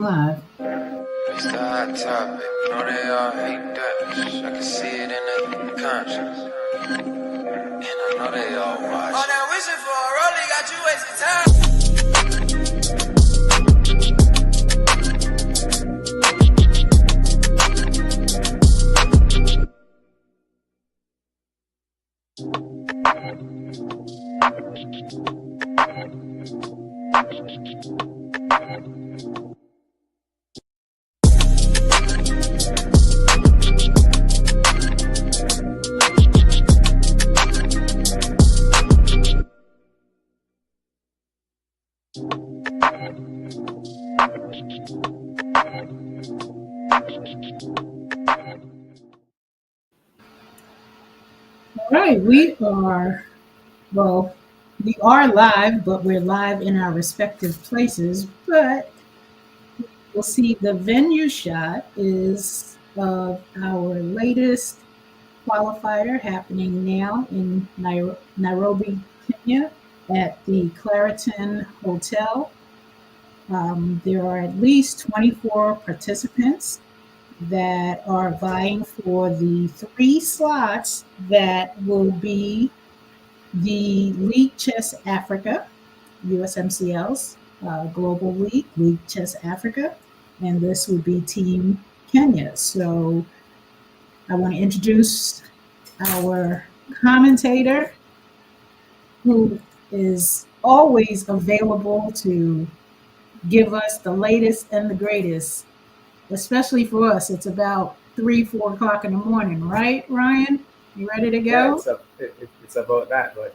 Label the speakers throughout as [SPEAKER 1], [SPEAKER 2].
[SPEAKER 1] Live.
[SPEAKER 2] It's the hot topic. Know they all hate that. I can see it in the conscience. And I know they all watch. On that wishing for a rollie, got you wasting time.
[SPEAKER 1] All right, well, we are live, but we're live in our respective places. But we'll see the venue shot is of our latest qualifier happening now in Nairobi, Kenya, at the Clariton Hotel. There are at least 24 participants that are vying for the three slots that will be the League Chess Africa, USMCL's Global League, League Chess Africa, and this would be Team Kenya. So I want to introduce our commentator who is always available to give us the latest and the greatest, especially for us. It's about 3, 4 o'clock in the morning, right, Ryan? You ready to
[SPEAKER 3] Yeah,
[SPEAKER 1] go?
[SPEAKER 3] it's about that. But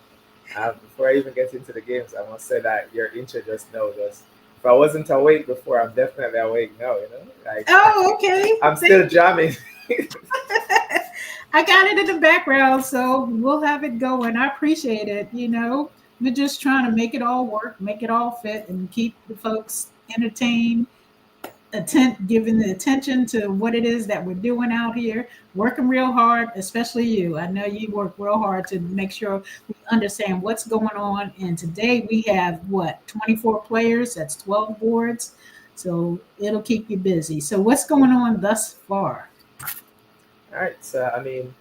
[SPEAKER 3] before I even get into the games, I must say that your intro just now just. If I wasn't awake before, I'm definitely awake now. Like
[SPEAKER 1] Oh, okay.
[SPEAKER 3] I'm still jamming.
[SPEAKER 1] I got it in the background, so we'll have it going. I appreciate it. We're just trying to make it all work, make it all fit, and keep the folks entertained, giving the attention to what it is that we're doing out here, working real hard, especially you. I know you work real hard to make sure we understand what's going on. And today we have 24 players, that's 12 boards. So it'll keep you busy. So what's going on thus far?
[SPEAKER 3] All right, so I mean,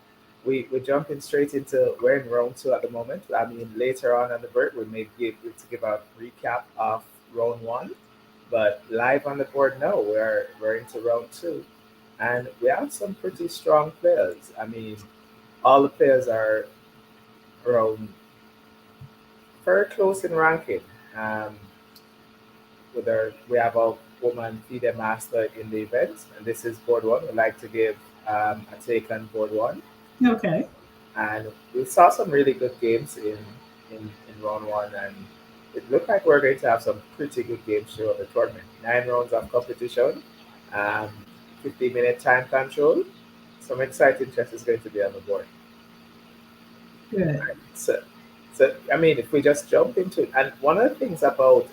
[SPEAKER 3] we're jumping straight into we're in round two at the moment. I mean, later on the break, we may give a recap of round one, but live on the board now, we're into round two, and we have some pretty strong players. I mean, all the players are around very close in ranking. Um, we have a woman FIDE master in the event, and this is board one. We'd like to give a take on board one.
[SPEAKER 1] Okay.
[SPEAKER 3] And we saw some really good games in round one, and it looked like we're going to have some pretty good games throughout the tournament. 9 rounds of competition, um, 50-minute time control. Some exciting chess is going to be on the board.
[SPEAKER 1] Good.
[SPEAKER 3] Right. So I mean, if we just jump into it, and one of the things about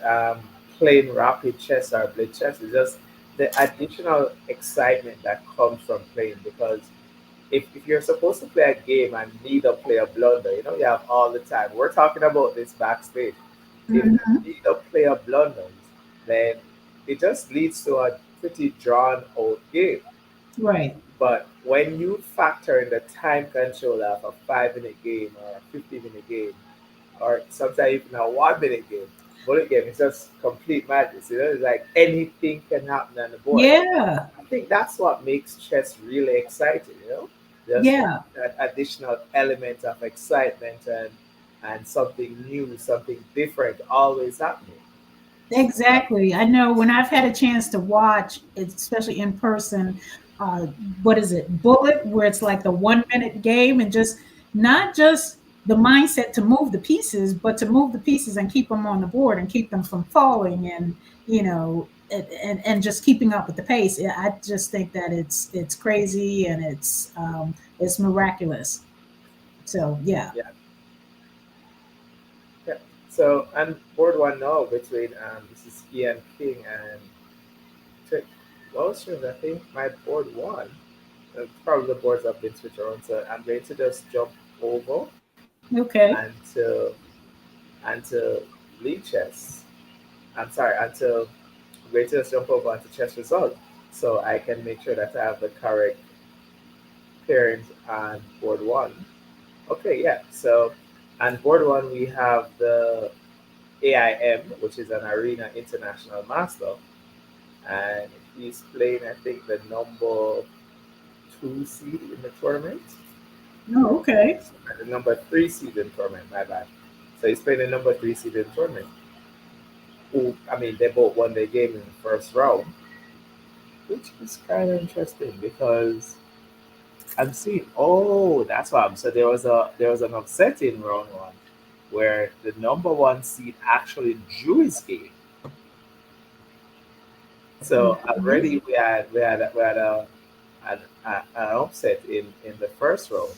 [SPEAKER 3] playing rapid chess or blitz chess is just the additional excitement that comes from playing because if you're supposed to play a game and neither player blunder, you have all the time. We're talking about this backstage. If
[SPEAKER 1] Mhm.
[SPEAKER 3] neither player blunders, then it just leads to a pretty drawn out game.
[SPEAKER 1] Right.
[SPEAKER 3] But when you factor in the time control of a 5 minute game or a 50-minute game, or sometimes even a 1 minute game, bullet game, it's just complete madness. It's like anything can happen on the board.
[SPEAKER 1] Yeah.
[SPEAKER 3] I think that's what makes chess really exciting. Just
[SPEAKER 1] Yeah.
[SPEAKER 3] that additional element of excitement and something new, something different always happening.
[SPEAKER 1] Exactly. I know when I've had a chance to watch, especially in person, uh, what is it, Bullet, where it's like the 1 minute game and just not just the mindset to move the pieces, but to move the pieces and keep them on the board and keep them from falling and just keeping up with the pace. I just think that it's crazy and it's miraculous. So yeah.
[SPEAKER 3] Yeah, yeah. So and board one now between this is Ian King and Trick Wilson. I think my board one. Probably the boards have been switched around, so I'm going to just jump over
[SPEAKER 1] Okay.
[SPEAKER 3] until until lead chess. I'm sorry, until I'm going to just jump over onto chess result so I can make sure that I have the correct pairings on board one. Okay, yeah. So on board one we have the AIM, which is an Arena International Master, and he's playing, I think, the number two seed in the tournament.
[SPEAKER 1] Oh, okay.
[SPEAKER 3] The number three seed in the tournament, my bad. So he's playing the number three seed in the tournament. Who, I mean, they both won their game in the first round, which is kind of interesting because I'm seeing. Oh, that's why. So there was an upset in round one where the number one seed actually drew his game. So already we had an upset in the first round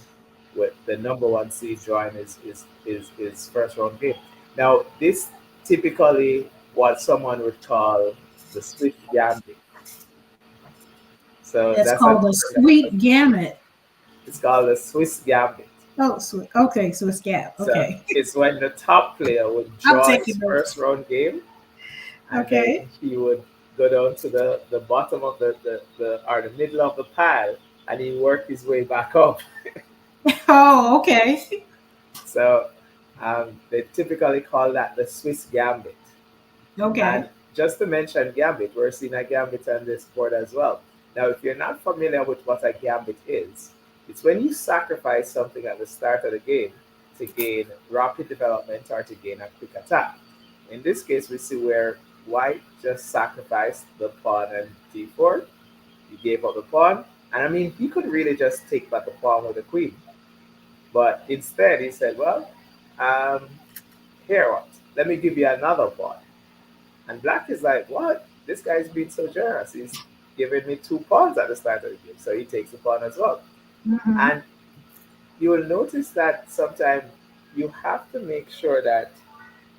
[SPEAKER 3] with the number one seed drawing his first round game. Now this typically what someone would call the Swiss gambit. So
[SPEAKER 1] It's
[SPEAKER 3] that's a
[SPEAKER 1] called a sweet gamut.
[SPEAKER 3] it's called the Swiss gambit.
[SPEAKER 1] Oh, sweet. Okay, so it's gap.
[SPEAKER 3] So
[SPEAKER 1] Okay.
[SPEAKER 3] it's when the top player would
[SPEAKER 1] I'm
[SPEAKER 3] draw his
[SPEAKER 1] taking notes.
[SPEAKER 3] first round game, and then
[SPEAKER 1] Okay.
[SPEAKER 3] he would go down to the bottom of the or the middle of the pile, and he work his way back up.
[SPEAKER 1] Oh, okay.
[SPEAKER 3] So they typically call that the Swiss gambit.
[SPEAKER 1] Okay.
[SPEAKER 3] And just to mention gambit, we're seeing a gambit on this board as well. Now, if you're not familiar with what a gambit is, it's when you sacrifice something at the start of the game to gain rapid development or to gain a quick attack. In this case, we see where white just sacrificed the pawn and d4. He gave up the pawn. And I mean, he could really just take back the pawn with the queen. But instead, he said, well, um, here what? Let me give you another pawn. And black is like, what? This guy's being so generous. He's giving me two pawns at the start of the game. So he takes the pawn as well.
[SPEAKER 1] Hmm.
[SPEAKER 3] And you will notice that sometimes you have to make sure that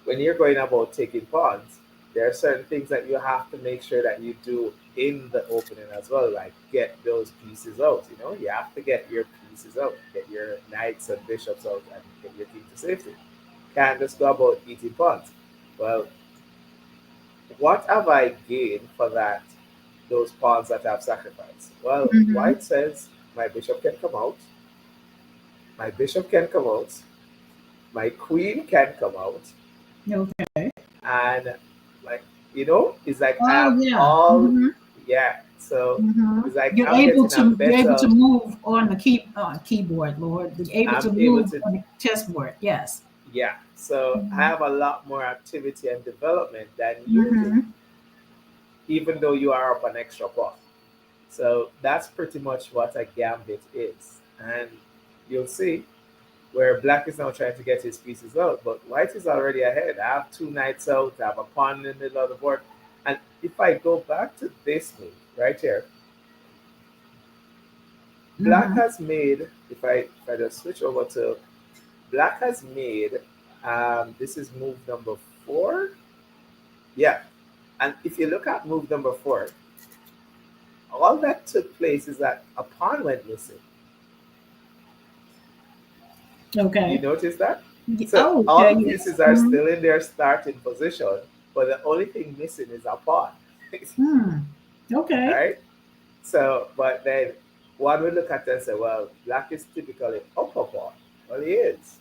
[SPEAKER 3] when you're going about taking pawns, there are certain things that you have to make sure that you do in the opening as well, like get those pieces out. You know, you have to get your pieces out, get your knights and bishops out, and get your king to safety. Can't just go about eating pawns. Well, what have I gained for that? Those pawns that I've sacrificed. Well,
[SPEAKER 1] Hmm.
[SPEAKER 3] white says my bishop can come out, my bishop can come out, my queen can come out,
[SPEAKER 1] Okay.
[SPEAKER 3] and like it's like I
[SPEAKER 1] Oh,
[SPEAKER 3] have
[SPEAKER 1] yeah.
[SPEAKER 3] all
[SPEAKER 1] Hmm.
[SPEAKER 3] yeah. So
[SPEAKER 1] Hmm.
[SPEAKER 3] it's like
[SPEAKER 1] You're
[SPEAKER 3] I'm
[SPEAKER 1] able
[SPEAKER 3] getting a
[SPEAKER 1] to
[SPEAKER 3] better.
[SPEAKER 1] move on the keyboard, Lord. You're able to
[SPEAKER 3] I'm able
[SPEAKER 1] move
[SPEAKER 3] to
[SPEAKER 1] on the chessboard. Yes.
[SPEAKER 3] yeah. So I
[SPEAKER 1] Hmm.
[SPEAKER 3] have a lot more activity and development than you do,
[SPEAKER 1] Hmm.
[SPEAKER 3] even though you are up an extra pawn. So that's pretty much what a gambit is, and you'll see where black is now trying to get his pieces out, but white is already ahead. I have two knights out, I have a pawn in the middle of the board. And if I go back to this move right here, black
[SPEAKER 1] Hmm.
[SPEAKER 3] has made, if I just switch over to black has made this is move number four. Yeah. And if you look at move number four, all that took place is that a pawn went missing. You
[SPEAKER 1] Okay.
[SPEAKER 3] notice that? So
[SPEAKER 1] Oh,
[SPEAKER 3] all
[SPEAKER 1] okay.
[SPEAKER 3] the
[SPEAKER 1] Yes.
[SPEAKER 3] pieces are
[SPEAKER 1] Hmm.
[SPEAKER 3] still in their starting position, but the only thing missing is a pawn.
[SPEAKER 1] Hmm.
[SPEAKER 3] All
[SPEAKER 1] Okay.
[SPEAKER 3] right. So, but then one would look at it and say, well, black is typically up a pawn. Well, he is.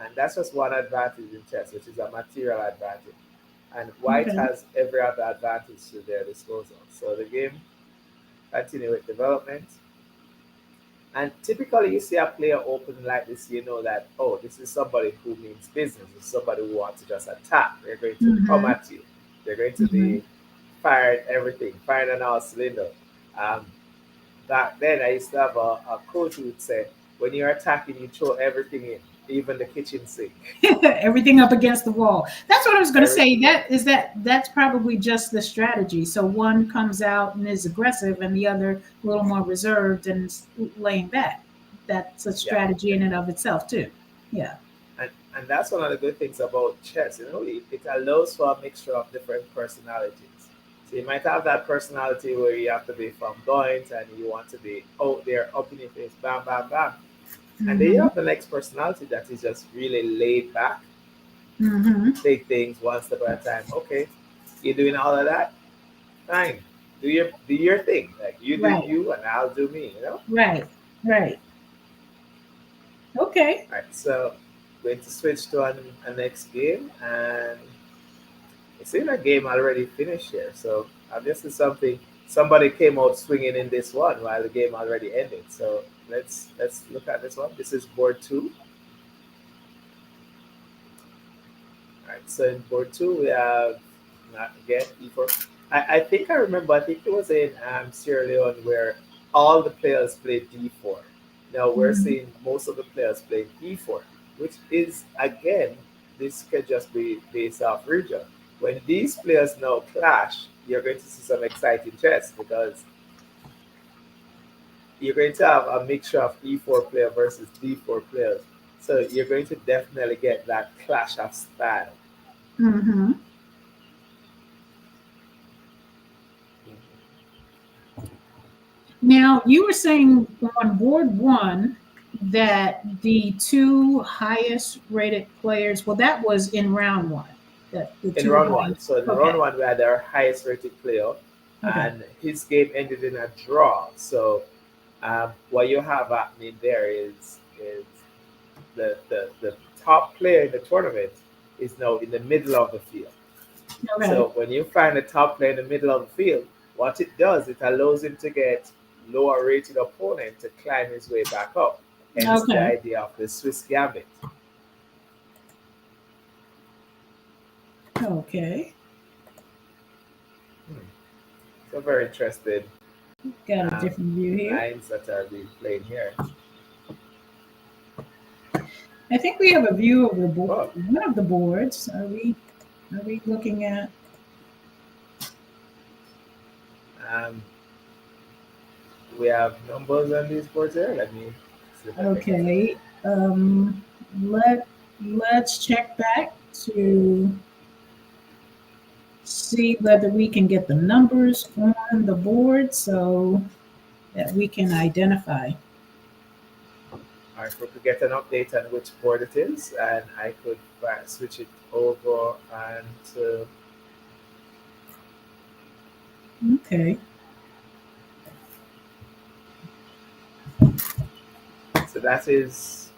[SPEAKER 3] And that's just one advantage in chess, which is a material advantage. And white
[SPEAKER 1] Okay.
[SPEAKER 3] has every other advantage to their disposal. So the game continue with development. And typically, you see a player open like this, you know that, oh, this is somebody who means business. It's somebody who wants to just attack. They're going to come
[SPEAKER 1] Hmm.
[SPEAKER 3] at you. They're going to
[SPEAKER 1] Hmm.
[SPEAKER 3] be firing everything, firing on all cylinder. Um, Back then, I used to have a coach who would say, when you're attacking, you throw everything in, even the kitchen sink.
[SPEAKER 1] Everything up against the wall. That's what I was going to say.
[SPEAKER 3] Everything.
[SPEAKER 1] That's probably just the strategy. So one comes out and is aggressive, and the other a little more reserved and laying back. That's a
[SPEAKER 3] Yeah.
[SPEAKER 1] strategy in and of itself too. Yeah.
[SPEAKER 3] And that's one of the good things about chess. It allows for a mixture of different personalities. So you might have that personality where you have to be flamboyant and you want to be out there, up in your face, bam, bam, bam. And then you
[SPEAKER 1] Hmm.
[SPEAKER 3] have the next personality that is just really laid back,
[SPEAKER 1] Hmm.
[SPEAKER 3] take things one step at a time. Okay, you're doing all of that. fine. Do your thing. Like you do
[SPEAKER 1] Right,
[SPEAKER 3] you, and I'll do me.
[SPEAKER 1] right, right. Okay.
[SPEAKER 3] All right. So going to switch to a next game, and it seems like game already finished here. So obviously somebody came out swinging in this one while the game already ended. So let's look at this one. This is board two. All right. So in board two we have not again e4. I think I remember. I think it was in Sierra Leone where all the players played d4. Now we're
[SPEAKER 1] Mhm.
[SPEAKER 3] seeing most of the players playing e4, which is again this can just be based off region. When these players now clash, you're going to see some exciting chess because you're going to have a mixture of e4 player versus d4 players. So you're going to definitely get that clash of style.
[SPEAKER 1] Mm-hmm. Now, you were saying on board one that the two highest rated players, well, that was in round one, that the
[SPEAKER 3] In
[SPEAKER 1] two
[SPEAKER 3] round one.
[SPEAKER 1] highest.
[SPEAKER 3] So in round
[SPEAKER 1] Okay.
[SPEAKER 3] one, we had our highest rated player,
[SPEAKER 1] Okay.
[SPEAKER 3] and his game ended in a draw. So what you have happening there is the top player in the tournament is now in the middle of the field.
[SPEAKER 1] Okay.
[SPEAKER 3] So when you find the top player in the middle of the field, what it does, it allows him to get lower rated opponent to climb his way back up. Hence the
[SPEAKER 1] Okay.
[SPEAKER 3] idea of the Swiss Gambit.
[SPEAKER 1] Okay.
[SPEAKER 3] Hmm. So very interesting
[SPEAKER 1] Got a
[SPEAKER 3] um,
[SPEAKER 1] different view here.
[SPEAKER 3] lines that are being played here.
[SPEAKER 1] I think we have a view of the
[SPEAKER 3] Oh,
[SPEAKER 1] one of the boards. Are we looking at?
[SPEAKER 3] um, we have numbers on these boards here. Let me see if I can get it.
[SPEAKER 1] Okay. Um, let let's check back to see whether we can get the numbers on the board so that we can identify.
[SPEAKER 3] Or if we could get an update on which board it is, and I could switch it over and
[SPEAKER 1] Okay.
[SPEAKER 3] so that is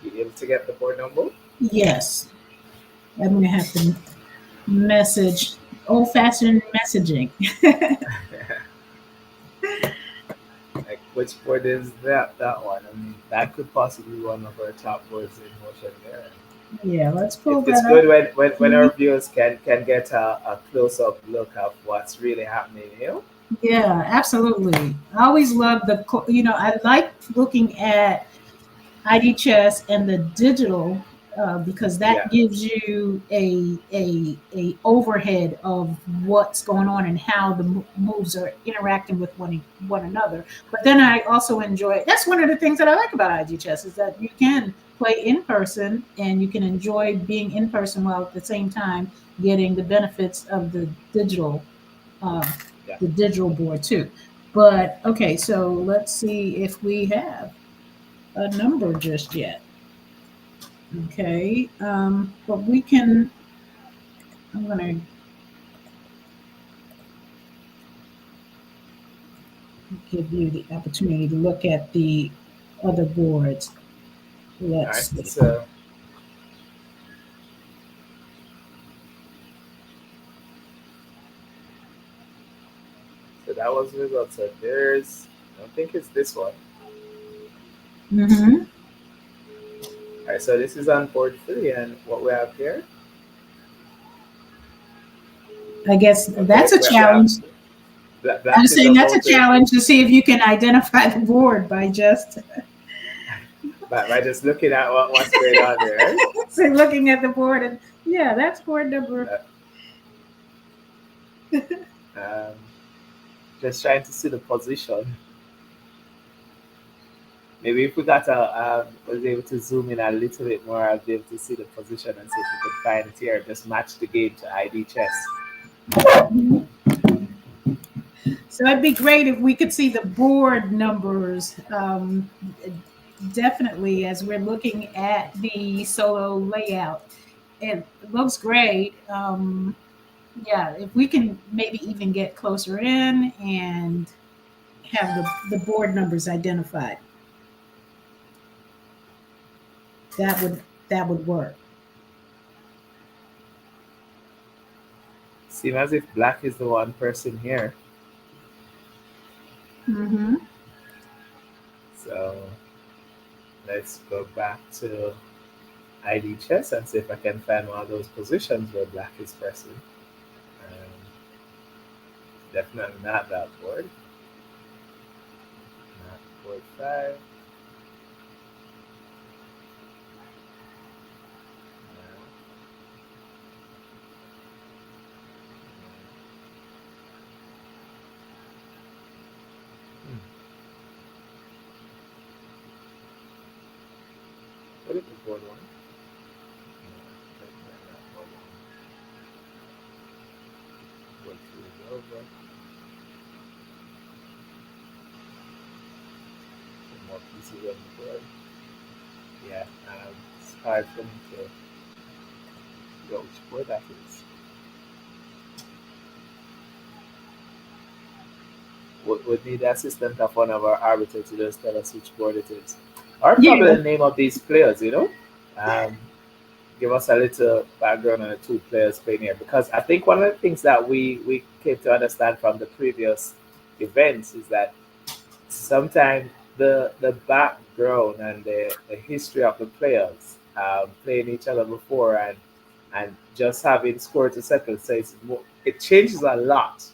[SPEAKER 3] you able to get the board number.
[SPEAKER 1] Yes. I'm going to have to message, old fashioned messaging.
[SPEAKER 3] Like which board is that one? I mean, that could possibly be one of our top boards in motion there.
[SPEAKER 1] Yeah, let's pull
[SPEAKER 3] It's
[SPEAKER 1] that
[SPEAKER 3] good
[SPEAKER 1] up.
[SPEAKER 3] when our viewers can get a close up look of what's really happening here.
[SPEAKER 1] Yeah, absolutely. I always love I like looking at ID chess and the digital because that
[SPEAKER 3] Yeah,
[SPEAKER 1] gives you a overhead of what's going on and how the moves are interacting with one another. But then I also enjoy. That's one of the things that I like about ID chess is that you can play in person and you can enjoy being in person while at the same time getting the benefits of uh,
[SPEAKER 3] yeah.
[SPEAKER 1] the digital board too. But okay, so let's see if we have a number just yet. Okay, but we can. I'm gonna give you the opportunity to look at the other boards.
[SPEAKER 3] All right.
[SPEAKER 1] Let's see.
[SPEAKER 3] So that was the result. So there's I don't think it's this one.
[SPEAKER 1] Hmm.
[SPEAKER 3] All right. So this is on board three, and what we have here.
[SPEAKER 1] I guess
[SPEAKER 3] Okay,
[SPEAKER 1] that's a
[SPEAKER 3] we have
[SPEAKER 1] challenge. I'm
[SPEAKER 3] black is
[SPEAKER 1] saying that's a
[SPEAKER 3] about to
[SPEAKER 1] challenge to see if you can identify the board by just
[SPEAKER 3] by just looking at what's going on there.
[SPEAKER 1] say, looking at the board and yeah, that's board number.
[SPEAKER 3] Right? Um, just trying to see the position. Maybe if we got was able to zoom in a little bit more, I'll be able to see the position and see if we could find it here. Just match the game to ID chess.
[SPEAKER 1] So it'd be great if we could see the board numbers. Definitely, as we're looking at the solo layout, it looks great. Yeah, if we can maybe even get closer in and have the board numbers identified, that would work.
[SPEAKER 3] Seems as if black is the one person here.
[SPEAKER 1] Mm-hmm.
[SPEAKER 3] So let's go back to ID chess and see if I can find one of those positions where black is pressing. Definitely not that board. Not board 5. What is the board 1? Board 2 is over. Some more pieces on the board. Yeah, it's hard for me to know which board that is. Would need the assistant of one of our arbiters to just tell us which board it is. Or probably
[SPEAKER 1] Yeah.
[SPEAKER 3] the name of these players, give us a little background on the two players playing here. Because I think one of the things that we came to understand from the previous events is that sometimes the background and the history of the players playing each other before and just having score to settle, so it changes a lot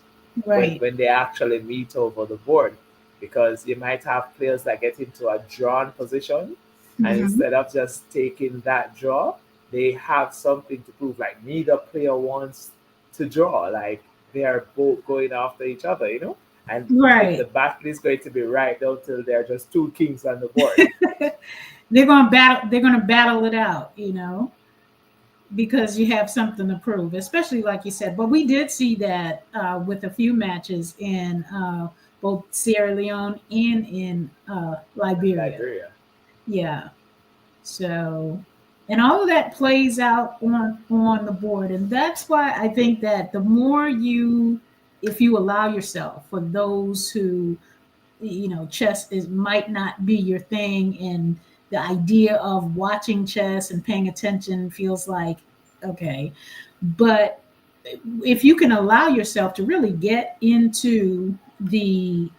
[SPEAKER 1] Right.
[SPEAKER 3] when they actually meet over the board, because you might have players that get into a drawn position, and
[SPEAKER 1] Mhm.
[SPEAKER 3] instead of just taking that draw, they have something to prove. Like neither player wants to draw, like they are both going after each other, and
[SPEAKER 1] Right.
[SPEAKER 3] the battle is going to be right down till there are just two kings on the board.
[SPEAKER 1] They're going to battle. They're going to battle it out, because you have something to prove, especially like you said. But we did see that with a few matches in both Sierra Leone and in Liberia.
[SPEAKER 3] Liberia.
[SPEAKER 1] Yeah. So, and all of that plays out on the board, and that's why I think that the more if you allow yourself, for those who chess might not be your thing, and the idea of watching chess and paying attention feels like okay, but if you can allow yourself to really get into the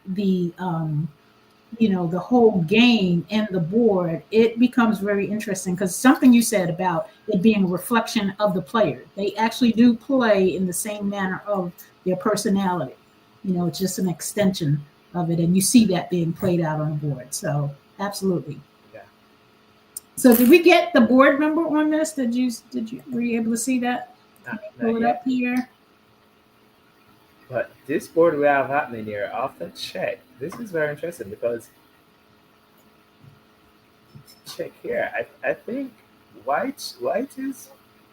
[SPEAKER 1] whole game and the board, it becomes very interesting, because something you said about it being a reflection of the player, they actually do play in the same manner of their personality. It's just an extension of it, and you see that being played out on the board. So absolutely.
[SPEAKER 3] Yeah.
[SPEAKER 1] So did we get the board number on this? Were you able to see that? Pull it
[SPEAKER 3] yet.
[SPEAKER 1] up here.
[SPEAKER 3] But this board we have happening here, after check, this is very interesting because check here. I think white is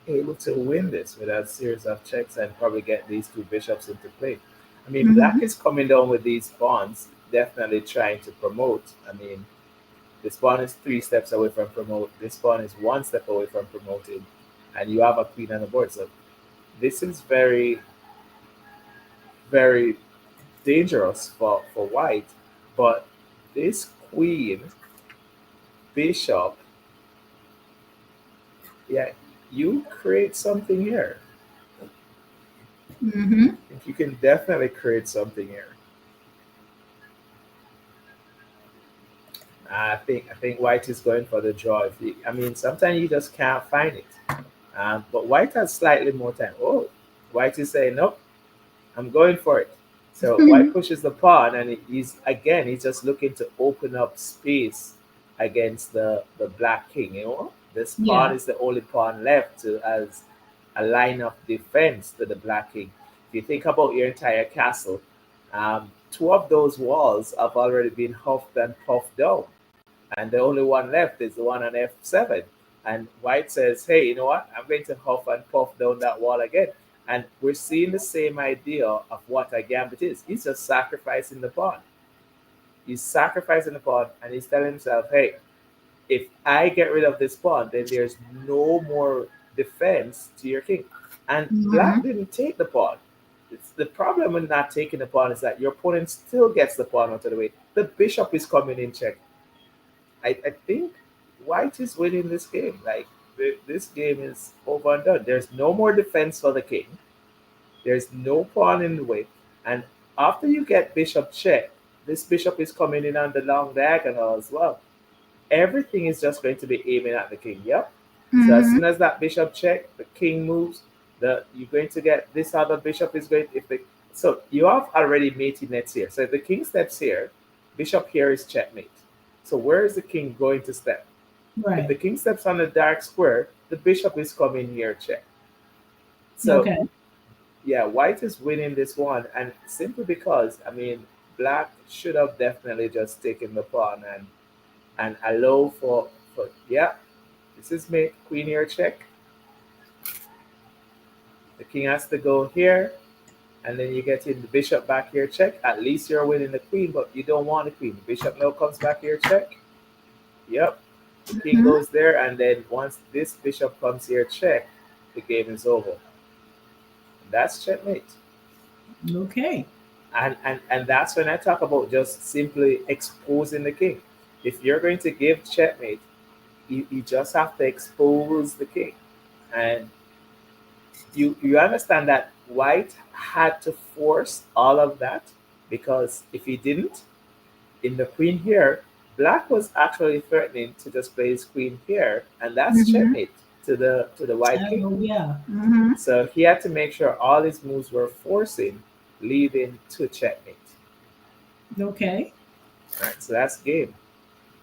[SPEAKER 3] able to win this with a series of checks and probably get these two bishops into play. I mean,
[SPEAKER 1] Mhm.
[SPEAKER 3] black is coming down with these pawns, definitely trying to promote. I mean, this pawn is 3 steps away from promote. This pawn is 1 step away from promoting, and you have a queen on the board. So this is very, very dangerous for white. But this queen, bishop, yeah, you create something here.
[SPEAKER 1] Mm-hmm.
[SPEAKER 3] I think you can definitely create something here. I think white is going for the draw. I mean, sometimes you just can't find it. But white has slightly more time. Oh, white is saying, nope, I'm going for it. So white pushes the pawn, and he's just looking to open up space against the black king. This pawn
[SPEAKER 1] Yeah.
[SPEAKER 3] is the only pawn left as a line of defense to the black king. If you think about your entire castle, 2 of those walls have already been huffed and puffed down, and the only one left is the one on f7. And white says, hey, you know what? I'm going to huff and puff down that wall again. And we're seeing the same idea of what a gambit is. He's just sacrificing the pawn. He's sacrificing the pawn and he's telling himself, hey, if I get rid of this pawn, then there's no more defense to your king. And black
[SPEAKER 1] Mhm.
[SPEAKER 3] didn't take the pawn. It's the problem with not taking the pawn is that your opponent still gets the pawn out of the way. The bishop is coming in check. I think white is winning this game. Like this game is over and done. There's no more defense for the king. There's no pawn in the way. And after you get bishop check, this bishop is coming in on the long diagonal as well. Everything is just going to be aiming at the king. Yep. So as
[SPEAKER 1] Mhm.
[SPEAKER 3] soon as that bishop check, the king moves. You're going to get this other bishop is going if the so you have already mated nets here. So if the king steps here, bishop here is checkmate. So where is the king going to step? If the
[SPEAKER 1] Right.
[SPEAKER 3] king steps on the dark square, the bishop is coming here check. So
[SPEAKER 1] Okay.
[SPEAKER 3] yeah, white is winning this one, and simply because I mean black should have definitely just taken the pawn and allow for yeah, this is mate, queen here check. The king has to go here, and then you get in the bishop back here check. At least you're winning the queen, but you don't want the queen. The bishop now comes back here check. Yep. The king
[SPEAKER 1] Mhm.
[SPEAKER 3] goes there, and then once this bishop comes here check, the game is over. That's checkmate.
[SPEAKER 1] Okay.
[SPEAKER 3] And that's when I talk about just simply exposing the king. If you're going to give checkmate, you just have to expose the king. And you understand that white had to force all of that because if he didn't, in the queen here, black was actually threatening to just play his queen here, and that's
[SPEAKER 1] Mhm.
[SPEAKER 3] checkmate to the white king.
[SPEAKER 1] Oh yeah. Mhm.
[SPEAKER 3] So he had to make sure all his moves were forcing, leading to checkmate.
[SPEAKER 1] Okay.
[SPEAKER 3] All right, so that's game.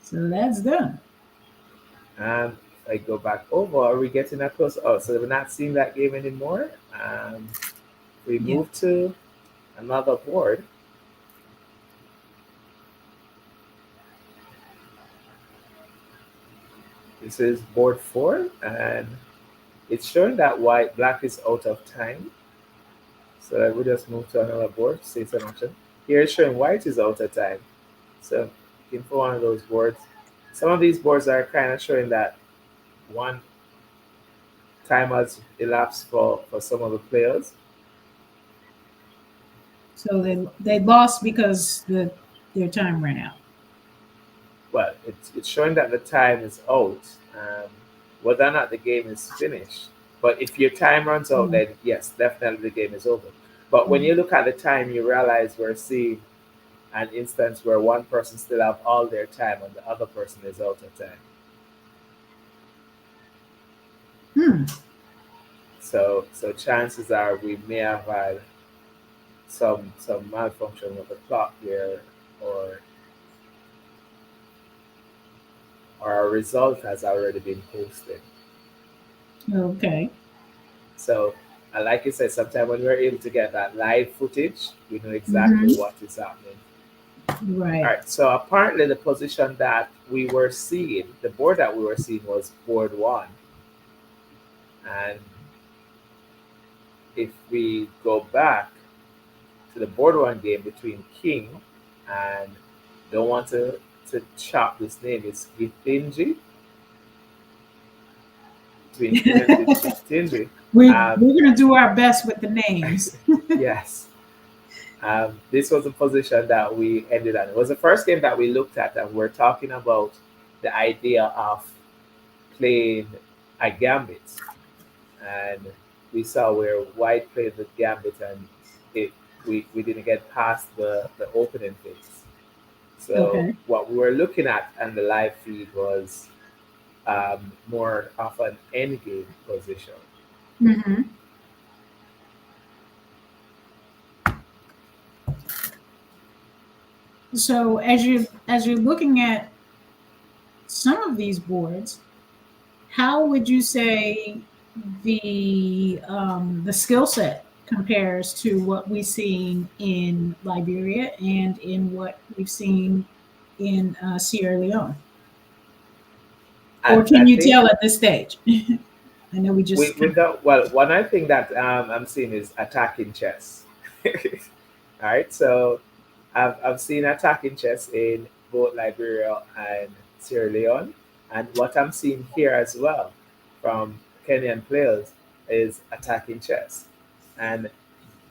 [SPEAKER 1] So that's done.
[SPEAKER 3] And if I go back over, are we getting that close? Oh, so we're not seeing that game anymore. We
[SPEAKER 1] Yeah.
[SPEAKER 3] move to another board. This is board 4, and it's showing that black is out of time. So I will just move to another board, see some action. Here it's showing white is out of time. So looking for one of those boards. Some of these boards are kind of showing that one time has elapsed for some of the players.
[SPEAKER 1] So they lost because their time ran out.
[SPEAKER 3] Well, it's showing that the time is out, whether or not the game is finished. But if your time runs out,
[SPEAKER 1] Mm.
[SPEAKER 3] then yes, definitely the game is over. But when
[SPEAKER 1] Mm.
[SPEAKER 3] you look at the time, you realize we're seeing an instance where one person still have all their time and the other person is out of time.
[SPEAKER 1] Hmm.
[SPEAKER 3] So chances are we may have had some malfunction with the clock here, or our result has already been posted.
[SPEAKER 1] Okay.
[SPEAKER 3] So, and like you said, sometimes when we're able to get that live footage, we know exactly
[SPEAKER 1] Mhm.
[SPEAKER 3] what is happening. All
[SPEAKER 1] Right.
[SPEAKER 3] right. So apparently, the position that we were seeing, the board that we were seeing was board 1, and if we go back to the board 1 game between king and don't want to chop this name, it's Githinji, between king and Githinji. Um,
[SPEAKER 1] We're gonna do our best with the names.
[SPEAKER 3] yes. This was a position that we ended on. It was the first game that we looked at, and we're talking about the idea of playing a gambit. And we saw where white played the gambit, and we didn't get past the opening phase. So
[SPEAKER 1] Okay.
[SPEAKER 3] what we were looking at on the live feed was more of an end game position.
[SPEAKER 1] Hmm. So as you're looking at some of these boards, how would you say the skill set compares to what we've seen in Liberia and in what we've seen in Sierra Leone? Or
[SPEAKER 3] I
[SPEAKER 1] can you
[SPEAKER 3] think
[SPEAKER 1] tell at this stage? I know we just kind
[SPEAKER 3] Without, well, one I think that I'm seeing is attacking chess. All right, so I've seen attacking chess in both Liberia and Sierra Leone, and what I'm seeing here as well from Kenyan players is attacking chess, and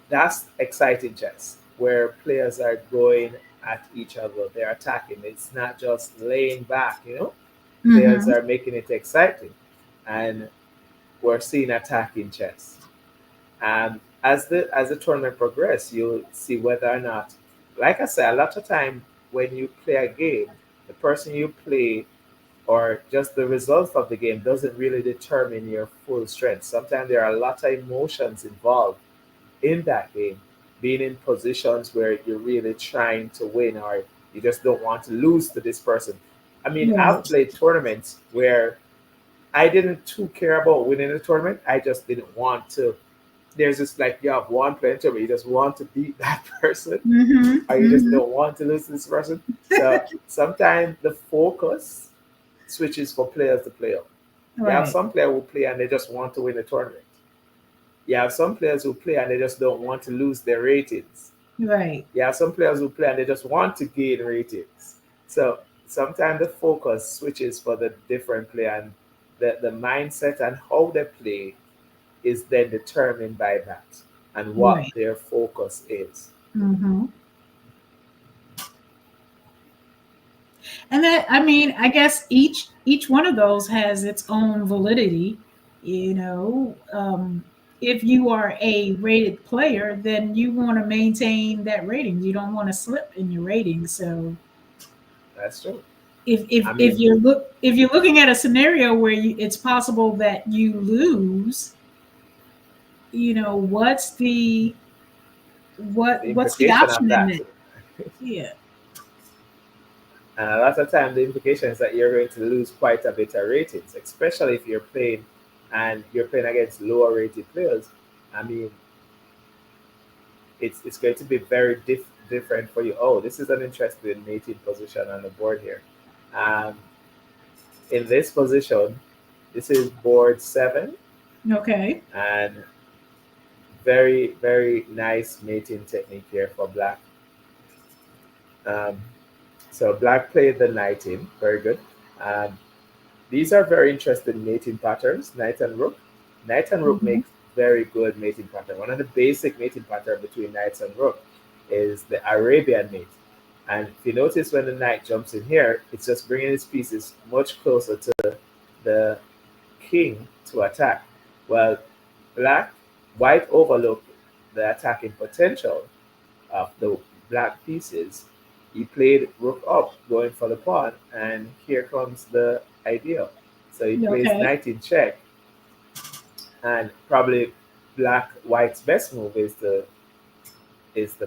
[SPEAKER 3] that's exciting chess where players are going at each other, they're attacking. It's not just laying back, you know.
[SPEAKER 1] of,
[SPEAKER 3] Players
[SPEAKER 1] hmm
[SPEAKER 3] are making it exciting, and we're seeing attacking chess. As the tournament progresses, you'll see whether or not, like I said, a lot of time when you play a game, the person you play or just the results of the game doesn't really determine your full strength. Sometimes there are a lot of emotions involved in that game, being in positions where you're really trying to win or you just don't want to lose to this person. I mean, I've
[SPEAKER 1] right,
[SPEAKER 3] played tournaments where I didn't too care about winning the tournament. I just didn't want to. There's just like you have one player where you just want to beat that person,
[SPEAKER 1] hmm
[SPEAKER 3] or you just
[SPEAKER 1] hmm
[SPEAKER 3] don't want to lose to this person. So sometimes the focus switches for players to play. You have
[SPEAKER 1] right,
[SPEAKER 3] some player who play and they just want to win the tournament. You have some players who play and they just don't want to lose their ratings.
[SPEAKER 1] right,
[SPEAKER 3] You have some players who play and they just want to gain ratings. So sometimes the focus switches for the different player, and the mindset and how they play is then determined by that and what
[SPEAKER 1] right.
[SPEAKER 3] their focus is.
[SPEAKER 1] hmm And that, I mean, I guess each one of those has its own validity. You know, if you are a rated player, then you want to maintain that rating. You don't want to slip in your rating. So
[SPEAKER 3] That's true.
[SPEAKER 1] if
[SPEAKER 3] I
[SPEAKER 1] if you're looking at a scenario where it's possible that you lose, you know,
[SPEAKER 3] the
[SPEAKER 1] what's the
[SPEAKER 3] implication of
[SPEAKER 1] option in
[SPEAKER 3] that.
[SPEAKER 1] that? Yeah.
[SPEAKER 3] And a lot of time, the implication is that you're going to lose quite a bit of ratings, especially if you're playing and you're playing against lower rated players. I mean, it's going to be very different for you. Oh, this is an interesting mating position on the board here. Um, in this position, this is board 7,
[SPEAKER 1] Okay.
[SPEAKER 3] and very, very nice mating technique here for black. Um, so black played the knight in, very good. Um, these are very interesting mating patterns, knight and rook. Knight and rook
[SPEAKER 1] hmm
[SPEAKER 3] make very good mating pattern. One of the basic mating pattern between knights and rook is the Arabian mate. And if you notice when the knight jumps in here, it's just bringing his pieces much closer to the king to attack. Well, black, white overlook the attacking potential of the black pieces. He played rook up, going for the pawn, and here comes the idea. So he plays
[SPEAKER 1] Okay.
[SPEAKER 3] knight in check, and probably black white's best move is to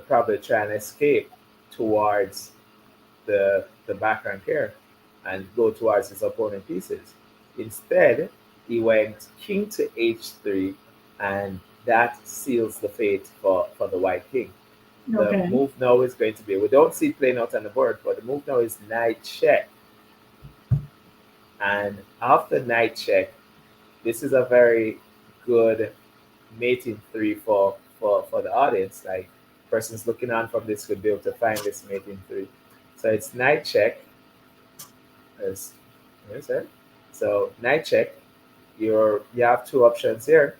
[SPEAKER 3] probably try and escape towards the back rank here and go towards his opponent pieces. Instead, he went king to h3, and that seals the fate for the white king. The
[SPEAKER 1] Okay.
[SPEAKER 3] move now is going to be, we don't see it playing out on the board, but the move now is knight check. And after knight check, this is a very good mating three for the audience. Like persons looking on from this could be able to find this mating three. So it's knight check, as I said. So knight check, you have two options here.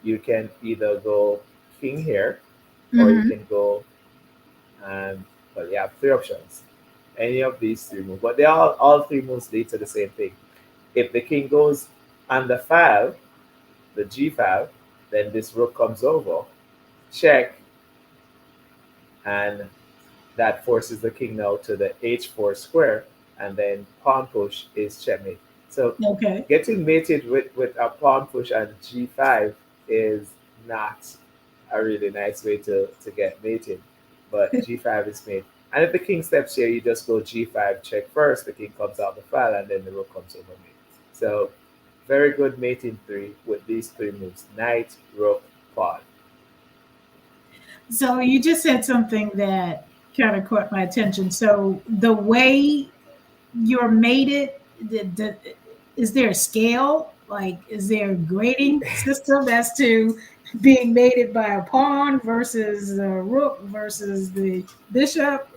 [SPEAKER 3] You can either go king here, or you
[SPEAKER 1] hmm
[SPEAKER 3] can go well, you have three options. Any of these three moves, but they all three moves lead to the same thing. If the king goes on the file, the G file, then this rook comes over, check, and that forces the king now to the H4 square, and then pawn push is checkmate. So
[SPEAKER 1] Okay.
[SPEAKER 3] getting mated with a pawn push on G5 is not a really nice way to get mated, but G5 is made. And if the king steps here, you just go G5 check first, the king comes out the file, and then the rook comes over mate. So very good mating three with these three moves: knight, rook, pawn.
[SPEAKER 1] So you just said something that kind of caught my attention. So the way you're mated, is there a scale? Like, is there a grading system as to being mated by a pawn versus the rook versus the bishop?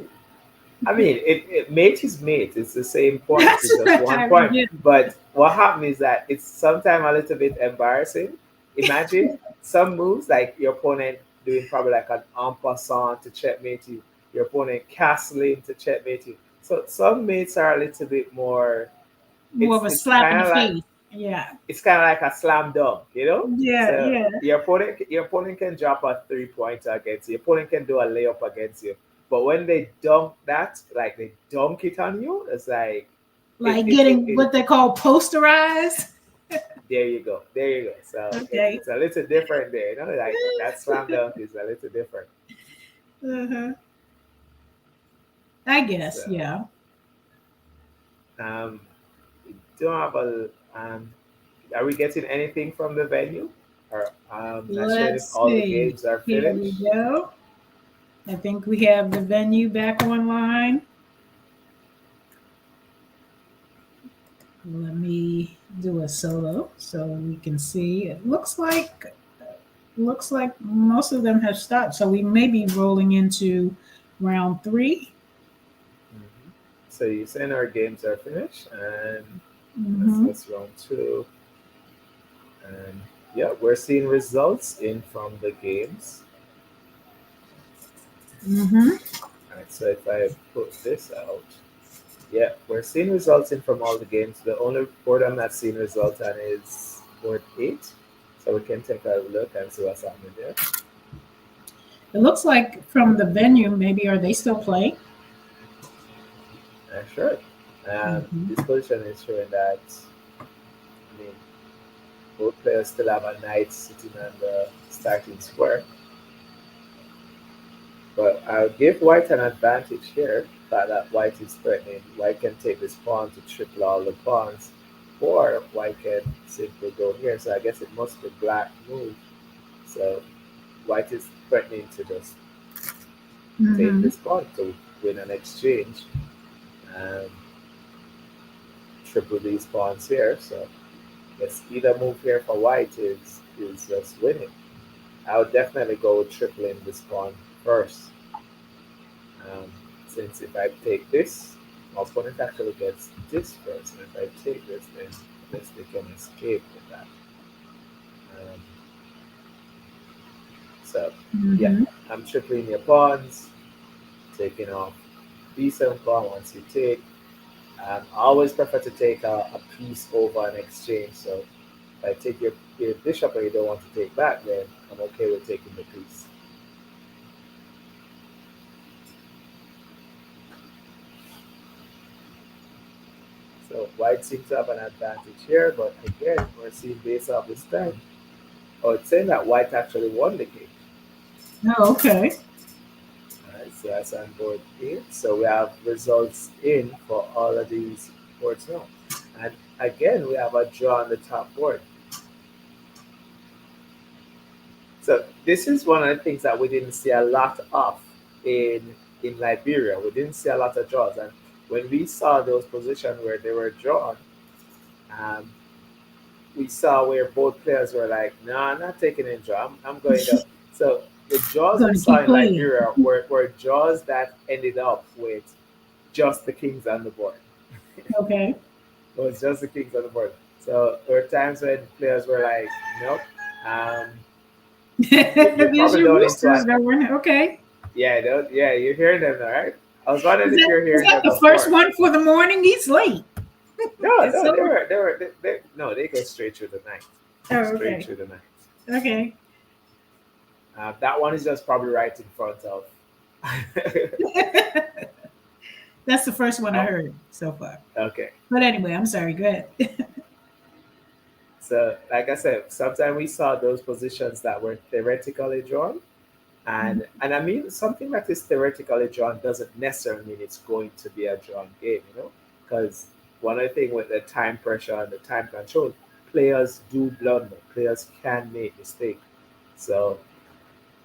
[SPEAKER 3] I mean, mate is mate. It's the same point.
[SPEAKER 1] That's
[SPEAKER 3] It's just
[SPEAKER 1] what
[SPEAKER 3] one
[SPEAKER 1] I
[SPEAKER 3] point.
[SPEAKER 1] mean.
[SPEAKER 3] But what happened is that it's sometimes a little bit embarrassing. Imagine some moves like your opponent doing probably like an en passant to checkmate you, your opponent castling to checkmate you. So some mates are a little bit more.
[SPEAKER 1] More of a
[SPEAKER 3] It's
[SPEAKER 1] slap in
[SPEAKER 3] kind
[SPEAKER 1] the
[SPEAKER 3] of like
[SPEAKER 1] face. Yeah.
[SPEAKER 3] a slam dunk, you know.
[SPEAKER 1] Yeah,
[SPEAKER 3] So
[SPEAKER 1] yeah.
[SPEAKER 3] your opponent can drop a 3 pointer against you. Your opponent can do a layup against you. But when they dunk that, like they dunk it on you, it's like it
[SPEAKER 1] Like
[SPEAKER 3] it, it,
[SPEAKER 1] getting
[SPEAKER 3] it
[SPEAKER 1] what they call posterized.
[SPEAKER 3] there you go. There you go. So
[SPEAKER 1] Okay.
[SPEAKER 3] it's a little different there, you know, like that slam dunk is a little different.
[SPEAKER 1] Uh-huh. I guess,
[SPEAKER 3] So
[SPEAKER 1] yeah.
[SPEAKER 3] um we don't have a are we getting anything from the venue? Or not sure if
[SPEAKER 1] Let's
[SPEAKER 3] all the
[SPEAKER 1] see.
[SPEAKER 3] games are
[SPEAKER 1] Here we
[SPEAKER 3] finished.
[SPEAKER 1] go. I think we have the venue back online. Let me do a solo so we can see. It looks like most of them have stopped. So we may be rolling into round three.
[SPEAKER 3] Mhm. So you saying our games are finished, and
[SPEAKER 1] Mm-hmm.
[SPEAKER 3] that's round two. And yeah, we're seeing results in from the games.
[SPEAKER 1] Mm-hmm.
[SPEAKER 3] All right, so if I put this out, yeah, we're seeing results in from all the games. The only board I'm not seeing results on is board eight. So we can take a look and see what's happening there.
[SPEAKER 1] It looks like from the venue, maybe are they still playing?
[SPEAKER 3] Sure.
[SPEAKER 1] Mm-hmm.
[SPEAKER 3] This position is showing that, I mean, both players still have a knight sitting on the starting square. But I'll give white an advantage here. That white is threatening. White can take this pawn to triple all the pawns, or white can simply go here. So I guess it must be black move. So white is threatening to just take
[SPEAKER 1] Mm-hmm.
[SPEAKER 3] this pawn to win an exchange and triple these pawns here. So I guess either move here for white is just winning. I would definitely go with tripling this pawn first. Um, since if I take this, my opponent actually gets this first, and if I take this, then at least they can escape with that. Um, so, yeah,
[SPEAKER 1] Mm-hmm.
[SPEAKER 3] I'm tripling your pawns, taking off b7 pawn once you take. I always prefer to take a piece over an exchange. So, if I take your bishop and you don't want to take back, then I'm okay with taking the piece. So white seems to have an advantage here, but again, we're seeing base off this time. Oh, it's saying that white actually won the game.
[SPEAKER 1] Oh, okay.
[SPEAKER 3] All right, so that's on board eight. So we have results in for all of these boards now. And again, we have a draw on the top board. So this is one of the things that we didn't see a lot of in Liberia. We didn't see a lot of draws. And when we saw those positions where they were drawn, um, we saw where both players were like, "No, I'm not taking a draw. I'm going to." So the draws we
[SPEAKER 1] Gonna
[SPEAKER 3] saw
[SPEAKER 1] keep
[SPEAKER 3] in
[SPEAKER 1] playing.
[SPEAKER 3] Liberia were draws that ended up with just the kings on the board.
[SPEAKER 1] Okay.
[SPEAKER 3] It was just the kings on the board. So there were times when players were like, "Nope." Um, you
[SPEAKER 1] There's
[SPEAKER 3] probably
[SPEAKER 1] your
[SPEAKER 3] don't need to.
[SPEAKER 1] roosters going. Okay.
[SPEAKER 3] Yeah, yeah, you're hearing them, all right? I was wondering
[SPEAKER 1] Is
[SPEAKER 3] if
[SPEAKER 1] that
[SPEAKER 3] you're
[SPEAKER 1] is
[SPEAKER 3] hearing
[SPEAKER 1] that
[SPEAKER 3] them
[SPEAKER 1] the first
[SPEAKER 3] before.
[SPEAKER 1] one for the morning? He's late.
[SPEAKER 3] No,
[SPEAKER 1] It's
[SPEAKER 3] no,
[SPEAKER 1] so
[SPEAKER 3] no, they go straight through the night,
[SPEAKER 1] oh,
[SPEAKER 3] straight
[SPEAKER 1] okay.
[SPEAKER 3] through the night.
[SPEAKER 1] Okay.
[SPEAKER 3] That one is just probably right in front of.
[SPEAKER 1] That's the first one I
[SPEAKER 3] Oh,
[SPEAKER 1] heard so far.
[SPEAKER 3] okay.
[SPEAKER 1] But anyway, I'm sorry. Go ahead.
[SPEAKER 3] So, like I said, sometimes we saw those positions that were theoretically drawn, and I mean something that is theoretically drawn doesn't necessarily mean it's going to be a drawn game, you know, because one of the things with the time pressure and the time control, players do blunder, players can make mistakes. So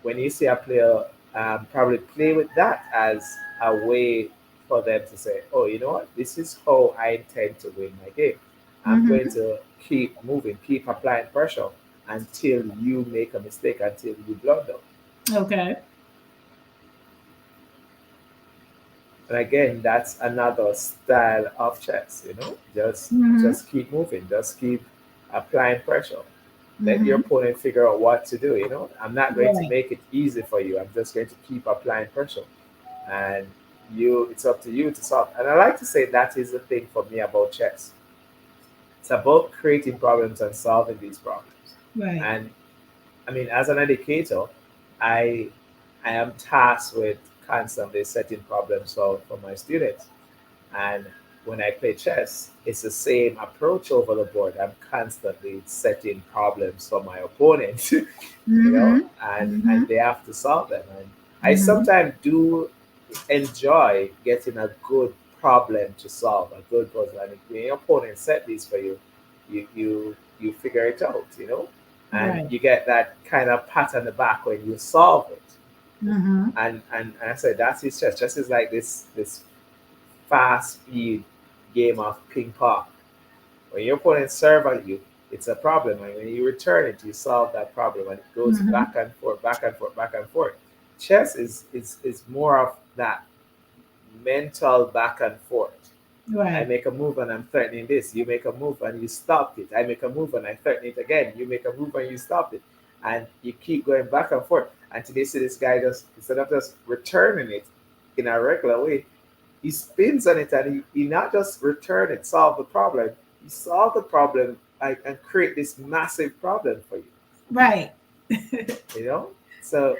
[SPEAKER 3] when you see a player probably play with that as a way for them to say, oh, you know what, this is how I intend to win my game. I'm going to keep moving, keep applying pressure until you make a mistake, until you blunder.
[SPEAKER 1] Okay.
[SPEAKER 3] And again, that's another style of chess, you know.
[SPEAKER 1] Mm-hmm.
[SPEAKER 3] Just keep moving, just keep applying pressure. Let your
[SPEAKER 1] Mm-hmm.
[SPEAKER 3] opponent figure out what to do, you know. I'm not going to
[SPEAKER 1] Right.
[SPEAKER 3] make it easy for you. I'm just going to keep applying pressure. And you it's up to you to solve. And I like to say that is the thing for me about chess. It's about creating problems and solving these problems.
[SPEAKER 1] Right.
[SPEAKER 3] And I mean, as an educator, I I am tasked with constantly setting problems for my students. And when I play chess, it's the same approach over the board. I'm constantly setting problems for my opponent, you know,
[SPEAKER 1] Mm-hmm.
[SPEAKER 3] and
[SPEAKER 1] Mm-hmm.
[SPEAKER 3] they have to solve them. And I
[SPEAKER 1] Mm-hmm.
[SPEAKER 3] sometimes do enjoy getting a good problem to solve, a good puzzle. And if your opponent set these for you, you figure it out, you know, and
[SPEAKER 1] Right.
[SPEAKER 3] you get that kind of pat on the back when you solve it.
[SPEAKER 1] Mm-hmm.
[SPEAKER 3] And I said that's his chess. Chess is like this fast speed game of ping pong. When your opponent serve at you, it's a problem. And when you return it, you solve that problem. And it goes
[SPEAKER 1] Mm-hmm.
[SPEAKER 3] back and forth, back and forth, back and forth. Chess is more of that mental back and forth. I
[SPEAKER 1] Right.
[SPEAKER 3] make a move and I'm threatening this. You make a move and you stopped it. I make a move and I threaten it again. You make a move and you stopped it. And you keep going back and forth. And today, see this guy just, instead of just returning it in a regular way, he spins on it and he not just return it, solve the problem. He solve the problem and create this massive problem for you.
[SPEAKER 1] Right.
[SPEAKER 3] You know? So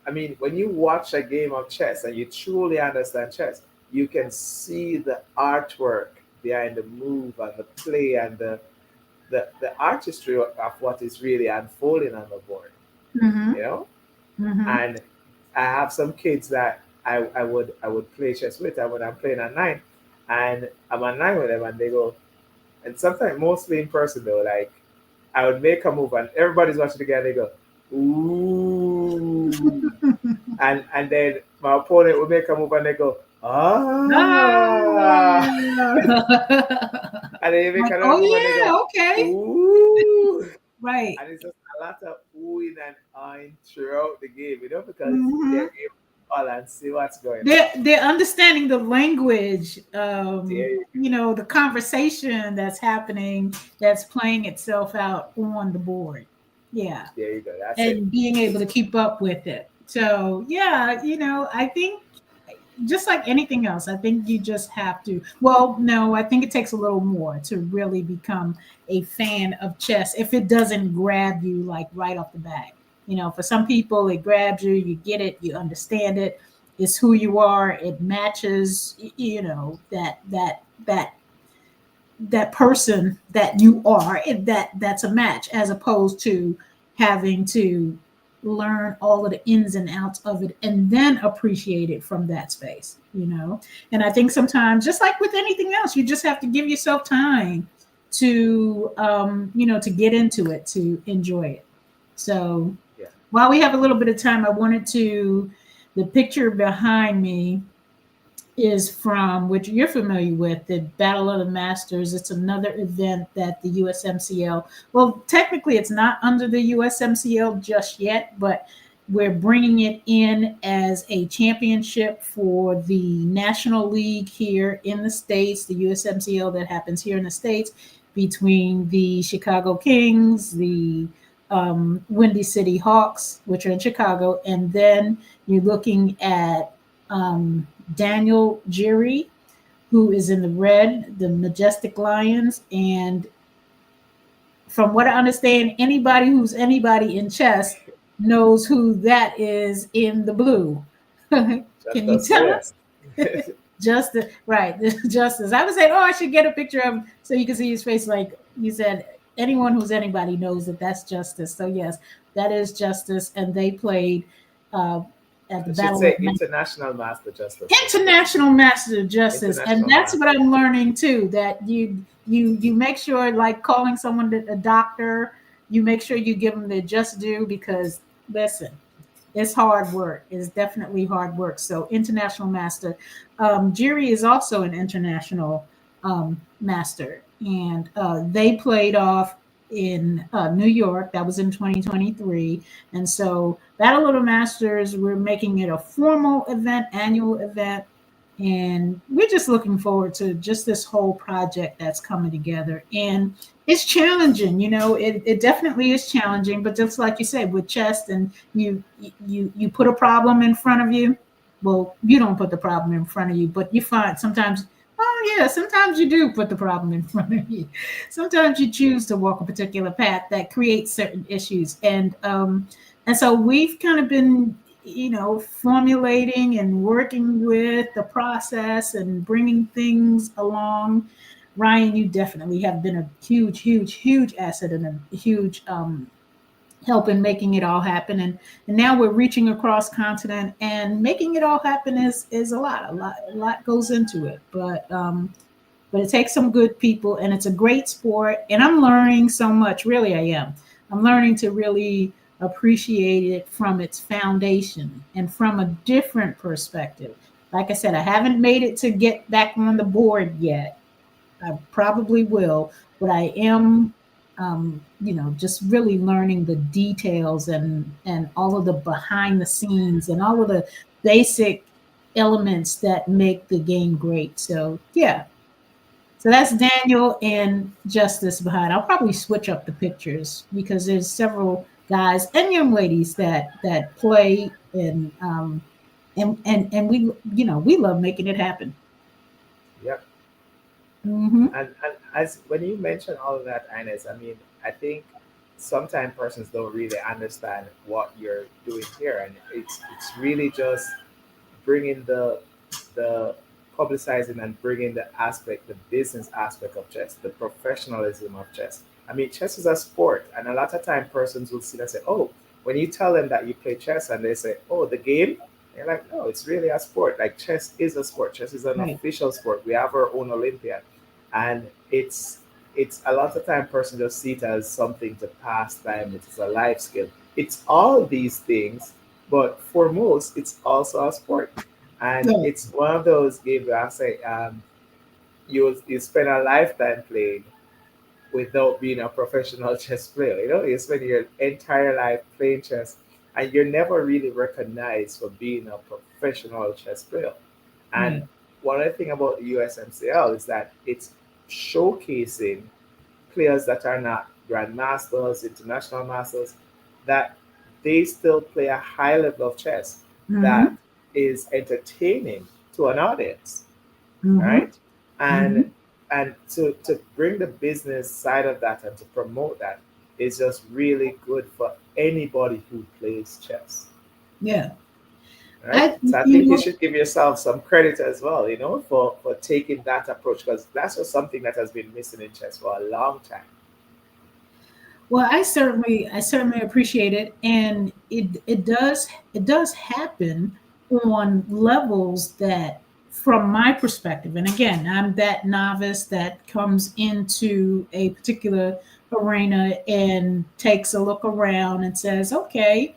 [SPEAKER 3] I mean, when you watch a game of chess and you truly understand chess, you can see the artwork behind the move and the play and the artistry of what is really unfolding on the board.
[SPEAKER 1] Mm-hmm.
[SPEAKER 3] You know?
[SPEAKER 1] Mm-hmm.
[SPEAKER 3] And I have some kids that I would play chess with, and when I'm playing at nine, and I'm at nine with them, and they go, and sometimes mostly in person though, like I would make a move, and everybody's watching the game, and they go, ooh, and then my opponent would make a move, and they go, ah,
[SPEAKER 1] Ah.
[SPEAKER 3] and then you make
[SPEAKER 1] Like,
[SPEAKER 3] another
[SPEAKER 1] oh
[SPEAKER 3] move, and they
[SPEAKER 1] yeah,
[SPEAKER 3] go,
[SPEAKER 1] okay.
[SPEAKER 3] ooh,
[SPEAKER 1] Right.
[SPEAKER 3] and it's just a lot of oohing and eyeing throughout the game, you know, because they're
[SPEAKER 1] Mm-hmm.
[SPEAKER 3] able to call and see what's going on.
[SPEAKER 1] They're understanding the language,
[SPEAKER 3] There you
[SPEAKER 1] you know, the conversation that's happening, that's playing itself out on the board. Yeah.
[SPEAKER 3] There you go. That's it.
[SPEAKER 1] And being able to keep up with it. So yeah, you know, I think just like anything else, I think you just have to. Well, no, I think it takes a little more to really become a fan of chess if it doesn't grab you like right off the bat. You know, for some people, it grabs you, you get it, you understand it, it's who you are, it matches, you know, that person that you are, that's a match, as opposed to having to learn all of the ins and outs of it and then appreciate it from that space, you know. And I think sometimes, just like with anything else, you just have to give yourself time to you know, to get into it, to enjoy it. So
[SPEAKER 3] Yeah.
[SPEAKER 1] while we have a little bit of time, I wanted to, the picture behind me is from, which you're familiar with, the Battle of the Masters. It's another event that the USMCL, well, technically it's not under the USMCL just yet, but we're bringing it in as a championship for the National League here in the States, the USMCL that happens here in the States, between the Chicago Kings, the Windy City Hawks, which are in Chicago, and then you're looking at Daniel Geary, who is in the red, the Majestic Lions. And from what I understand, anybody who's anybody in chess knows who that is in the blue. Can
[SPEAKER 3] Just
[SPEAKER 1] you
[SPEAKER 3] us say
[SPEAKER 1] tell
[SPEAKER 3] yes.
[SPEAKER 1] us? Justice, right? Justice. I would say, oh, I should get a picture of him so you can see his face. Like you said, anyone who's anybody knows that that's Justice. So yes, that is Justice, and they played uh, at the
[SPEAKER 3] I should
[SPEAKER 1] Battle of
[SPEAKER 3] say international master justice though.
[SPEAKER 1] International Master of Justice. And
[SPEAKER 3] International
[SPEAKER 1] that's what
[SPEAKER 3] master.
[SPEAKER 1] I'm learning too, that you make sure, like calling someone a doctor, you make sure you give them their just due, because listen, it's hard work. It's definitely hard work. So international master. Jiri is also an international master. and they played off in New York. That was in 2023. And so Battle of the Masters, we're making it a formal event, annual event. And we're just looking forward to just this whole project that's coming together. And it's challenging, it definitely is challenging. But just like you said, with chess, and you put a problem in front of you. Well, you don't put the problem in front of you, but you find sometimes, oh yeah, sometimes you do put the problem in front of you. Sometimes you choose to walk a particular path that creates certain issues. And so we've kind of been, formulating and working with the process and bringing things along. Ryan, you definitely have been a huge, huge, huge asset and a huge help in making it all happen. And now we're reaching across continent, and making it all happen is a lot goes into it. But it takes some good people, and it's a great sport. And I'm learning so much. Really, I am. I'm learning to really appreciate it from its foundation and from a different perspective. Like I said, I haven't made it to get back on the board yet. I probably will, but I am, just really learning the details and all of the behind the scenes and all of the basic elements that make the game great. So yeah, so that's Daniel and Justice behind. I'll probably switch up the pictures because there's several guys and young ladies that play, and we love making it happen.
[SPEAKER 3] Yep.
[SPEAKER 1] Hmm.
[SPEAKER 3] And as when you mention all of that, Ines, I mean, I think sometimes persons don't really understand what you're doing here, and it's really just bringing the publicizing and bringing the business aspect of chess, the professionalism of chess. I mean, chess is a sport, and a lot of time persons will see and say, "Oh," when you tell them that you play chess, and they say, "Oh, the game," you're like, "No, it's really a sport. Like chess is a sport. Chess is an
[SPEAKER 1] Right.
[SPEAKER 3] official sport. We have our own Olympiad, and it's a lot of time person just see it as something to pass time. It's a life skill. It's all these things, but for most, it's also a sport, and
[SPEAKER 1] Right.
[SPEAKER 3] it's one of those games where I say, you spend a lifetime playing without being a professional chess player. You spend your entire life playing chess, and you're never really recognized for being a professional chess player. And
[SPEAKER 1] Right.
[SPEAKER 3] one other thing about the USMCL is that it's showcasing players that are not grandmasters, international masters, that they still play a high level of chess that
[SPEAKER 1] Hmm.
[SPEAKER 3] is entertaining to an audience,
[SPEAKER 1] Hmm.
[SPEAKER 3] right? And
[SPEAKER 1] Hmm.
[SPEAKER 3] to bring the business side of that and to promote that is just really good for anybody who plays chess,
[SPEAKER 1] Yeah.
[SPEAKER 3] right? So I
[SPEAKER 1] You
[SPEAKER 3] think you
[SPEAKER 1] know,
[SPEAKER 3] should give yourself some credit as well, for taking that approach, because that's just something that has been missing in chess for a long time.
[SPEAKER 1] well, I certainly appreciate it, and it does happen on levels that, from my perspective, and again, I'm that novice that comes into a particular arena and takes a look around and says, okay,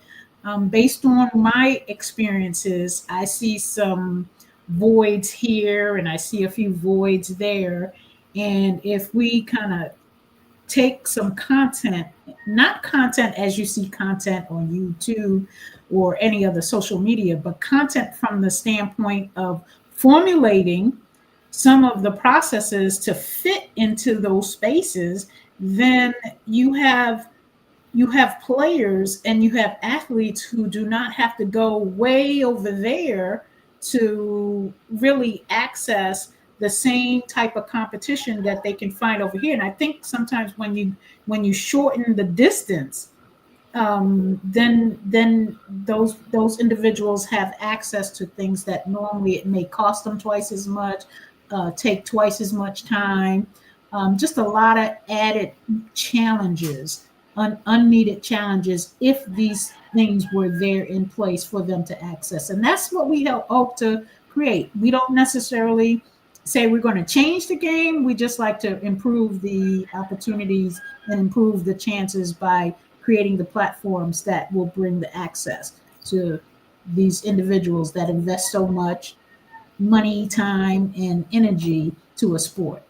[SPEAKER 1] based on my experiences, I see some voids here and I see a few voids there, and if we kind of take some content, not content as you see content on YouTube or any other social media, but content from the standpoint of formulating some of the processes to fit into those spaces, then you have you have players and you have athletes who do not have to go way over there to really access the same type of competition that they can find over here. And I think sometimes when you shorten the distance, then those individuals have access to things that normally it may cost them twice as much, take twice as much time, just a lot of added challenges, unneeded challenges, if these things were there in place for them to access. And that's what we hope to create. We don't necessarily say we're going to change the game. We just like to improve the opportunities and improve the chances by creating the platforms that will bring the access to these individuals that invest so much money, time, and energy to a sport.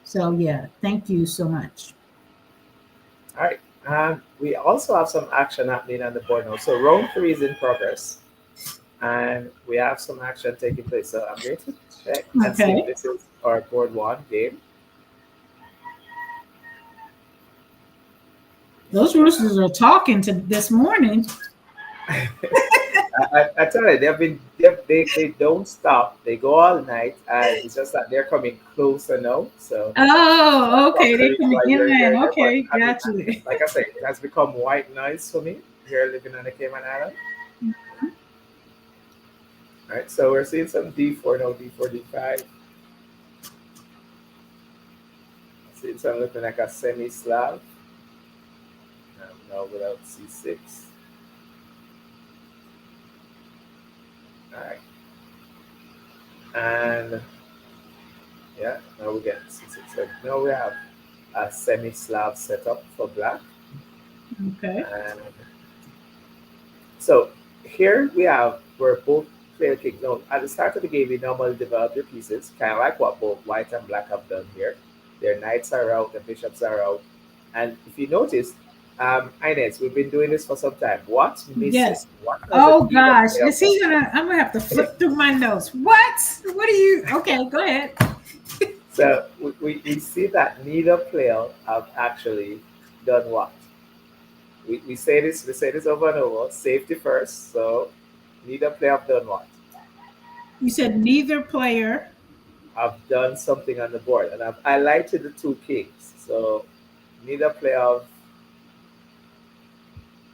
[SPEAKER 1] So yeah, thank you so much.
[SPEAKER 3] All right. We also have some action happening on the board now. So round three is in progress, and we have some action taking place. So I'm going to check and see if
[SPEAKER 1] Okay.
[SPEAKER 3] this is our board one game.
[SPEAKER 1] Those roosters are talking to this morning.
[SPEAKER 3] I tell you, they don't stop. They go all night, and it's just that they're coming closer now. So that's
[SPEAKER 1] Oh, okay.
[SPEAKER 3] probably the
[SPEAKER 1] They're
[SPEAKER 3] reason
[SPEAKER 1] coming
[SPEAKER 3] why you're
[SPEAKER 1] inland.
[SPEAKER 3] hearing them. But
[SPEAKER 1] Okay,
[SPEAKER 3] I mean,
[SPEAKER 1] got you.
[SPEAKER 3] like I said, it has become white noise for me here living on the Cayman Island. All right, so we're seeing some D4 now, D4, D5. Seeing some looking like a semi-Slav. No, without C6. All right, and yeah, now we get C6. So now we have a semi-Slav setup for black.
[SPEAKER 1] Okay.
[SPEAKER 3] And so here we're both player king. Now at the start of the game, we normally develop your pieces, kind of like what both white and black have done here. Their knights are out, the bishops are out, and if you notice, Inez, we've been doing this for some time. What's missing?
[SPEAKER 1] Yes.
[SPEAKER 3] What doesn't
[SPEAKER 1] Oh
[SPEAKER 3] either
[SPEAKER 1] gosh,
[SPEAKER 3] player
[SPEAKER 1] is he gonna? I'm gonna have to flip through my notes. What? What are you? Okay, go ahead.
[SPEAKER 3] So we see that neither player have actually done what? We say this over and over. Safety first. So neither player have done what?
[SPEAKER 1] You said neither player.
[SPEAKER 3] Have done something on the board, and I've highlighted the two kings. So neither player have.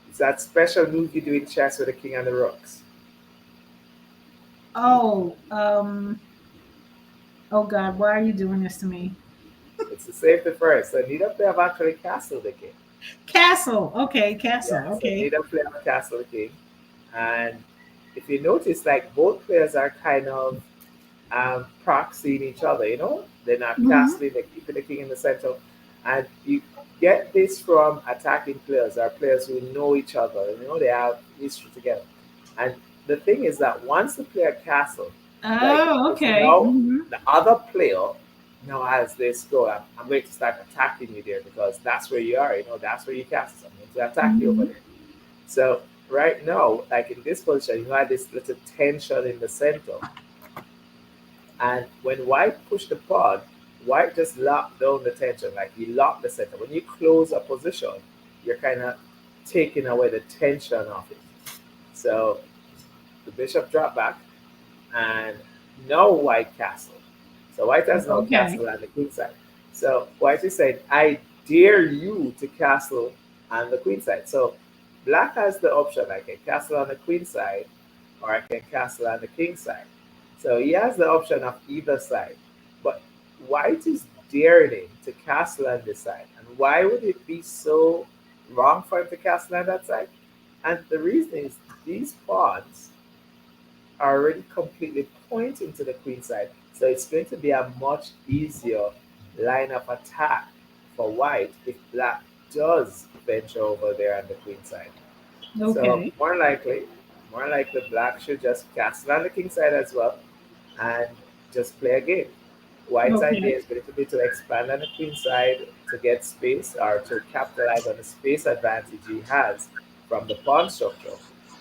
[SPEAKER 3] It's that special move you do in chess with the king and the rooks.
[SPEAKER 1] Oh, oh God, why are you doing this to me?
[SPEAKER 3] It's the safety first. So neither player have actually castled the king.
[SPEAKER 1] Castle. Okay, castle.
[SPEAKER 3] Yeah. So
[SPEAKER 1] Okay.
[SPEAKER 3] neither player have castled the king, and if you notice, like both players are kind of proxying each other. They're not
[SPEAKER 1] Hmm.
[SPEAKER 3] castling, they're keeping the king in the center. And you get this from attacking players or players who know each other, they have history together. And the thing is that once the player castles, like
[SPEAKER 1] Oh,
[SPEAKER 3] it's
[SPEAKER 1] okay.
[SPEAKER 3] now
[SPEAKER 1] Hmm.
[SPEAKER 3] the other player now has this go. I'm going to start attacking you there because that's where you are, that's where you cast. I'm going to attack you over
[SPEAKER 1] Hmm.
[SPEAKER 3] there. So right now, like in this position, you have this little tension in the center, and when white pushed the pawn, white just locked down the tension, like he locked the center. When you close a position, you're kind of taking away the tension of it. So the bishop dropped back, and now white castle. So white has no
[SPEAKER 1] Okay.
[SPEAKER 3] castle on the queen side. So white is saying, I dare you to castle on the queen side. So black has the option, I can castle on the queen side, or I can castle on the king side. So he has the option of either side. But white is daring him to castle on this side. And why would it be so wrong for him to castle on that side? And the reason is these pawns are already completely pointing to the queen side. So it's going to be a much easier line of attack for white if black does venture over there on the queen side. So
[SPEAKER 1] Okay.
[SPEAKER 3] more likely black should just castle on the king side as well and just play a game. White's
[SPEAKER 1] Okay.
[SPEAKER 3] idea is going to be to expand on the queen side to get space or to capitalize on the space advantage he has from the pawn structure,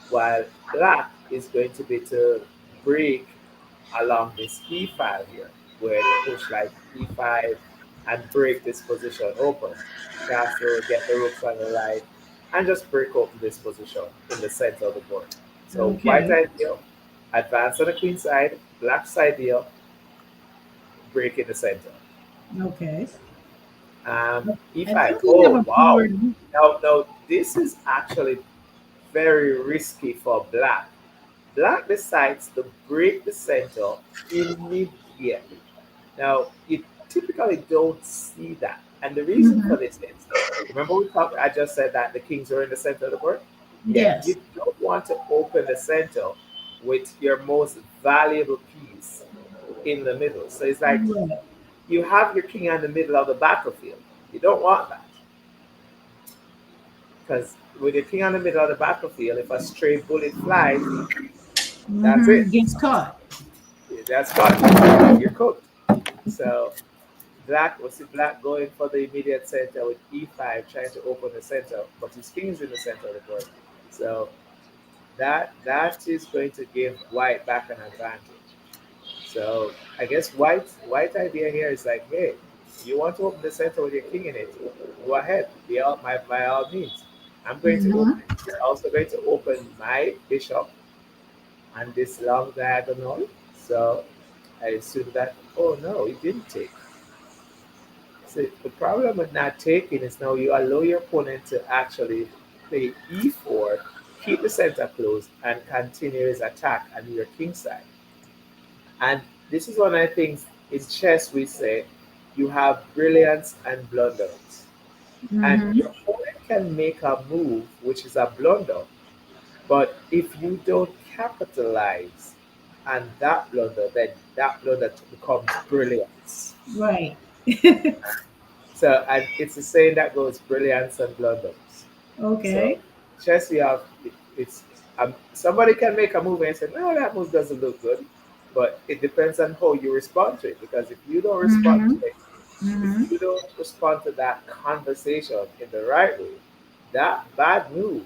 [SPEAKER 3] while black is going to be to break along this e file here, where they push like e5 and break this position open. Castle, get the rooks on the line, and just break open this position in the center of the board. So white
[SPEAKER 1] Okay.
[SPEAKER 3] idea, advance on the queen side, black side here, break in the center.
[SPEAKER 1] Okay. I
[SPEAKER 3] E5.
[SPEAKER 1] think we have
[SPEAKER 3] Oh
[SPEAKER 1] a
[SPEAKER 3] wow!
[SPEAKER 1] board.
[SPEAKER 3] Now this is actually very risky for black. Black decides to break the center immediately. Now, you typically don't see that. And the reason for
[SPEAKER 1] Hmm.
[SPEAKER 3] this is, remember I just said that the kings are in the center of the board? Yeah, you
[SPEAKER 1] Yes.
[SPEAKER 3] don't want to open the center with your most valuable piece in the middle. So it's like
[SPEAKER 1] Right.
[SPEAKER 3] you have your king in the middle of the battlefield. You don't want that. Because with your king in the middle of the battlefield, if a stray bullet flies, that's it.
[SPEAKER 1] Gets caught.
[SPEAKER 3] That's got You're cooked. So black, we see black going for the immediate center with e5, trying to open the center, but his king is in the center of the board. So that is going to give white back an advantage. So I guess white idea here is like, hey, you want to open the center with your king in it? Go ahead, by all means. I'm going to
[SPEAKER 1] Mm-hmm.
[SPEAKER 3] open. Also going to open my bishop and this long diagonal. So I assume that, oh no, it didn't take. So the problem with not taking is now you allow your opponent to actually play e4, keep the center closed, and continue his attack on your king side. And this is one of the things in chess we say you have brilliance and blunders. And
[SPEAKER 1] Mm-hmm.
[SPEAKER 3] your opponent can make a move which is a blunder, but if you don't capitalize on that blunder, then that blunder becomes brilliance.
[SPEAKER 1] Right.
[SPEAKER 3] So, and it's the saying that goes brilliance and blunders. So,
[SPEAKER 1] Okay.
[SPEAKER 3] chess, you have it's somebody can make a move and say, no, that move doesn't look good, but it depends on how you respond to it. Because if you don't respond
[SPEAKER 1] Mm-hmm.
[SPEAKER 3] to it, if
[SPEAKER 1] Mm-hmm.
[SPEAKER 3] you don't respond to that conversation in the right way, that bad move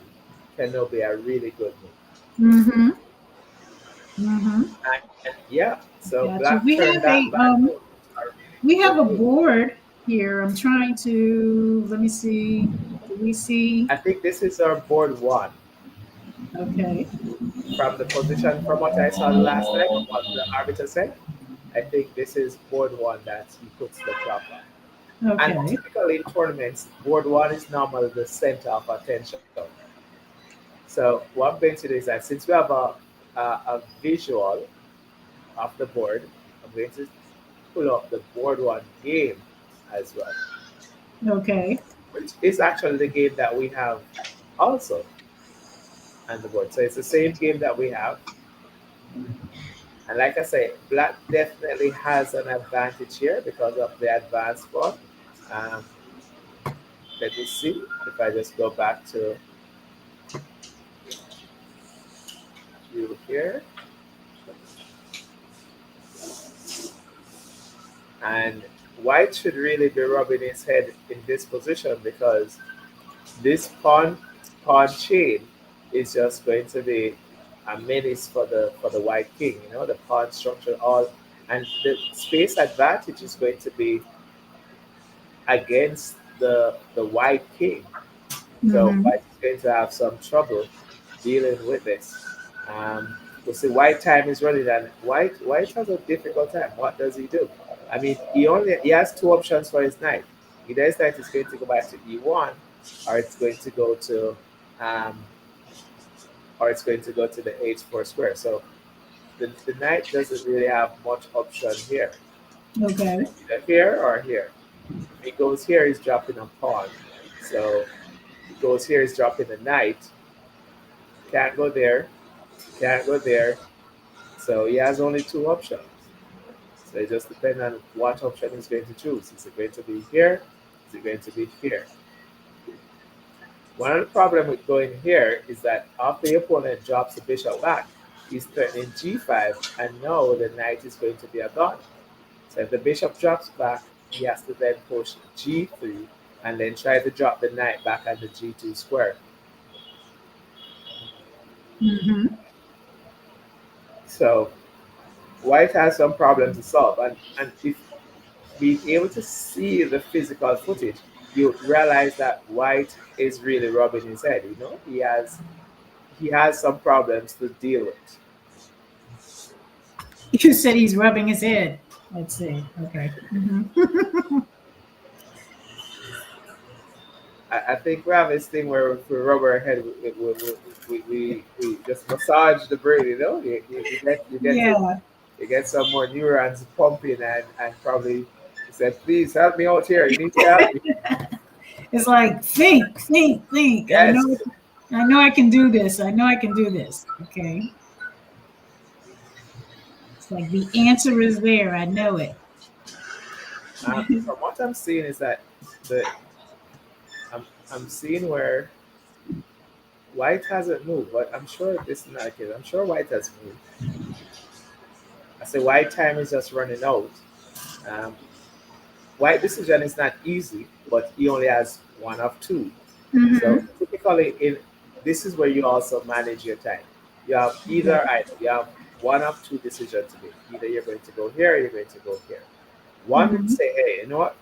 [SPEAKER 3] can now be a really good move.
[SPEAKER 1] Mm-hmm. Mm-hmm.
[SPEAKER 3] And yeah, so
[SPEAKER 1] Gotcha.
[SPEAKER 3] black turned that bad move into a really
[SPEAKER 1] We have
[SPEAKER 3] good
[SPEAKER 1] a
[SPEAKER 3] move.
[SPEAKER 1] board here. I'm trying to let me see. Do we see?
[SPEAKER 3] I think this is our board one
[SPEAKER 1] Okay.
[SPEAKER 3] from the position from what I saw the last time, what the arbiter said. I think this is board one that he puts the clock on. And
[SPEAKER 1] Okay.
[SPEAKER 3] typically in tournaments, board one is normally the center of attention. So what I'm going to do is that since we have a visual of the board, I'm going to pull up the board one game as well,
[SPEAKER 1] Okay.
[SPEAKER 3] which is actually the game that we have also on the board. So it's the same game that we have. And like I say, black definitely has an advantage here because of the advanced pawn. Um, let me see if I just go back to view here. And white should really be rubbing his head in this position because this pawn chain is just going to be a menace for the white king. You know, the pawn structure all, and the space advantage is going to be against the white king. So
[SPEAKER 1] Mm-hmm.
[SPEAKER 3] white is going to have some trouble dealing with this. We see white time is running, and white has a difficult time. What does he do? I mean, he has two options for his knight. Either his knight is going to go back to e1, or it's going to go to um, the h4 square. So the knight doesn't really have much option here,
[SPEAKER 1] Okay.
[SPEAKER 3] either here or here. If he goes here, he's dropping a pawn. So he goes here, he's dropping the knight. Can't go there. Can't go there. So he has only two options. So it just depends on what option he's going to choose. Is it going to be here? Is it going to be here? One of the problems with going here is that after the opponent drops the bishop back, he's threatening g5, and now the knight is going to be a gone. So if the bishop drops back, he has to then push g3 and then try to drop the knight back on the g2 square.
[SPEAKER 1] Mm-hmm.
[SPEAKER 3] So white has some problems to solve, and if being able to see the physical footage, you realize that white is really rubbing his head. You know, he has some problems to deal with.
[SPEAKER 1] You said he's rubbing his head. Let's see. Okay. Mm-hmm.
[SPEAKER 3] I think we have this thing where if we rub our head, we just massage the brain. You know,
[SPEAKER 1] Yeah.
[SPEAKER 3] you get some more neurons pumping, and probably you said, please help me out here. You need to help me.
[SPEAKER 1] It's like think, think, think.
[SPEAKER 3] Yes.
[SPEAKER 1] I know I can do this. I know I can do this. Okay. It's like the answer is there. I know it.
[SPEAKER 3] From what I'm seeing is that the I'm seeing where white hasn't moved, but I'm sure this is not the case. I'm sure white has moved. I say white time is just running out. Um, white decision is not easy, but he only has one of two. So
[SPEAKER 1] Mm-hmm.
[SPEAKER 3] typically, in this is where you also manage your time. You have either
[SPEAKER 1] Okay.
[SPEAKER 3] you have one of two decisions to make. Either you're going to go here or you're going to go here. One would
[SPEAKER 1] Mm-hmm.
[SPEAKER 3] say, hey, you know what?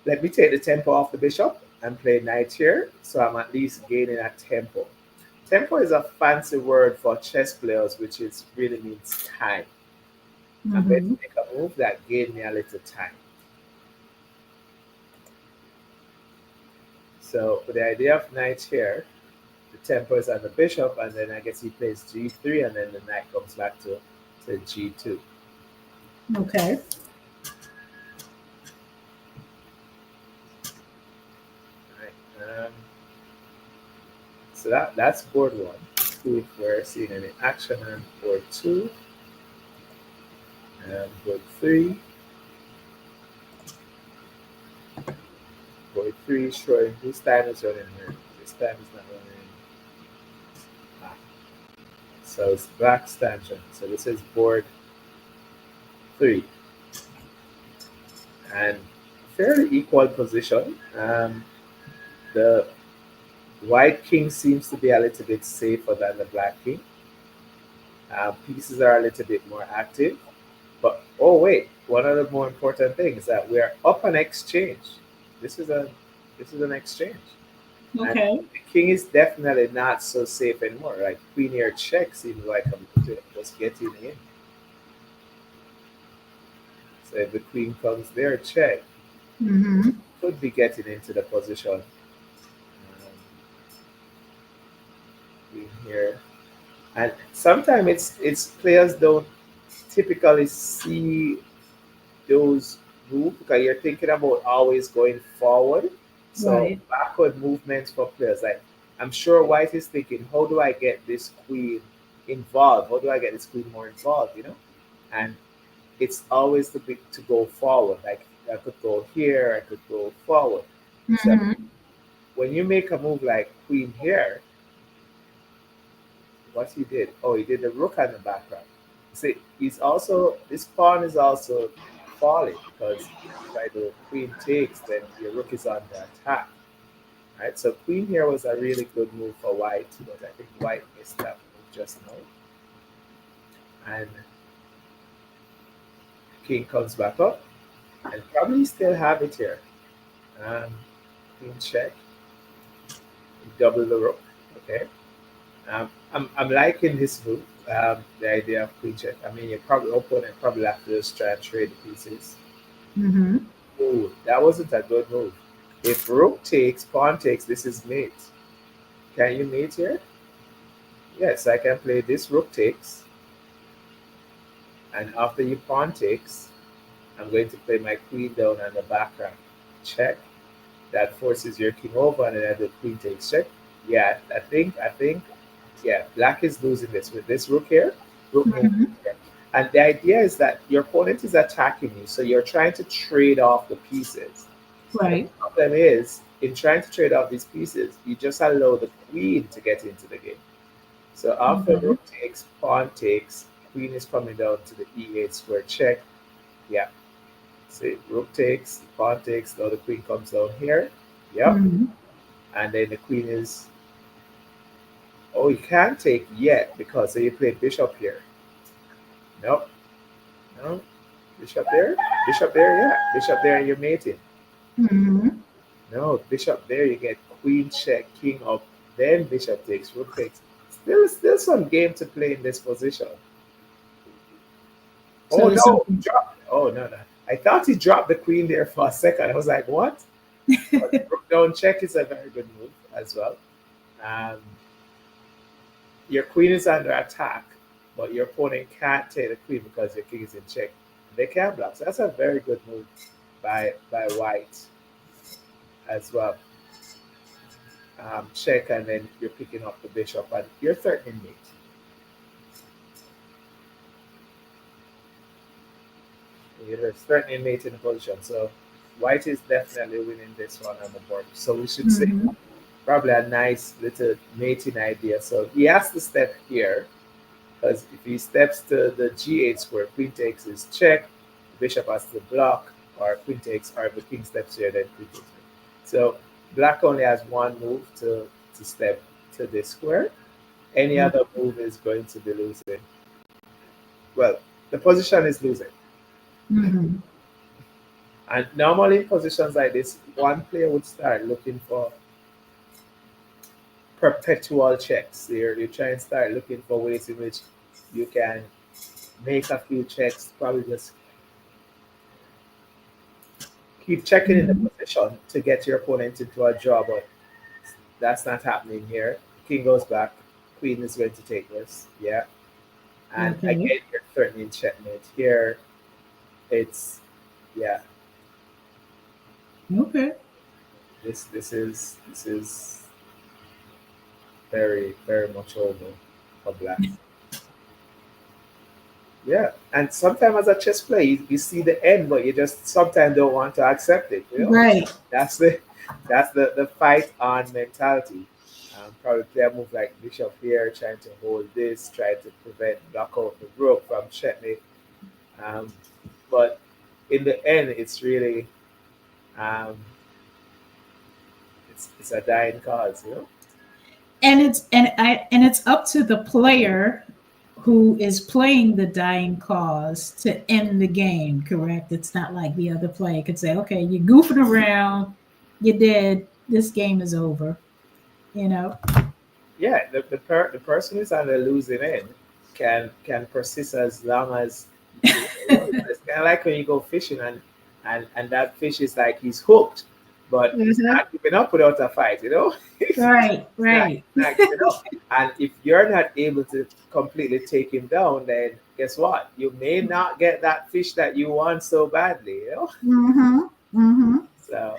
[SPEAKER 3] Let me take the tempo off the bishop and play knight here, so I'm at least gaining a tempo. Tempo is a fancy word for chess players, which is really means time. I'm going to
[SPEAKER 1] Mm-hmm.
[SPEAKER 3] make a move that gave me a little time. So with the idea of knight here, the tempo is on the bishop, and then I guess he plays g3, and then the knight comes back to g2.
[SPEAKER 1] Okay.
[SPEAKER 3] Right. So that's board one. See if we're seeing any action on board two and board three. Board three showing whose time is running here. This time is not running. Ah, so it's black stanchion. So this is board three. And fairly equal position. The white king seems to be a little bit safer than the black king. Pieces are a little bit more active. But oh wait, one of the more important things is that we are up an exchange. This is a this is an exchange, and
[SPEAKER 1] Okay.
[SPEAKER 3] the king is definitely not so safe anymore. Like queen here check seems like I'm just getting in. So if the queen comes there, check
[SPEAKER 1] Mm-hmm.
[SPEAKER 3] could be getting into the position. Queen here, and sometimes it's players don't typically see those moves because you're thinking about always going forward. So
[SPEAKER 1] Right.
[SPEAKER 3] backward movements for players. Like I'm sure White is thinking, how do I get this queen involved? How do I get this queen more involved? And it's always to go forward. Like I could go here, I could go forward. So
[SPEAKER 1] Mm-hmm.
[SPEAKER 3] when you make a move like queen here, what he did? Oh, he did the rook on the background. See, he's also this pawn is also falling because by the queen takes, then your rook is on the attack. Right? So queen here was a really good move for white, but I think white missed that move just now. And king comes back up and probably still have it here. Um, Queen check, double the rook. Okay. I'm liking this move. The idea of queen check. I mean, your probably opponent probably have to just try and trade the pieces.
[SPEAKER 1] Mm-hmm.
[SPEAKER 3] Ooh, that wasn't a good move. If rook takes, pawn takes, this is mate. Can you mate here? Yes, I can play this rook takes, and after you pawn takes, I'm going to play my queen down on the background. Check. That forces your king over, and then the queen takes check. Yeah, I think, yeah, black is losing this with this rook here, rook move
[SPEAKER 1] Mm-hmm.
[SPEAKER 3] here. And the idea is that your opponent is attacking you, so you're trying to trade off the pieces. The
[SPEAKER 1] Right.
[SPEAKER 3] problem is, in trying to trade off these pieces, you just allow the queen to get into the game. So after
[SPEAKER 1] Mm-hmm.
[SPEAKER 3] rook takes, pawn takes, queen is coming down to the e8 square check. Yeah, see, rook takes, pawn takes, now the queen comes down here. Yep,
[SPEAKER 1] Mm-hmm.
[SPEAKER 3] and then the queen is, oh, you can't take yet because you played bishop here. Nope, no, bishop there, yeah, bishop there, and you're mating.
[SPEAKER 1] Mm-hmm.
[SPEAKER 3] No, bishop there, you get queen check, king up, then bishop takes, rook takes. Still some game to play in this position.
[SPEAKER 1] So
[SPEAKER 3] Oh
[SPEAKER 1] there's
[SPEAKER 3] no, he
[SPEAKER 1] something.
[SPEAKER 3] dropped. Oh no, no. I thought he dropped the queen there for a second. I was like, what? But rook down check is a very good move as well. Um, your queen is under attack, but your opponent can't take the queen because your king is in check. They can block. So that's a very good move by white as well. Check, and then you're picking up the bishop, and you're threatening mate. You're threatening mate in the position. So white is definitely winning this one on the board. So we should say probably a nice little mating idea. So he has to step here, Because if he steps to the g8 square, queen takes his check, bishop has to block, or queen takes, or if the king steps here, then queen takes. So black only has one move to step to this square. Any other move is going to be losing. Well, the position is losing.
[SPEAKER 1] Mm-hmm.
[SPEAKER 3] And normally in positions like this, one player would start looking for perpetual checks. You try and start looking for ways in which you can make a few checks, probably just keep checking in the
[SPEAKER 1] Mm-hmm.
[SPEAKER 3] position to get your opponent into a draw, but that's not happening here. King goes back, queen is going to take this, yeah. And
[SPEAKER 1] Okay.
[SPEAKER 3] again, you're threatening checkmate. Here, it's, yeah,
[SPEAKER 1] Okay.
[SPEAKER 3] this is very, very much over for black. Yeah, and sometimes as a chess player, you see the end, but you just sometimes don't want to accept it.
[SPEAKER 1] Right.
[SPEAKER 3] That's the fight on mentality. Probably play a move like bishop here, trying to hold this, trying to prevent block out the rook from checkmate. Um, but in the end, it's really um, it's a dying cause.
[SPEAKER 1] And it's up to the player who is playing the dying cause to end the game, correct? It's not like the other player could say, okay, you're goofing around, you're dead, this game is over, you know?
[SPEAKER 3] Yeah, the person who's on the losing end can persist as long as it's kind of like when you go fishing and that fish is like he's hooked, but he's
[SPEAKER 1] Mhm.
[SPEAKER 3] not giving up without a fight.
[SPEAKER 1] Right, right.
[SPEAKER 3] He's not giving up. And if you're not able to completely take him down, then guess what? You may not get that fish that you want so badly.
[SPEAKER 1] Mm-hmm. Mm-hmm.
[SPEAKER 3] So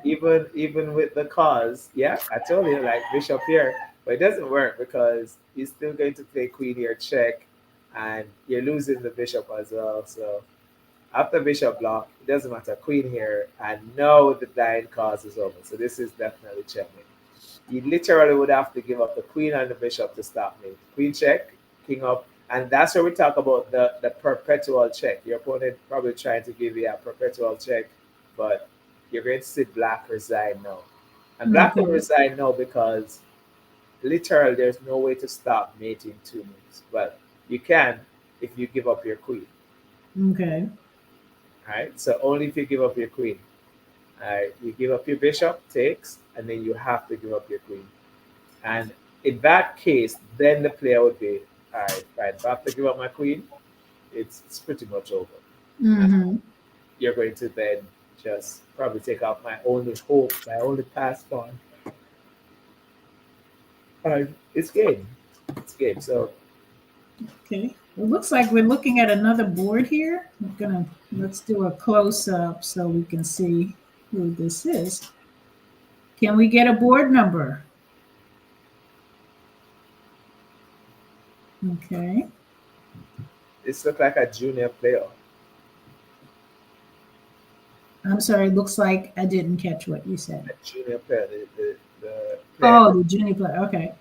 [SPEAKER 3] even with the cause, yeah, I told you like bishop here, but it doesn't work because he's still going to play queen here check, and you're losing the bishop as well. So after bishop block, it doesn't matter. Queen here, and now the dying cause is over. So this is definitely checkmate. You literally would have to give up the queen and the bishop to stop me. Queen check, king up, and that's where we talk about the perpetual check. Your opponent probably trying to give you a perpetual check, but you're going to see black resign now. And black will
[SPEAKER 1] Okay.
[SPEAKER 3] resign now because literally there's no way to stop mating two moves. Well, you can if you give up your queen.
[SPEAKER 1] Okay.
[SPEAKER 3] Right? So only if you give up your queen. You give up your bishop, takes, and then you have to give up your queen. And in that case, then the player would be, all right, fine. If I have to give up my queen, it's pretty much over. And
[SPEAKER 1] Mm-hmm.
[SPEAKER 3] you're going to then just probably take out my only hope, my only pass pawn. It's game. It's game. So
[SPEAKER 1] Okay. It looks like we're looking at another board here. Let's do a close up so we can see who this is. Can we get a board number? Okay.
[SPEAKER 3] this looks like a junior player.
[SPEAKER 1] I'm sorry, it looks like I didn't catch what you said.
[SPEAKER 3] A junior player. The player.
[SPEAKER 1] Oh, the junior player. Okay.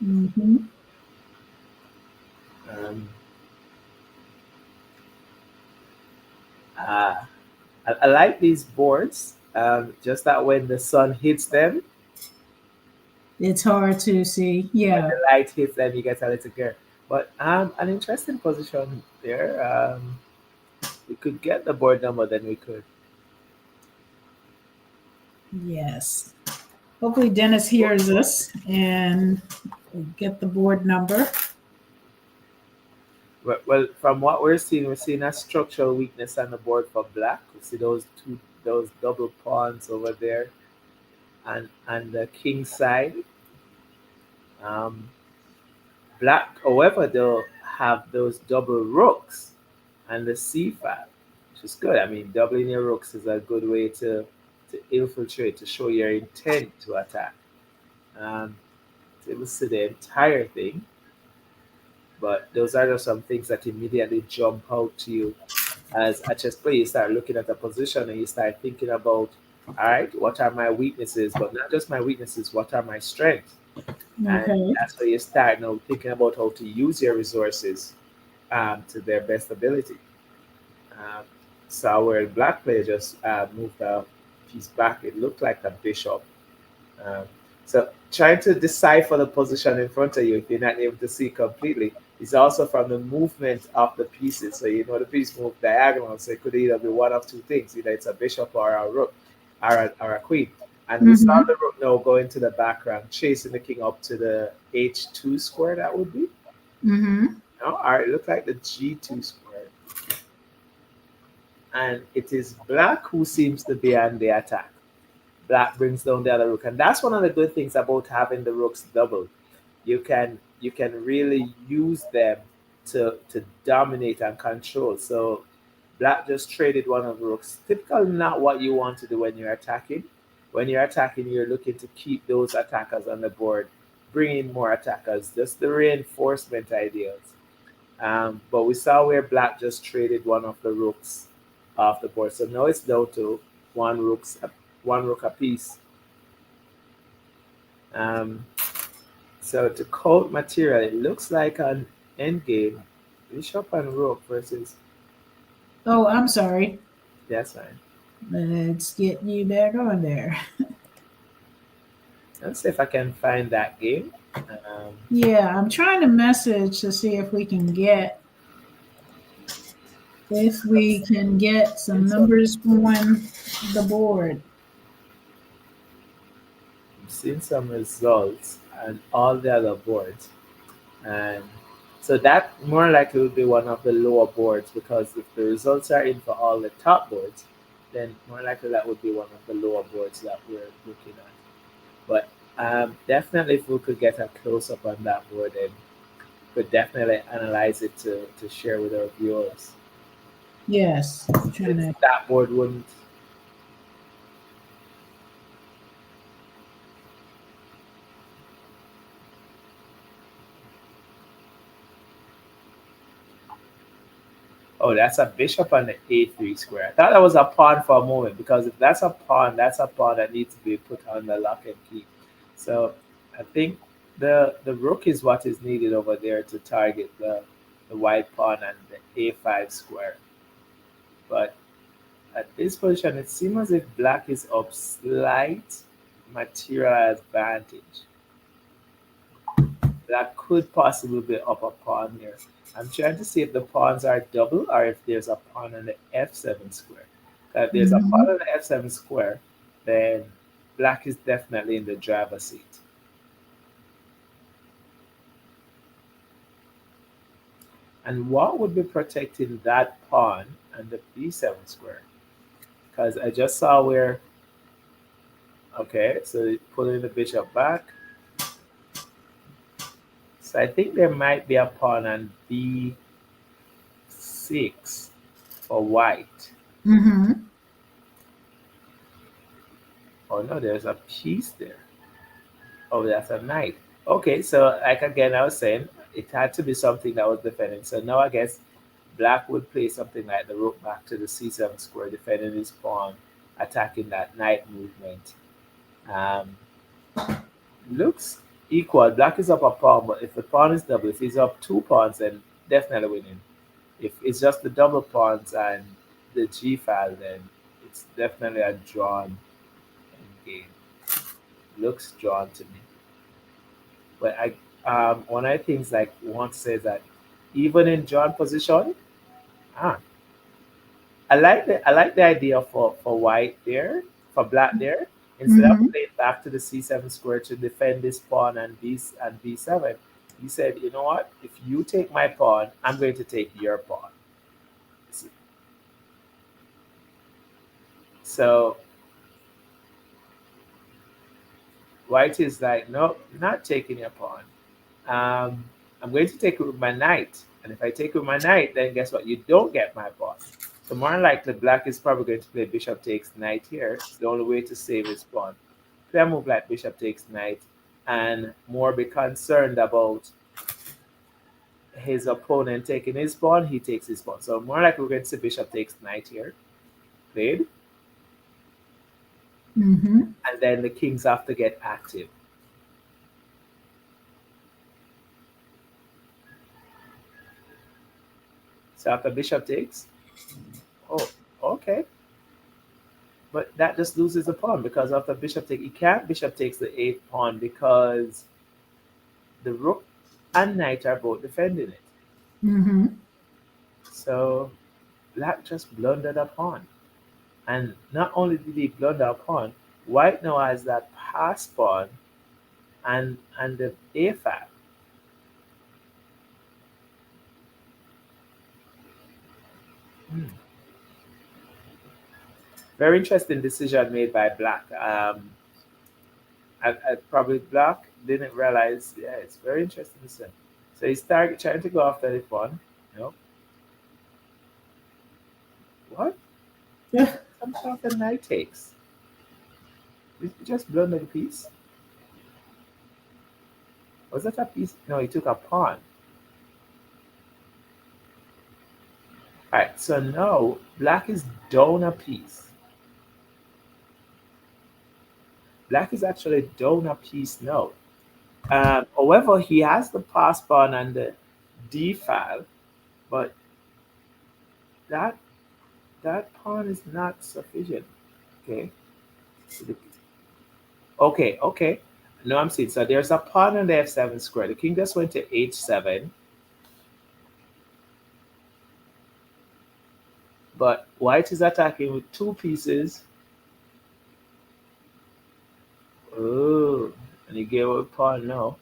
[SPEAKER 1] Mm-hmm.
[SPEAKER 3] Um, uh, I like these boards. Just that when the sun hits them,
[SPEAKER 1] It's hard to see.
[SPEAKER 3] when
[SPEAKER 1] Yeah.
[SPEAKER 3] the light hits them, you get a little girl. But an interesting position there. We could get the board number, then we could.
[SPEAKER 1] Yes. Hopefully Dennis hears us and we'll get the board number.
[SPEAKER 3] Well, from what we're seeing a structural weakness on the board for black. We see those double pawns over there, and the king side. Um, Black, however, they'll have those double rooks and the c5, which is good. I mean, doubling your rooks is a good way to infiltrate, to show your intent to attack. Um, so it will see the entire thing, but those are just some things that immediately jump out to you as a chess player. You start looking at a position and you start thinking about, all right, what are my weaknesses? But not just my weaknesses, what are my strengths? And
[SPEAKER 1] Okay.
[SPEAKER 3] that's where you start now thinking about how to use your resources to their best ability. Um, so where black player just moved a piece back, it looked like a bishop. Um, so trying to decipher the position in front of you if you're not able to see completely is also from the movement of the pieces. So you know the piece moved diagonal, so it could either be one of two things: either it's a bishop or a rook, or a queen. And we saw
[SPEAKER 1] Mm-hmm.
[SPEAKER 3] the rook now go into the background, chasing the king up to the h2 square. That would be
[SPEAKER 1] Mm-hmm.
[SPEAKER 3] no, or it looked like the g2 square, and it is black who seems to be on the attack. Black brings down the other rook, and that's one of the good things about having the rooks doubled. You can really use them to dominate and control. So black just traded one of the rooks. Typically not what you want to do when you're attacking. When you're attacking, you're looking to keep those attackers on the board, bring in more attackers, just the reinforcement ideas. But we saw where black just traded one of the rooks off the board. So now it's down to one rook apiece. Um, so to code material, it looks like an endgame. Bishop and rook versus
[SPEAKER 1] Oh, I'm sorry.
[SPEAKER 3] that's fine.
[SPEAKER 1] Let's get you back on there.
[SPEAKER 3] Let's see if I can find that game.
[SPEAKER 1] Yeah, I'm trying to message to see if we can get some
[SPEAKER 3] It's some
[SPEAKER 1] numbers on the board.
[SPEAKER 3] I'm seeing some results and all the other boards. And so that more likely will be one of the lower boards because if the results are in for all the top boards, then more likely that would be one of the lower boards that we're looking at. But definitely, if we could get a close up on that board, then could definitely analyze it to share with our viewers.
[SPEAKER 1] Yes, trying
[SPEAKER 3] Since
[SPEAKER 1] to.
[SPEAKER 3] that board wouldn't. Oh, that's a bishop on the a3 square. I thought that was a pawn for a moment because if that's a pawn that needs to be put on the lock and key. So I think the rook is what is needed over there to target the white pawn and the a5 square. But at this position, it seems as if black is up slight material advantage. Black could possibly be up a pawn here. I'm trying to see if the pawns are double or if there's a pawn on the f7 square. If there's a pawn
[SPEAKER 1] Mhm.
[SPEAKER 3] on the f7 square, then black is definitely in the driver's seat. And what would be protecting that pawn and the b7 square? Because I just saw where, okay, so pulling the bishop back. So I think there might be a pawn on b6 for white.
[SPEAKER 1] Mhm.
[SPEAKER 3] Oh no, there's a piece there. Oh, that's a knight. Okay, so like again, I was saying it had to be something that was defending. So now I guess black would play something like the rook back to the c7 square, defending his pawn, attacking that knight movement. Um, looks equal. Black is up a pawn, but if the pawn is double, if he's up two pawns, then definitely winning. If it's just the double pawns and the g file, then it's definitely a drawn game. Looks drawn to me. But one of the things like one says that even in drawn position, ah, I like the idea for white there, for black there. Instead of
[SPEAKER 1] Mhm.
[SPEAKER 3] playing back to the c7 square to defend this pawn and b7, he said, you know what? If you take my pawn, I'm going to take your pawn. So white is like, no, not taking your pawn. I'm going to take it with my knight. And if I take it with my knight, then guess what? You don't get my pawn. So more than likely, black is probably going to play bishop takes knight here. It's the only way to save his pawn. Play a move like bishop takes knight and more be concerned about his opponent taking his pawn, he takes his pawn. So more likely we're going to see bishop takes knight here, played,
[SPEAKER 1] Mhm.
[SPEAKER 3] and then the kings have to get active. So after bishop takes, oh, okay. But that just loses a pawn because after bishop take, he can't bishop takes the eighth pawn because the rook and knight are both defending it.
[SPEAKER 1] Mm-hmm.
[SPEAKER 3] So black just blundered a pawn. And not only did he blunder a pawn, white now has that pass pawn and the a file. Hmm. Very interesting decision made by black. I probably black didn't realize. Yeah, it's very interesting decision. So he's trying to go after the pawn. No, what? Some sort of knight takes. Did he just blunder the piece? Was that a piece? No, he took a pawn. Alright, so now black is down a piece. Black is actually down a piece now. However, he has the pass pawn and the d file, but that pawn is not sufficient. Okay. Okay. No, I'm seeing. So there's a pawn on the f7 square. The king just went to h7. But white is attacking with two pieces. Oh, and he gave up pawn now.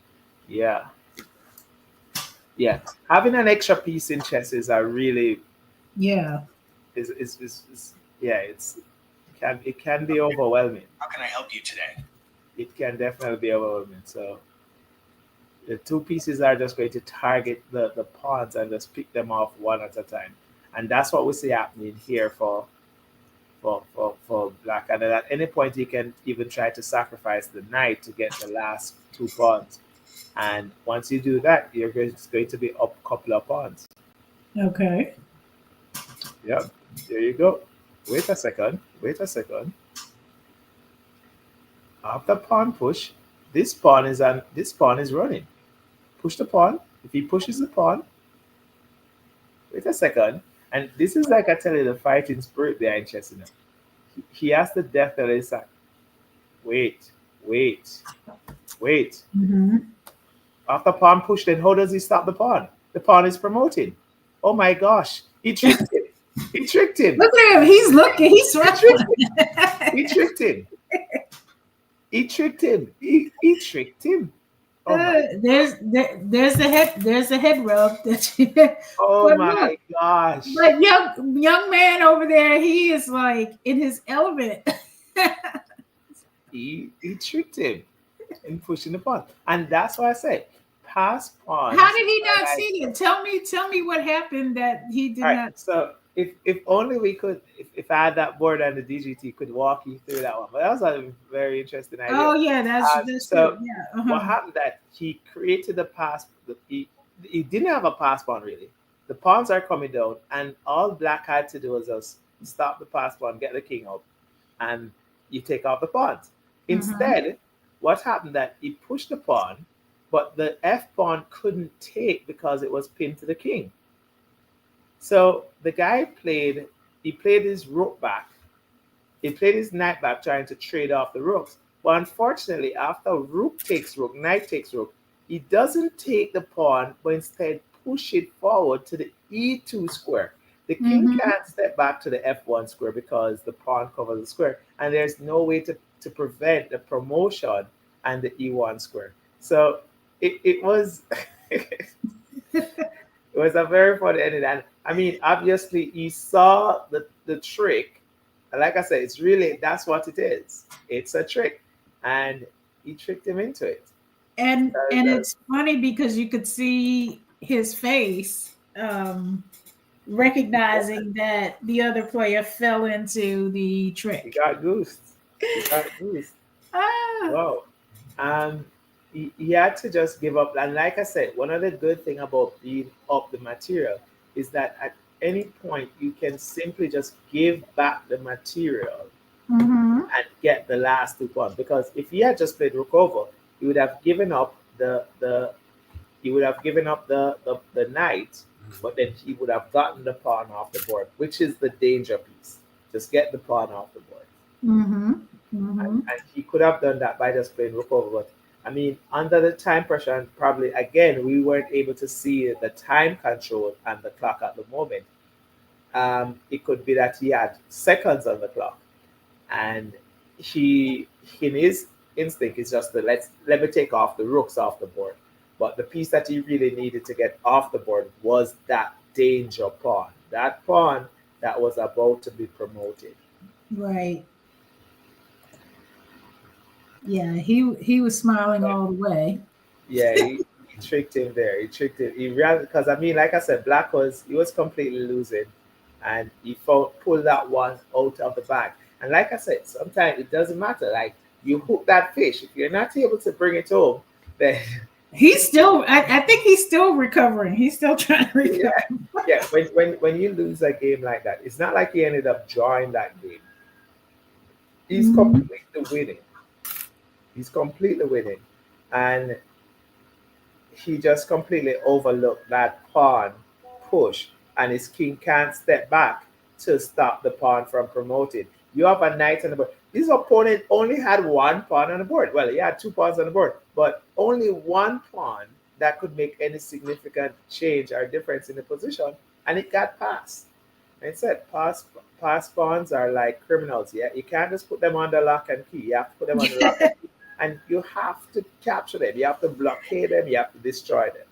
[SPEAKER 3] Yeah. Yeah. Having an extra piece in chess is a really
[SPEAKER 1] Yeah.
[SPEAKER 3] is yeah, it can be overwhelming.
[SPEAKER 4] How can I help you today?
[SPEAKER 3] It can definitely be overwhelming. So the two pieces are just going to target the pawns and just pick them off one at a time. And that's what we see happening here for black. And at any point he can even try to sacrifice the knight to get the last two pawns. And once you do that, it's going to be up a couple of pawns.
[SPEAKER 1] Okay.
[SPEAKER 3] Yep, there you go. Wait a second. After pawn push, this pawn is running. Push the pawn. If he pushes the pawn, wait a second. And this is like I tell you, the fighting spirit behind chess. You know. He has the death that is like, wait.
[SPEAKER 1] Mm-hmm.
[SPEAKER 3] After pawn push, then how does he stop the pawn? The pawn is promoting. Oh my gosh, he tricked him.
[SPEAKER 1] Look at him. He's looking. He's sweating.
[SPEAKER 3] He tricked him. He tricked him. Oh
[SPEAKER 1] there's the head rub.
[SPEAKER 3] oh
[SPEAKER 1] But
[SPEAKER 3] my
[SPEAKER 1] look,
[SPEAKER 3] gosh.
[SPEAKER 1] but young man over there, he is like in his element.
[SPEAKER 3] He tricked him in pushing the pawn. And that's why I say pass pawn.
[SPEAKER 1] How did he not see it? Tell me what happened that he did not.
[SPEAKER 3] So if only we could, if I had that board and the DGT could walk you through that one. But that was a very interesting idea.
[SPEAKER 1] Oh yeah, that's
[SPEAKER 3] so
[SPEAKER 1] true. Yeah.
[SPEAKER 3] what happened that he created the pass. He didn't have a pass pawn really. The pawns are coming down, and all black had to do was just stop the pass pawn, get the king up, and you take off the pawns. Instead, what happened that he pushed the pawn, but the f pawn couldn't take because it was pinned to the king. So the guy played his rook back. He played his knight back, trying to trade off the rooks. But unfortunately, after rook takes rook, knight takes rook, he doesn't take the pawn, but instead push it forward to the e2 square. The king can't step back to the f1 square because the pawn covers the square, and there's no way to prevent the promotion and the e1 square. So it was it was a very fun ending. And I mean, obviously he saw the trick. And like I said, it's really, that's what it is. It's a trick. And he tricked him into it.
[SPEAKER 1] And it's funny because you could see his face recognizing that the other player fell into the trick.
[SPEAKER 3] He got goosed.
[SPEAKER 1] Ah.
[SPEAKER 3] Wow. He had to just give up. And like I said, one of the good thing about being up the material is that at any point you can simply just give back the material and get the last 2 pawns. Because if he had just played rook over, he would have given up the knight but then he would have gotten the pawn off the board, which is the danger piece. Just get the pawn off the board.
[SPEAKER 1] Mm-hmm. Mm-hmm.
[SPEAKER 3] And he could have done that by just playing rook over. But I mean, under the time pressure, and probably again, we weren't able to see the time control and the clock at the moment. It could be that he had seconds on the clock, and he, in his instinct, is just to let me take off the rooks off the board. But the piece that he really needed to get off the board was that danger pawn, that pawn that was about to be promoted.
[SPEAKER 1] Right. Yeah, he was smiling all the way.
[SPEAKER 3] Yeah, he tricked him there. He tricked him. He ran because I mean, like I said, Black was completely losing, and he pulled that one out of the bag. And like I said, sometimes it doesn't matter. Like you hook that fish, if you're not able to bring it home, then
[SPEAKER 1] He's still, I think he's still recovering. He's still trying to recover.
[SPEAKER 3] yeah. When you lose a game like that, it's not like he ended up drawing that game. He's
[SPEAKER 1] Mhm.
[SPEAKER 3] completely winning. He's completely winning, and he just completely overlooked that pawn push, and his king can't step back to stop the pawn from promoting. You have a knight on the board. His opponent only had one pawn on the board. Well, he had two pawns on the board, but only one pawn that could make any significant change or difference in the position, and it got passed. And it said pass pawns are like criminals. Yeah, you can't just put them under lock and key. You have to put them under lock and key, and you have to capture them. You have to blockade them. You have to destroy them.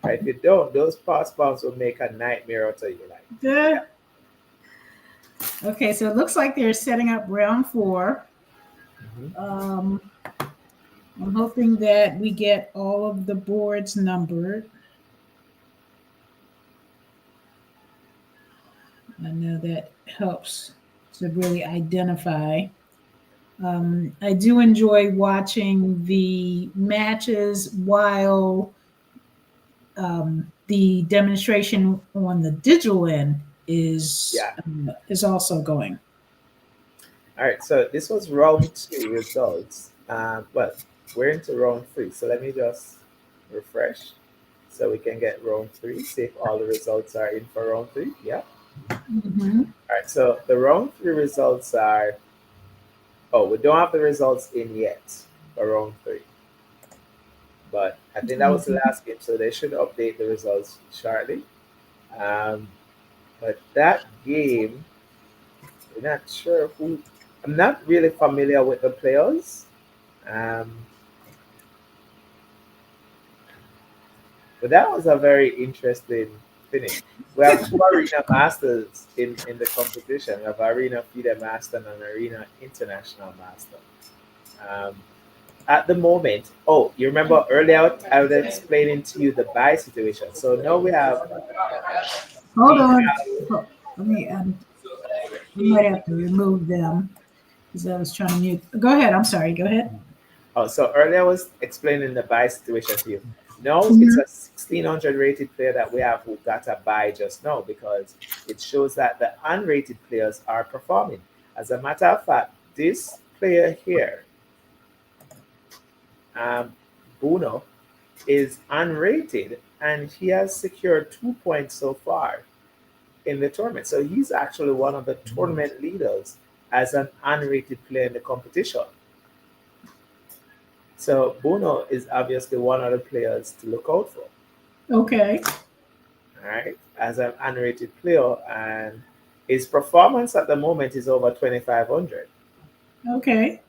[SPEAKER 3] Right? If you don't, those pass pawns will make a nightmare out of you. Like,
[SPEAKER 1] Good. Okay, so it looks like they're setting up round 4.
[SPEAKER 3] mhm.
[SPEAKER 1] I'm hoping that we get all of the boards numbered. I know that helps to really identify. I do enjoy watching the matches while the demonstration on the digital end
[SPEAKER 3] Yeah.
[SPEAKER 1] is also going.
[SPEAKER 3] All right. So this was round 2 results. Well, we're into round 3. So let me just refresh so we can get round 3. See if all the results are in for round 3. Yeah.
[SPEAKER 1] Mm-hmm.
[SPEAKER 3] All right. So the round 3 results are. Oh, we don't have the results in yet for round 3. But I think that was the last game, so they should update the results shortly. Um, but that game, we're not sure who. I'm not really familiar with the players, um, but that was a very interesting finish. We have two arena masters in the competition. We have arena FIDE master and arena international master. Um, at the moment, oh, you remember earlier I was explaining to you the buy situation. So now we have
[SPEAKER 1] Hold on. Let me. I might have to remove them because I was trying to mute. Go ahead. I'm sorry. Go ahead.
[SPEAKER 3] Oh, so earlier I was explaining the buy situation to you. Now it's
[SPEAKER 1] Mhm.
[SPEAKER 3] a 1600 rated player that we have who got a buy just now because it shows that the unrated players are performing. As a matter of fact, this player here, um, Bruno, is unrated and he has secured 2 points so far in the tournament. So he's actually one of the tournament leaders as an unrated player in the competition. So Bruno is obviously one of the players to look out for.
[SPEAKER 1] Okay.
[SPEAKER 3] All right, as an unrated player, and his performance at the moment is over 2500.
[SPEAKER 1] Okay.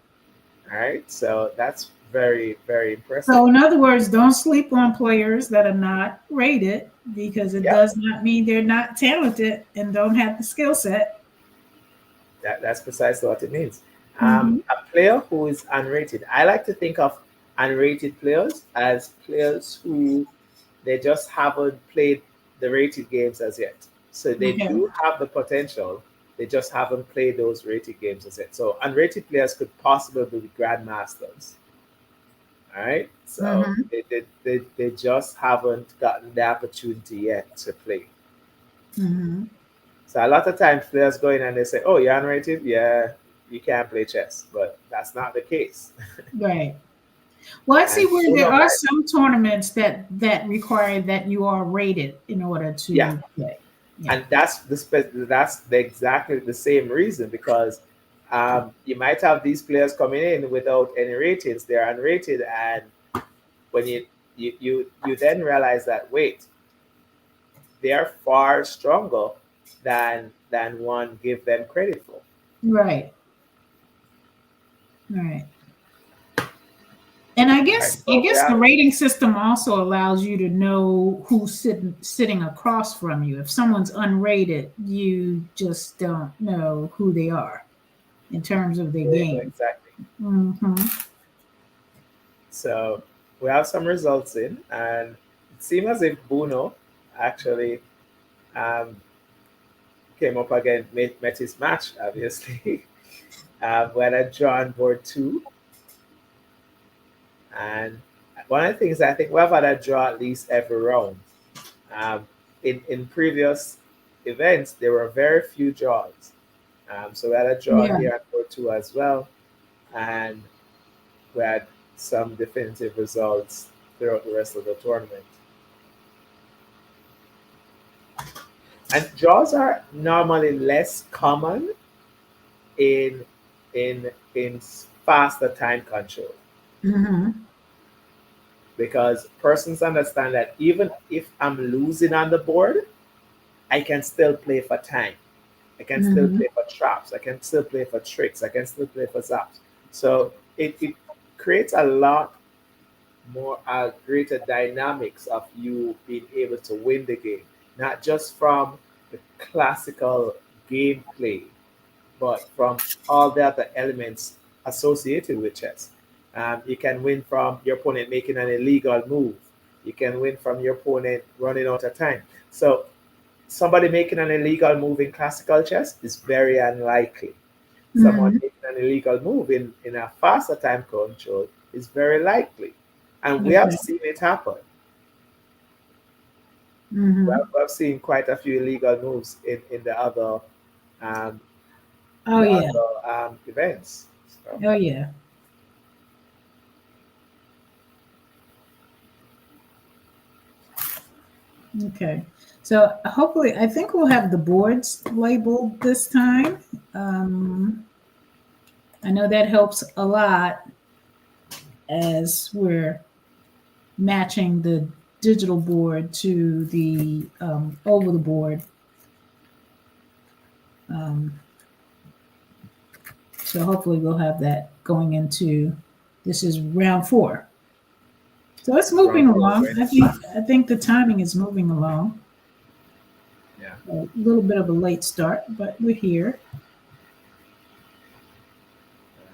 [SPEAKER 3] All right, so that's very, very impressive.
[SPEAKER 1] So, in other words, don't sleep on players that are not rated because it
[SPEAKER 3] Yeah,
[SPEAKER 1] does not mean they're not talented and don't have the skill set.
[SPEAKER 3] that's precisely what it means.
[SPEAKER 1] Mm-hmm.
[SPEAKER 3] A player who is unrated, I like to think of unrated players as players who they just haven't played the rated games as yet. So they
[SPEAKER 1] Okay.
[SPEAKER 3] do have the potential. They just haven't played those rated games as yet. So unrated players could possibly be grandmasters. All right. So
[SPEAKER 1] Mm-hmm.
[SPEAKER 3] they just haven't gotten the opportunity yet to play.
[SPEAKER 1] Mm-hmm.
[SPEAKER 3] So a lot of times players go in and they say, "Oh, you're unrated? Yeah, you can't play chess." But that's not the case.
[SPEAKER 1] Right. Well, I see
[SPEAKER 3] And
[SPEAKER 1] where there
[SPEAKER 3] Uno
[SPEAKER 1] are
[SPEAKER 3] might,
[SPEAKER 1] some tournaments that require that you are rated in order
[SPEAKER 3] yeah,
[SPEAKER 1] to play. Yeah.
[SPEAKER 3] and that's exactly the same reason because you might have these players coming in without any ratings; they're unrated, and when you then realize that wait, they are far stronger than one give them credit for.
[SPEAKER 1] Right. Right. And I
[SPEAKER 3] All right,
[SPEAKER 1] guess I
[SPEAKER 3] so we
[SPEAKER 1] guess the
[SPEAKER 3] have
[SPEAKER 1] rating system also allows you to know who's sitting across from you. If someone's unrated, you just don't know who they are in terms of their game.
[SPEAKER 3] exactly.
[SPEAKER 1] Hmm.
[SPEAKER 3] So we have some results in, and it seems as if Bruno actually um, came up again, met his match, obviously. We had a draw on board two, and one of the things I think we've had a draw at least every round. Um, in previous events, there were very few draws. So we had a draw
[SPEAKER 1] Yeah.
[SPEAKER 3] here at board two as well, and we had some definitive results throughout the rest of the tournament. And draws are normally less common in in faster time control
[SPEAKER 1] Hmm.
[SPEAKER 3] because persons understand that even if I'm losing on the board, I can still play for time. I can still
[SPEAKER 1] Hmm.
[SPEAKER 3] play for traps. I can still play for tricks. I can still play for zaps. So it creates a lot more greater dynamics of you being able to win the game, not just from the classical gameplay, but from all the other elements associated with chess. You can win from your opponent making an illegal move. You can win from your opponent running out of time. So somebody making an illegal move in classical chess is very unlikely. Someone
[SPEAKER 1] Hmm.
[SPEAKER 3] making an illegal move in a faster time control is very likely. And we have
[SPEAKER 1] Okay.
[SPEAKER 3] seen it happen.
[SPEAKER 1] Hmm.
[SPEAKER 3] We have seen quite a few illegal moves um,
[SPEAKER 1] Oh
[SPEAKER 3] the
[SPEAKER 1] yeah.
[SPEAKER 3] other events. So,
[SPEAKER 1] Oh yeah. Okay. So hopefully, I think we'll have the boards labeled this time. Um, I know that helps a lot as we're matching the digital board to the over the board. Um, so hopefully we'll have that going into this is round 4. So it's moving
[SPEAKER 3] round four
[SPEAKER 1] along.
[SPEAKER 3] going.
[SPEAKER 1] I think the timing is moving along.
[SPEAKER 3] Yeah.
[SPEAKER 1] A little bit of a late start, but we're here.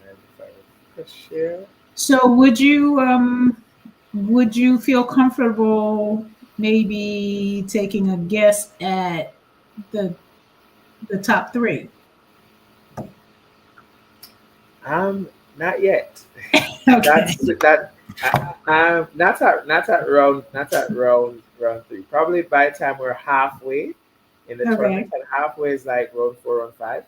[SPEAKER 3] And if I would share.
[SPEAKER 1] So would you feel comfortable maybe taking a guess at the the top 3?
[SPEAKER 3] Not yet.
[SPEAKER 1] Okay.
[SPEAKER 3] That's that. Not at round three. Probably by the time we're halfway in the tournament,
[SPEAKER 1] Okay.
[SPEAKER 3] and halfway is like round four, round five.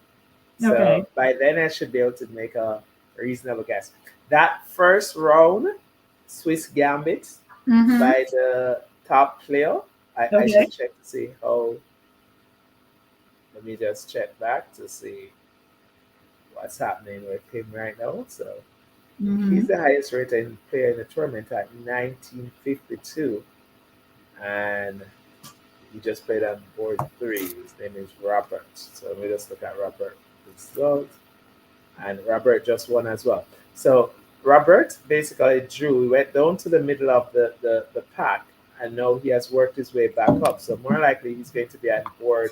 [SPEAKER 3] So
[SPEAKER 1] Okay.
[SPEAKER 3] by then, I should be able to make a reasonable guess. That first round, Swiss Gambit
[SPEAKER 1] Mm-hmm.
[SPEAKER 3] by the top player. I
[SPEAKER 1] Okay.
[SPEAKER 3] should check to see how. Let me just check back to see what's happening with him right now. So
[SPEAKER 1] Mm-hmm.
[SPEAKER 3] he's the highest rated player in the tournament at 1952, and he just played on board three. His name is Robert. So let me just look at Robert result, and Robert just won as well. So Robert basically drew. He went down to the middle of the pack, and now he has worked his way back up. So more likely he's going to be on board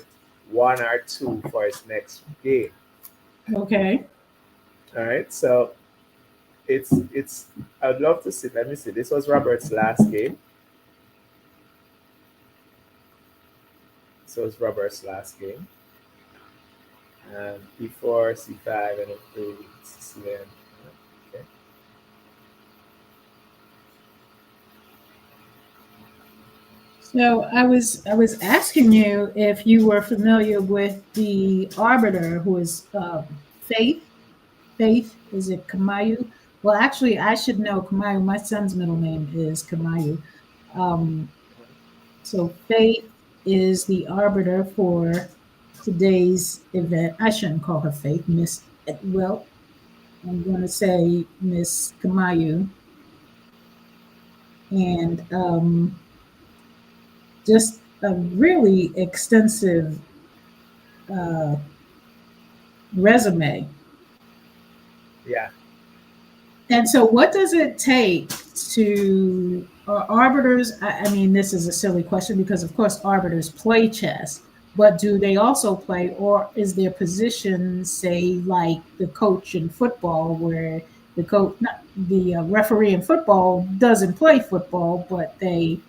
[SPEAKER 3] one or two for his next game.
[SPEAKER 1] Okay.
[SPEAKER 3] All right, so it's I'd love to see. Let me see. This was Robert's last game. So it's Robert's last game. And E4, C5, and F3, C7. Okay.
[SPEAKER 1] So I was asking you if you were familiar with the arbiter who is Faith. Faith, is it Kamayu? Well, actually, I should know Kamayu. My son's middle name is Kamayu. Um, so Faith is the arbiter for today's event. I shouldn't call her Faith, Miss. Well, I'm going to say Miss Kamayu, and just a really extensive uh, resume.
[SPEAKER 3] Yeah.
[SPEAKER 1] And so, what does it take to arbiters? I mean, this is a silly question because, of course, arbiters play chess, but do they also play, or is their position, say, like the coach in football, where the coach, not the referee in football, doesn't play football, but they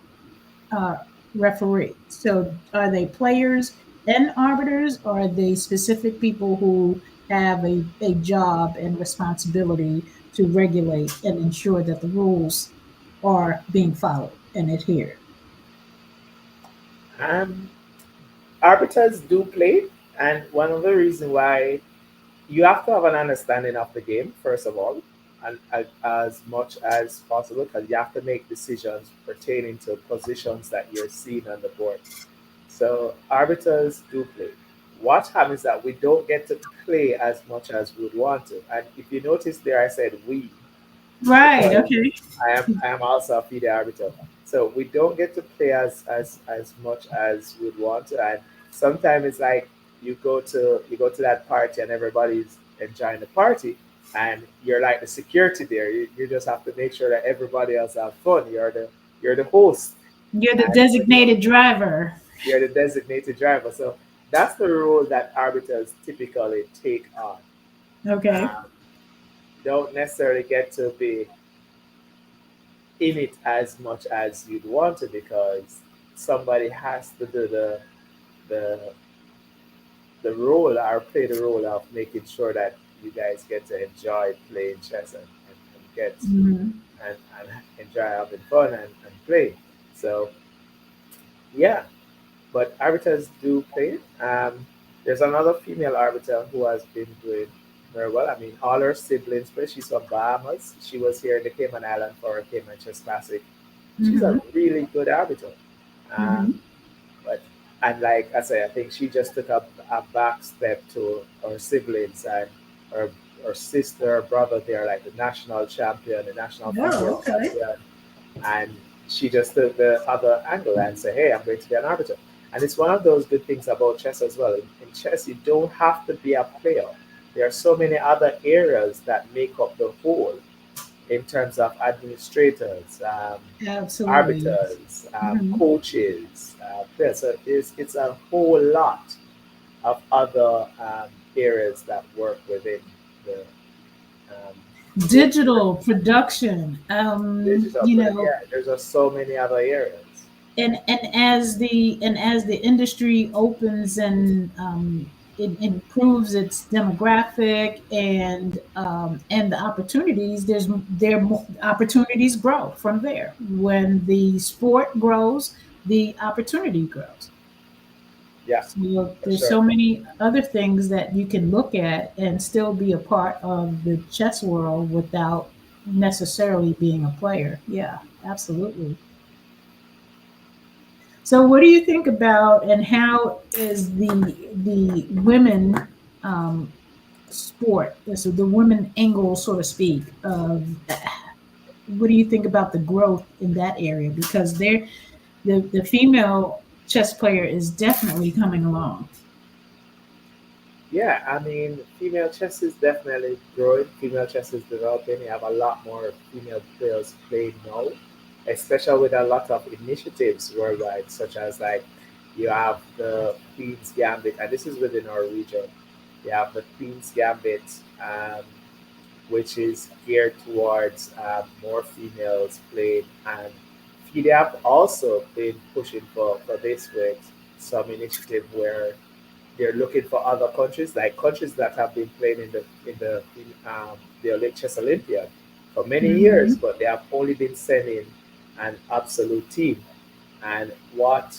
[SPEAKER 1] uh, referee? So, are they players and arbiters, or are they specific people who have a job and responsibility to regulate and ensure that the rules are being followed and adhered?
[SPEAKER 3] Um, Arbiters do play, and one of the reasons why you have to have an understanding of the game first of all, and as much as possible, because you have to make decisions pertaining to positions that you're seeing on the board. So arbiters do play. What happens is that we don't get to play as much as we would want to. And if you notice there, I said we,
[SPEAKER 1] Right.
[SPEAKER 3] because
[SPEAKER 1] Okay.
[SPEAKER 3] I am also a FIDE arbiter. So we don't get to play as much as we'd want to. And sometimes it's like you go to that party and everybody's enjoying the party, and you're like the security there. You just have to make sure that everybody else have fun. You're the host,
[SPEAKER 1] You're the
[SPEAKER 3] and
[SPEAKER 1] designated driver.
[SPEAKER 3] you're the designated driver. So that's the role that arbiters typically take on.
[SPEAKER 1] Okay.
[SPEAKER 3] Um, don't necessarily get to be in it as much as you'd want to, because somebody has to do the the role or play the role of making sure that you guys get to enjoy playing chess and get
[SPEAKER 1] Mhm.
[SPEAKER 3] and enjoy having fun and play. So yeah, but arbiters do play. There's another female arbiter who has been doing very well. I mean, all her siblings play. She's from Bahamas. She was here in the Cayman Island for a Cayman Chess Classic. She's a
[SPEAKER 1] Mhm.
[SPEAKER 3] really good arbiter. Um,
[SPEAKER 1] Mhm.
[SPEAKER 3] but and like I say, I think she just took a back step to her siblings, and her her sister, her brother. They're like the national champion, the national
[SPEAKER 1] Oh,
[SPEAKER 3] female
[SPEAKER 1] okay.
[SPEAKER 3] champion, and she just took the other angle and said, "Hey, I'm going to be an arbiter." And it's one of those good things about chess as well. In chess, you don't have to be a player. There are so many other areas that make up the whole in terms of administrators,
[SPEAKER 1] Absolutely. Yes.
[SPEAKER 3] arbiters,
[SPEAKER 1] Mhm.
[SPEAKER 3] coaches, players. So it's a whole lot of other areas that work within the both
[SPEAKER 1] Digital production.
[SPEAKER 3] digital product. Yeah, there's just so many other areas.
[SPEAKER 1] And as the industry opens and it improves its demographic and the opportunities, opportunities grow from there. When the sport grows, the opportunity grows.
[SPEAKER 3] Yeah,
[SPEAKER 1] So
[SPEAKER 3] for
[SPEAKER 1] there's
[SPEAKER 3] sure.
[SPEAKER 1] so many other things that you can look at and still be a part of the chess world without necessarily being a player. Yeah, absolutely. So, what do you think about, and how is the women um, sport, so the women angle, so to speak, of what do you think about the growth in that area? Because the female chess player is definitely coming along.
[SPEAKER 3] Yeah, I mean, female chess is definitely growing. Female chess is developing. You have a lot more female players playing now, especially with a lot of initiatives worldwide, such as like you have the Queen's Gambit, and this is within our region. You have the Queen's Gambit, which is geared towards more females playing, and FIDE have also been pushing for this with some initiative where they're looking for other countries, like countries that have been playing in the Chess Olympiad for many years,
[SPEAKER 1] Hmm.
[SPEAKER 3] but they have only been sending an absolute team. And what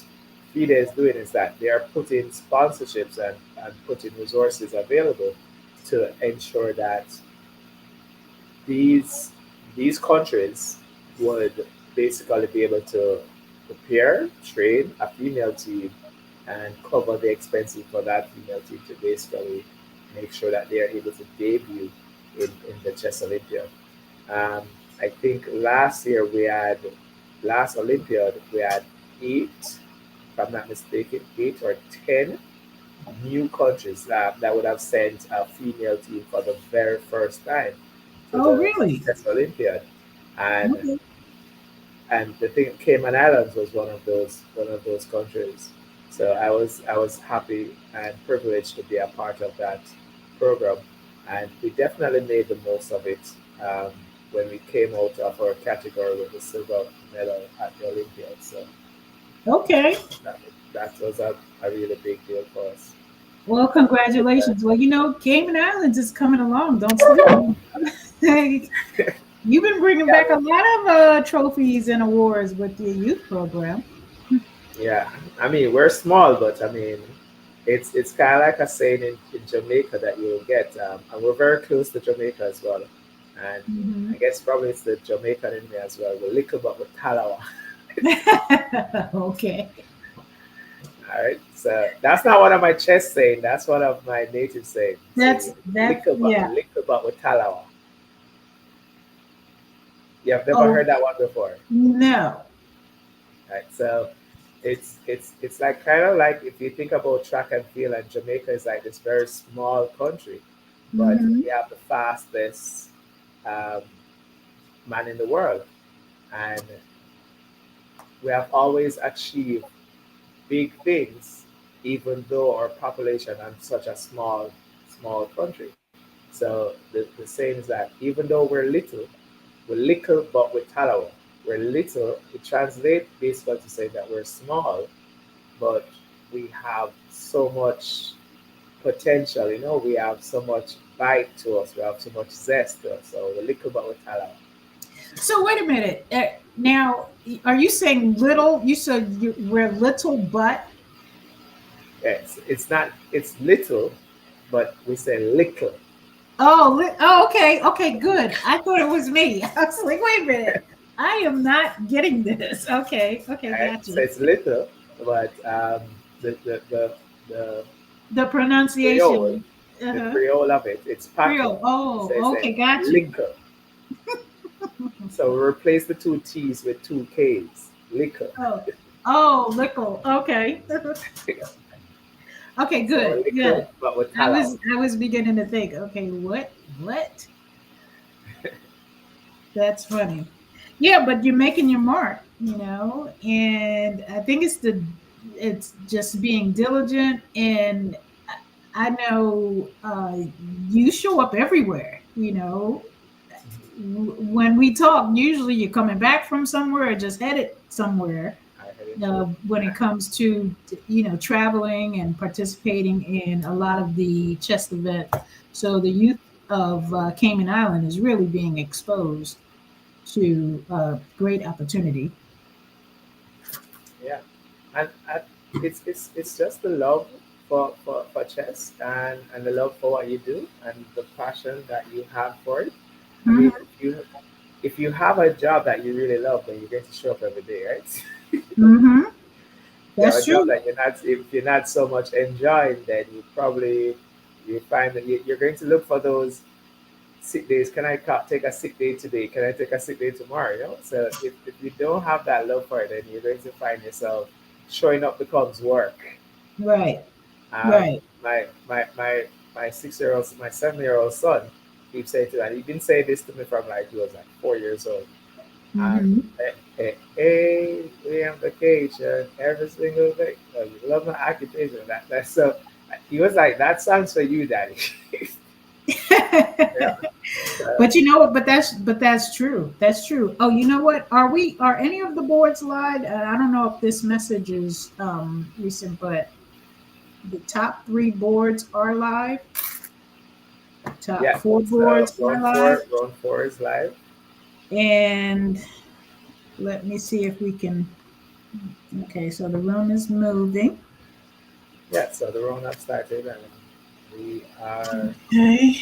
[SPEAKER 3] FIDE is doing is that they are putting sponsorships and putting resources available to ensure that these these countries would basically be able to prepare, train a female team, and cover the expenses for that female team to basically make sure that they are able to debut in the chess Olympiad. Um, I think last Olympiad we had eight, if I'm not mistaken, 8 or 10 new countries that would have sent a female team for the very first time to
[SPEAKER 1] Oh,
[SPEAKER 3] the
[SPEAKER 1] really?
[SPEAKER 3] chess Olympiad, and
[SPEAKER 1] Okay.
[SPEAKER 3] the thing Cayman Islands was one of those countries. So I was happy and privileged to be a part of that program, and we definitely made the most of it um, when we came out of our category with the silver medal at the Olympiad. So
[SPEAKER 1] Okay.
[SPEAKER 3] that, that was a really big deal for us.
[SPEAKER 1] Well, congratulations. Well, Cayman Islands is coming along. Don't sleep on it. You've been bringing back
[SPEAKER 3] Yeah,
[SPEAKER 1] a lot of trophies and awards with your youth program.
[SPEAKER 3] yeah. I mean, we're small, but I mean, it's kind of like a saying in Jamaica that you'll get, and we're very close to Jamaica as well. And
[SPEAKER 1] Hmm.
[SPEAKER 3] I guess probably it's the Jamaican in me as well. We're little but with Talawa.
[SPEAKER 1] Okay.
[SPEAKER 3] All right, so that's not one of my chest saying. That's one of my native saying.
[SPEAKER 1] That's
[SPEAKER 3] See,
[SPEAKER 1] that. Yeah.
[SPEAKER 3] little but with Talawa. You have never
[SPEAKER 1] Oh
[SPEAKER 3] heard that one before,
[SPEAKER 1] no.
[SPEAKER 3] right? So it's like kind of like if you think about track and field, and Jamaica is like this very small country, but
[SPEAKER 1] Hmm.
[SPEAKER 3] we have the fastest um, man in the world, and we have always achieved big things, even though our population is such a small country. So the saying is that even though we're little but we're tallow. We're little, it translates basically to say that we're small, but we have so much potential, we have so much bite to us, we have so much zest to us. So we're little but we're tallow.
[SPEAKER 1] So wait a minute. Now, are you saying little? You said we're little, but
[SPEAKER 3] Yes, it's little, but we say little.
[SPEAKER 1] okay, okay, good. I thought it was me. I was like, wait a minute. I am not getting this. Okay, okay,
[SPEAKER 3] Right?
[SPEAKER 1] got
[SPEAKER 3] So
[SPEAKER 1] you.
[SPEAKER 3] it's little, but the
[SPEAKER 1] The
[SPEAKER 3] Creole,
[SPEAKER 1] pronunciation.
[SPEAKER 3] the
[SPEAKER 1] Uh-huh.
[SPEAKER 3] Creole of it, it's patois.
[SPEAKER 1] Creole.
[SPEAKER 3] So it's
[SPEAKER 1] Oh,
[SPEAKER 3] a
[SPEAKER 1] okay, got you.
[SPEAKER 3] liquor. So we replace the two T's with two K's. Liquor.
[SPEAKER 1] Oh, oh, lickle. Okay. Okay,
[SPEAKER 3] So
[SPEAKER 1] good,
[SPEAKER 3] liquor,
[SPEAKER 1] good.
[SPEAKER 3] but with
[SPEAKER 1] I
[SPEAKER 3] tallow.
[SPEAKER 1] was I was beginning to think, okay, what? That's funny. Yeah, but you're making your mark, and I think it's just being diligent, and I know you show up everywhere. When we talk, usually you're coming back from somewhere or just headed somewhere.
[SPEAKER 3] I had it too.
[SPEAKER 1] When it comes to traveling and participating in a lot of the chess events, so the youth of Cayman Island is really being exposed to great opportunity.
[SPEAKER 3] Yeah, and it's just the love for chess and the love for what you do and the passion that you have for it. I mean,
[SPEAKER 1] Hmm.
[SPEAKER 3] if you have a job that you really love, then you're going to show up every day, right?
[SPEAKER 1] Hmm.
[SPEAKER 3] You have
[SPEAKER 1] That's
[SPEAKER 3] a job
[SPEAKER 1] true.
[SPEAKER 3] that if you're not so much enjoying, then you find that you're going to look for those sick days. Can I take a sick day today? Can I take a sick day tomorrow? So if you don't have that love for it, then you're going to find yourself showing up becomes work.
[SPEAKER 1] Right.
[SPEAKER 3] Um,
[SPEAKER 1] Right.
[SPEAKER 3] my 6 year old, my 7 year old son keeps saying to me, and he's been saying this to me from like he was like 4 years old. And
[SPEAKER 1] Hmm.
[SPEAKER 3] hey, we on vacation every single day. Oh, you love my occupation. That's so. He was like, that sounds for you, daddy. Yeah. So,
[SPEAKER 1] But but that's true. That's true. Oh, you know what? Are any of the boards live? I don't know if this message is recent, but the top three boards are live. Top
[SPEAKER 3] yeah.
[SPEAKER 1] four
[SPEAKER 3] So
[SPEAKER 1] boards are live.
[SPEAKER 3] round four is live.
[SPEAKER 1] And let me see if we can. Okay, so the room is moving.
[SPEAKER 3] Yeah. So the round up started, and we are
[SPEAKER 1] Okay.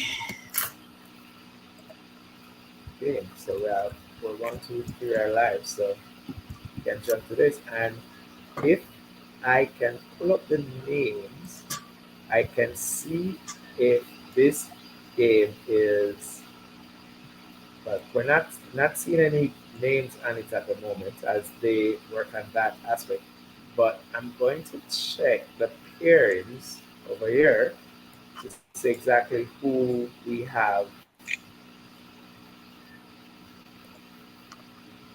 [SPEAKER 3] Okay, so we have for 1, 2, 3 are live, so you can jump to this. And if I can pull up the names, I can see if this game is, but we're not seeing any names on it at the moment as they work on that aspect. But I'm going to check the pairings over here to see exactly who we have.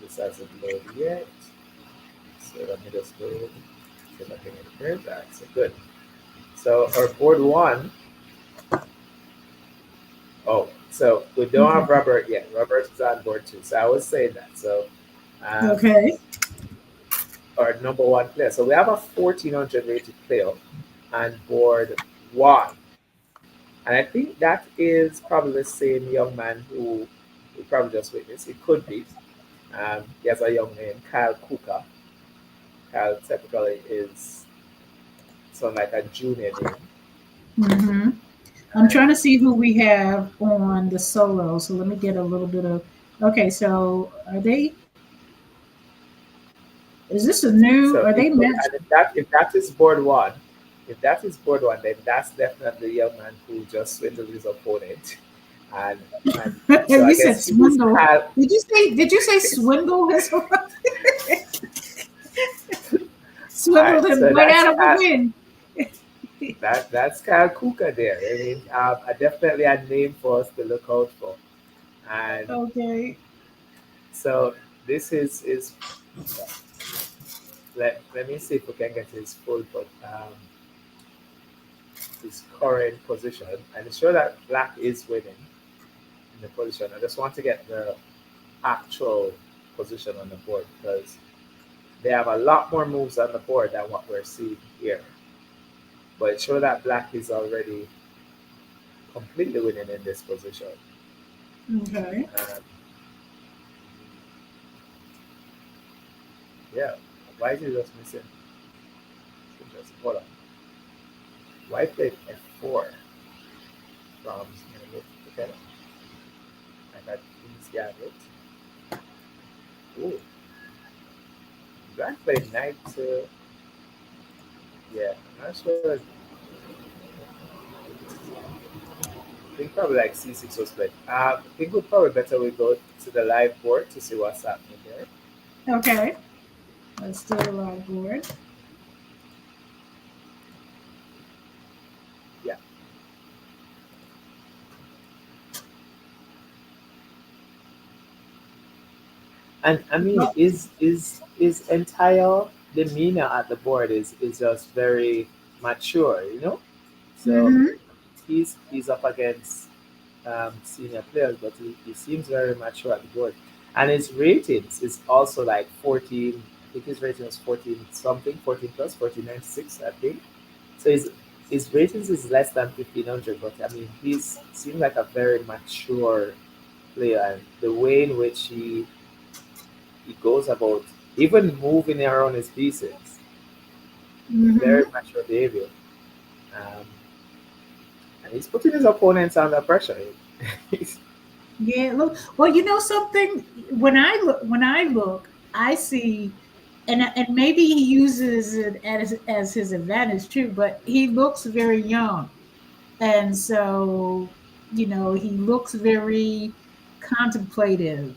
[SPEAKER 3] This hasn't loaded yet. So let me just load. See if I can get the pairs back. So good. So our board one, oh, so we don't have
[SPEAKER 1] Okay.
[SPEAKER 3] Robert yet. Robert is on board two. So I was saying that. So um,
[SPEAKER 1] Okay.
[SPEAKER 3] our number one player. So we have a 1400 rated player on board one. And I think that is probably the same young man who we probably just witnessed. It could be. He has a young name, Kyle Kuka. Kyle typically is sound like a junior name.
[SPEAKER 1] hmm I'm
[SPEAKER 3] And
[SPEAKER 1] trying to see who we have on the solo. So let me get a little bit of. Okay, so are they? Is this a new?
[SPEAKER 3] so
[SPEAKER 1] Are they matched?
[SPEAKER 3] if that is board one, if that is board one, then that's definitely the young man who just swindled his opponent. And and so I
[SPEAKER 1] You said
[SPEAKER 3] guess this is
[SPEAKER 1] swindle.
[SPEAKER 3] Kyle.
[SPEAKER 1] Did you say? Did you say swindle?
[SPEAKER 3] All
[SPEAKER 1] Swindled
[SPEAKER 3] right,
[SPEAKER 1] him
[SPEAKER 3] so
[SPEAKER 1] right
[SPEAKER 3] that's
[SPEAKER 1] out of a
[SPEAKER 3] Kyle.
[SPEAKER 1] win.
[SPEAKER 3] That's Kyle Kuka there. I mean, definitely a name for us to look out for. And
[SPEAKER 1] Okay.
[SPEAKER 3] so this is let me see if we can get his full, but his current position. And it's sure that black is winning in the position. I just want to get the actual position on the board because they have a lot more moves on the board than what we're seeing here. But it's sure that black is already completely winning in this position.
[SPEAKER 1] Okay.
[SPEAKER 3] Um, yeah. Why is it just missing? It's interesting. Hold on. Why played F4 from okay. I got Queen's Gambit. Ooh. Black played Knight to yeah, I'm not sure. I think probably like C6 was played. I think we probably better we go to the live board to see what's happening there.
[SPEAKER 1] Okay. Let's do a live board.
[SPEAKER 3] Yeah. And I mean, is entire demeanor at the board is just very mature, you know. So
[SPEAKER 1] Mm-hmm.
[SPEAKER 3] he's up against senior players, but he seems very mature at the board. And his ratings is also like 14. I think his rating was 14 something, 14 plus, 1496, I think. So his ratings is less than 1500, but I mean, he's seems like a very mature player, and the way in which he goes about even moving around his pieces, very
[SPEAKER 1] Mm-hmm.
[SPEAKER 3] mature behavior. Um, and he's putting his opponents under pressure. He's-
[SPEAKER 1] Yeah. Look. Well, you know something. When I look, I see, and maybe he uses it as his advantage too. But he looks very young, and so he looks very contemplative.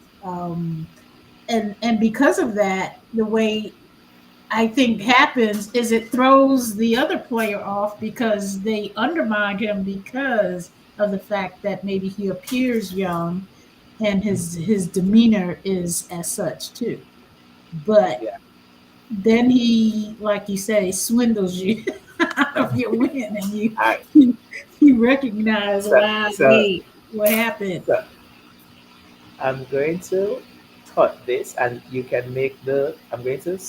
[SPEAKER 1] And because of that, the way I think happens is it throws the other player off because they undermine him because of the fact that maybe he appears young and his demeanor is as such too. But
[SPEAKER 3] yeah.
[SPEAKER 1] then he, like you say, swindles you out of your win, and you
[SPEAKER 3] I,
[SPEAKER 1] you, you recognize,
[SPEAKER 3] so,
[SPEAKER 1] wow,
[SPEAKER 3] so,
[SPEAKER 1] wait, what happened?
[SPEAKER 3] so I'm going to cut this, and you can make the. I'm going to.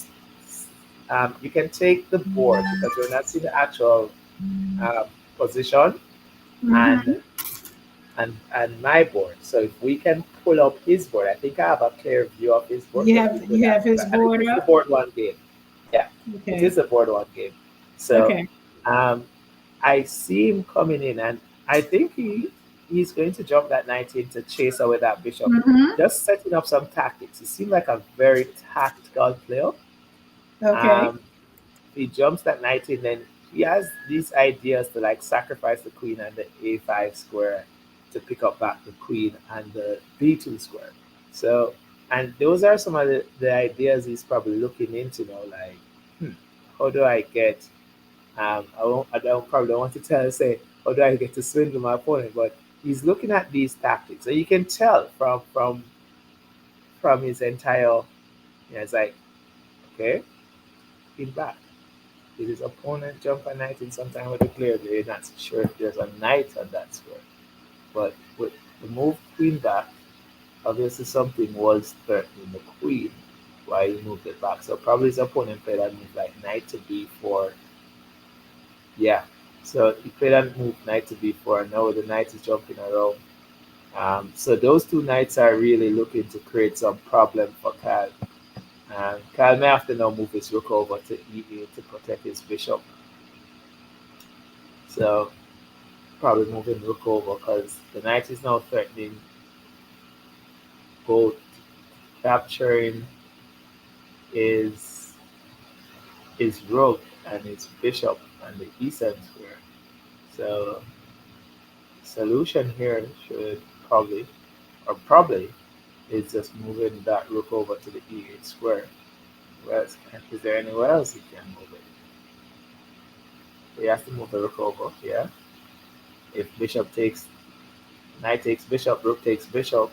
[SPEAKER 3] You can take the board because we're not seeing the actual um, position and
[SPEAKER 1] hmm
[SPEAKER 3] and my board. So if we can pull up his board, I think I have a clear view of his board.
[SPEAKER 1] You
[SPEAKER 3] Let
[SPEAKER 1] have
[SPEAKER 3] me do
[SPEAKER 1] you
[SPEAKER 3] that.
[SPEAKER 1] have his
[SPEAKER 3] I think
[SPEAKER 1] board
[SPEAKER 3] it's the
[SPEAKER 1] up.
[SPEAKER 3] board one game. Yeah, it is
[SPEAKER 1] Okay.
[SPEAKER 3] the board one game. So
[SPEAKER 1] Okay.
[SPEAKER 3] um, I see him coming in, and I think he. he's going to jump that knight in to chase away that bishop,
[SPEAKER 1] Mm-hmm.
[SPEAKER 3] just setting up some tactics. He seemed like a very tactical player.
[SPEAKER 1] Okay.
[SPEAKER 3] Um, he jumps that knight in, then he has these ideas to like sacrifice the queen and the a5 square to pick up back the queen and the b2 square. So, and those are some of the ideas he's probably looking into now. Like, hmm, how do I get? I don't probably don't want to tell say how do I get to swindle my opponent, but he's looking at these tactics, so you can tell from his entire. Yeah, it's like okay, he's back. Did his opponent jump a knight in sometime with the clear? They're not sure if there's a knight on that square. But with the move queen back, obviously something was threatening the queen while he moved it back. So probably his opponent played that move like knight to b4. Yeah. So he played that move knight to b4, and now the knight is jumping around. So those two knights are really looking to create some problem for Kyle. And Kyle may have to now move his rook over to e8 to protect his bishop. So probably moving rook over because the knight is now threatening both capturing his rook and his bishop and the e7 square. So solution here should probably is just moving that rook over to the e8 square. Where else is there anywhere else he can move it? He has to move the rook over, yeah. If bishop takes knight takes bishop, rook takes bishop,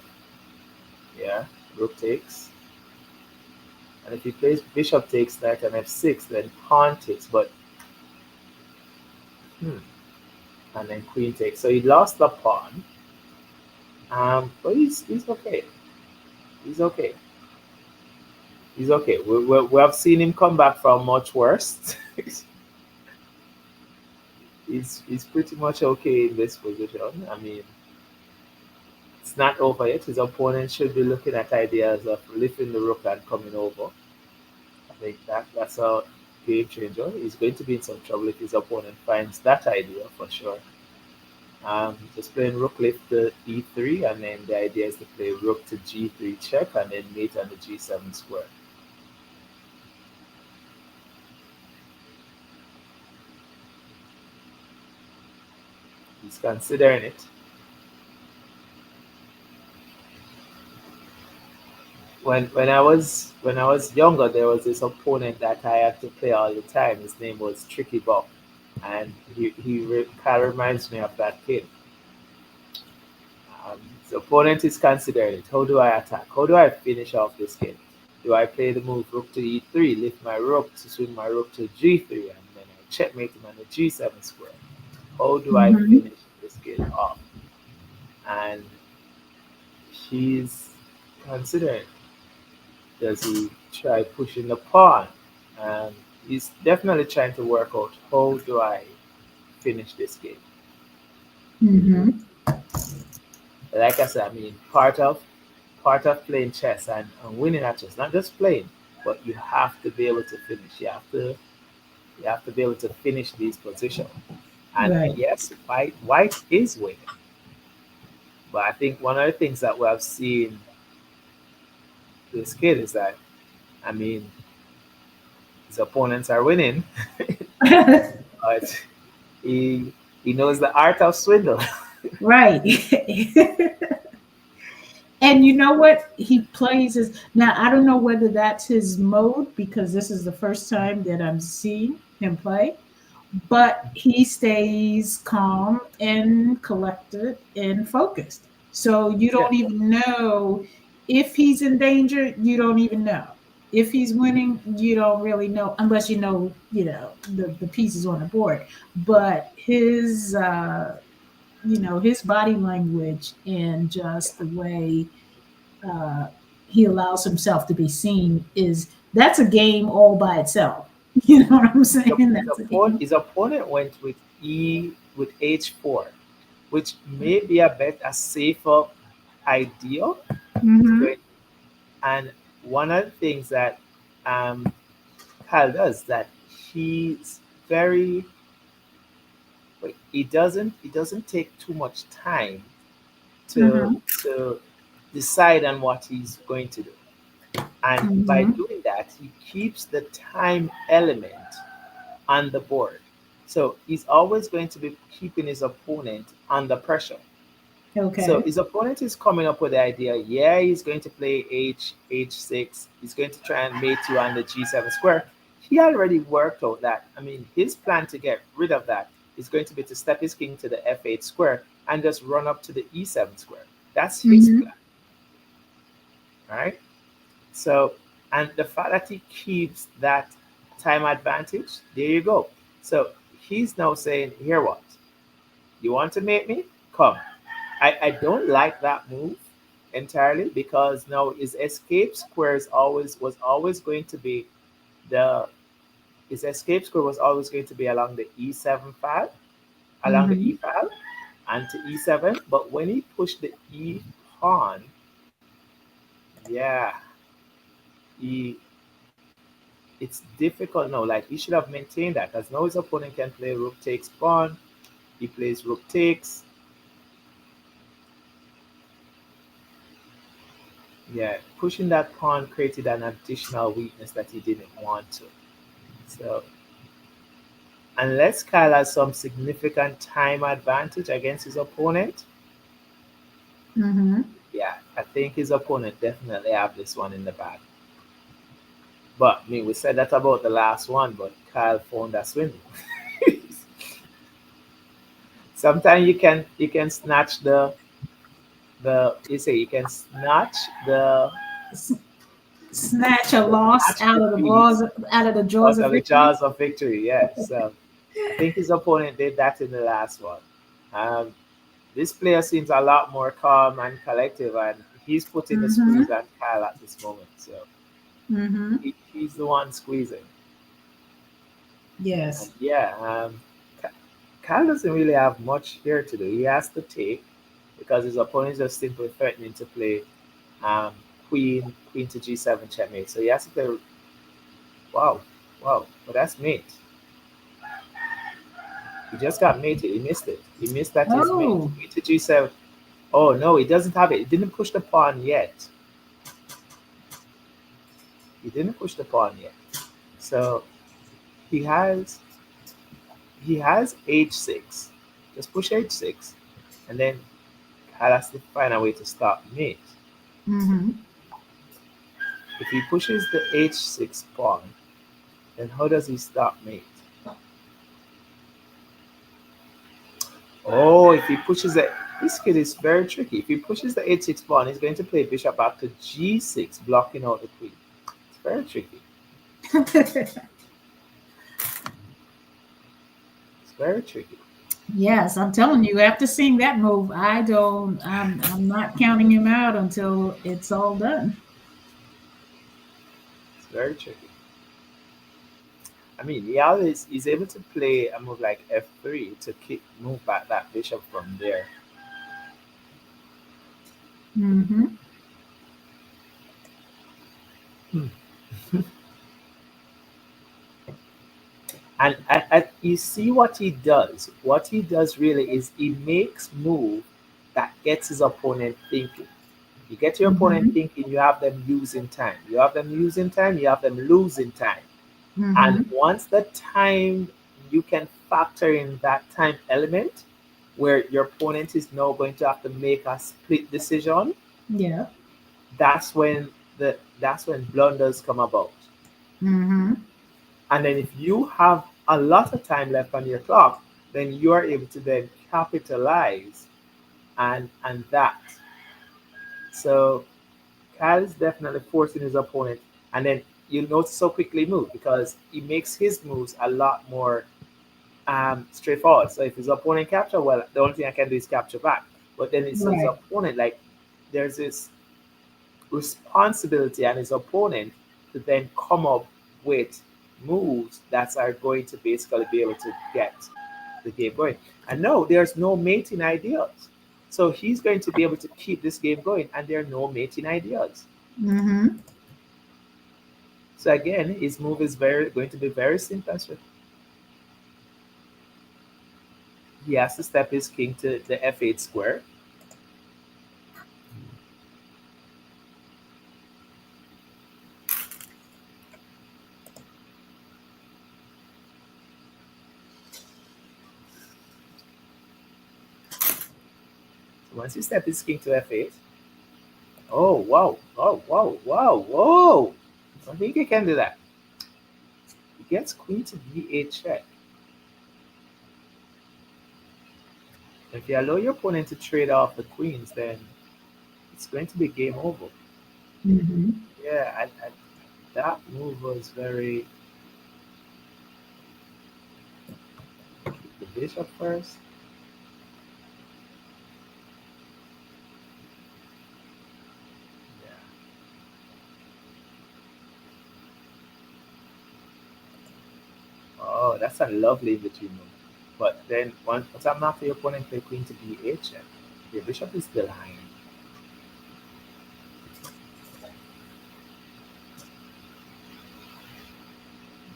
[SPEAKER 3] yeah, rook takes. And if he plays bishop takes knight and f6, then pawn takes, but and then queen takes. So he lost the pawn. But he's okay. He's okay. He's okay. We have seen him come back from much worse. he's pretty much okay in this position. I mean, it's not over yet. His opponent should be looking at ideas of lifting the rook and coming over. I think that's a game changer. He's going to be in some trouble if his opponent finds that idea for sure. Just playing rook lift to e3, and then the idea is to play rook to g3 check, and then mate on the g7 square. He's considering it. When I was younger, there was this opponent that I had to play all the time. His name was Tricky Bob, and kind of reminds me of that kid. The opponent is considering it. How do I attack? How do I finish off this game? Do I play the move rook to e3, lift my rook to swing my rook to g3, and then I checkmate him on the g7 square? How do I
[SPEAKER 1] Mm-hmm.
[SPEAKER 3] finish this game off? And he's considering, does he try pushing the pawn? And he's definitely trying to work out, how do I finish this game?
[SPEAKER 1] Mm-hmm.
[SPEAKER 3] Like I said, I mean, part of playing chess and winning at chess, not just playing, but you have to be able to finish. You have to be able to finish these positions. And
[SPEAKER 1] Right.
[SPEAKER 3] yes, white is winning. But I think one of the things that we have seen this kid is that, I mean, his opponents are winning, but he knows the art of swindle.
[SPEAKER 1] Right. And you know what? He plays is now I don't know whether that's his mode because this is the first time that I'm seeing him play, but he stays calm and collected and focused. So you
[SPEAKER 3] Yeah,
[SPEAKER 1] don't even know if he's in danger, you don't even know. If he's winning, you don't really know unless the pieces on the board. But his body language and just the way uh, he allows himself to be seen is that's a game all by itself. You know what I'm saying? That's a game.
[SPEAKER 3] his opponent went with h4, which may be a safer idea to go
[SPEAKER 1] Hmm.
[SPEAKER 3] in. And one of the things that um, Kyle does that he's very he doesn't take too much time to
[SPEAKER 1] Mm-hmm.
[SPEAKER 3] to decide on what he's going to do. And by
[SPEAKER 1] Mm-hmm.
[SPEAKER 3] doing that, he keeps the time element on the board. So he's always going to be keeping his opponent under pressure. So
[SPEAKER 1] Okay.
[SPEAKER 3] his opponent is coming up with the idea, yeah, he's going to play H6. He's going to try and mate you on the G7 square. He already worked out that. I mean, his plan to get rid of that is going to be to step his king to the F8 square and just run up to the E7 square. That's his
[SPEAKER 1] Mm-hmm.
[SPEAKER 3] plan, right? So, and the fact that he keeps that time advantage, there you go. So he's now saying, here what? You want to mate me? Come. I don't like that move entirely because now his escape square is always was always going to be the his escape square was always going to be along the E7 file, along the
[SPEAKER 1] Mm-hmm.
[SPEAKER 3] E file and to E7. But when he pushed the E pawn, yeah, he it's difficult now. Like he should have maintained that because now his opponent can play rook takes pawn. He plays rook takes. Yeah, pushing that pawn created an additional weakness that he didn't want to. So unless Kyle has some significant time advantage against his opponent,
[SPEAKER 1] Mm-hmm.
[SPEAKER 3] yeah, I think his opponent definitely have this one in the bag. But I mean, we said that about the last one, but Kyle found a swindle. Sometimes you can snatch the you say you can snatch the
[SPEAKER 1] Snatch a loss
[SPEAKER 3] snatch the
[SPEAKER 1] jaws
[SPEAKER 3] peas
[SPEAKER 1] out of the jaws
[SPEAKER 3] out
[SPEAKER 1] of
[SPEAKER 3] of the
[SPEAKER 1] victory.
[SPEAKER 3] jaws of victory. Yeah, so I think his opponent did that in the last one. Um, this player seems a lot more calm and collective, and he's putting the squeeze
[SPEAKER 1] Mm-hmm.
[SPEAKER 3] on Kyle at this moment. So
[SPEAKER 1] Mm-hmm.
[SPEAKER 3] he's the one squeezing. And
[SPEAKER 1] Yes.
[SPEAKER 3] yeah, Kyle doesn't really have much here to do. He has to take because his opponent is just simply threatening to play um, queen to G7 checkmate. So he has to play. Wow, wow, but that's mate. He just got mated. He missed it. He missed that his mate.
[SPEAKER 1] Oh.
[SPEAKER 3] Queen to G7. Oh no, he doesn't have it. He didn't push the pawn yet. He didn't push the pawn yet. So he has he has H6. Just push H6, and then Kyle has to find a way to stop mate.
[SPEAKER 1] Mm-hmm.
[SPEAKER 3] If he pushes the H6 pawn, then how does he stop mate? Oh, if he pushes it, this kid is very tricky. If he pushes the H6 pawn, he's going to play bishop back to G6, blocking out the queen. It's very tricky. It's very tricky.
[SPEAKER 1] Yes, I'm telling you, after seeing that move, I'm not counting him out until it's all done.
[SPEAKER 3] It's very tricky. I mean, he always is able to play a move like f3 to move back that bishop from there.
[SPEAKER 1] Mm-hmm.
[SPEAKER 3] Hmm. And you see what he does. What he does really is he makes move that gets his opponent thinking. You get your opponent
[SPEAKER 1] Mm-hmm.
[SPEAKER 3] thinking, you have them using time. You have them using time, you have them losing time. And
[SPEAKER 1] Mm-hmm.
[SPEAKER 3] once the time, you can factor in that time element where your opponent is now going to have to make a split decision,
[SPEAKER 1] Yeah.
[SPEAKER 3] that's when blunders come about.
[SPEAKER 1] Mm-hmm.
[SPEAKER 3] And then if you have a lot of time left on your clock, then you are able to then capitalize and that. So Kyle is definitely forcing his opponent, and then you notice so quickly move because he makes his moves a lot more straightforward. So if his opponent capture, well, the only thing I can do is capture back. But then it's his
[SPEAKER 1] Right.
[SPEAKER 3] opponent, like there's this responsibility and his opponent to then come up with moves that are going to basically be able to get the game going. And no, there's no mating ideas. So he's going to be able to keep this game going, and there are no mating ideas.
[SPEAKER 1] Mm-hmm.
[SPEAKER 3] So again, his move is very going to be very simple and straightforward. He has to step his king to the f8 square. Once you step his king to f8. Oh, wow. Oh, wow, wow, whoa. I don't think he can do that. He gets queen to b8 check. If you allow your opponent to trade off the queens, then it's going to be game over.
[SPEAKER 1] Mm-hmm.
[SPEAKER 3] Yeah, and that move was very. The bishop first. Yeah. Oh, that's a lovely between move. But then once I'm after your opponent play queen to b8 check, your bishop is behind.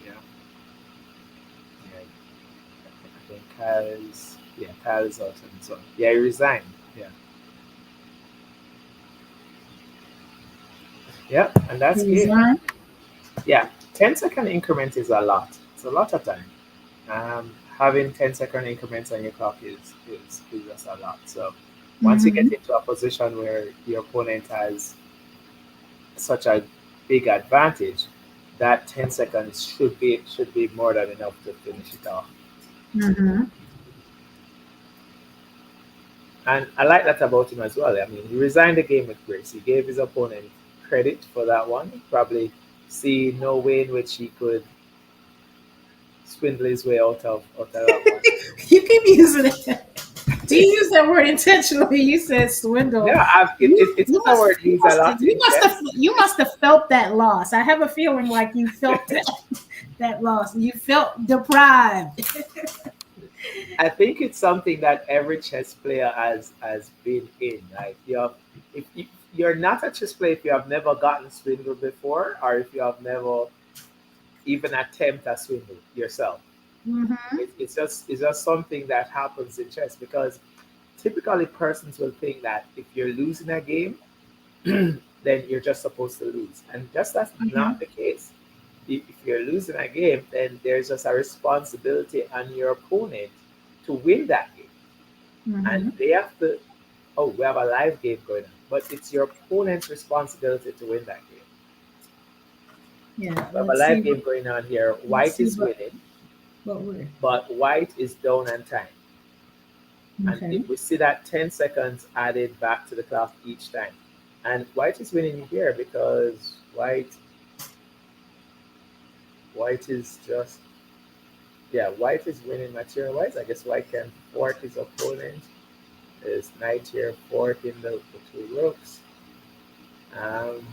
[SPEAKER 3] Yeah. Yeah. I think Kyle is out and so yeah, he resigned. Yeah. Yeah, and that's game.
[SPEAKER 1] Resign.
[SPEAKER 3] Yeah. 10-second increment is a lot. It's a lot of time. Having 10-second increments on your clock is just a lot. So once you
[SPEAKER 1] Mm-hmm.
[SPEAKER 3] get into a position where your opponent has such a big advantage, that 10 seconds should be more than enough to finish it off.
[SPEAKER 1] Mm-hmm.
[SPEAKER 3] And I like that about him as well. I mean, he resigned the game with grace. He gave his opponent credit for that one. Probably see no way in which he could swindle his way out of that one.
[SPEAKER 1] You keep using it. Do you use that word intentionally? You said swindle.
[SPEAKER 3] Yeah, it's
[SPEAKER 1] You
[SPEAKER 3] a
[SPEAKER 1] must
[SPEAKER 3] word
[SPEAKER 1] you
[SPEAKER 3] used a
[SPEAKER 1] must
[SPEAKER 3] lot
[SPEAKER 1] you
[SPEAKER 3] in
[SPEAKER 1] must have
[SPEAKER 3] chess.
[SPEAKER 1] you must have felt that loss. I have a feeling like you felt that loss. You felt deprived.
[SPEAKER 3] I think it's something that every chess player has been in. Like if you're not a chess player, if you have never gotten swindled before, or if you have never even attempt a swindle yourself,
[SPEAKER 1] Mm-hmm.
[SPEAKER 3] it's just something that happens in chess because typically persons will think that if you're losing a game, then you're just supposed to lose, and just that's
[SPEAKER 1] Mm-hmm.
[SPEAKER 3] not the case. If you're losing a game, then there's just a responsibility on your opponent to win that game, and
[SPEAKER 1] Mm-hmm.
[SPEAKER 3] they have to. Oh, we have a live game going on, but it's your opponent's responsibility to win that game.
[SPEAKER 1] Yeah.
[SPEAKER 3] We have a live game going on here.
[SPEAKER 1] Let's
[SPEAKER 3] White
[SPEAKER 1] see
[SPEAKER 3] is winning,
[SPEAKER 1] what we're
[SPEAKER 3] but white is down on time. And
[SPEAKER 1] okay.
[SPEAKER 3] if we see that 10 seconds added back to the clock each time. And white is winning here because white is just yeah, white is winning material wise. I guess white can fork his opponent. There's knight here forking the two rooks. Um,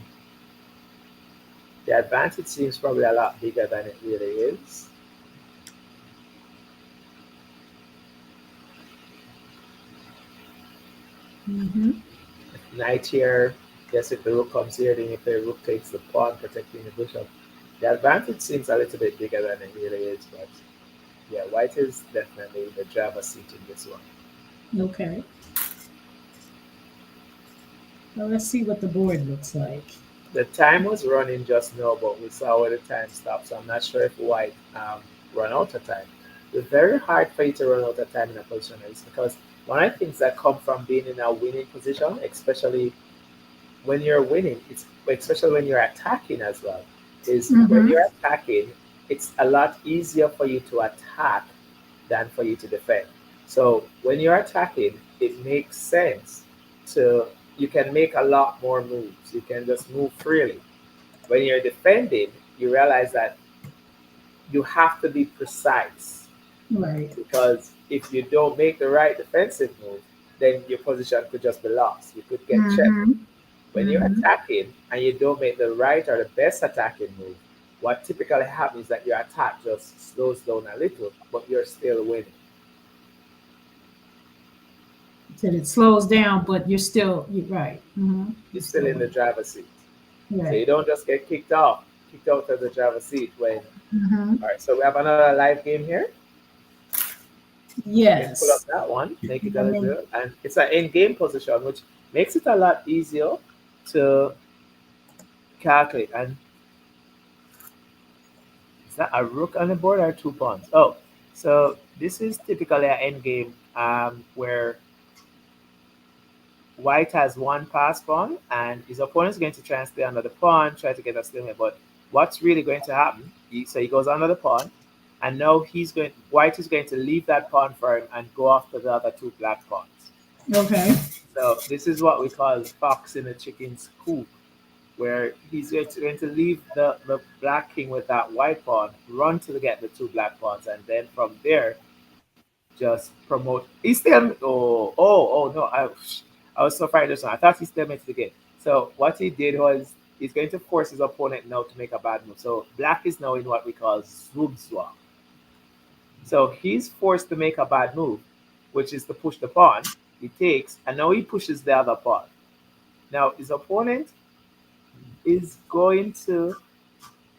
[SPEAKER 3] the advantage seems probably a lot bigger than it really is.
[SPEAKER 1] Mm-hmm.
[SPEAKER 3] Knight here, guess if the rook comes here, then if the rook takes the pawn, protecting the bishop. The advantage seems a little bit bigger than it really is, but yeah, white is definitely in the driver's seat in this one.
[SPEAKER 1] Okay. Well, let's see what the board looks like.
[SPEAKER 3] The time was running just now, but we saw where the time stopped, so I'm not sure if white run out of time. It's very hard for you to run out of time in a position like this because one of the things that come from being in a winning position, especially when you're winning, it's especially when you're attacking as well, is when
[SPEAKER 1] Mm-hmm.
[SPEAKER 3] you're attacking, it's a lot easier for you to attack than for you to defend. So when you're attacking, it makes sense to you can make a lot more moves. You can just move freely. When you're defending, you realize that you have to be precise
[SPEAKER 1] Right.
[SPEAKER 3] because if you don't make the right defensive move, then your position could just be lost. You could get checked.
[SPEAKER 1] Mm-hmm.
[SPEAKER 3] When you're
[SPEAKER 1] Mm-hmm.
[SPEAKER 3] attacking and you don't make the right or the best attacking move, what typically happens is that your attack just slows down a little, but you're still winning.
[SPEAKER 1] That it slows down, but you're right. Mm-hmm.
[SPEAKER 3] You're
[SPEAKER 1] You're
[SPEAKER 3] still
[SPEAKER 1] still
[SPEAKER 3] in the driver's seat. So you
[SPEAKER 1] right.
[SPEAKER 3] don't just get kicked out of the driver's seat when.
[SPEAKER 1] Mm-hmm.
[SPEAKER 3] All right, so we have another live game here. You can pull up
[SPEAKER 1] Yes.
[SPEAKER 3] that one, make it a
[SPEAKER 1] And then
[SPEAKER 3] little, and it's an end game position, which makes it a lot easier to calculate. And is that a rook on the board or two pawns? Oh, so this is typically an end game where white has one pass pawn, and his opponent is going to try and stay under the pawn, try to get a stalemate. But what's really going to happen? So he goes under the pawn, and now white is going to leave that pawn for him and go after the other two black pawns.
[SPEAKER 1] Okay.
[SPEAKER 3] So this is what we call fox in the chicken's coop, where he's going to leave the black king with that white pawn, run to get the two black pawns, and then from there just promote. He still no, I was so far just now. I thought he still made it again. So what he did was he's going to force his opponent now to make a bad move. So black is now in what we call zugzwang. So he's forced to make a bad move, which is to push the pawn. He takes, and now he pushes the other pawn. Now his opponent is going to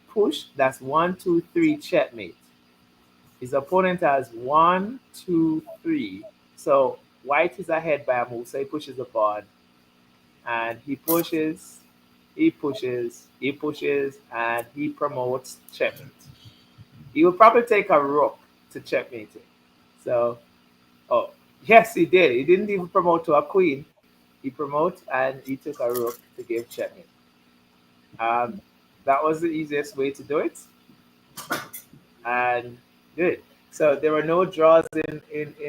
[SPEAKER 3] push. That's 1, 2, 3 checkmate. His opponent has 1, 2, 3. So white is ahead by a move. So he pushes the pawn, and he pushes, he pushes, he pushes, and he promotes checkmate. He will probably take a rook to checkmate it. So, oh yes, he did. He didn't even promote to a queen. He promotes and he took a rook to give checkmate. That was the easiest way to do it, and good. So there were no draws in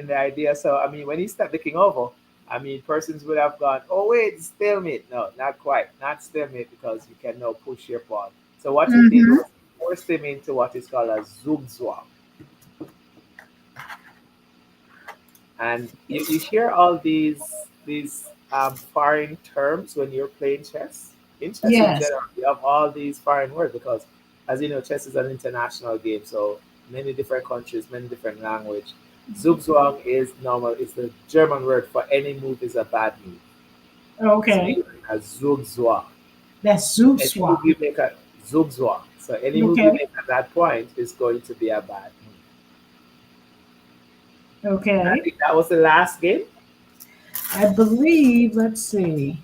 [SPEAKER 3] the idea. So I mean, when he stepped the king over, I mean, persons would have gone, "Oh wait, stalemate." No, not quite, not stalemate, because you can now push your pawn. So what he did was forced him into what is called a zugzwang. And you hear all these foreign terms when you're playing chess. In chess in
[SPEAKER 1] Yes.
[SPEAKER 3] general, you have all these foreign words because, as you know, chess is an international game, so many different countries, many different language. Zugzwang is normal. It's the German word for any move is a bad move. So
[SPEAKER 1] Okay.
[SPEAKER 3] a Zugzwang.
[SPEAKER 1] That's
[SPEAKER 3] Any move
[SPEAKER 1] Zugzwang.
[SPEAKER 3] you make a Zugzwang. So any move you
[SPEAKER 1] Okay.
[SPEAKER 3] make at that point is going to be a bad move. I
[SPEAKER 1] Okay.
[SPEAKER 3] think that was the last game.
[SPEAKER 1] I believe, let's see.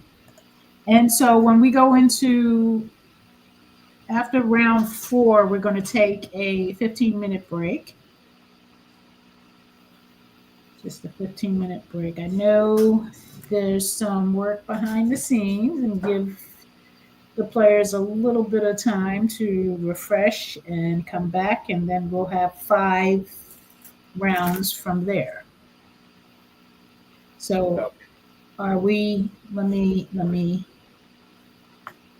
[SPEAKER 1] And so when we go into after round 4, we're going to take a 15-minute break. Just a 15-minute break. I know there's some work behind the scenes and give the players a little bit of time to refresh and come back, and then we'll have 5 rounds from there. So are we, let me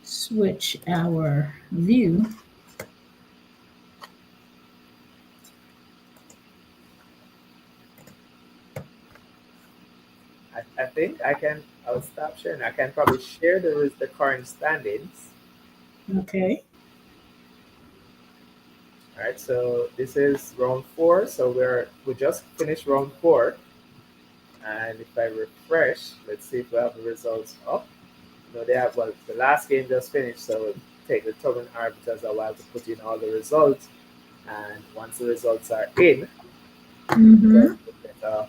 [SPEAKER 1] switch our view.
[SPEAKER 3] I think I'll stop sharing. I can probably share the current standings.
[SPEAKER 1] Okay.
[SPEAKER 3] All right, so this is round 4. So we just finished round 4. And if I refresh, let's see if we have the results up. No, they have, well, the last game just finished, so it'll take the tournament arbiters a while to put in all the results. And once the results are in,
[SPEAKER 1] Mm-hmm.
[SPEAKER 3] we'll get an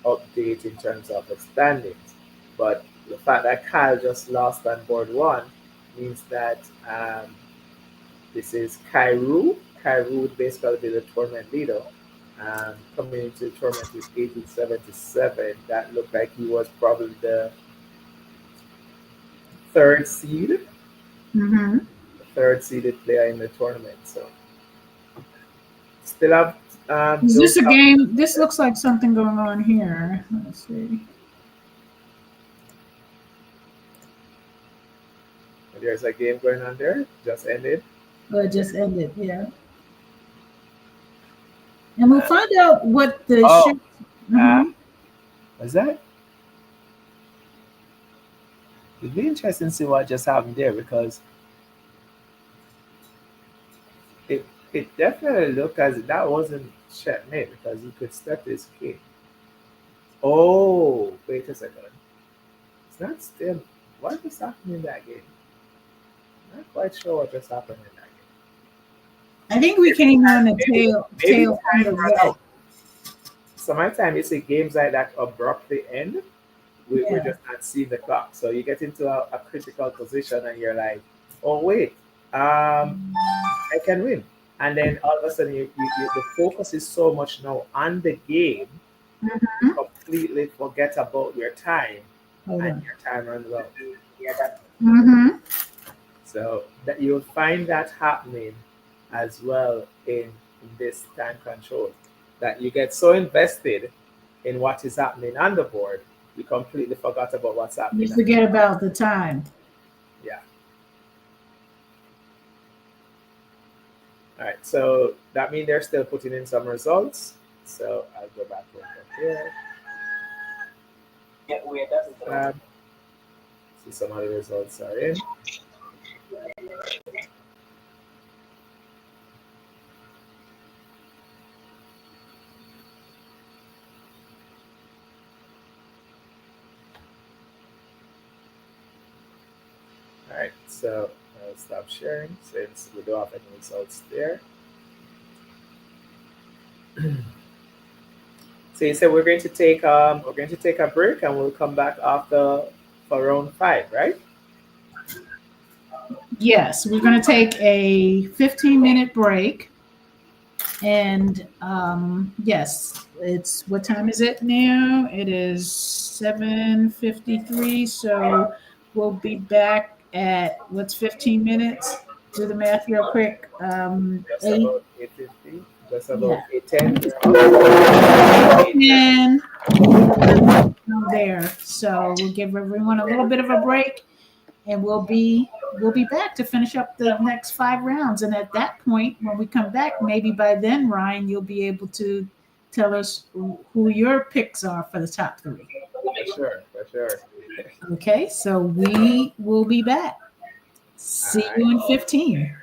[SPEAKER 3] update in terms of the standings. But the fact that Kyle just lost on board 1 means that this is Kairu. Kairu would basically be the tournament leader. Coming into the tournament with 1877, that looked like he was probably the 3rd seed,
[SPEAKER 1] Mm-hmm.
[SPEAKER 3] the 3rd seeded player in the tournament. So still have.
[SPEAKER 1] Is this a
[SPEAKER 3] those-
[SPEAKER 1] game? This looks like something going on here. Let's see.
[SPEAKER 3] There's a game going on there. Just ended.
[SPEAKER 1] Well, it just ended, yeah. And we'll find out what the
[SPEAKER 3] Oh,
[SPEAKER 1] shift. Mhm.
[SPEAKER 3] Was that? It'd be interesting to see what just happened there because it definitely looked as if that wasn't checkmate because he could step his king. Oh, wait a second. It's not still. What just happened in that game? Not quite sure what just happened in that game.
[SPEAKER 1] I think we came on the tail
[SPEAKER 3] Maybe
[SPEAKER 1] end
[SPEAKER 3] time
[SPEAKER 1] of
[SPEAKER 3] ran
[SPEAKER 1] that.
[SPEAKER 3] out. Sometimes you see games like that abruptly end. We're
[SPEAKER 1] Yeah.
[SPEAKER 3] just not seeing the clock. So you get into a critical position and you're like, oh, wait, I can win. And then all of a sudden, the focus is so much now on the game,
[SPEAKER 1] Mhm.
[SPEAKER 3] completely forget about your time.
[SPEAKER 1] Hold
[SPEAKER 3] and
[SPEAKER 1] on.
[SPEAKER 3] your time runs out.
[SPEAKER 1] Mm-hmm.
[SPEAKER 3] So that you'll find that happening as well in this time control. That you get so invested in what is happening on the board, you completely forgot about what's
[SPEAKER 1] You
[SPEAKER 3] happening.
[SPEAKER 1] forget about the time.
[SPEAKER 3] Yeah. All right. So that means they're still putting in some results. So I'll go back over here. See some other results are in. All right. So I'll stop sharing since we don't have any results there. So you said we're going to take a break and we'll come back after for round 5, right?
[SPEAKER 1] Yes, we're going to take a 15-minute break. And yes, it's what time is it now? It is 7:53. So we'll be back at what's 15 minutes? Do the math real quick.
[SPEAKER 3] Just
[SPEAKER 1] Eight.
[SPEAKER 3] about 8:50, just about
[SPEAKER 1] Yeah.
[SPEAKER 3] 8:10.
[SPEAKER 1] 10 there. So we'll give everyone a little bit of a break, and we'll be back to finish up the next 5 rounds. And at that point, when we come back, maybe by then, Ryan, you'll be able to tell us who your picks are for the top 3.
[SPEAKER 3] For sure.
[SPEAKER 1] Okay, so we will be back. See you in 15.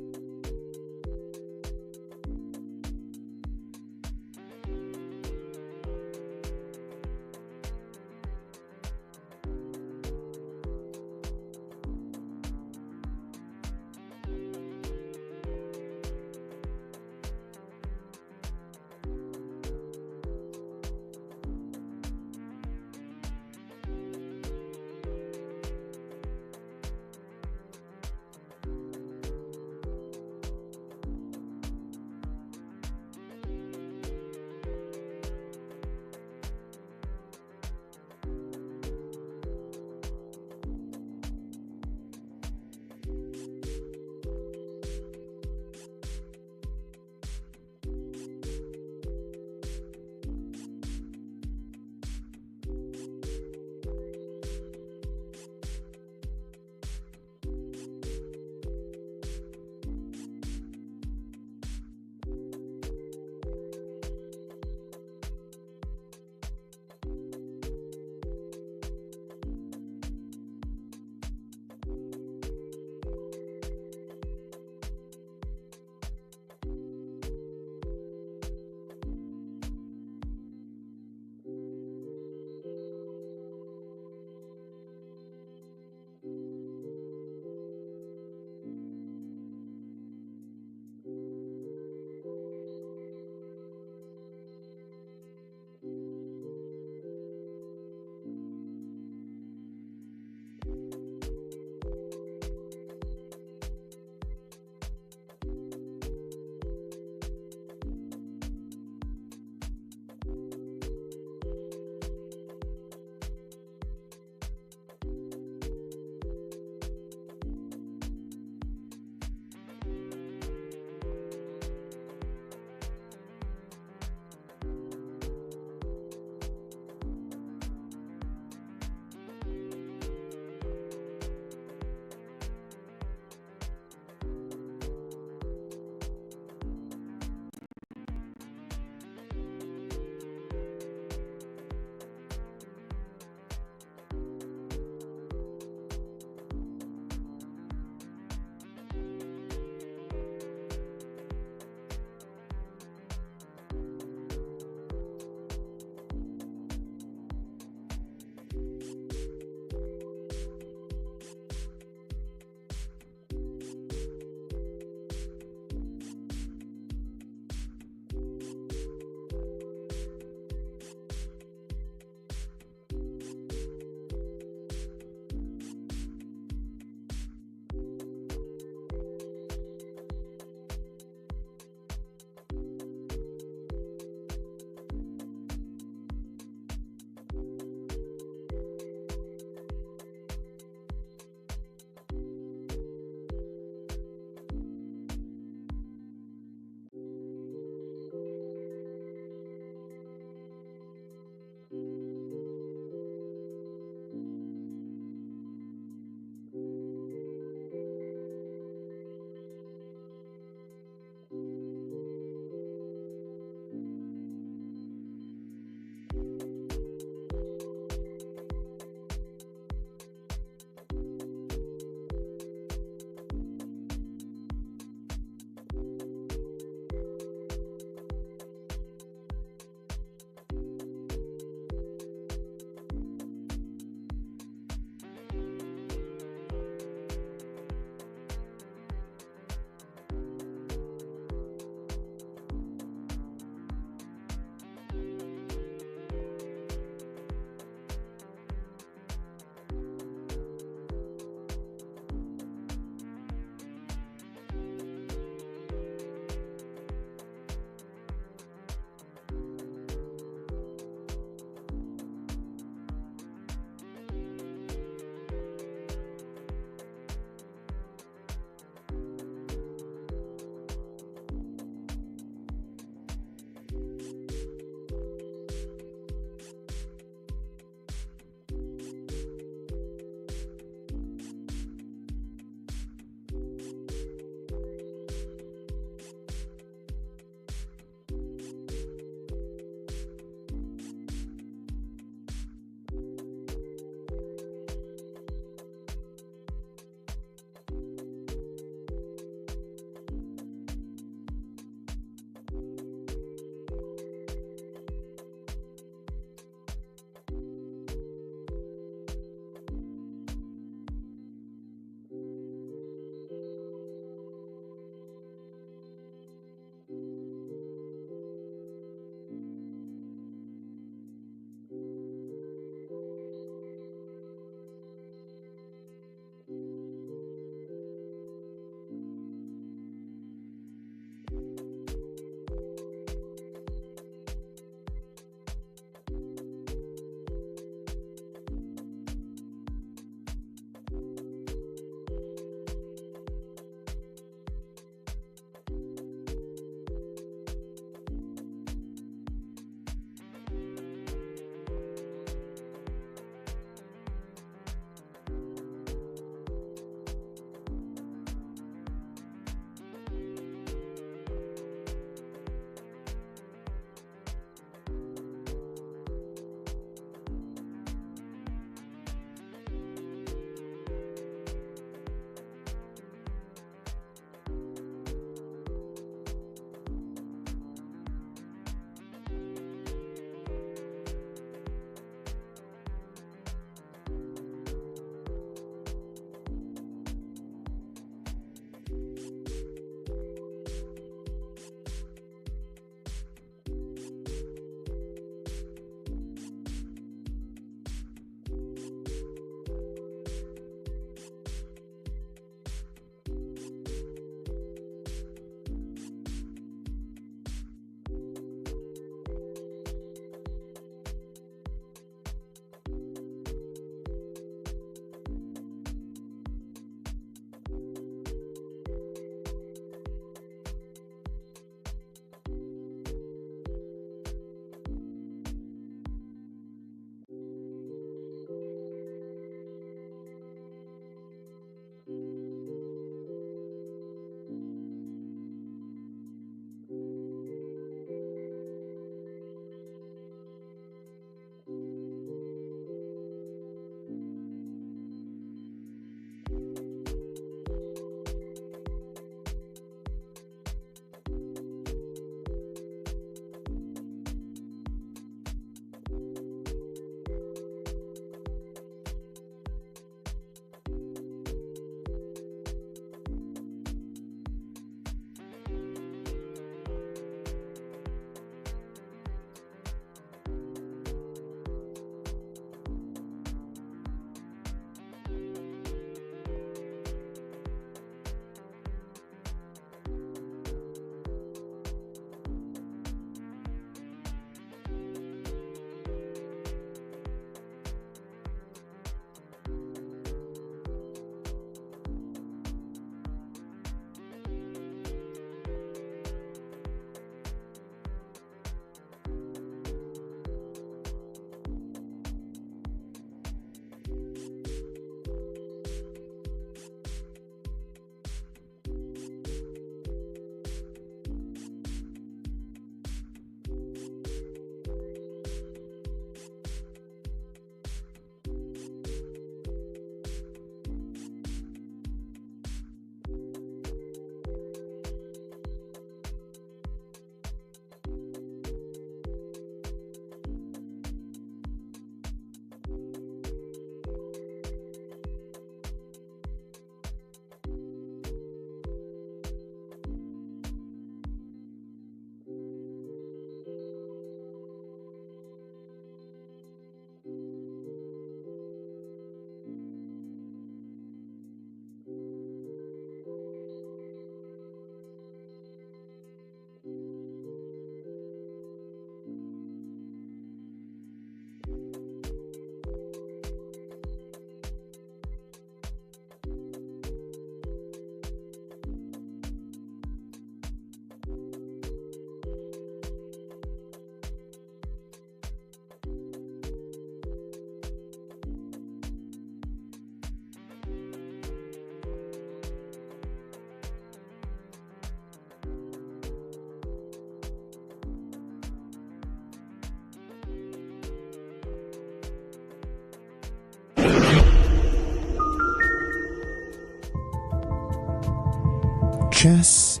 [SPEAKER 4] Chess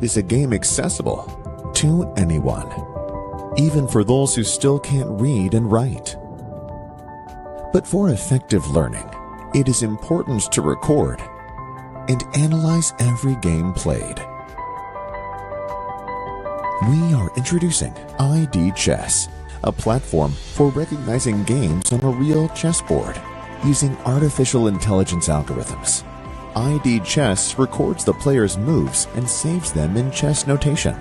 [SPEAKER 4] is a game accessible to anyone, even for those who still can't read and write. But for effective learning, it is important to record and analyze every game played. We are introducing ID Chess, a platform for recognizing games on a real chessboard using artificial intelligence algorithms. ID Chess records the player's moves and saves them in chess notation.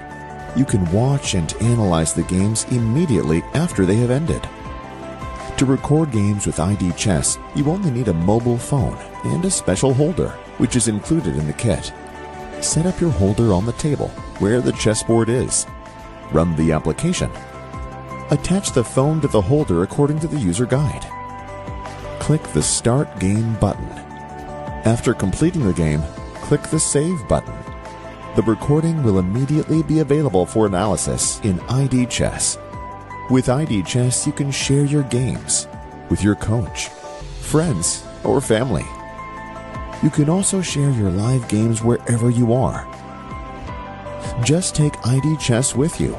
[SPEAKER 4] You can watch and analyze the games immediately after they have ended. To record games with ID Chess, you only need a mobile phone and a special holder, which is included in the kit. Set up your holder on the table where the chessboard is. Run the application. Attach the phone to the holder according to the user guide. Click the Start Game button. After completing the game, click the Save button. The recording will immediately be available for analysis in ID Chess. With ID Chess, you can share your games with your coach, friends, or family. You can also share your live games wherever you are. Just take ID Chess with you.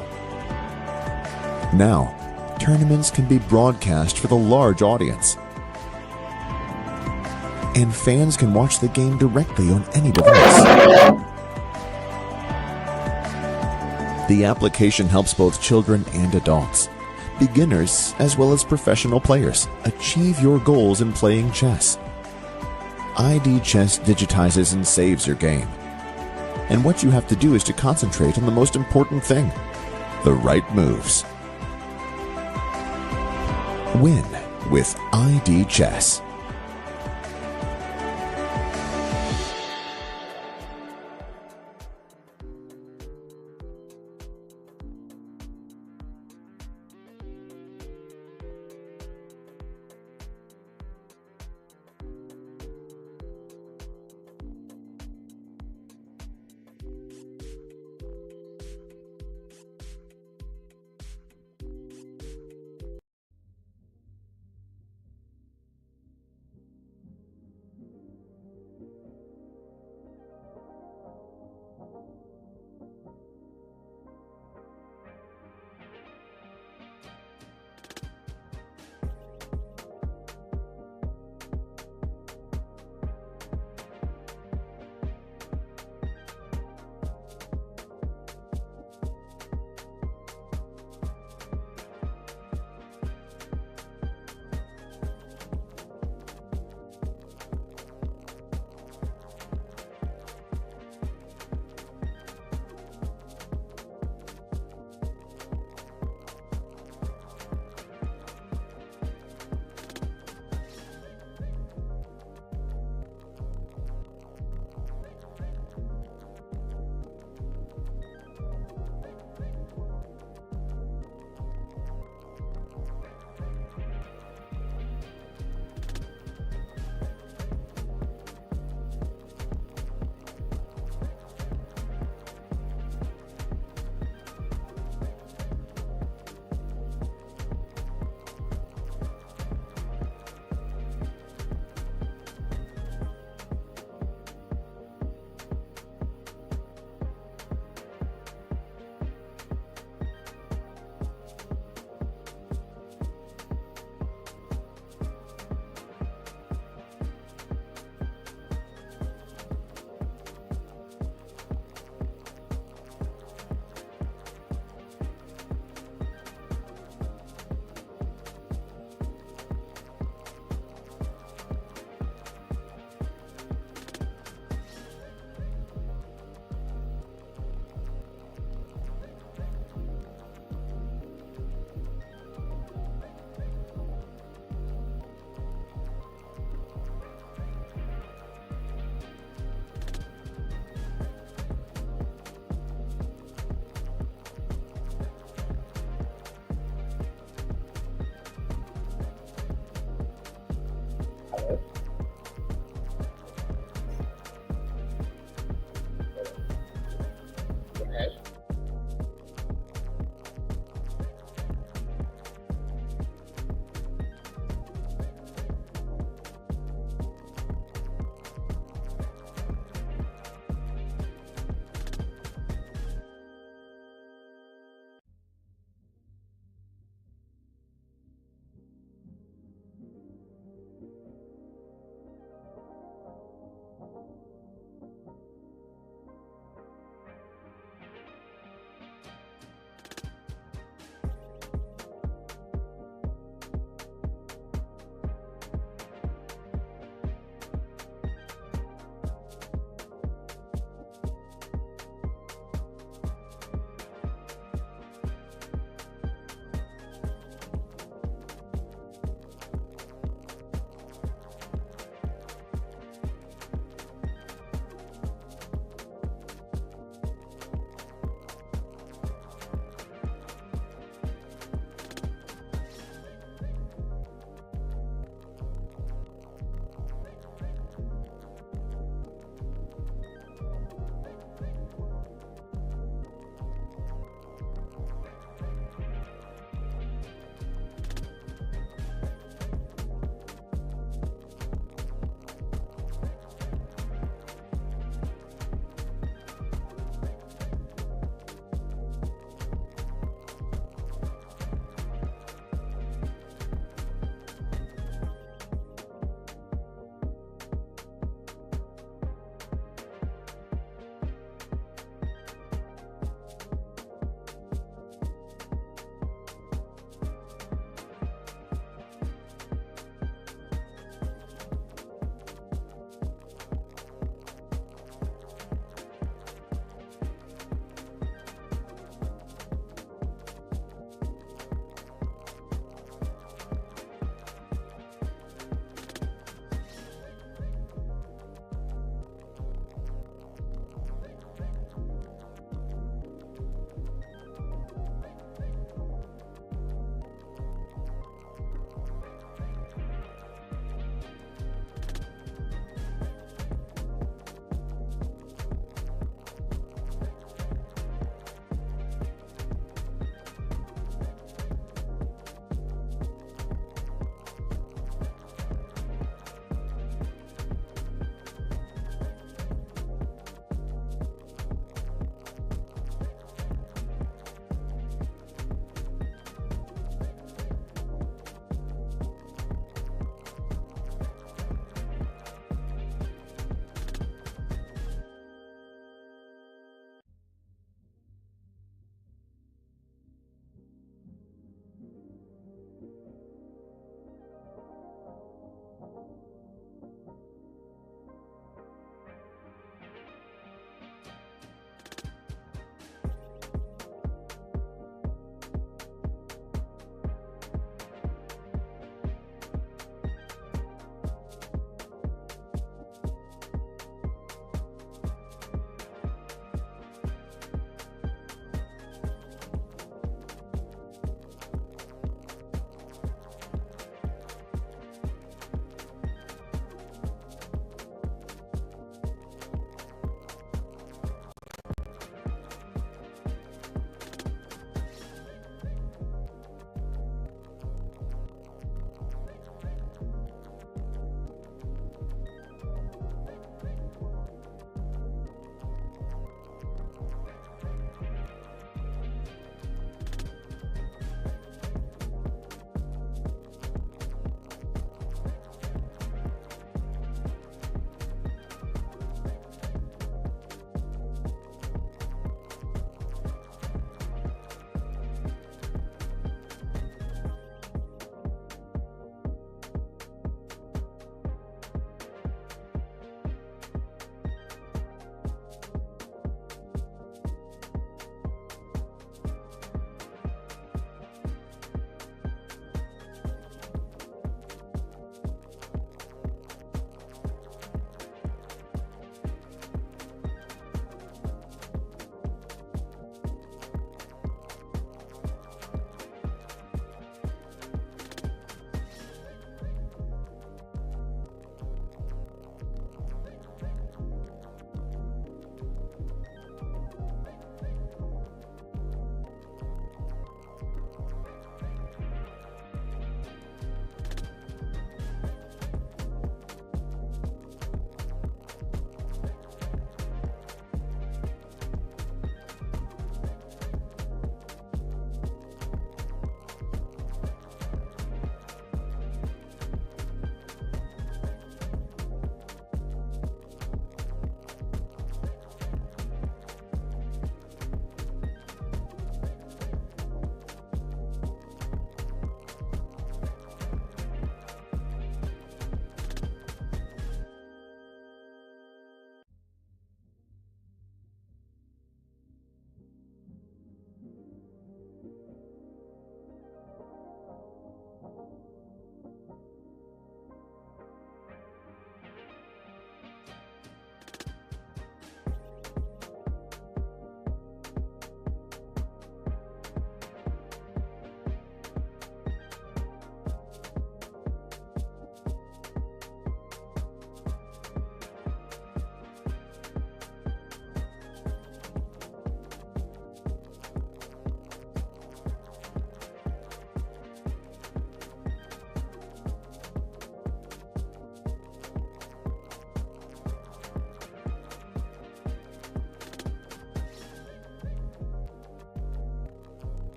[SPEAKER 4] Now, tournaments can be broadcast for the large audience, and fans can watch the game directly on any device. The application helps both children and adults, beginners as well as professional players, achieve your goals in playing chess. ID Chess digitizes and saves your game. And what you have to do is to concentrate on the most important thing, the right moves. Win with ID Chess.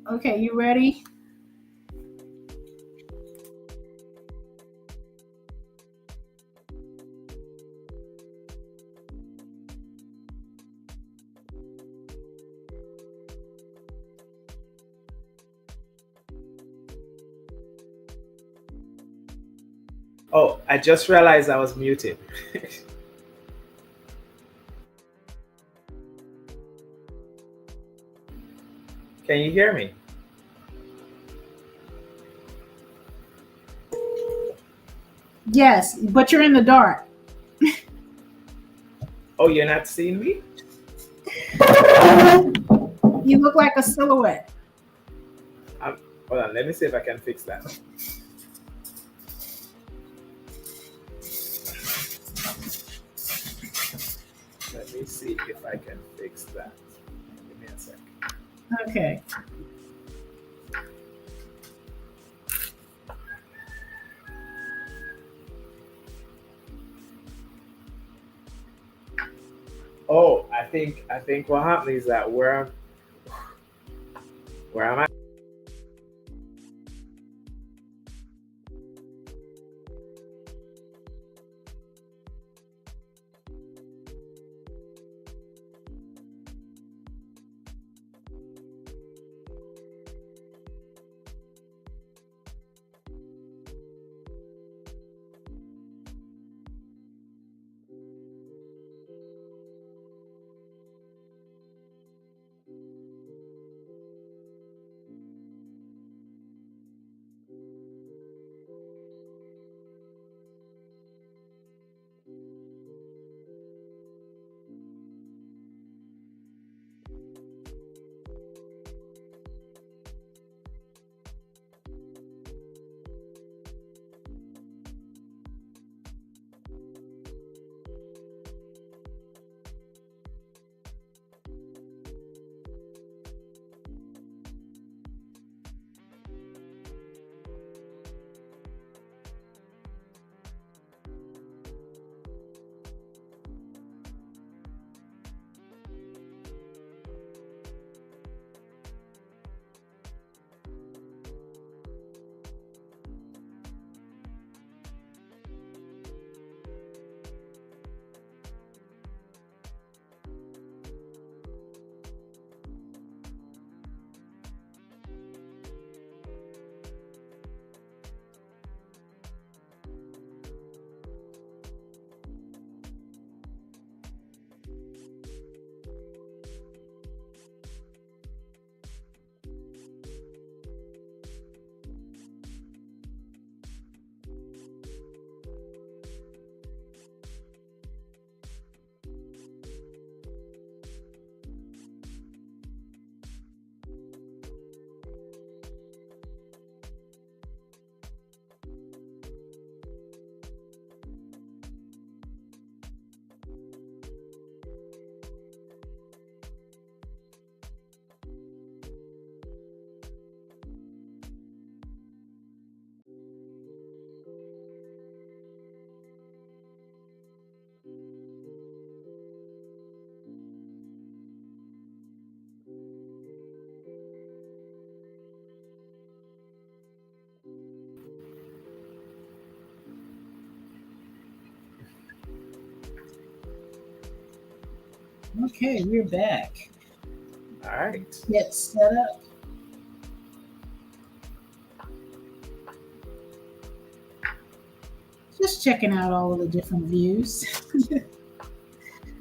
[SPEAKER 1] Okay, you ready?
[SPEAKER 3] Oh, I just realized I was muted. Can you hear me?
[SPEAKER 1] Yes, but you're in the dark.
[SPEAKER 3] Oh, you're not seeing me?
[SPEAKER 1] You look like a silhouette.
[SPEAKER 3] Hold on, let me see if I can fix that. Let me see if I can fix that. Give me a sec.
[SPEAKER 1] Okay.
[SPEAKER 3] Oh, I think what happened is that where am I?
[SPEAKER 1] Okay, we're back.
[SPEAKER 3] All right.
[SPEAKER 1] Get set up. Just checking out all of the different views.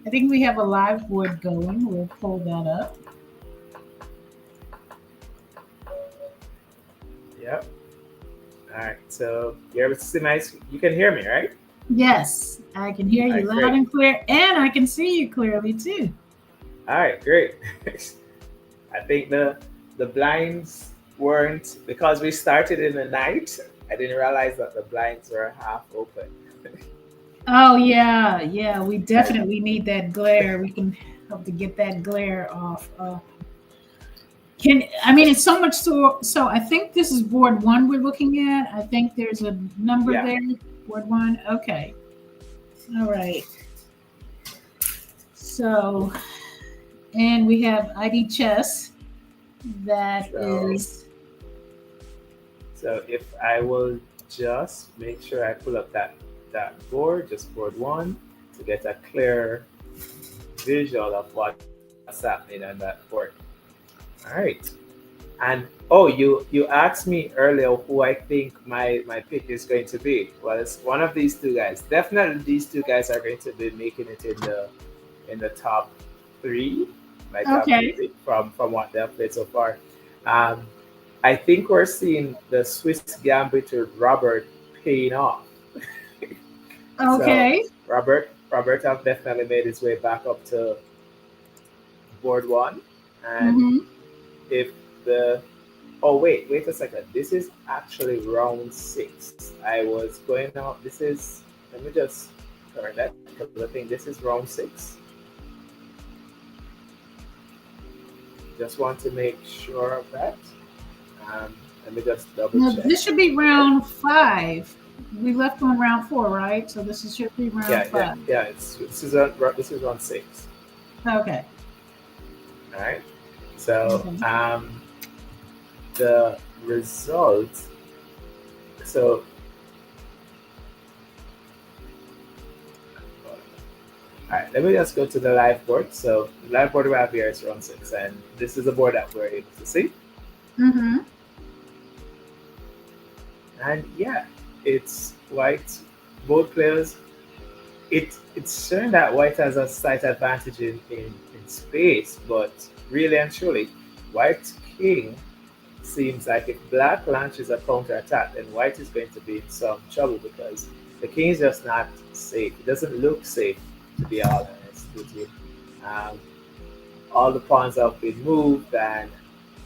[SPEAKER 1] I think we have a live board going. We'll pull that up.
[SPEAKER 3] Yep. All right. So you're able to see nice. You can hear me, right?
[SPEAKER 1] Yes, I can hear you
[SPEAKER 3] All right,
[SPEAKER 1] loud
[SPEAKER 3] great.
[SPEAKER 1] and clear, and I can see you clearly too.
[SPEAKER 3] All right, great. I think the blinds weren't, because we started in the night. I didn't realize that the blinds were half open.
[SPEAKER 1] Oh yeah, we definitely need that glare. We can help to get that glare off. It's so much so I think this is board one we're looking at. I think there's a number
[SPEAKER 3] Yeah.
[SPEAKER 1] there. Board one. Okay. All right. So, and we have ID Chess That
[SPEAKER 3] So,
[SPEAKER 1] is
[SPEAKER 3] so if I will just make sure I pull up that board, just board one, to get a clear visual of what's happening on that board. All right. And oh, you asked me earlier who I think my pick is going to be. Well, it's one of these two guys. Definitely, these two guys are going to be making it in the top three, my top
[SPEAKER 1] okay.
[SPEAKER 3] three from what they've played so far. Um, I think we're seeing the Swiss Gambit with Robert paying off. So
[SPEAKER 1] Okay.
[SPEAKER 3] Robert have definitely made his way back up to board one, and
[SPEAKER 1] Mm-hmm.
[SPEAKER 3] if the oh wait a second, this is actually round six. I was going out. This is let me just correct that because I think this is round six. Just want to make sure of that. Let me just double
[SPEAKER 1] Now
[SPEAKER 3] check.
[SPEAKER 1] this should be
[SPEAKER 3] Okay.
[SPEAKER 1] round 5. We left on round 4, right? So should be round
[SPEAKER 3] Yeah,
[SPEAKER 1] 5.
[SPEAKER 3] yeah. It's this is on six.
[SPEAKER 1] Okay.
[SPEAKER 3] All right. So
[SPEAKER 1] Okay.
[SPEAKER 3] the result. So all right. Let me just go to the live board. So the live board we have here is round six, and this is the board that we're able to see.
[SPEAKER 1] Mm-hmm.
[SPEAKER 3] And yeah, it's white. Both players. It's showing that white has a slight advantage in space, but really and truly, white king seems like if black launches a counter attack, then white is going to be in some trouble because the king is just not safe. It doesn't look safe, to be all honest with you. Um, all the pawns have been moved, and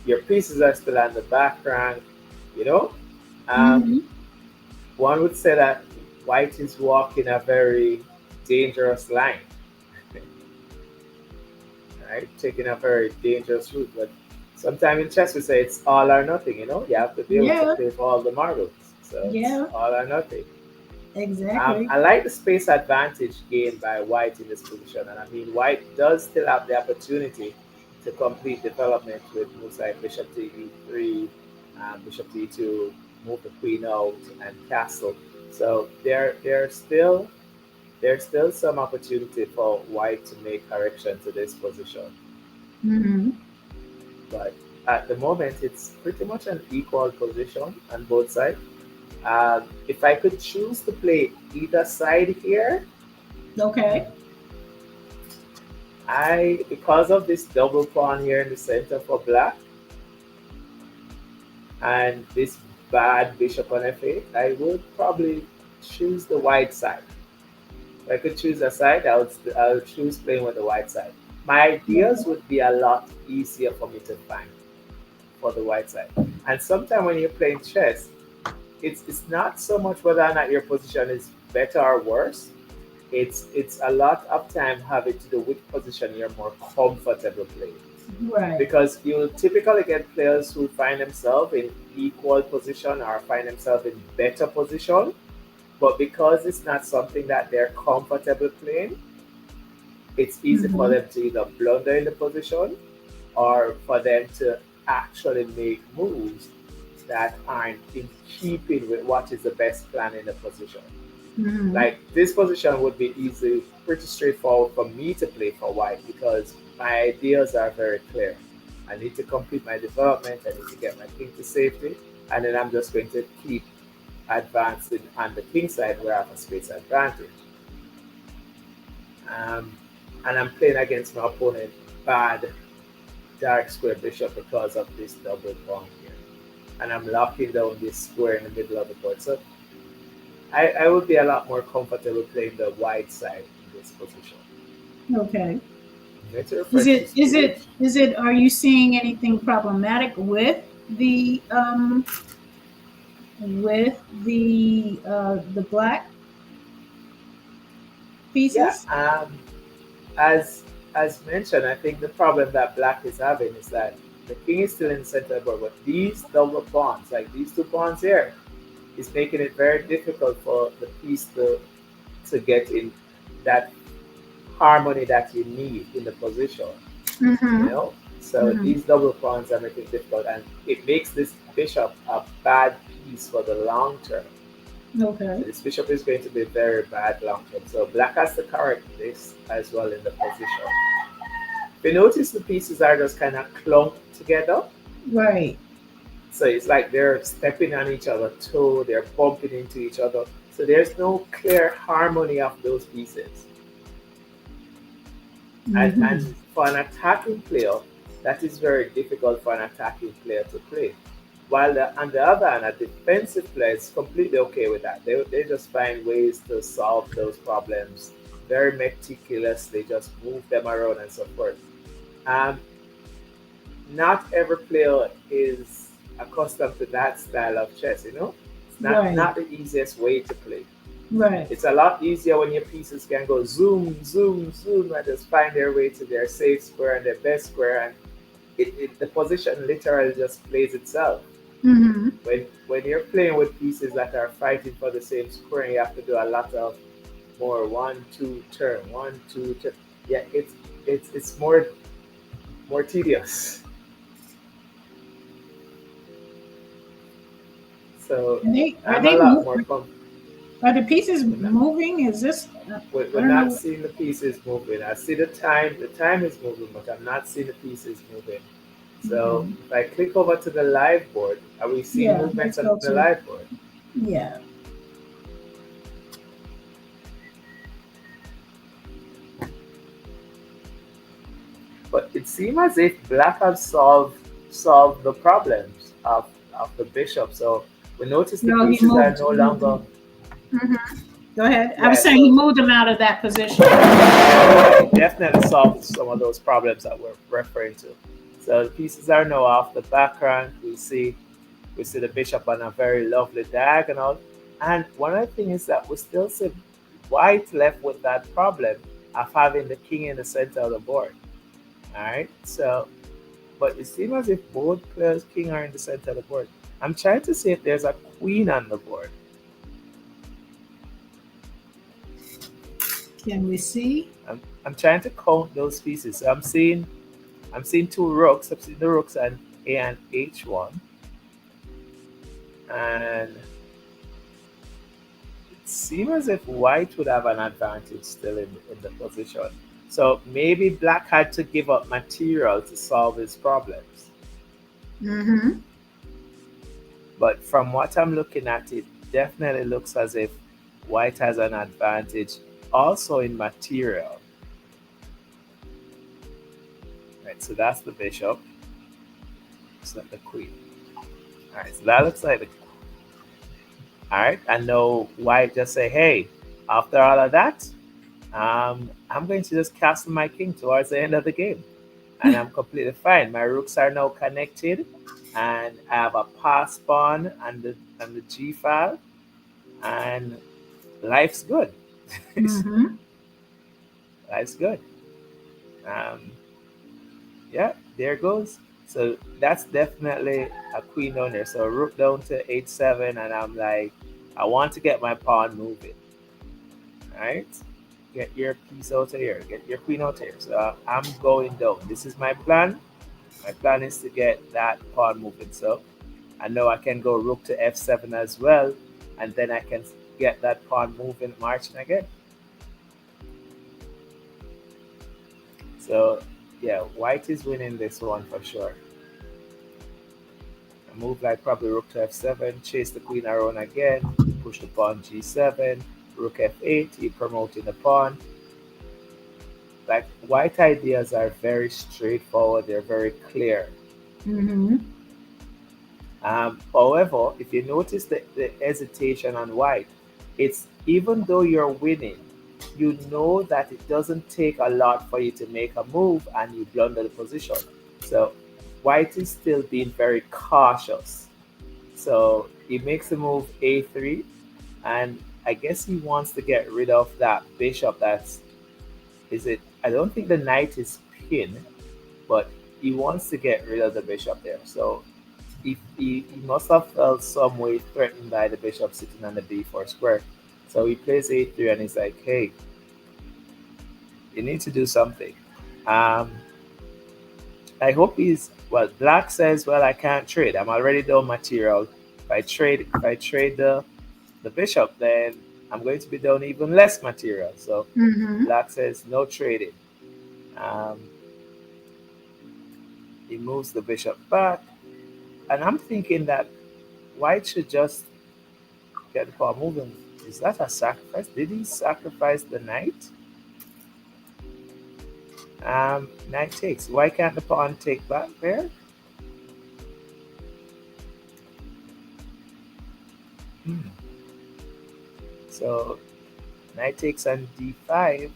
[SPEAKER 3] your pieces are still on the back rank. You know, um,
[SPEAKER 1] Mm-hmm.
[SPEAKER 3] one would say that white is walking a very dangerous line, right? Taking a very dangerous route. But sometimes in chess we say it's all or nothing. You know, you have to be able to
[SPEAKER 1] Yeah.
[SPEAKER 3] play for all the marbles. So it's
[SPEAKER 1] Yeah.
[SPEAKER 3] all or nothing.
[SPEAKER 1] Exactly.
[SPEAKER 3] I like the space advantage gained by white in this position, and I mean white does still have the opportunity to complete development with moves like bishop to e3, bishop to e2, move the queen out, and castle. So there's still some opportunity for white to make correction to this position,
[SPEAKER 1] Mm-hmm.
[SPEAKER 3] but at the moment it's pretty much an equal position on both sides. If I could choose to play either side here,
[SPEAKER 1] Okay.
[SPEAKER 3] I because of this double pawn here in the center for black and this bad bishop on f8, I would probably choose the white side. If I could choose a side, I'll choose playing with the white side. My ideas would be a lot easier for me to find for the white side. And sometimes when you're playing chess, it's not so much whether or not your position is better or worse. It's a lot of time having to do which position you're more comfortable playing.
[SPEAKER 1] Right.
[SPEAKER 3] Because you'll typically get players who find themselves in equal position or find themselves in better position, but because it's not something that they're comfortable playing, it's easy for
[SPEAKER 1] Mm-hmm.
[SPEAKER 3] them to either blunder in the position or for them to actually make moves that aren't in keeping with what is the best plan in the position.
[SPEAKER 1] Mm-hmm.
[SPEAKER 3] Like this position would be easy, pretty straightforward for me to play for white because my ideas are very clear. I need to complete my development, I need to get my king to safety, and then I'm just going to keep advancing on the king side where I have a space advantage. Um, and I'm playing against my opponent bad dark square bishop because of this double pawn here. And I'm locking down this square in the middle of the board. So I would be a lot more comfortable playing the white side in this position.
[SPEAKER 1] Okay.
[SPEAKER 3] Let's
[SPEAKER 1] Is
[SPEAKER 3] refresh
[SPEAKER 1] it
[SPEAKER 3] this
[SPEAKER 1] is
[SPEAKER 3] page.
[SPEAKER 1] it is it are you seeing anything problematic with the black
[SPEAKER 3] Yeah,
[SPEAKER 1] pieces?
[SPEAKER 3] as mentioned, I think the problem that black is having is that the king is still in the center of the board, but these double pawns, like these two pawns here, is making it very difficult for the piece to get in that harmony that you need in the position. You
[SPEAKER 1] Mm-hmm.
[SPEAKER 3] know, So
[SPEAKER 1] Mhm.
[SPEAKER 3] these double pawns are making it difficult, and it makes this bishop a bad piece for the long term.
[SPEAKER 1] Okay.
[SPEAKER 3] So this bishop is going to be very bad long term. So black has to correct this as well in the position. If you notice, the pieces are just kind of clumped together.
[SPEAKER 1] Right.
[SPEAKER 3] So it's like they're stepping on each other's toe, they're bumping into each other. So there's no clear harmony of those pieces. And
[SPEAKER 1] Mhm.
[SPEAKER 3] for an attacking player, that is very difficult for an attacking player to play. While on the other hand, a defensive player is completely okay with that. They just find ways to solve those problems very meticulously, just move them around and so forth. Um, Not every player is accustomed to that style of chess, you know? It's
[SPEAKER 1] Right.
[SPEAKER 3] not the easiest way to play.
[SPEAKER 1] Right.
[SPEAKER 3] It's a lot easier when your pieces can go zoom, zoom, zoom, and just find their way to their safe square and their best square, and the position literally just plays itself.
[SPEAKER 1] Mhm.
[SPEAKER 3] When you're playing with pieces that are fighting for the same square, you have to do a lot of more one, two, turn, one, two, turn. Yeah, it's more tedious. So
[SPEAKER 1] Are
[SPEAKER 3] I'm a
[SPEAKER 1] they
[SPEAKER 3] lot more comfortable.
[SPEAKER 1] are the pieces
[SPEAKER 3] We're not,
[SPEAKER 1] moving? Is this I
[SPEAKER 3] we're
[SPEAKER 1] don't
[SPEAKER 3] not
[SPEAKER 1] know.
[SPEAKER 3] seeing the pieces moving. I see the time. The time is moving, but I'm not seeing the pieces moving. So
[SPEAKER 1] Okay.
[SPEAKER 3] if I click over to the live board, are we seeing
[SPEAKER 1] Yeah,
[SPEAKER 3] movements
[SPEAKER 1] let's
[SPEAKER 3] on
[SPEAKER 1] go
[SPEAKER 3] the
[SPEAKER 1] to
[SPEAKER 3] live board?
[SPEAKER 1] yeah.
[SPEAKER 3] But it seems as if black have solved the problems of the bishop. So we notice the
[SPEAKER 1] No,
[SPEAKER 3] pieces are no
[SPEAKER 1] he moved
[SPEAKER 3] longer.
[SPEAKER 1] him. Mhm. Go ahead. I was
[SPEAKER 3] Yeah,
[SPEAKER 1] saying he
[SPEAKER 3] so
[SPEAKER 1] moved him out of that position.
[SPEAKER 3] it definitely solved some of those problems that we're referring to. So the pieces are now off the background. We see the bishop on a very lovely diagonal. And one of the things is that we still see white left with that problem of having the king in the center of the board. All right. So, but it seems as if both players' king are in the center of the board. I'm trying to see if there's a queen on the board.
[SPEAKER 1] Can we see?
[SPEAKER 3] I'm trying to count those pieces. So I'm seeing two rooks. I'm seeing the rooks and A and H1, and it seems as if white would have an advantage still in the position. So maybe black had to give up material to solve his problems.
[SPEAKER 1] Mm-hmm.
[SPEAKER 3] But from what I'm looking at, it definitely looks as if white has an advantage also in material. Right, so that's the bishop. It's not the queen. All right, so that looks like the. All right, and now white just say, hey, after all of that, I'm going to just castle my king towards the end of the game, and I'm completely fine. My rooks are now connected, and I have a pass pawn and the g file, and life's good.
[SPEAKER 1] Mm-hmm.
[SPEAKER 3] Life's good. Um, yeah, there goes. So that's definitely a queen down there. So rook down to h7, and I'm like, I want to get my pawn moving. Right? Get your piece out of here. Get your queen out of here. So I'm going down. This is my plan. My plan is to get that pawn moving. So I know I can go rook to f7 as well, and then I can get that pawn moving, marching again. So yeah, white is winning this one for sure. A move like probably rook to f7, chase the queen around again, push the pawn g7, rook f8, you promoting the pawn. Like white ideas are very straightforward, they're very clear.
[SPEAKER 1] Mm-hmm.
[SPEAKER 3] However, if you notice the hesitation on white, it's even though you're winning, you know that it doesn't take a lot for you to make a move and you blunder the position. So white is still being very cautious. So he makes a move a3, and I guess he wants to get rid of that bishop. That's is it. I don't think the knight is pinned, but he wants to get rid of the bishop there. So if he must have felt some way threatened by the bishop sitting on the b4 square. So he plays a3 and he's like, hey, you need to do something. Um, I hope he's well. Black says, "Well, I can't trade. I'm already down material. If I trade the bishop, then I'm going to be down even less material." So
[SPEAKER 1] Mm-hmm.
[SPEAKER 3] Black says, "No trading." Um, he moves the bishop back, and I'm thinking that White should just get the pawn moving. Is that a sacrifice? Did he sacrifice the knight? Knight takes. Why can't the pawn take back there? Hmm. So knight takes on d5,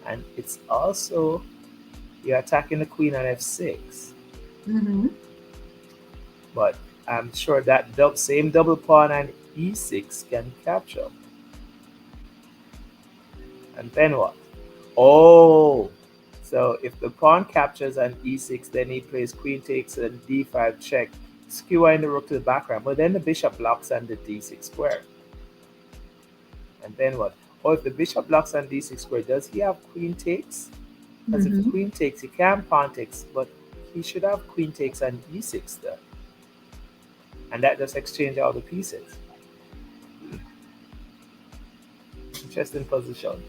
[SPEAKER 3] and it's also you're attacking the queen on f6.
[SPEAKER 1] Mm-hmm.
[SPEAKER 3] But I'm sure that same double pawn on e6 can capture. And then what? Oh, so if the pawn captures on e6, then he plays queen takes and d5 check, skewering the rook to the background. But then the bishop blocks on the d6 square. And then what? Oh, if the bishop blocks on d6 square, does he have queen takes? Because if queen takes, he can pawn takes, but he should have queen takes on e6 there. And that just exchange all the pieces. Interesting position.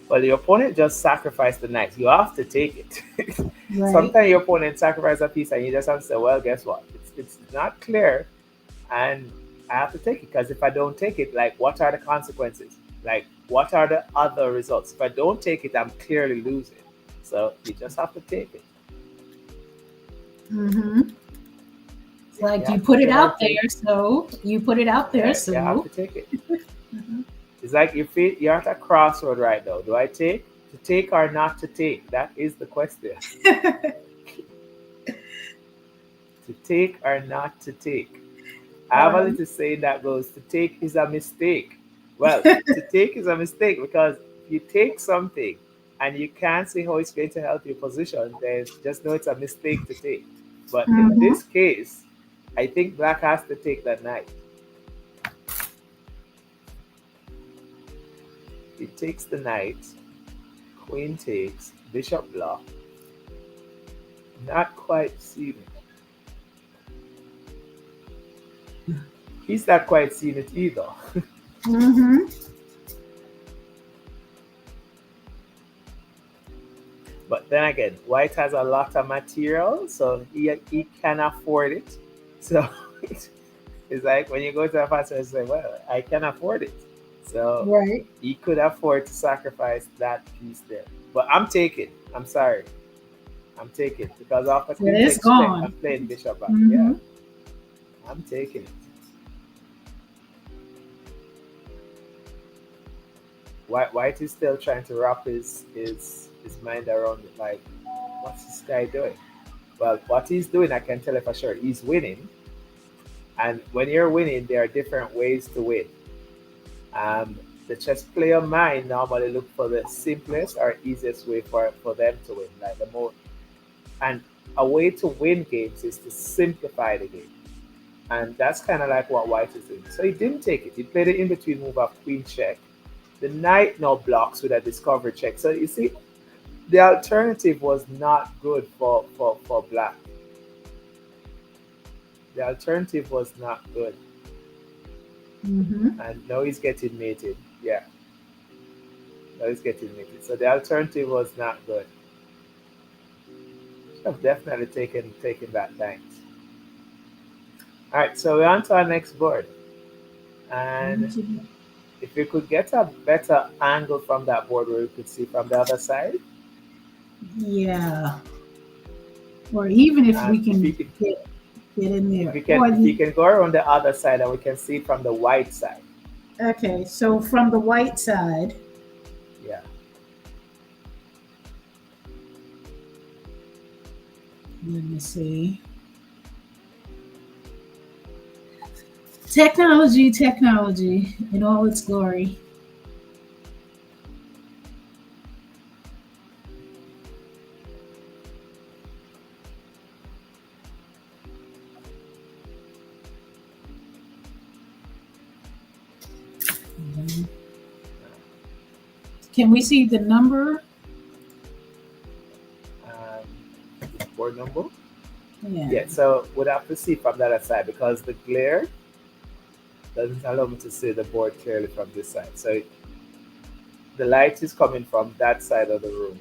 [SPEAKER 3] Well, your opponent just sacrificed the knight. You have to take it.
[SPEAKER 1] Right.
[SPEAKER 3] Sometimes your opponent sacrifices a piece and you just have to say, well, guess what? It's not clear and I have to take it, because if I don't take it, like, what are the consequences? Like, what are the other results? If I don't take it, I'm clearly losing. So you just have to take it.
[SPEAKER 1] Mm-hmm. It's like you put it out there, so you put it out there, so
[SPEAKER 3] you have to take it.
[SPEAKER 1] Mm-hmm.
[SPEAKER 3] It's like you're at a crossroad right now. Do I take? To take or not to take? That is the question. To take or not to take? I have a little saying that goes, to take is a mistake. Well, to take is a mistake, because if you take something and you can't see how it's going to help your position, then just know it's a mistake to take. But in this case, I think Black has to take that knight. He takes the knight, queen takes, bishop block. Not quite seeing it. He's not quite seeing it either.
[SPEAKER 1] Mm-hmm.
[SPEAKER 3] But then again, White has a lot of material, so he can afford it. So it's like when you go to a pastor and say, well, I can afford it. So
[SPEAKER 1] Right.
[SPEAKER 3] he could afford to sacrifice that piece there. But I'm taking. I'm sorry. I'm taking, because after queen takes check, I'm playing bishop back. Yeah. I'm taking it. White is still trying to wrap his mind around it. Like, what's this guy doing? Well, what he's doing, I can tell you for sure. He's winning. And when you're winning, there are different ways to win. The chess player mind normally look for the simplest or easiest way for them to win. Like the more, and a way to win games is to simplify the game. And that's kind of like what White is doing. So he didn't take it. He played the in-between move of queen check. The knight now blocks with a discovery check. So you see, the alternative was not good for Black. The alternative was not good. And now he's getting mated. Yeah. Now he's getting mated. So the alternative was not good. Should have definitely taken that knight. All right, so we're on to our next board. And if we could get a better angle from that board where we could see from the other side.
[SPEAKER 1] Yeah. Or even if we can get in there.
[SPEAKER 3] If we can go around the other side and we can see from the white side.
[SPEAKER 1] Okay, so from the white side.
[SPEAKER 3] Yeah.
[SPEAKER 1] Let me see. Technology in all its glory. Can we see the number
[SPEAKER 3] 4 number.
[SPEAKER 1] Yeah.
[SPEAKER 3] Yeah, so we'd have to see from that side because the glare doesn't allow me to see the board clearly from this side. So the light is coming from that side of the room.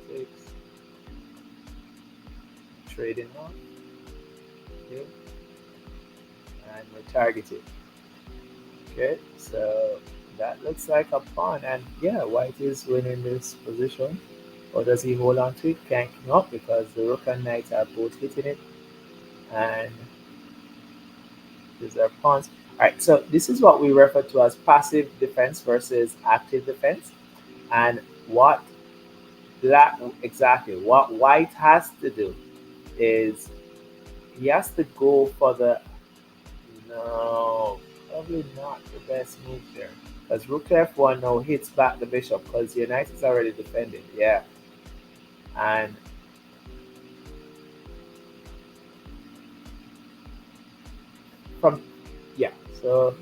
[SPEAKER 3] Six. Trading off. Okay. And we're targeting. Okay, so that looks like a pawn, and yeah, white is winning this position. Or does he hold on to it? Can't king up because the rook and knight are both hitting it, and these are pawns. All right, so this is what we refer to as passive defense versus active defense, and what what white has to do is he has to go for the no, probably not the best move there. Because rook f1 now hits back the bishop because your knight is already defending. Yeah. And from, yeah, so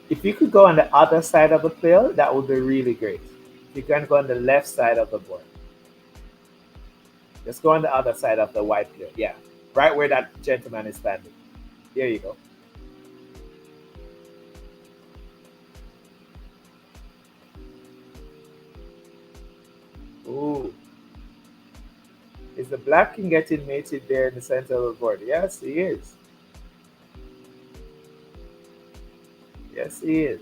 [SPEAKER 3] if you could go on the other side of the field, that would be really great. You can go on the left side of the board. Just go on the other side of the white field. Yeah, right where that gentleman is standing. There you go. Ooh. Is the black king getting mated there in the center of the board? Yes, he is. Yes, he is.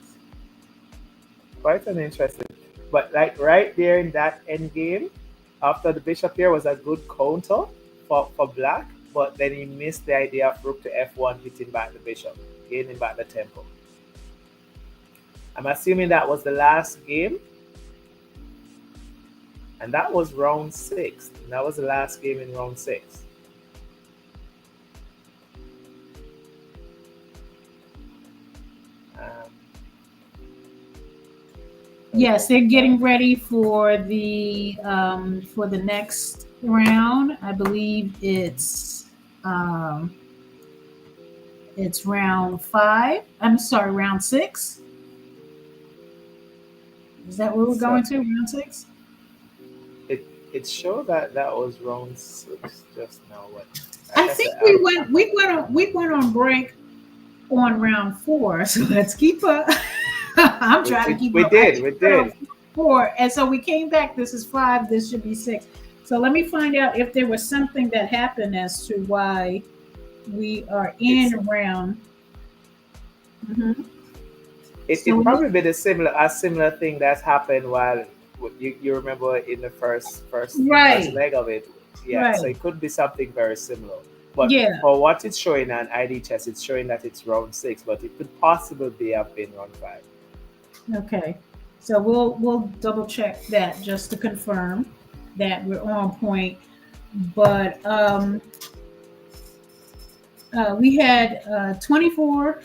[SPEAKER 3] Quite an interesting. But like right there in that end game, after the bishop here was a good counter for black, but then he missed the idea of rook to f1 hitting back the bishop, gaining back the tempo. I'm assuming that was the last game. And that was round 6. And that was the last game in round 6.
[SPEAKER 1] Yes, they're getting ready for the next round. I believe it's round 5. I'm sorry, round 6. Is that where we're going to? Round 6?
[SPEAKER 3] It showed that was round 6 just now. What
[SPEAKER 1] I think we went on break on round 4. So let's keep up. I'm trying to keep up.
[SPEAKER 3] We did.
[SPEAKER 1] 4, and so we came back. This is 5. This should be 6. So let me find out if there was something that happened as to why we are in round. Mm-hmm.
[SPEAKER 3] It probably be a similar thing that's happened while you remember in the first leg of it. Yeah, right. So it could be something very similar. But for what it's showing on ID Chess, it's showing that it's round 6, but it could possibly have been round 5.
[SPEAKER 1] Okay, so we'll double check that just to confirm that we're on point. But we had 24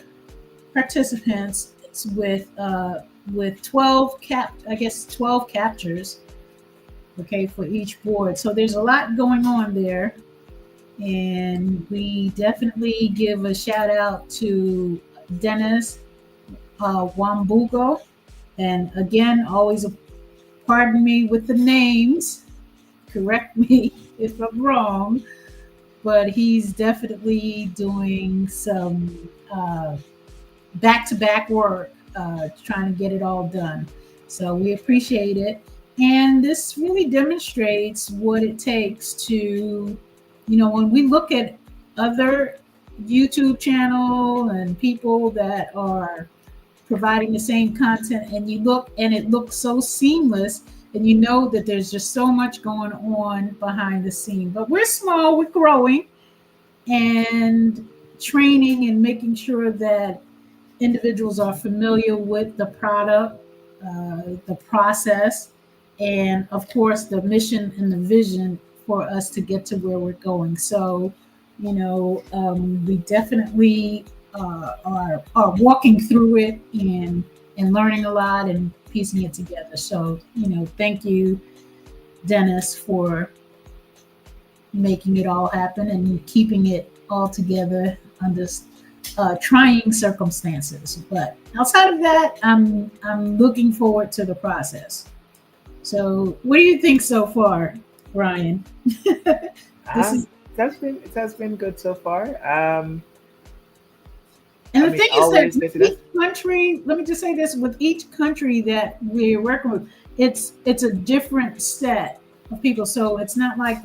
[SPEAKER 1] participants with 12 captures. Okay, for each board. So there's a lot going on there. And we definitely give a shout out to Dennis Wambugo. And again, always pardon me with the names. Correct me if I'm wrong. But he's definitely doing some back-to-back work, trying to get it all done. So we appreciate it. And this really demonstrates what it takes to, when we look at other YouTube channel and people that are providing the same content, and you look and it looks so seamless, and you know that there's just so much going on behind the scene. But we're small, we're growing, and training and making sure that individuals are familiar with the product, the process, and of course the mission and the vision for us to get to where we're going. So We definitely are walking through it and learning a lot and piecing it together. So, thank you, Dennis, for making it all happen and keeping it all together under trying circumstances. But outside of that, I'm looking forward to the process. So, what do you think so far, Ryan? This is,
[SPEAKER 3] It has been good so far.
[SPEAKER 1] and
[SPEAKER 3] I
[SPEAKER 1] the
[SPEAKER 3] mean,
[SPEAKER 1] thing is that
[SPEAKER 3] always
[SPEAKER 1] with
[SPEAKER 3] listening.
[SPEAKER 1] each country, let me just say this: with each country that we're working with, it's a different set of people. So it's not like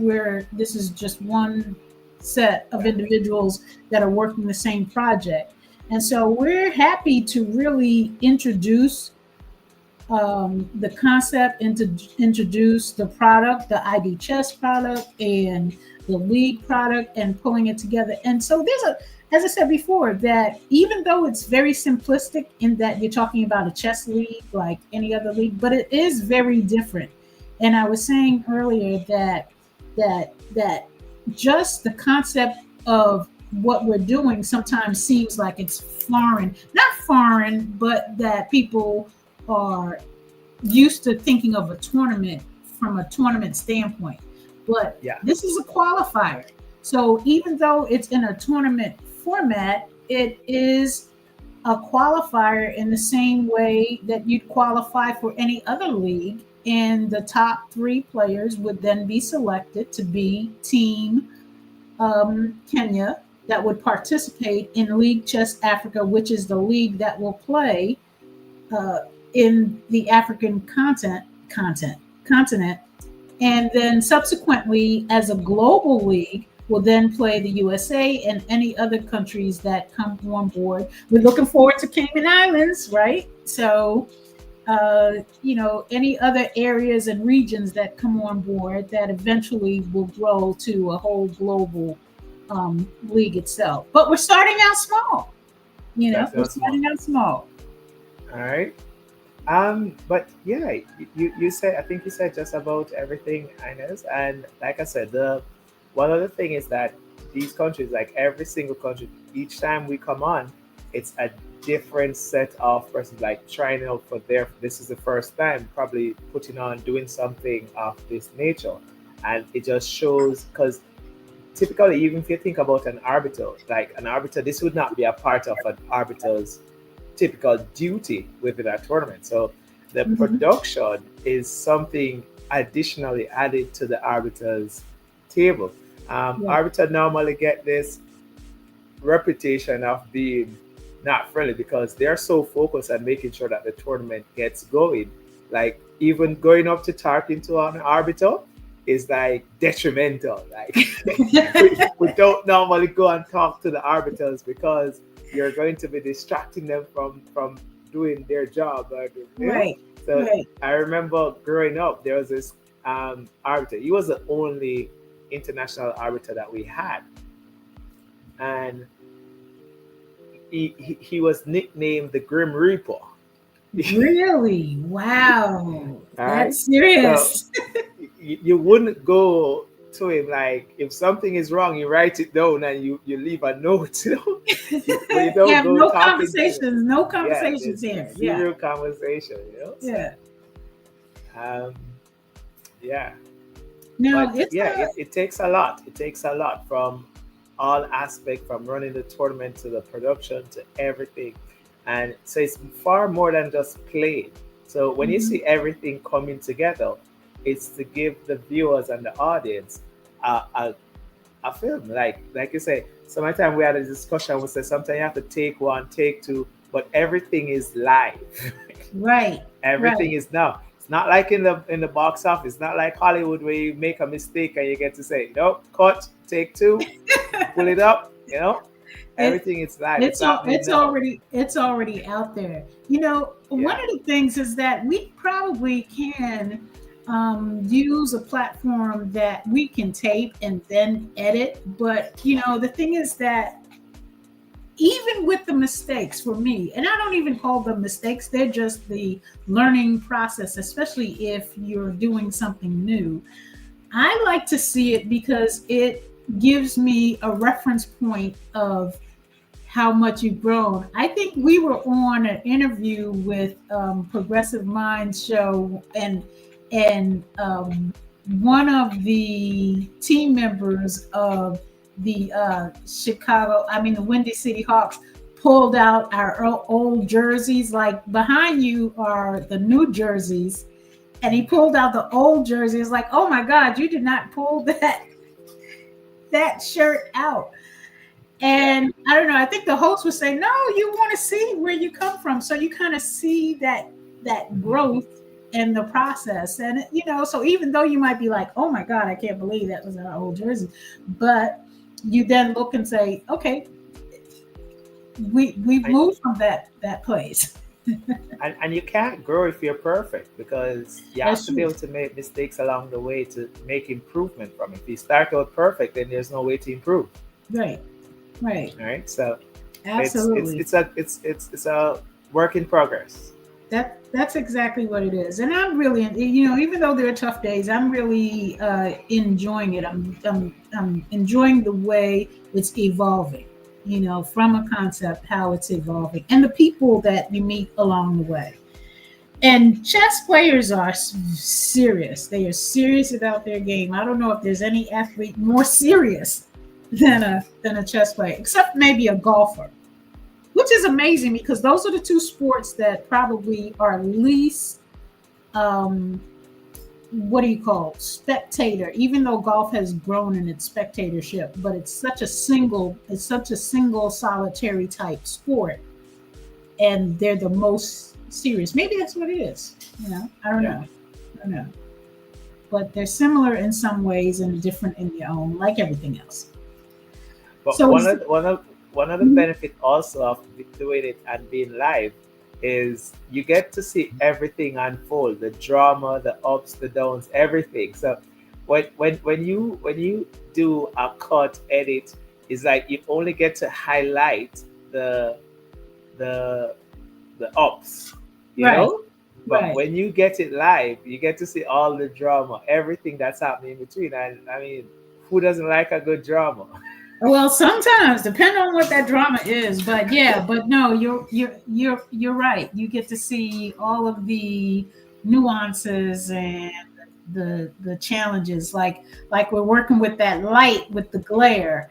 [SPEAKER 1] this is just one set of individuals that are working the same project. And so we're happy to really introduce the concept and to introduce the product, the ID Chess product and the league product, and pulling it together. And so as I said before, that even though it's very simplistic in that you're talking about a chess league like any other league, but it is very different. And I was saying earlier that just the concept of what we're doing sometimes seems like it's foreign, not foreign, but that people are used to thinking of a tournament from a tournament standpoint. But
[SPEAKER 3] Yeah.
[SPEAKER 1] this is a qualifier. So even though it's in a tournament format, it is a qualifier in the same way that you'd qualify for any other league. And the top three players would then be selected to be Team Kenya that would participate in League Chess Africa, which is the league that will play uh, in the African continent, and then subsequently, as a global league, will then play the USA and any other countries that come on board. We're looking forward to Cayman Islands, right? So, any other areas and regions that come on board that eventually will grow to a whole global league itself. But we're starting out small.
[SPEAKER 3] That's
[SPEAKER 1] We're
[SPEAKER 3] not small.
[SPEAKER 1] starting out small.
[SPEAKER 3] All right. But yeah, you said, I think you said just about everything, Ines. And like I said, the one other thing is that these countries, like every single country, each time we come on, it's a different set of persons like trying out for their, this is the first time probably putting on doing something of this nature. And it just shows because typically, even if you think about an arbiter, like an arbiter, this would not be a part of an arbiter's typical duty within a tournament. So the
[SPEAKER 1] Mhm.
[SPEAKER 3] production is something additionally added to the arbiter's table.
[SPEAKER 1] Yeah.
[SPEAKER 3] Arbiter normally get this reputation of being not friendly because they're so focused on making sure that the tournament gets going. Like even going up to talking to an arbiter is like detrimental. Like we don't normally go and talk to the arbiters because you're going to be distracting them from doing their job. Like,
[SPEAKER 1] Right.
[SPEAKER 3] So
[SPEAKER 1] Right.
[SPEAKER 3] I remember growing up, there was this arbiter. He was the only international arbiter that we had, and he was nicknamed the Grim Reaper.
[SPEAKER 1] Really? Wow.
[SPEAKER 3] All right.
[SPEAKER 1] That's
[SPEAKER 3] So
[SPEAKER 1] serious.
[SPEAKER 3] you wouldn't go to him like if something is wrong, you write it down and you leave a note. You
[SPEAKER 1] You
[SPEAKER 3] don't
[SPEAKER 1] have
[SPEAKER 3] go
[SPEAKER 1] no
[SPEAKER 3] talking to him.
[SPEAKER 1] conversations, no
[SPEAKER 3] Yeah,
[SPEAKER 1] conversations
[SPEAKER 3] there's
[SPEAKER 1] here. Yeah.
[SPEAKER 3] zero conversation. So,
[SPEAKER 1] Yeah.
[SPEAKER 3] um, yeah.
[SPEAKER 1] No,
[SPEAKER 3] But
[SPEAKER 1] it's
[SPEAKER 3] yeah,
[SPEAKER 1] a
[SPEAKER 3] it takes a lot. It takes a lot from all aspect, from running the tournament to the production to everything. And so it's far more than just playing. So when you
[SPEAKER 1] mhm.
[SPEAKER 3] see everything coming together, it's to give the viewers and the audience a film. Like you say, sometimes we had a discussion, we said sometimes you have to take one, take two, but everything is live.
[SPEAKER 1] Right.
[SPEAKER 3] Everything
[SPEAKER 1] Right.
[SPEAKER 3] is now. It's not like in the box office. It's not like Hollywood where you make a mistake and you get to say, no, cut, take two, pull it up.
[SPEAKER 1] It
[SPEAKER 3] Everything is live. It's happening
[SPEAKER 1] it's
[SPEAKER 3] now.
[SPEAKER 1] already out there. One
[SPEAKER 3] Yeah.
[SPEAKER 1] of the things is that we probably can use a platform that we can tape and then edit. But the thing is that even with the mistakes for me, and I don't even call them mistakes, they're just the learning process, especially if you're doing something new. I like to see it because it gives me a reference point of how much you've grown. I think we were on an interview with Progressive Minds show, and one of the team members of the the Windy City Hawks pulled out our old jerseys. Like behind you are the new jerseys, and he pulled out the old jerseys. Like, oh my God, you did not pull that shirt out. And I don't know, I think the host was saying, no, you want to see where you come from. So you kind of see that growth in the process. And, so even though you might be like, oh my God, I can't believe that was our old jersey. But you then look and say, okay, we've moved from that place.
[SPEAKER 3] and you can't grow if you're perfect, because you have
[SPEAKER 1] That's
[SPEAKER 3] to be
[SPEAKER 1] true.
[SPEAKER 3] able to make mistakes along the way to make improvement from it. If you start out perfect, then there's no way to improve.
[SPEAKER 1] Right.
[SPEAKER 3] All right. So
[SPEAKER 1] Absolutely.
[SPEAKER 3] it's a work in progress.
[SPEAKER 1] That's exactly what it is. And I'm really, even though there are tough days, I'm really enjoying it. I'm enjoying the way it's evolving, from a concept, how it's evolving, and the people that you meet along the way. And chess players are serious. They are serious about their game. I don't know if there's any athlete more serious than a chess player, except maybe a golfer, which is amazing because those are the two sports that probably are least spectator, even though golf has grown in its spectatorship, but it's such a single solitary type sport, and they're the most serious. Maybe that's what it is. I don't know. But they're similar in some ways and different in their own, like everything else.
[SPEAKER 3] But
[SPEAKER 1] So
[SPEAKER 3] one of the benefits also of doing it and being live is you get to see everything unfold, the drama, the ups, the downs, everything. So when you do a cut edit, it's like you only get to highlight the ups, you
[SPEAKER 1] Right.
[SPEAKER 3] know? But
[SPEAKER 1] Right.
[SPEAKER 3] when you get it live, you get to see all the drama, everything that's happening in between. And I mean, who doesn't like a good drama?
[SPEAKER 1] Well, sometimes, depending on what that drama is, but no, you're right. You get to see all of the nuances and the challenges, like we're working with that light with the glare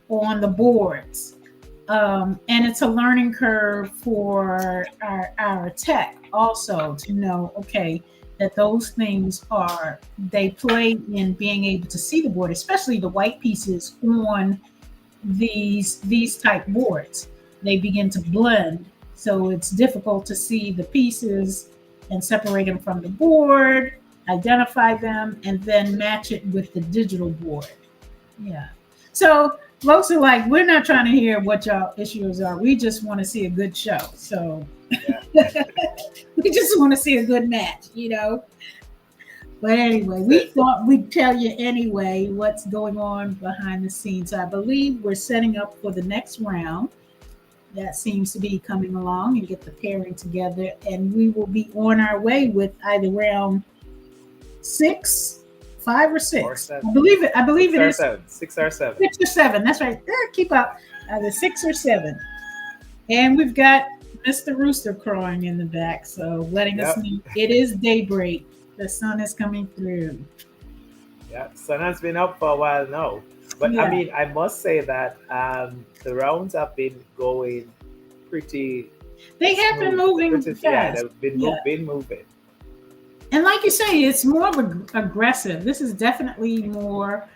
[SPEAKER 1] on the boards, and it's a learning curve for our tech also to know, okay, that those things they play in being able to see the board, especially the white pieces on these type boards. They begin to blend, so it's difficult to see the pieces and separate them from the board, identify them, and then match it with the digital board. Yeah. So folks are like, we're not trying to hear what y'all issues are. We just want to see a good show. So we just want to see a good match, But anyway, we thought we'd tell you anyway what's going on behind the scenes. So I believe we're setting up for the next round. That seems to be coming along, and get the pairing together. And we will be on our way with either round 5 or 6. I believe it is
[SPEAKER 3] 6 or 7.
[SPEAKER 1] 6 or 7. That's right. Keep up. Either 6 or 7. And we've got Mr. Rooster crowing in the back, so letting us know it is daybreak. The sun is coming through.
[SPEAKER 3] Yeah, sun has been up for a while now. But I mean, I must say that the rounds have been going pretty.
[SPEAKER 1] They have been moving fast.
[SPEAKER 3] Yeah, they've been moving.
[SPEAKER 1] And like you say, it's more of aggressive. This is definitely more.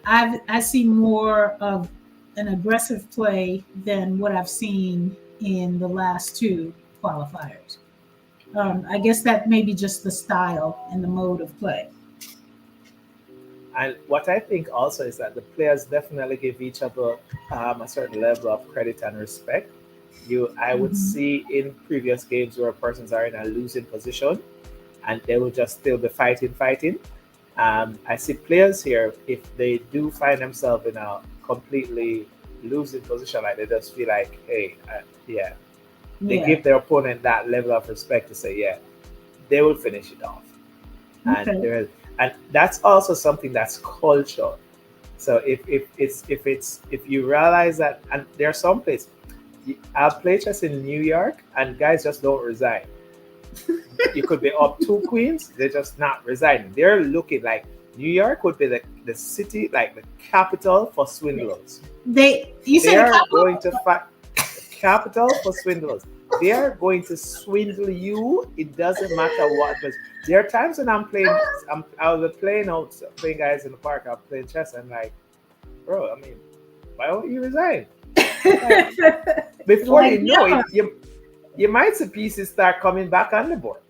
[SPEAKER 1] I see more of an aggressive play than what I've seen in the last 2 qualifiers. I guess that may be just the style and the mode of play.
[SPEAKER 3] And what I think also is that the players definitely give each other a certain level of credit and respect. I would see in previous games where persons are in a losing position and they will just still be fighting. I see players here, if they do find themselves in a completely losing position, like they just feel like, hey, they give their opponent that level of respect to say, they will finish it off.
[SPEAKER 1] Okay.
[SPEAKER 3] And that's also something that's culture. So if you realize that, and there are some places, I'll play chess in New York, and guys just don't resign. You could be up two queens, they're just not resigning. They're looking like New York would be the city, like the capital for swindlers.
[SPEAKER 1] You said
[SPEAKER 3] They're going to fight capital for swindlers. They are going to swindle you. It doesn't matter what. But there are times when I'm playing, I was playing guys in the park. I'm playing chess. I'm like, bro, I mean, why don't you resign? Before you know it, you might see pieces start coming back on the board.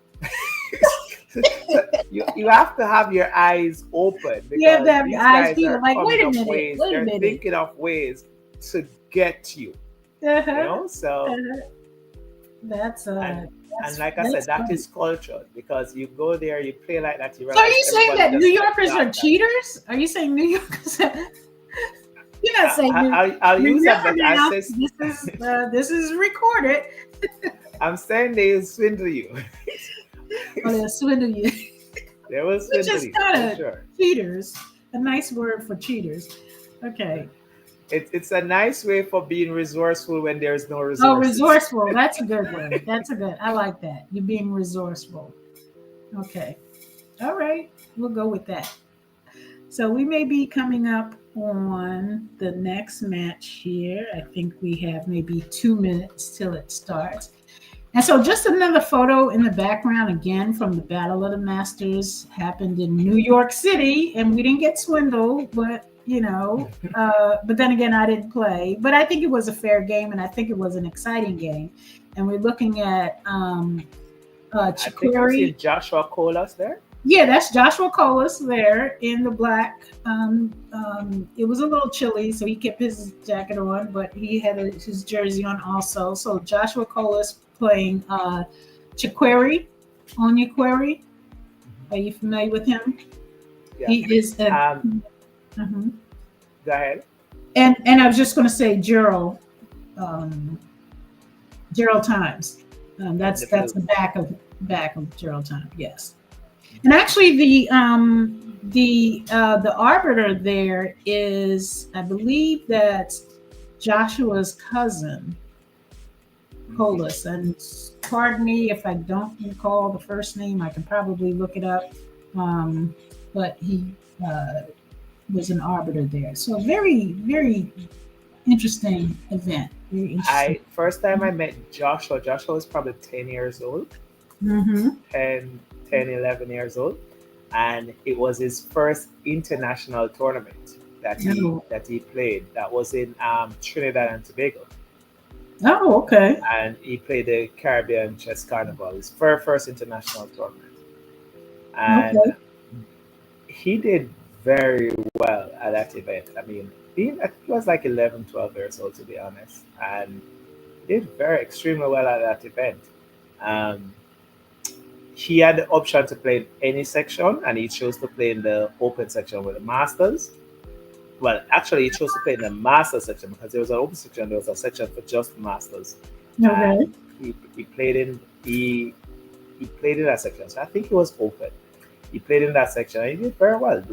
[SPEAKER 3] So you have to have your eyes open, because
[SPEAKER 1] you have to have your eyes
[SPEAKER 3] peeled.
[SPEAKER 1] Like, wait a minute,
[SPEAKER 3] they're thinking of ways to get you. You know, so
[SPEAKER 1] that's
[SPEAKER 3] and like I said, that is culture, because you go there, you play like that.
[SPEAKER 1] So are you saying that New Yorkers are cheaters? Are you saying New Yorkers? You're not saying.
[SPEAKER 3] I'll use that, but I say
[SPEAKER 1] this is recorded.
[SPEAKER 3] I'm saying they swindle you.
[SPEAKER 1] Oh, they'll swindle you.
[SPEAKER 3] They will swindle you.
[SPEAKER 1] Which is kind of cheaters. A nice word for cheaters. Okay.
[SPEAKER 3] It's a nice way for being resourceful when there's no resources.
[SPEAKER 1] Oh, resourceful. That's a good word. I like that. You're being resourceful. Okay. All right. We'll go with that. So we may be coming up on the next match here. I think we have maybe 2 minutes till it starts. And so just another photo in the background, again, from the Battle of the Masters, happened in New York City, and we didn't get swindled, but, but then again, I didn't play. But I think it was a fair game, and I think it was an exciting game. And we're looking at
[SPEAKER 3] I think Joshua Colas there.
[SPEAKER 1] Yeah, that's Joshua Colas there in the black. It was a little chilly, so he kept his jacket on, but he had his jersey on also. So Joshua Colas playing Chikweri, Onyekwere. Are you familiar with him?
[SPEAKER 3] Yeah.
[SPEAKER 1] He is.
[SPEAKER 3] Go ahead.
[SPEAKER 1] And I was just going to say Gerald Times. That's the back of Gerald Times. Yes. And actually, the arbiter there is, I believe, that's Joshua's cousin, Colas. And pardon me if I don't recall the first name. I can probably look it up. But he was an arbiter there. So very, very interesting event. Very interesting.
[SPEAKER 3] First time I met Joshua was probably 10 years old.
[SPEAKER 1] Mm-hmm.
[SPEAKER 3] 10, 11 years old, and it was his first international tournament that he played. That was in Trinidad and Tobago.
[SPEAKER 1] Oh, okay.
[SPEAKER 3] And he played the Caribbean Chess Carnival, his first international tournament. And he did very well at that event. I mean, I think he was like 11, 12 years old, to be honest, and did extremely well at that event. He had the option to play in any section, and he chose to play in the open section with the Masters. Well, actually, he chose to play in the Master section, because there was an open section, there was a section for just Masters.
[SPEAKER 1] Okay.
[SPEAKER 3] He played in that section, so I think he was open. He played in that section, and he did very well.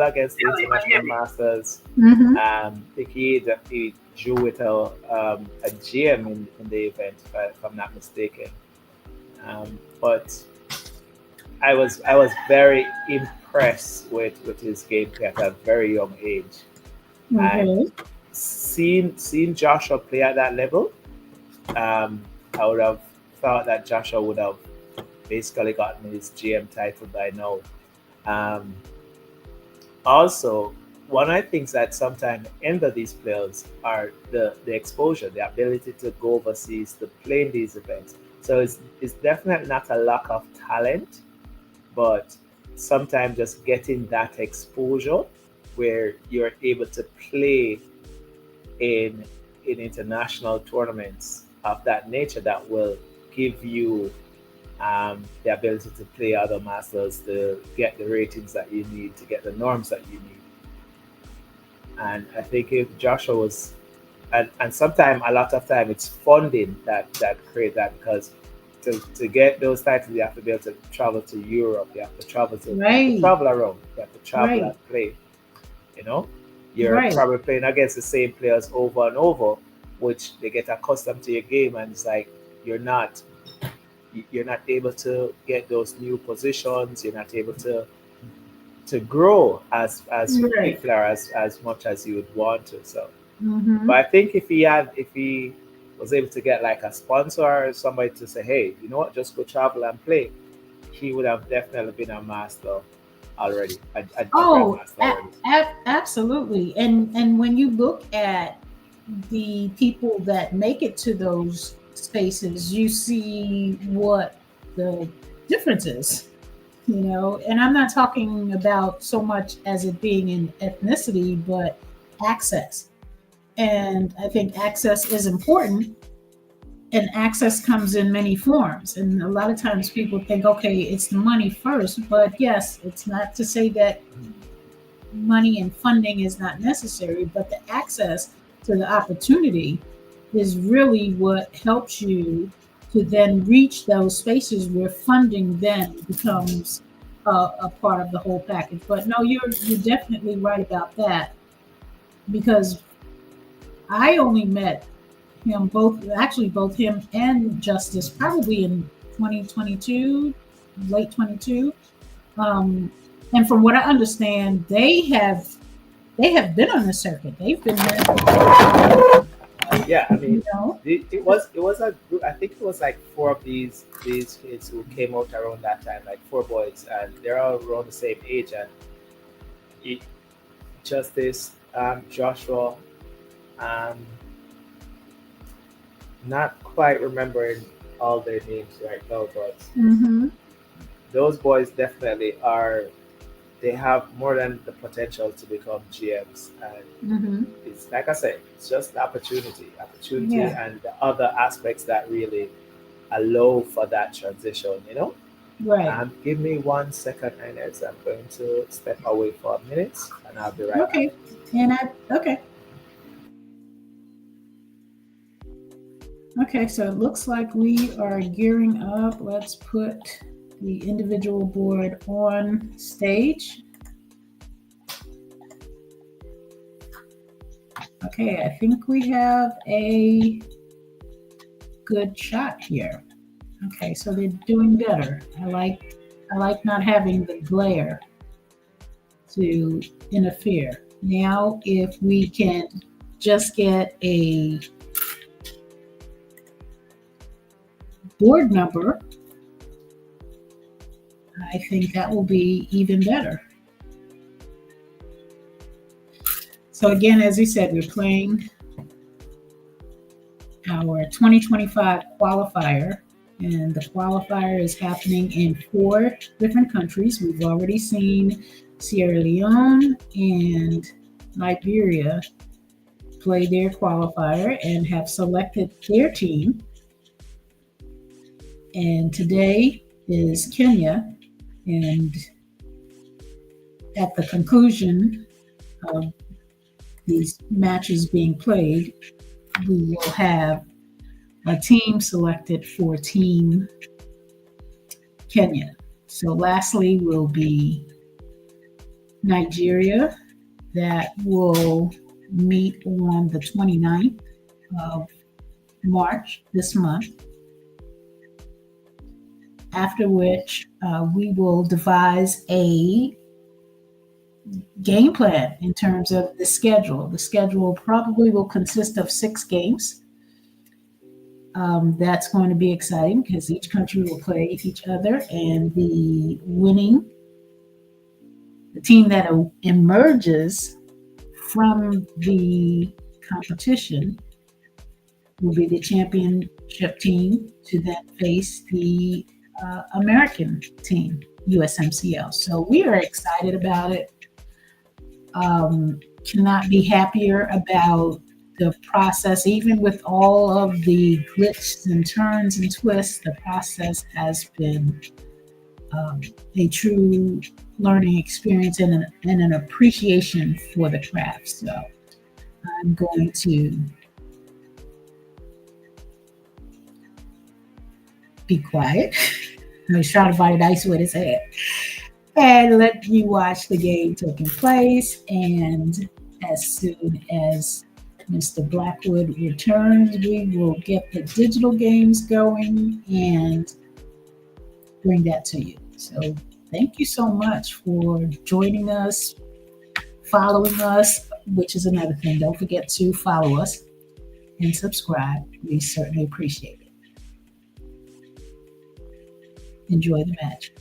[SPEAKER 3] Against the international Masters.
[SPEAKER 1] Mm-hmm.
[SPEAKER 3] I think he drew with a GM in the event, if I'm not mistaken. But I was very impressed with his gameplay at a very young age. And seeing Joshua play at that level, I would have thought that Joshua would have basically gotten his GM title by now. Also, one of the things that sometimes hinder these players are the exposure, the ability to go overseas to play in these events. So it's definitely not a lack of talent, but sometimes just getting that exposure where you're able to play in international tournaments of that nature that will give you the ability to play other masters, to get the ratings that you need, to get the norms that you need. And I think if Joshua was, and sometimes, a lot of time, it's funding that create that, because to get those titles, you have to be able to travel to Europe, you have to travel to travel around, you have to travel and play, You're
[SPEAKER 1] Right.
[SPEAKER 3] probably playing against the same players over and over, which they get accustomed to your game, and it's like you're not you're not able to get those new positions. You're not able to grow as
[SPEAKER 1] Right.
[SPEAKER 3] quickly or as much as you would want to. So,
[SPEAKER 1] Mm-hmm.
[SPEAKER 3] but I think if he was able to get like a sponsor or somebody to say, hey, you know what, just go travel and play, he would have definitely been a master already, a
[SPEAKER 1] Oh,
[SPEAKER 3] grandmaster already.
[SPEAKER 1] absolutely. And when you look at the people that make it to those spaces, you see what the difference is, And I'm not talking about so much as it being in ethnicity, but access. And I think access is important, and access comes in many forms. And a lot of times people think, okay, it's the money first, but yes, it's not to say that money and funding is not necessary, but the access to the opportunity is really what helps you to then reach those spaces where funding then becomes a part of the whole package. But no, you're definitely right about that, because I only met him both him and Justice probably in 2022, late 22. Um, and from what I understand, they have been on the circuit. They've been there for,
[SPEAKER 3] Yeah, I
[SPEAKER 1] you
[SPEAKER 3] mean,
[SPEAKER 1] know.
[SPEAKER 3] it was a group. I think it was like four of these kids who came out around that time, like four boys, and they're all around the same age. And it, Justice, Joshua, um, not quite remembering all their names right now, but
[SPEAKER 1] Hmm.
[SPEAKER 3] those boys definitely are. They have more than the potential to become GMs, and
[SPEAKER 1] Hmm.
[SPEAKER 3] it's like I said, it's just the opportunity,
[SPEAKER 1] Yeah.
[SPEAKER 3] and the other aspects that really allow for that transition.
[SPEAKER 1] Right.
[SPEAKER 3] Give me 1 second, Ines. I'm going to step away for a minute, and I'll be right back.
[SPEAKER 1] Okay. Okay. Okay. So it looks like we are gearing up. Let's put the individual board on stage. Okay, I think we have a good shot here. Okay, so they're doing better. I like not having the glare to interfere. Now, if we can just get a board number, I think that will be even better. So again, as we said, we're playing our 2025 qualifier, and the qualifier is happening in 4 different countries. We've already seen Sierra Leone and Liberia play their qualifier and have selected their team. And today is Kenya, and at the conclusion of these matches being played, we will have a team selected for Team Kenya. So lastly will be Nigeria, that will meet on the 29th of March this month, after which we will devise a game plan in terms of the schedule. The schedule probably will consist of 6 games. That's going to be exciting because each country will play each other, and the team that emerges from the competition will be the championship team to then face the American team, USMCL. So we are excited about it. Cannot be happier about the process. Even with all of the glitches and turns and twists, the process has been a true learning experience and an appreciation for the craft. So I'm going to be quiet. I was trying to find a nice way to say it. And let you watch the game taking place. And as soon as Mr. Blackwood returns, we will get the digital games going and bring that to you. So thank you so much for joining us, following us, which is another thing. Don't forget to follow us and subscribe. We certainly appreciate it. Enjoy the match.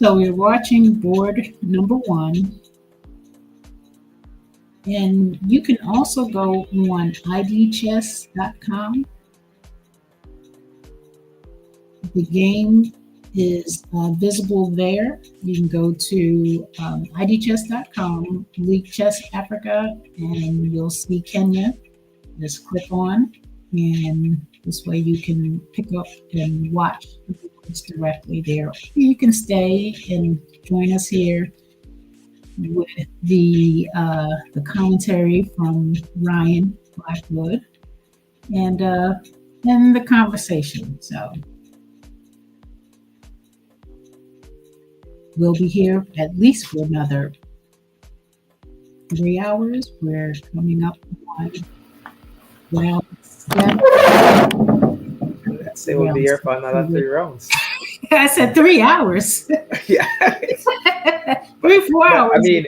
[SPEAKER 1] So we're watching board number 1. And you can also go on idchess.com. The game is visible there. You can go to idchess.com, League Chess Africa, and you'll see Kenya. Just click on, and this way you can pick up and watch the boards directly there. You can stay and join us here with the commentary from Ryan Blackwood and the conversation. So we'll be here at least for another 3 hours. We're coming up on round 7.
[SPEAKER 3] Let's say we'll be here for another 3 rounds.
[SPEAKER 1] I said 3 hours.
[SPEAKER 3] Yeah.
[SPEAKER 1] 3-4 hours.
[SPEAKER 3] I mean,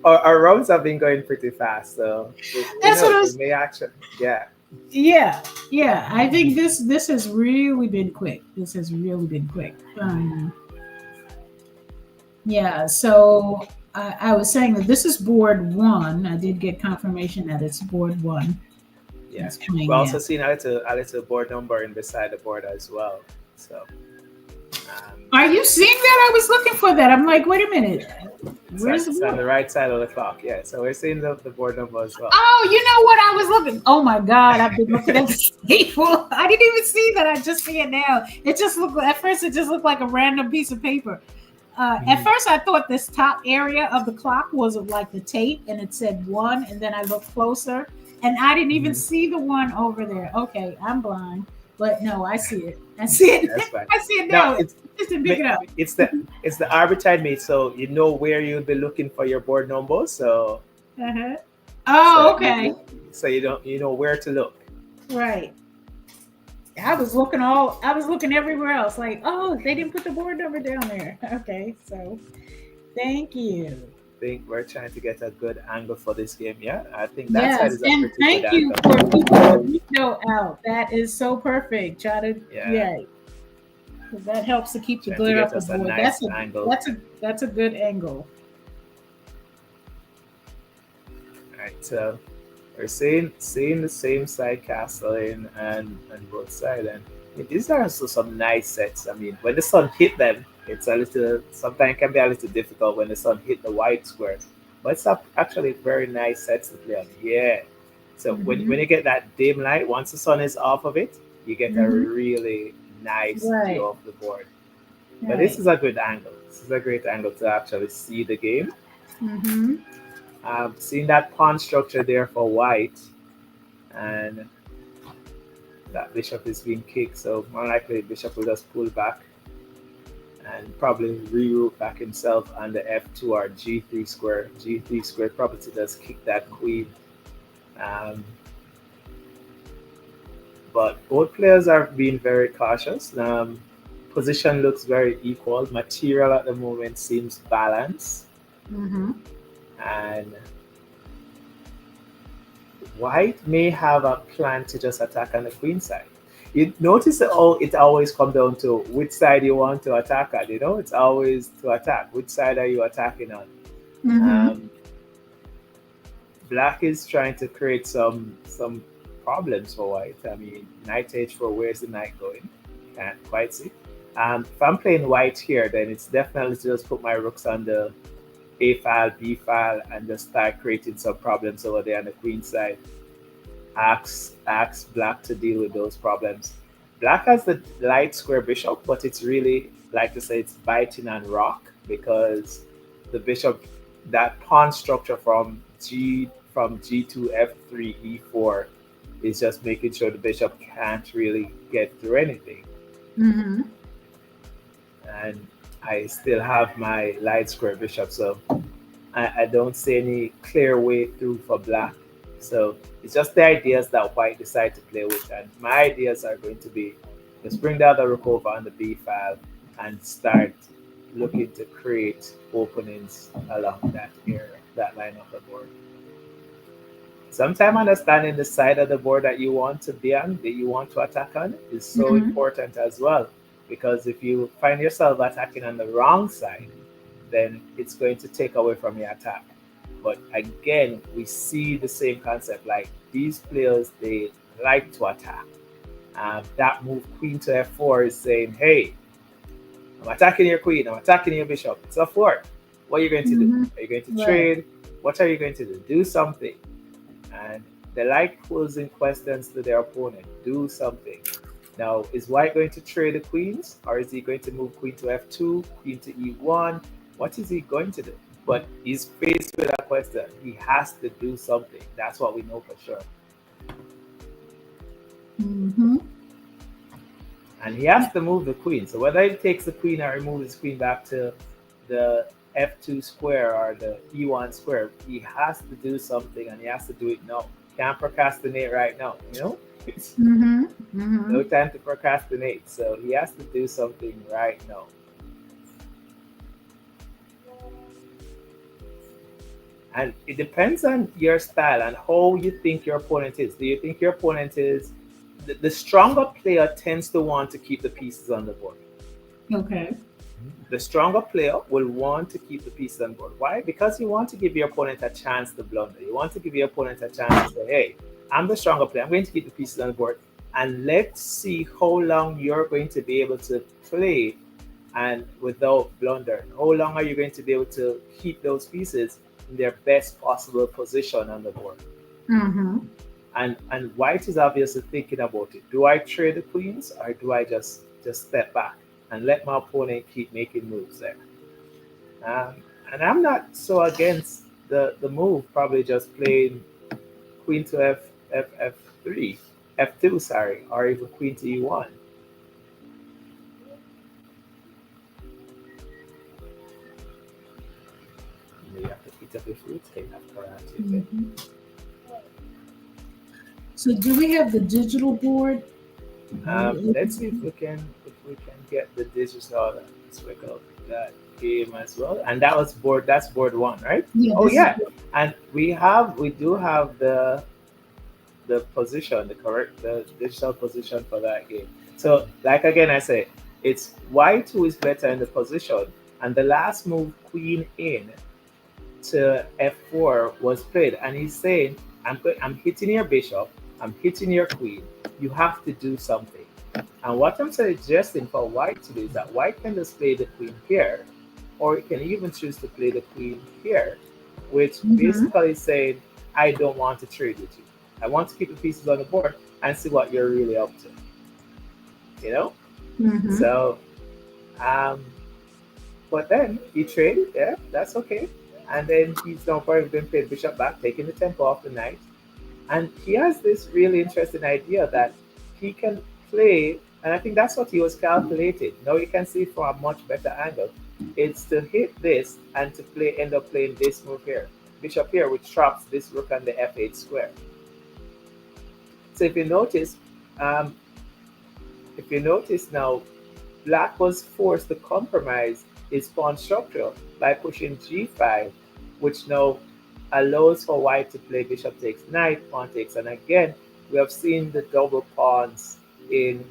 [SPEAKER 3] our rounds have been going pretty fast, so
[SPEAKER 1] That's what I was.
[SPEAKER 3] may actually, yeah.
[SPEAKER 1] Yeah, yeah. I think this has really been quick. This has really been quick. Yeah. So I was saying that this is board one. I did get confirmation that it's board one.
[SPEAKER 3] Yeah.
[SPEAKER 1] It's
[SPEAKER 3] We're
[SPEAKER 1] coming
[SPEAKER 3] also
[SPEAKER 1] in.
[SPEAKER 3] seeing a little board number in beside the board as well. So
[SPEAKER 1] Are you seeing that? I was looking for that. I'm like, wait a minute. Where's the
[SPEAKER 3] it's on
[SPEAKER 1] board?
[SPEAKER 3] the right side of the clock. Yeah. So we're seeing the board number as well.
[SPEAKER 1] Oh, you know what? I was looking. Oh my God, I've been looking at the table. I didn't even see that. I just see it now. It just looked at first. It just looked like a random piece of paper. At
[SPEAKER 3] Mhm.
[SPEAKER 1] first, I thought this top area of the clock was like the tape, and it said one. And then I looked closer, and I didn't even
[SPEAKER 3] Mhm.
[SPEAKER 1] see the one over there. Okay, I'm blind, but no, I see it. I see it.
[SPEAKER 3] That's fine.
[SPEAKER 1] I see it
[SPEAKER 3] Now
[SPEAKER 1] now. Just didn't pick
[SPEAKER 3] ma-
[SPEAKER 1] it up.
[SPEAKER 3] it's the it's the arbitrage mate, so you know where you'll be looking for your board number. So
[SPEAKER 1] Uh-huh.
[SPEAKER 3] so
[SPEAKER 1] Oh,
[SPEAKER 3] you,
[SPEAKER 1] okay.
[SPEAKER 3] you so you don't you know where to look.
[SPEAKER 1] Right. I was looking everywhere else. Like, oh, they didn't put the board number down there. Okay, so thank you.
[SPEAKER 3] Think we're trying to get a good angle for this game. Yeah, I think that side
[SPEAKER 1] Yes,
[SPEAKER 3] is a
[SPEAKER 1] and
[SPEAKER 3] pretty good
[SPEAKER 1] thank you
[SPEAKER 3] angle.
[SPEAKER 1] for keeping the window out. That is so perfect. Try to,
[SPEAKER 3] Yeah,
[SPEAKER 1] yeah, 'cause that helps to keep the
[SPEAKER 3] trying to
[SPEAKER 1] glare
[SPEAKER 3] get
[SPEAKER 1] off the
[SPEAKER 3] us a
[SPEAKER 1] board.
[SPEAKER 3] nice angle.
[SPEAKER 1] That's a good angle.
[SPEAKER 3] All right, so we're seeing the same side castling and both side, and these are also some nice sets. I mean, when the sun hit them, it's a little sometimes can be a little difficult when the sun hit the white squares, but it's actually very nice sets to play on. Yeah. So when
[SPEAKER 1] Hmm.
[SPEAKER 3] you get that dim light, once the sun is off of it, you get a
[SPEAKER 1] Hmm.
[SPEAKER 3] really nice view
[SPEAKER 1] Right,
[SPEAKER 3] of the board. But this
[SPEAKER 1] right.
[SPEAKER 3] is a good angle. This is a great angle to actually see the game.
[SPEAKER 1] Hmm.
[SPEAKER 3] Seeing that pawn structure there for white, and that bishop is being kicked, so more likely bishop will just pull back and probably reroute back himself on the f2 or g3 square. G3 square probably to just kick that queen. Um, but both players are being very cautious. Position looks very equal. Material at the moment seems balanced,
[SPEAKER 1] Hmm.
[SPEAKER 3] and white may have a plan to just attack on the queen side. You notice that it always comes down to which side you want to attack on. It's always to attack. Which side are you attacking on?
[SPEAKER 1] Hmm.
[SPEAKER 3] Um, Black is trying to create some problems for white. I mean, knight h4, where's the knight going? Can't quite see. If I'm playing white here, then it's definitely to just put my rooks on the a file, b file, and just start creating some problems over there on the queen side. Ask Black to deal with those problems. Black has the light square bishop, but it's really, like to say, it's biting on rock because the bishop, that pawn structure from G2 F3 E4 is just making sure the bishop can't really get through anything.
[SPEAKER 1] Hmm.
[SPEAKER 3] And I still have my light square bishop, so I don't see any clear way through for black. So it's just the ideas that white decide to play with. And my ideas are going to be just bring the other rook over on the b file and start looking to create openings along that area, that line of the board. Sometimes understanding the side of the board that you want to be on, that you want to attack on, is so
[SPEAKER 1] Hmm.
[SPEAKER 3] important as well. Because if you find yourself attacking on the wrong side, then it's going to take away from your attack. But again, we see the same concept. Like these players, they like to attack. That move, queen to f4, is saying, "Hey, I'm attacking your queen. I'm attacking your bishop. It's a four. What are you going to do?
[SPEAKER 1] Hmm.
[SPEAKER 3] Are you going to
[SPEAKER 1] Right.
[SPEAKER 3] trade? What are you going to do? Do something." And they like posing questions to their opponent. Do something. Now, is white going to trade the queens, or is he going to move queen to f2, queen to e1? What is he going to do? But he's faced with a question. He has to do something. That's what we know for sure.
[SPEAKER 1] Hmm.
[SPEAKER 3] And he has to move the queen. So whether he takes the queen or removes his queen back to the f2 square or the e1 square, he has to do something, and he has to do it now. Can't procrastinate right now,
[SPEAKER 1] Hmm. Hmm.
[SPEAKER 3] No time to procrastinate. So he has to do something right now. And it depends on your style and how you think your opponent is. Do you think your opponent is the stronger player tends to want to keep the pieces on the board?
[SPEAKER 1] Okay.
[SPEAKER 3] The stronger player will want to keep the pieces on board. Why? Because you want to give your opponent a chance to blunder. You want to give your opponent a chance to say, hey, I'm the stronger player. I'm going to keep the pieces on the board. And let's see how long you're going to be able to play and without blundering. How long are you going to be able to keep those pieces in their best possible position on the board?
[SPEAKER 1] Mm-hmm.
[SPEAKER 3] And white is obviously thinking about it. Do I trade the queens or do I just step back and let my opponent keep making moves there? And I'm not so against the move, probably just playing queen to f3, f2, sorry, or even queen to e1. You have to eat up your food, take that karate.
[SPEAKER 1] Mm-hmm. So do we have the digital board?
[SPEAKER 3] Let's see if we can get the digital. Let's look up that game as well. And that's board one, right?
[SPEAKER 1] Yeah,
[SPEAKER 3] Oh
[SPEAKER 1] this is
[SPEAKER 3] yeah.
[SPEAKER 1] board-
[SPEAKER 3] And we do have the position, the digital position for that game. So like again I say, it's white who is better in the position, and the last move queen in to f4 was played, and he's saying, I'm hitting your bishop, I'm hitting your queen, you have to do something. And what I'm suggesting for white to do is that white can just play the queen here, or it can even choose to play the queen here, which basically is saying, I don't want to trade with you. I want to keep the pieces on the board and see what you're really up to. You know?
[SPEAKER 1] Mhm.
[SPEAKER 3] So, but then he traded, yeah, that's okay. And then he's now probably been played bishop back, taking the tempo off the knight. And he has this really interesting idea that he can play, and I think that's what he was calculating. Now you can see from a much better angle. It's to hit this and to end up playing this move here. Bishop here, which traps this rook on the f8 square. So if you notice now, black was forced to compromise his pawn structure by pushing g5, which now allows for white to play bishop takes knight, pawn takes, and again we have seen the double pawns in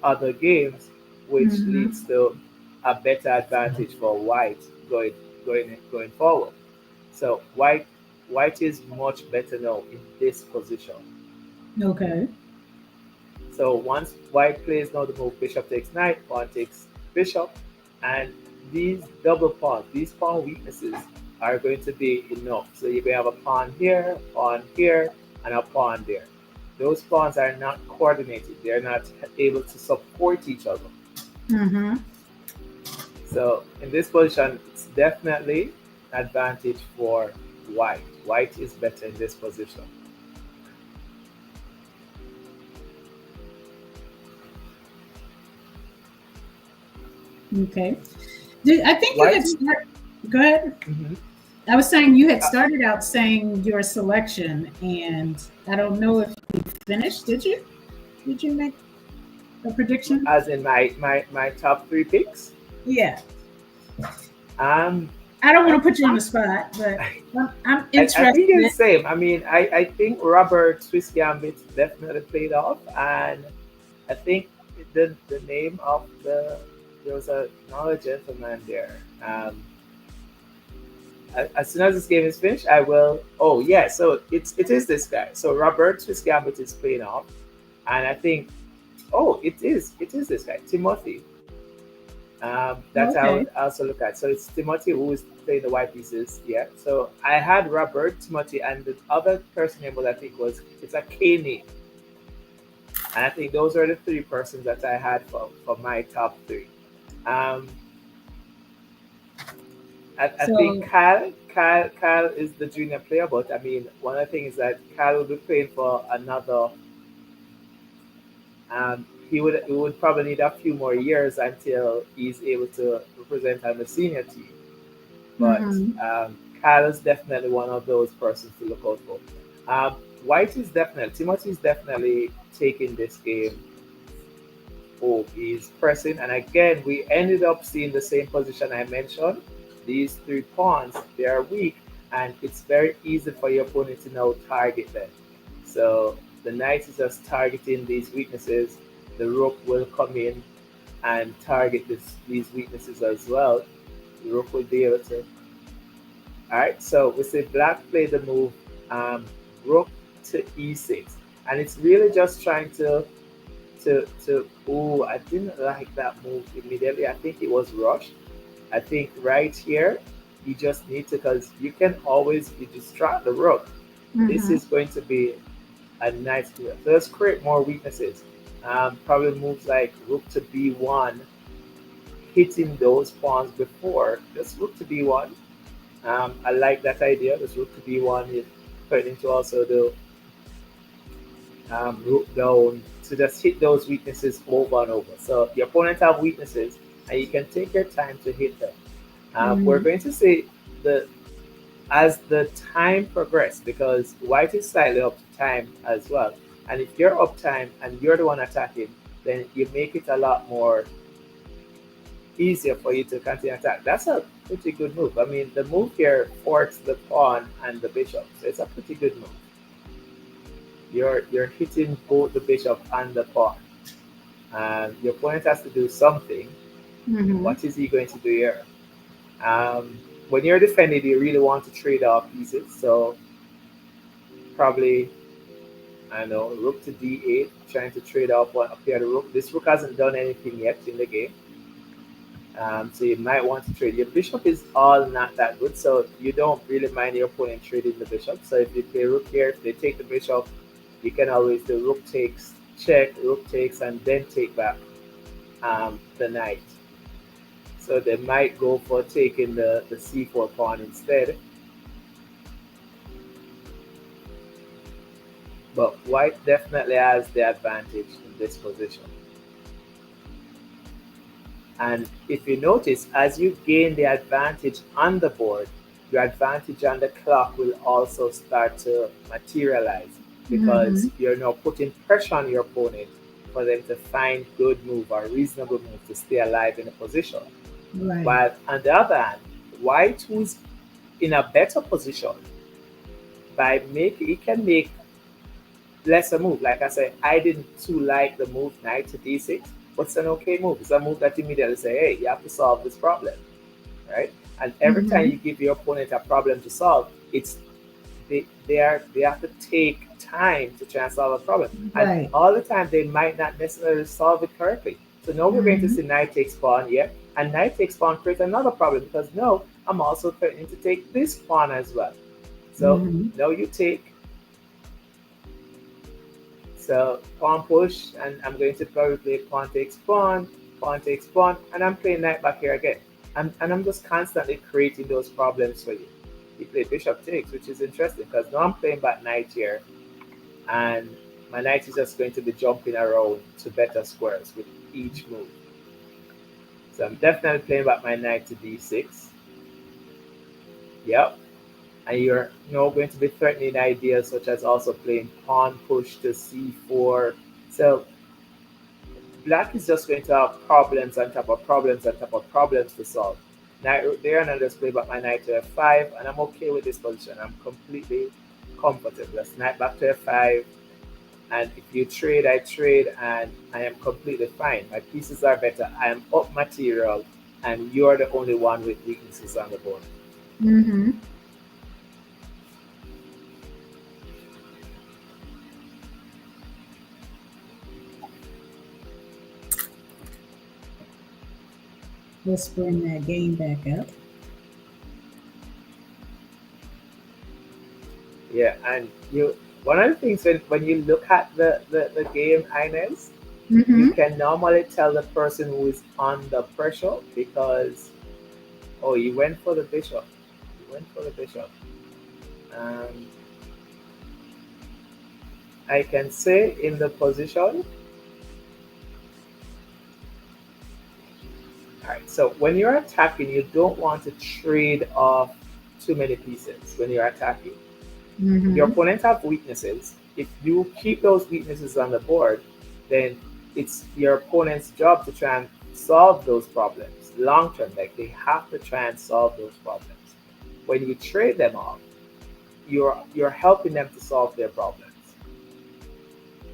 [SPEAKER 3] other games, which leads to a better advantage for white going forward. So white is much better now in this position.
[SPEAKER 1] Okay.
[SPEAKER 3] So once white plays now the move bishop takes knight, pawn takes bishop, and these double pawns, these pawn weaknesses are going to be enough. So you're going to have a pawn here, and a pawn there. Those pawns are not coordinated. They're not able to support each other.
[SPEAKER 1] Mm-hmm.
[SPEAKER 3] So in this position, it's definitely an advantage for white. White is better in this position.
[SPEAKER 1] Okay. I think you had started. Go ahead.
[SPEAKER 3] Mm-hmm.
[SPEAKER 1] I was saying you had started out saying your selection, and I don't know if you finished. Did you? Did you make a prediction?
[SPEAKER 3] As in my top 3 picks?
[SPEAKER 1] Yeah. I don't want to put you on the spot, but I'm interested.
[SPEAKER 3] I think it's the same. I mean, I think Robert Swiss Gambit definitely played off, and I think the name of there was another gentleman there. As soon as this game is finished, I will. Oh yeah, so it is this guy. So Robert Swiss Gambit is playing off, and I think, oh, it is this guy, Timothy. That's how I would also look at. So it's Timothy who is playing the white pieces. Yeah. So I had Robert, Timothy, and the other person name was, I think, it's a K name. And I think those are the 3 persons that I had for my top 3. I think Kyle is the junior player, but I mean, one of the things is that Kyle will be playing for another. He would probably need a few more years until he's able to represent on the senior team. But Kyle is definitely one of those persons to look out for. White is Timothy is definitely taking this game. Oh, he's pressing, and again we ended up seeing the same position I mentioned. These 3 pawns, they are weak, and it's very easy for your opponent to now target them. So the knight is just targeting these weaknesses. The rook will come in and target these weaknesses as well. The rook will be able to. All right, so we say black played the move rook to e6, and it's really just trying to oh, I didn't like that move immediately. I think it was rushed. I think right here you just need to, because you can always you distract the rook. This is going to be a nice move. So let's create more weaknesses. Probably moves like rook to b1, hitting those pawns before. Just rook to b1. I like that idea. This rook to b1 is threatening to also do rook down to just hit those weaknesses over and over. So your opponent have weaknesses, and you can take your time to hit them. We're going to say the as the time progresses, because white is slightly up to time as well. And if you're up time and you're the one attacking, then you make it a lot more easier for you to continue attack. That's a pretty good move. I mean, the move here forks the pawn and the bishop, so it's a pretty good move. You're hitting both the bishop and the pawn, and your opponent has to do something. What is he going to do here? When you're defending, you really want to trade off pieces, so probably, I don't know, rook to d8, trying to trade off one up here the rook. This rook hasn't done anything yet in the game, so you might want to trade. Your bishop is all not that good, so you don't really mind your opponent trading the bishop. So if you play rook here, if they take the bishop, you can always do rook takes, check, rook takes, and then take back the knight. So they might go for taking the c4 pawn instead. But white definitely has the advantage in this position. And if you notice, as you gain the advantage on the board, your advantage on the clock will also start to materialize, because you're now putting pressure on your opponent for them to find good move or reasonable move to stay alive in a position.
[SPEAKER 1] Right.
[SPEAKER 3] But on the other hand, white, who's in a better position, he can make lesser move. Like I said, I didn't too like the move knight to d6, but it's an okay move. It's a move that immediately say, hey, you have to solve this problem, right? And every time you give your opponent a problem to solve, it's they have to take time to try and solve a problem.
[SPEAKER 1] Right.
[SPEAKER 3] And all the time they might not necessarily solve it correctly. So now we're going to see knight takes pawn, yeah, and knight takes pawn creates another problem, because now I'm also threatening to take this pawn as well. So now you take. So pawn push, and I'm going to probably play pawn takes pawn, and I'm playing knight back here again. And I'm just constantly creating those problems for you. You play bishop takes, which is interesting, because now I'm playing back knight here, and my knight is just going to be jumping around to better squares with each move. So I'm definitely playing back my knight to d6. Yep. And you're now going to be threatening ideas such as also playing pawn push to c4. So black is just going to have problems on top of problems on top of problems to solve. Knight rook there, and I'll just play back my knight to f5, and I'm okay with this position. I'm completely comfortable. Let's knight back to f5, and if you trade, I trade, and I am completely fine. My pieces are better. I am up material, and you're the only one with weaknesses on the board.
[SPEAKER 1] Let's bring that game back up.
[SPEAKER 3] Yeah, and one of the things when you look at the game, Inez, you can normally tell the person who is under pressure, because you went for the bishop. I can say in the position. Alright, so when you're attacking, you don't want to trade off too many pieces when you're attacking. Your opponent have weaknesses. If you keep those weaknesses on the board, then it's your opponent's job to try and solve those problems long term. Like, they have to try and solve those problems. When you trade them off, you're helping them to solve their problems.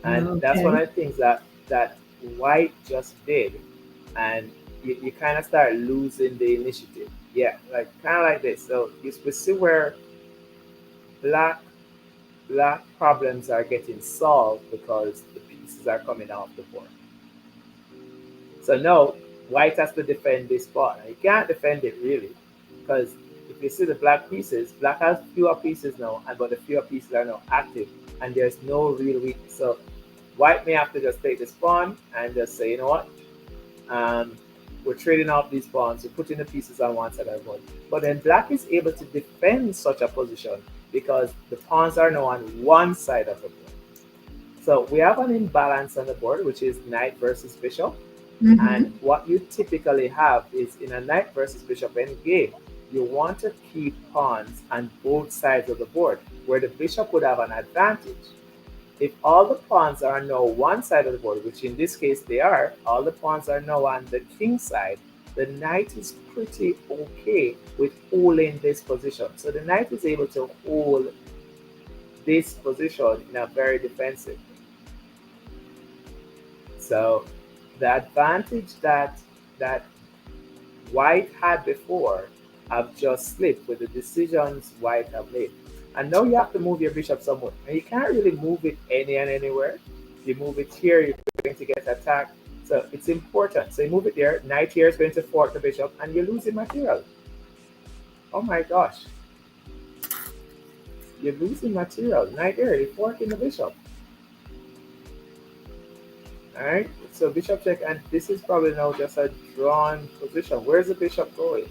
[SPEAKER 3] And that's one
[SPEAKER 1] Okay.
[SPEAKER 3] of the things that white just did. And you kind of start losing the initiative. Yeah, like kind of like this. So we see where black black problems are getting solved because the pieces are coming off the board. So now white has to defend this pawn. And you can't defend it really because if you see the black pieces, black has fewer pieces now, and but the fewer pieces are now active, and there's no real weakness. So white may have to just take this pawn and just say, you know what, um, we're trading off these pawns, we're putting the pieces on one side of the board. But then black is able to defend such a position because the pawns are now on one side of the board. So we have an imbalance on the board, which is knight versus bishop.
[SPEAKER 1] Mm-hmm.
[SPEAKER 3] And what you typically have is in a knight versus bishop endgame, you want to keep pawns on both sides of the board, where the bishop would have an advantage. If all the pawns are now one side of the board, which in this case they are, all the pawns are now on the king side, the knight is pretty okay with holding this position. So the knight is able to hold this position in a very defensive. So the advantage that white had before have just slipped with the decisions white have made. And now you have to move your bishop somewhere. And you can't really move it any and anywhere. If you move it here, you're going to get attacked. So it's important. So you move it there. Knight here is going to fork the bishop, and you're losing material. Oh my gosh. You're losing material. Knight there, you're forking the bishop. Alright, so bishop check, and this is probably now just a drawn position. Where's the bishop going?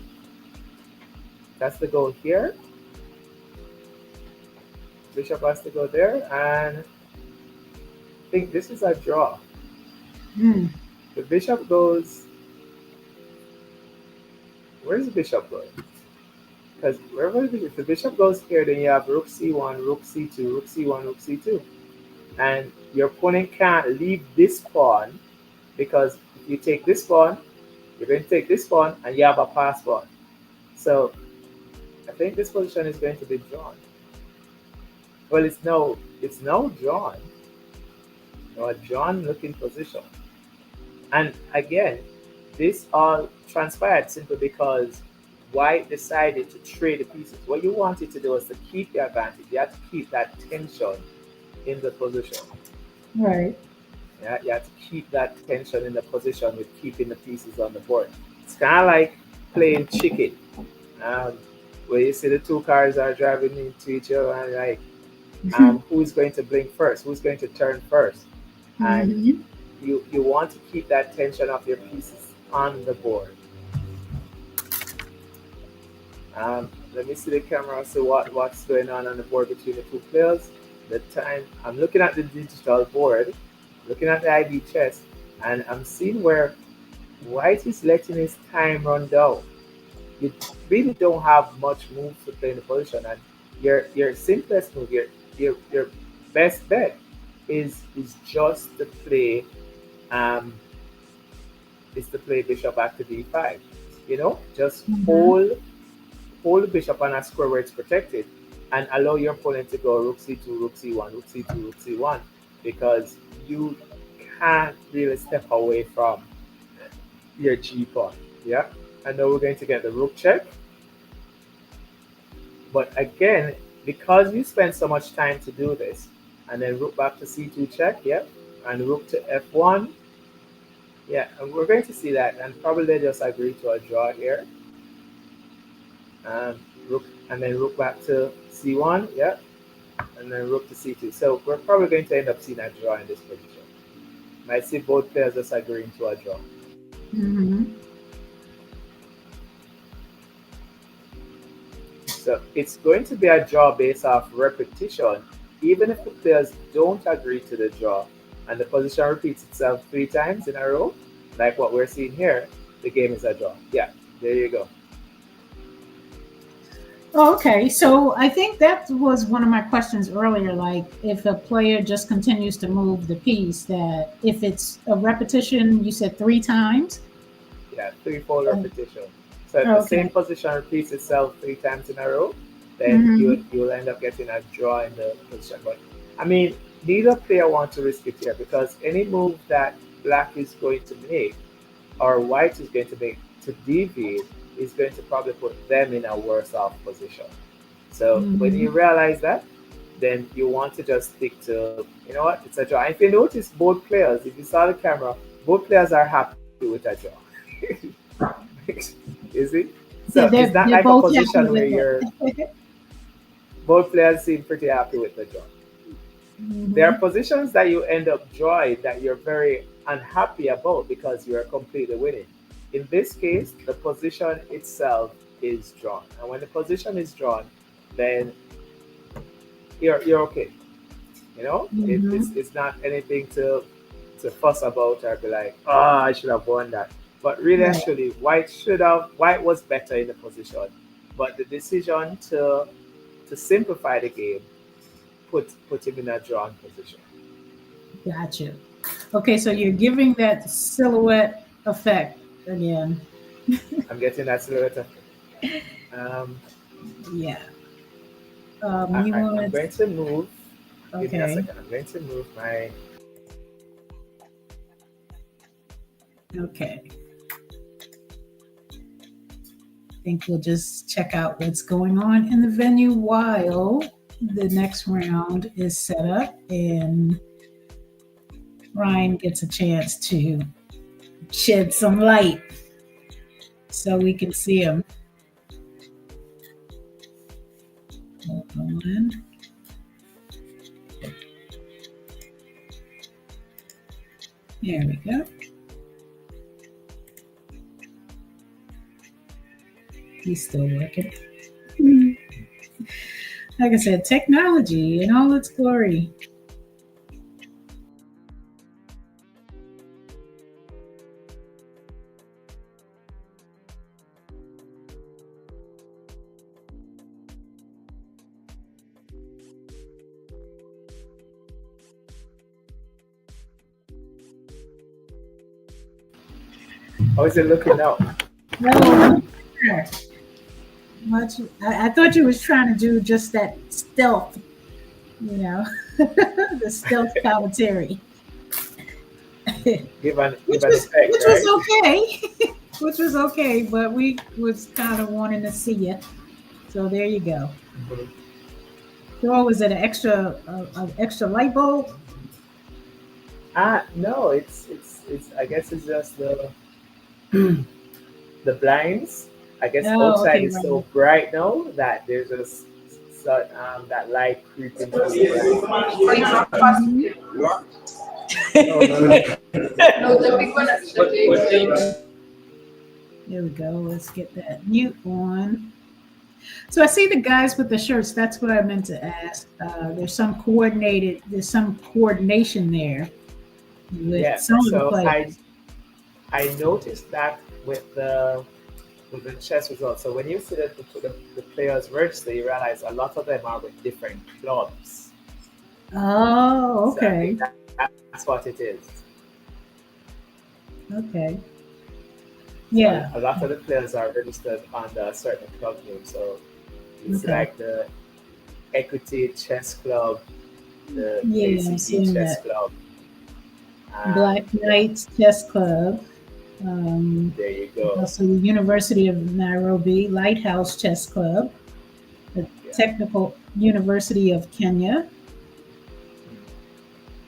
[SPEAKER 3] That's the goal here. Bishop has to go there, and I think this is a draw. The bishop goes. Where's the bishop going? Because wherever if the bishop goes here, then you have rook c1, rook c2, rook c1, rook c2. And your opponent can't leave this pawn because if you take this pawn, you're going to take this pawn and you have a pass pawn. So I think this position is going to be drawn. Well, it's now drawn. A drawn looking position. And again, this all transpired simply because white decided to trade the pieces. What you wanted to do was to keep the advantage. You have to keep that tension in the position.
[SPEAKER 1] Right.
[SPEAKER 3] Yeah, you have to keep that tension in the position with keeping the pieces on the board. It's kind of like playing chicken, where you see the two cars are driving into each other and like, who's going to blink first? Who's going to turn first? And you want to keep that tension of your pieces on the board. Let me see the camera, see what's going on the board between the two players. The time I'm looking at the digital board, looking at the ID chess, and I'm seeing where white is letting his time run down. You really don't have much moves to play in the position, and your simplest move, your best bet is just to play bishop back to d5. You know, just hold the bishop on a square where it's protected, and allow your opponent to go rook c2, rook c1, rook c2, rook c1, because you can't really step away from your g pawn. Yeah, and now we're going to get the rook check. But again, because you spend so much time to do this, and then rook back to c2 check, yeah, and rook to f1, yeah, and we're going to see that, and probably just agree to a draw here. Rook, and then rook back to c1, yeah, and then rook to c2. So we're probably going to end up seeing a draw in this position. Might see both players just agreeing to a draw. So it's going to be a draw based off repetition, even if the players don't agree to the draw, and the position repeats itself 3 times in a row, like what we're seeing here. The game is a draw. Yeah, there you go.
[SPEAKER 1] Okay, so I think that was one of my questions earlier, like if a player just continues to move the piece, that if it's a repetition, you said 3 times?
[SPEAKER 3] Yeah, 3-fold repetition. So if the same position repeats itself 3 times in a row, then you'll end up getting a draw in the position. But I mean, neither player wants to risk it here because any move that black is going to make or white is going to make to deviate is going to probably put them in a worse off position. So when you realize that, then you want to just stick to, you know what, it's a draw. If you notice, both players, if you saw the camera, both players are happy with a draw. You see? So
[SPEAKER 1] Yeah,
[SPEAKER 3] it's not
[SPEAKER 1] they're
[SPEAKER 3] like a
[SPEAKER 1] both
[SPEAKER 3] position
[SPEAKER 1] happy
[SPEAKER 3] where
[SPEAKER 1] with
[SPEAKER 3] you're
[SPEAKER 1] it.
[SPEAKER 3] both players seem pretty happy with the draw. There are positions that you end up drawing that you're very unhappy about because you are completely winning. In this case, the position itself is drawn. And when the position is drawn, then you're okay. You know, it's not anything to fuss about or be like, oh, I should have won that. But really,
[SPEAKER 1] Right.
[SPEAKER 3] actually, White was better in the position. But the decision to simplify the game put him in a drawn position.
[SPEAKER 1] Gotcha. Okay, so you're giving that silhouette effect again.
[SPEAKER 3] I'm getting that silhouette. Um,
[SPEAKER 1] Yeah. You
[SPEAKER 3] I'm
[SPEAKER 1] want
[SPEAKER 3] going to move. Give me a
[SPEAKER 1] okay.
[SPEAKER 3] second. I'm going to move my.
[SPEAKER 1] Okay. I think we'll just check out what's going on in the venue while the next round is set up and Ryan gets a chance to shed some light so we can see him. Hold on. There we go. He's still working. Like I said, technology in all its glory.
[SPEAKER 3] How is it looking now?
[SPEAKER 1] No, much. I thought you was trying to do just that stealth, the stealth commentary,
[SPEAKER 3] Give an
[SPEAKER 1] which
[SPEAKER 3] effect, right?
[SPEAKER 1] was okay, which was okay, but we was kind of wanting to see you. So there you go.
[SPEAKER 3] Mhm.
[SPEAKER 1] So what was it? An extra light bulb?
[SPEAKER 3] No, it's. I guess it's just the blinds. I guess
[SPEAKER 1] Oh,
[SPEAKER 3] outside
[SPEAKER 1] okay,
[SPEAKER 3] is so
[SPEAKER 1] right.
[SPEAKER 3] bright now that there's just that light creeping through the blinds.
[SPEAKER 1] Mhm.
[SPEAKER 3] No, no, no.
[SPEAKER 1] There we go. Let's get that mute on. So I see the guys with the shirts. That's what I meant to ask. There's some coordination there with
[SPEAKER 3] Yeah.
[SPEAKER 1] some of the
[SPEAKER 3] So
[SPEAKER 1] players.
[SPEAKER 3] I noticed that with the chess results. So when you see that the players register, you realize a lot of them are with different clubs.
[SPEAKER 1] Oh,
[SPEAKER 3] So I think
[SPEAKER 1] okay.
[SPEAKER 3] that's what it is.
[SPEAKER 1] Okay.
[SPEAKER 3] So
[SPEAKER 1] Yeah.
[SPEAKER 3] a lot of the players are registered under a certain club name. So it's
[SPEAKER 1] Okay.
[SPEAKER 3] like the Equity Chess Club, the
[SPEAKER 1] Yeah, I'm
[SPEAKER 3] ACC
[SPEAKER 1] seeing
[SPEAKER 3] Chess
[SPEAKER 1] that.
[SPEAKER 3] Club, and
[SPEAKER 1] Black Knights Chess Club.
[SPEAKER 3] there you go.
[SPEAKER 1] Also, the University of Nairobi Lighthouse Chess Club, the
[SPEAKER 3] Yeah.
[SPEAKER 1] Technical University of Kenya.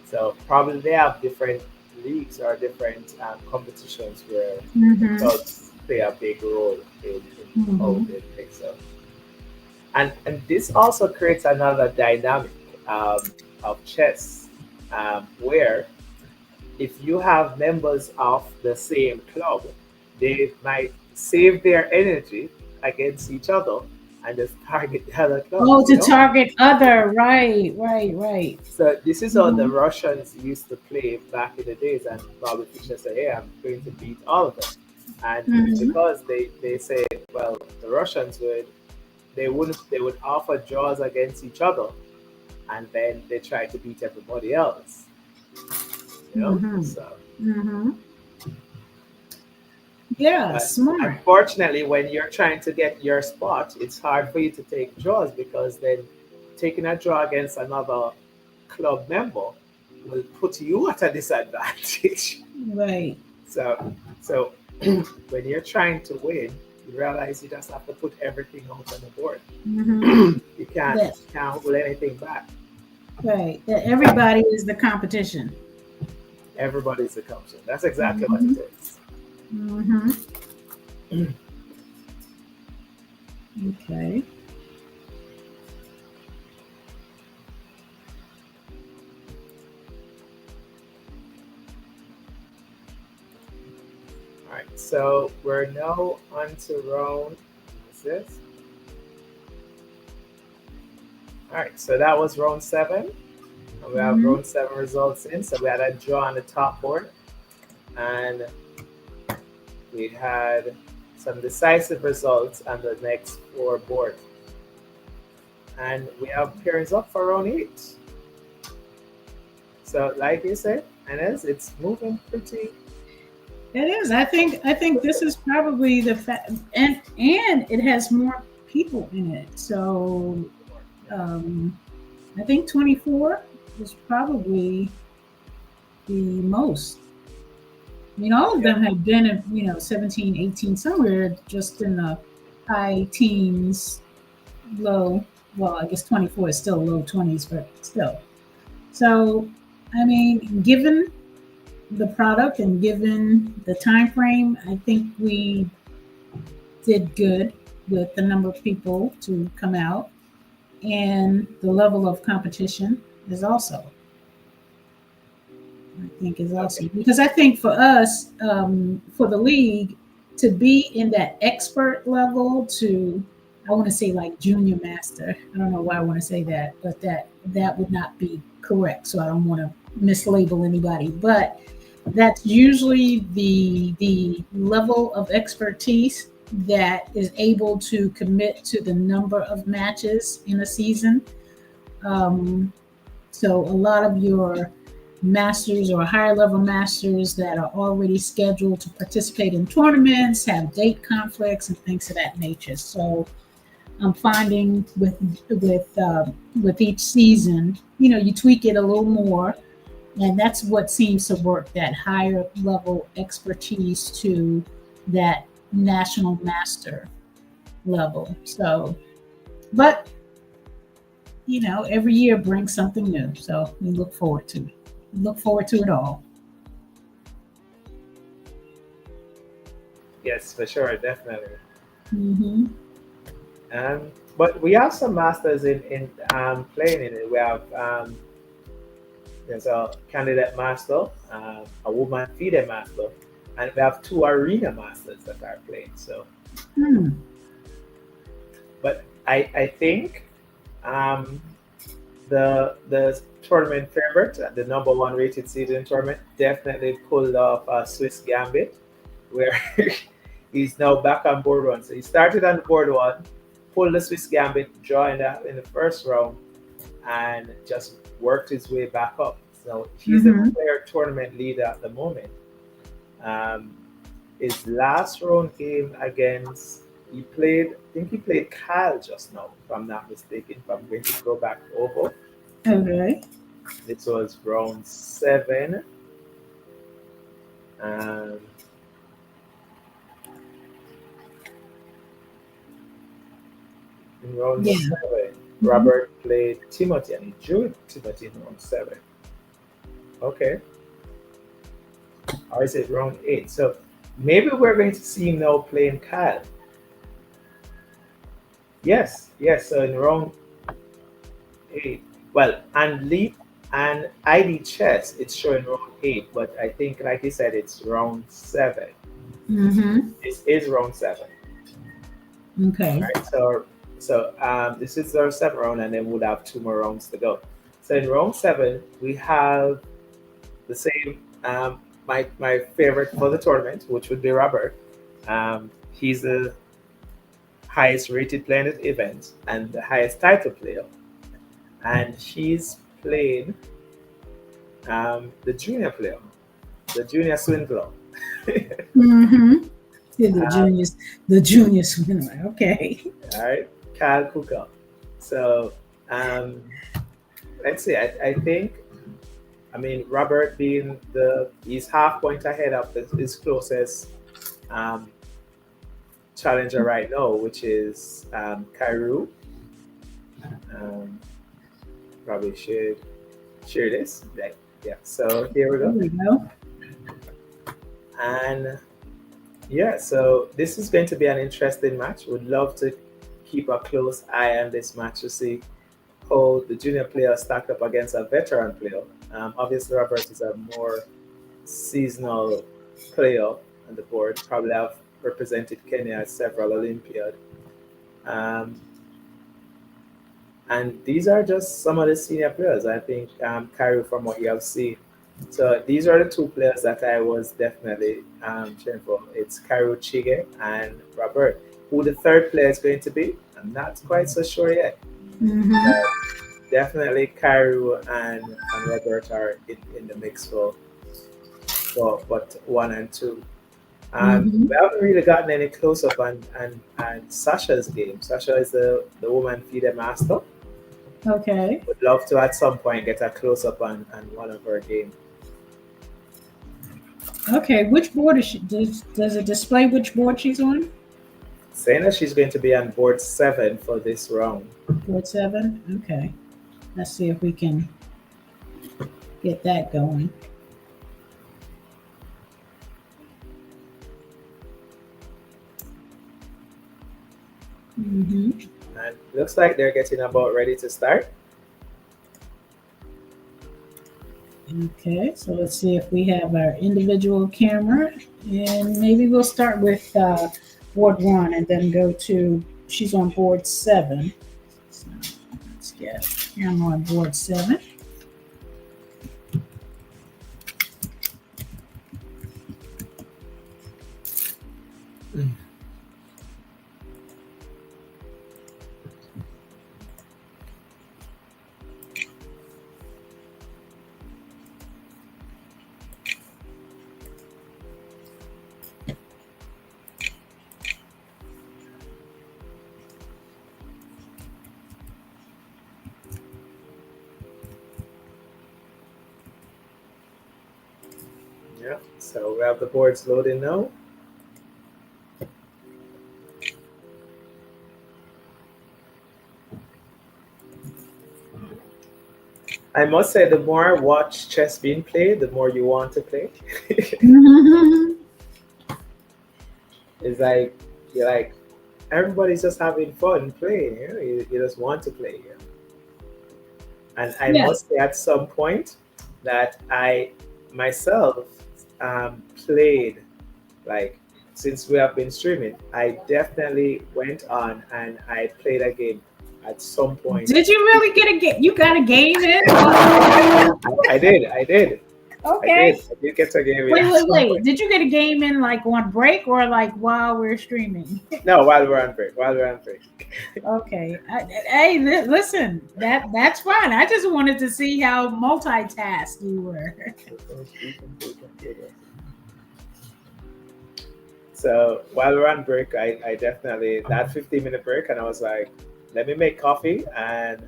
[SPEAKER 3] So probably they have different leagues or different competitions where the
[SPEAKER 1] Mm-hmm.
[SPEAKER 3] clubs play a big role in how
[SPEAKER 1] Mm-hmm.
[SPEAKER 3] they play. So and this also creates another dynamic of chess where if you have members of the same club, they might save their energy against each other and just target the other club,
[SPEAKER 1] Oh,
[SPEAKER 3] you
[SPEAKER 1] to
[SPEAKER 3] know?
[SPEAKER 1] target other. Right, right, right.
[SPEAKER 3] So this is how the
[SPEAKER 1] Mm-hmm.
[SPEAKER 3] Russians used to play back in the days, and Bobby Fischer said, "Hey, I'm going to beat all of them." And it's
[SPEAKER 1] Mm-hmm.
[SPEAKER 3] because they said, well, the Russians they would offer draws against each other, and then they try to beat everybody else, you know.
[SPEAKER 1] Mm-hmm.
[SPEAKER 3] So
[SPEAKER 1] Mm-hmm. Yeah,
[SPEAKER 3] But
[SPEAKER 1] smart.
[SPEAKER 3] unfortunately, when you're trying to get your spot, it's hard for you to take draws because then taking a draw against another club member will put you at a disadvantage.
[SPEAKER 1] Right.
[SPEAKER 3] So when you're trying to win, you realize you just have to put everything out on the board.
[SPEAKER 1] Mm-hmm.
[SPEAKER 3] You can't
[SPEAKER 1] That
[SPEAKER 3] hold anything back.
[SPEAKER 1] right. That everybody is the competition.
[SPEAKER 3] Everybody's a competition. That's exactly what
[SPEAKER 1] Mm-hmm.
[SPEAKER 3] it is.
[SPEAKER 1] Mm-hmm. Okay.
[SPEAKER 3] All right, so we're now on to round. What's this? All right, so that was round 7. And we have
[SPEAKER 1] Mm-hmm.
[SPEAKER 3] round 7 results in. So we had a draw on the top board, and we had some decisive results on the next 4 boards. And we have pairings up for round 8. So, like you said, Ines, it's moving pretty.
[SPEAKER 1] It is. I think this is probably the and it has more people in it. So I think 24 is probably the most. I mean, all of
[SPEAKER 3] Yeah,
[SPEAKER 1] them have been, 17, 18, somewhere just in the high teens, low. Well, I guess 24 is still low 20s, but still. So, I mean, given the product and given the time frame, I think we did good with the number of people to come out, and the level of competition is also, I think, is
[SPEAKER 3] okay.
[SPEAKER 1] also because I think for us, for the league, to be in that expert level to, I want to say like junior master. I don't know why I want to say that, but that would not be correct. So I don't want to mislabel anybody, but that's usually the level of expertise that is able to commit to the number of matches in a season. Um, so a lot of your masters or higher level masters that are already scheduled to participate in tournaments have date conflicts and things of that nature. So I'm finding with each season, you tweak it a little more, and that's what seems to work, that higher level expertise to that national master level. So, but every year brings something new. So we look forward to it. Look forward to it all.
[SPEAKER 3] Yes, for sure, definitely.
[SPEAKER 1] Mm-hmm.
[SPEAKER 3] But we have some masters in playing in it. We have there's a candidate master, a woman FIDE master, and we have 2 arena masters that are playing. So,
[SPEAKER 1] Hmm.
[SPEAKER 3] but I think um, the tournament favorite, the number 1 rated season tournament, definitely pulled off Swiss Gambit, where he's now back on board 1. So he started on board 1, pulled the Swiss Gambit, draw in the first round, and just worked his way back up. So he's the
[SPEAKER 1] Mm-hmm.
[SPEAKER 3] player tournament leader at the moment. Um, his last round game against I think he played Kyle just now, if I'm not mistaken. If I'm going to go back over,
[SPEAKER 1] Okay.
[SPEAKER 3] this was round 7. Um, in round
[SPEAKER 1] Yeah.
[SPEAKER 3] 7,
[SPEAKER 1] Mm-hmm.
[SPEAKER 3] Robert played Timothy and he drew Timothy in round 7. Okay. Or is it round 8? So maybe we're going to see him now playing Kyle. Yes, yes. So in round 8, well, and Leap and ID Chess, it's showing round 8, but I think, like you said, it's round 7.
[SPEAKER 1] Mm-hmm.
[SPEAKER 3] This is round 7.
[SPEAKER 1] Okay.
[SPEAKER 3] All right. So this is our 7th round, and then we'll have 2 more rounds to go. So in round 7, we have the same. My favorite for the tournament, which would be Robert. He's the highest rated player in the event and the highest title player, and he's playing the junior player, the junior swindler.
[SPEAKER 1] Mm-hmm. The junior swimmer. Okay.
[SPEAKER 3] All right, Kyle Cooker. So um, let's see. I think. I mean, Robert being he's half point ahead of his closest um, challenger right now, which is Kairu. Um, Probably should share this. Right. Yeah. So here we
[SPEAKER 1] There
[SPEAKER 3] go.
[SPEAKER 1] we go.
[SPEAKER 3] And yeah, so this is going to be an interesting match. Would love to keep a close eye on this match to see how the junior player stacked up against a veteran player. Obviously, Robert is a more seasonal player on the board. Probably have represented Kenya at several Olympiad. Um, and these are just some of the senior players. I think Cairo, from what you have seen. So these are the two players that I was definitely cheering for. It's Cairo Chige and Robert. Who the third player is going to be, I'm not quite so sure yet.
[SPEAKER 1] Mm-hmm.
[SPEAKER 3] Definitely Cairo and Robert are in the mix for but 1 and 2.
[SPEAKER 1] Mhm.
[SPEAKER 3] We haven't really gotten any close up on Sasha's game. Sasha is the woman FIDE master.
[SPEAKER 1] Okay.
[SPEAKER 3] Would love to at some point get a close up on one of her games.
[SPEAKER 1] Okay. Which board is she? Does it display which board she's on?
[SPEAKER 3] Saying that she's going to be on board 7 for this round.
[SPEAKER 1] Board 7. Okay. Let's see if we can get that going. Mm-hmm.
[SPEAKER 3] And looks like they're getting about ready to start.
[SPEAKER 1] Okay, so let's see if we have our individual camera, and maybe we'll start with board 1 and then go to, she's on board 7. So let's get camera on board 7.
[SPEAKER 3] Yeah, so we have the boards loading now. I must say, the more I watch chess being played, the more you want to play. It's like you're like everybody's just having fun playing. You know? You just want to play. You know? And I
[SPEAKER 1] Yes.
[SPEAKER 3] must say, at some point, that I myself played, like, since we have been streaming, I definitely went on and I played a game at some point.
[SPEAKER 1] Did you really get a game? You got a game in?
[SPEAKER 3] I did.
[SPEAKER 1] Okay.
[SPEAKER 3] I did get a game in.
[SPEAKER 1] Wait,
[SPEAKER 3] at
[SPEAKER 1] wait,
[SPEAKER 3] some
[SPEAKER 1] wait.
[SPEAKER 3] point.
[SPEAKER 1] Did you get a game in like on break or like while we're streaming?
[SPEAKER 3] No, while we're on break.
[SPEAKER 1] Okay. Hey, listen, that's fine. I just wanted to see how multitask you were.
[SPEAKER 3] So while we're on break, I definitely, that 15-minute break, and I was like, let me make coffee. And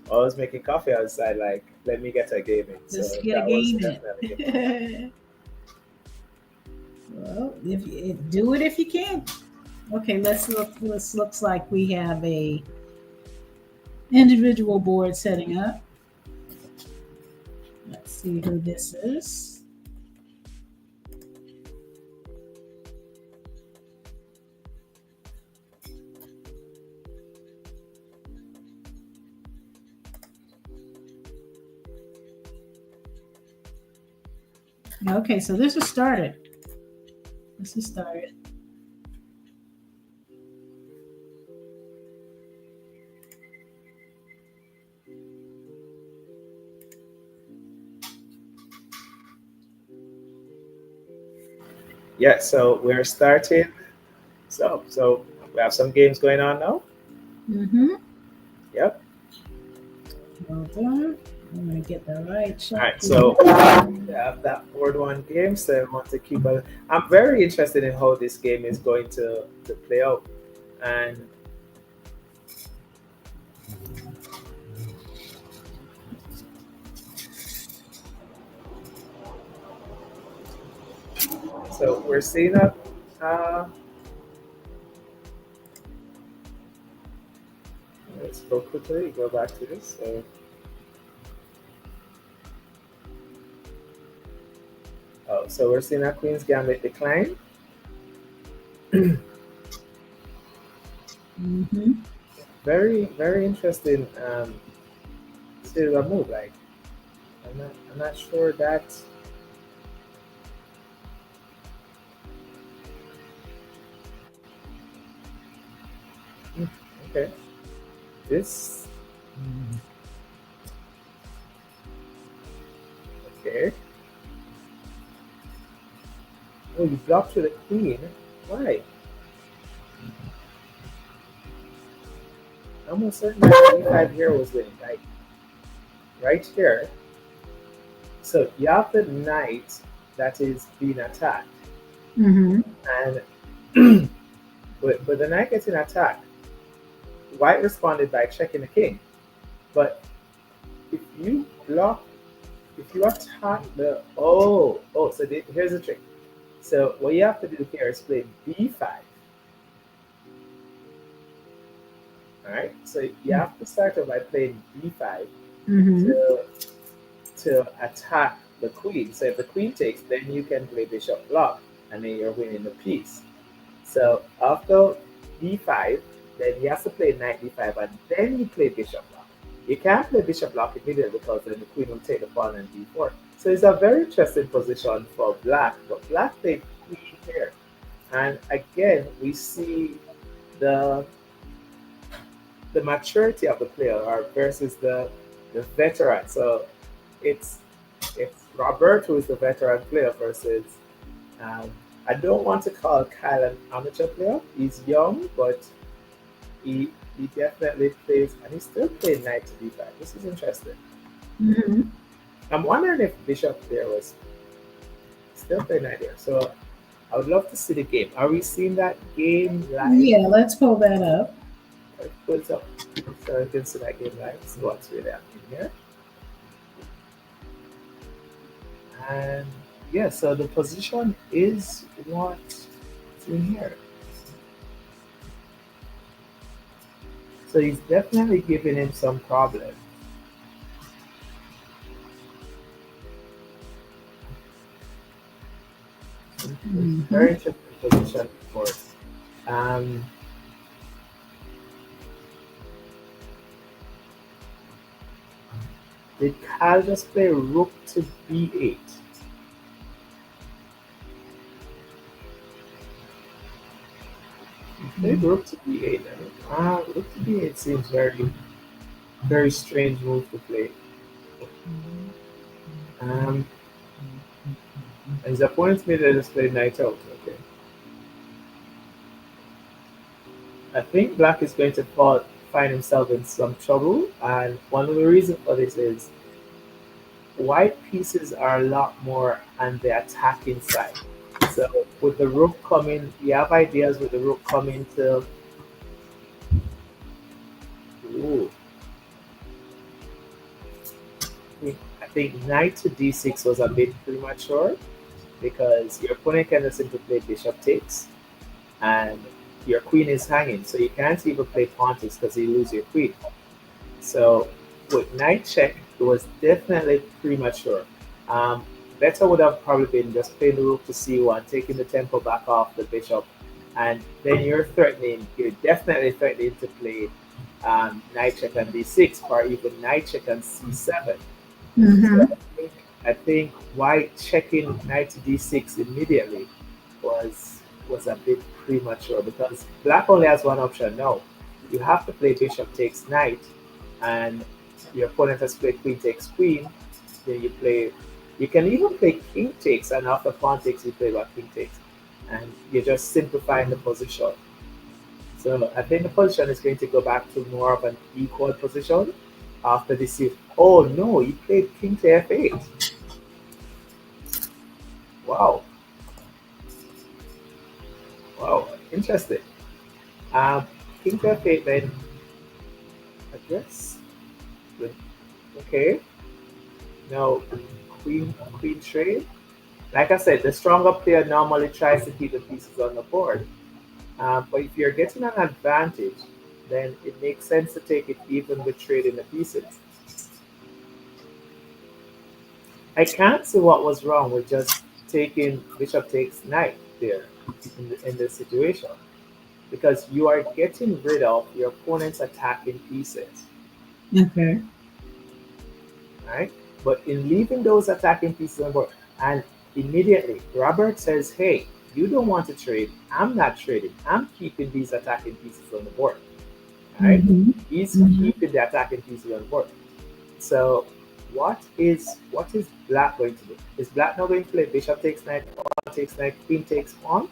[SPEAKER 3] while I was making coffee, I was like, let me get a game in.
[SPEAKER 1] Just
[SPEAKER 3] So
[SPEAKER 1] get a
[SPEAKER 3] that was
[SPEAKER 1] game
[SPEAKER 3] definitely it.
[SPEAKER 1] in. Well, do it if you can. Okay, let's look. This looks like we have a individual board setting up. Let's see who this is. Okay, so this is started.
[SPEAKER 3] Yeah, so we're starting. So we have some games going on now.
[SPEAKER 1] Mm-hmm.
[SPEAKER 3] Yep.
[SPEAKER 1] Hold on. I'm gonna get the right
[SPEAKER 3] All
[SPEAKER 1] check
[SPEAKER 3] right,
[SPEAKER 1] here.
[SPEAKER 3] so we have that board one game, so I want to keep on. I'm very interested in how this game is going to play out. And so we're seeing a let's go quickly, go back to this. So we're seeing a Queen's Gambit decline.
[SPEAKER 1] Mm-hmm.
[SPEAKER 3] Very, very interesting serial move. Like I'm not sure that okay. This okay. Oh, you blocked with a queen. Why? I'm almost certain that e5 here was winning. Like right here. So you have the knight that is being attacked,
[SPEAKER 1] Mm-hmm.
[SPEAKER 3] and but the knight getting attacked. White responded by checking the king, but if you block, if you attack the so here's the trick. So what you have to do here is play b5. All right, so you have to start off by playing b5
[SPEAKER 1] Mm-hmm.
[SPEAKER 3] to attack the queen. So if the queen takes, then you can play bishop block, and then you're winning the piece. So after b5, then you have to play knight d5, and then you play bishop block. You can't play bishop block immediately because then the queen will take the pawn and d4. So it's a very interesting position for black, but black played queen here. And again, we see the maturity of the player versus the veteran. So it's Robert who is the veteran player versus I don't want to call Kyle an amateur player. He's young, but he definitely plays, and he's still playing knight to d5. This is interesting.
[SPEAKER 1] Mm-hmm.
[SPEAKER 3] I'm wondering if bishop there was still playing knight there. So I would love to see the game. Are we seeing that game live?
[SPEAKER 1] Yeah, let's pull that up.
[SPEAKER 3] What's up? So you can see that game live. So what's really happening here? And yeah, so the position is what's in here. So he's definitely giving him some problem.
[SPEAKER 1] Mm-hmm.
[SPEAKER 3] Very interesting position, of course. Did Kyle just play rook to b8? He played rook to b8. Rook to b8 seems very, very strange move to play. And his opponent's made a just play knight out. Okay. I think black is going to find himself in some trouble, and one of the reasons for this is white pieces are a lot more on the attacking side. So with the rook coming, you have ideas with the rook coming to. Ooh. I think knight to d6 was a bit premature because your opponent can just simply play bishop takes, and your queen is hanging, so you can't even play pawn takes because you lose your queen. So with knight check, it was definitely premature. Better would have probably been just playing the rook to c1, taking the tempo back off the bishop, and then you're definitely threatening to play knight check on d6 or even knight check on c7.
[SPEAKER 1] Mm-hmm.
[SPEAKER 3] So I think white checking knight to d6 immediately was a bit premature because black only has one option now. You have to play bishop takes knight, and your opponent has played queen takes queen. Then you can even play king takes, and after pawn takes you play back king takes, and you're just simplifying the position. So I think the position is going to go back to more of an equal position after this Oh no, he played king to f8. Wow, wow, interesting. Um, king to f8 then, I guess. Good. Okay, now queen trade. Like I said, the stronger player normally tries to keep the pieces on the board. But if you're getting an advantage, then it makes sense to take it even with trading the pieces. I can't see what was wrong with just taking bishop takes knight there in this situation because you are getting rid of your opponent's attacking pieces,
[SPEAKER 1] Okay.
[SPEAKER 3] right? But in leaving those attacking pieces on board, and immediately Robert says, "Hey, you don't want to trade. I'm not trading. I'm keeping these attacking pieces on the board." Right?
[SPEAKER 1] Mm-hmm.
[SPEAKER 3] He's
[SPEAKER 1] Mm-hmm.
[SPEAKER 3] keeping the attacking pieces on board. So what is black going to do? Is black now going to play bishop takes knight, pawn takes knight, queen takes pawn?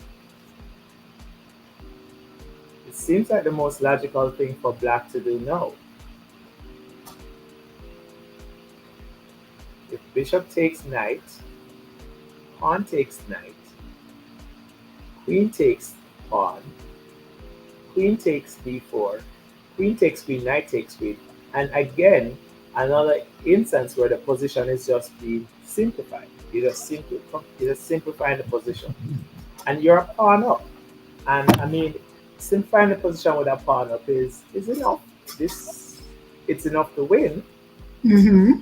[SPEAKER 3] It seems like the most logical thing for black to do now. If bishop takes knight, pawn takes knight, queen takes pawn, queen takes d4, queen takes queen, knight takes queen, and again another instance where the position is just being simplified. You're just simplifying the position, and you're a pawn up. And I mean, simplifying the position with a pawn up is enough. This it's enough to win,
[SPEAKER 1] Mm-hmm.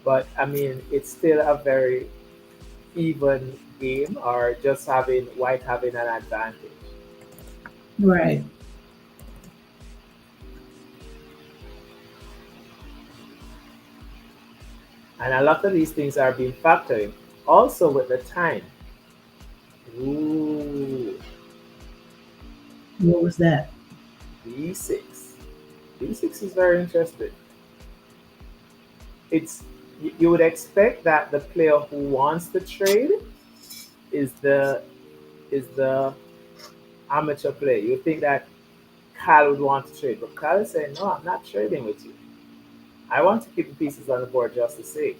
[SPEAKER 3] but I mean, it's still a very even game, or just having white having an advantage.
[SPEAKER 1] Right.
[SPEAKER 3] And a lot of these things are being factored in. Also with the time. Ooh,
[SPEAKER 1] What was that?
[SPEAKER 3] b6. B6 is very interesting. It's you would expect that the player who wants to trade is the amateur player. You think that Kyle would want to trade, but Kyle is saying, "No, I'm not trading with you. I want to keep the pieces on the board just to say."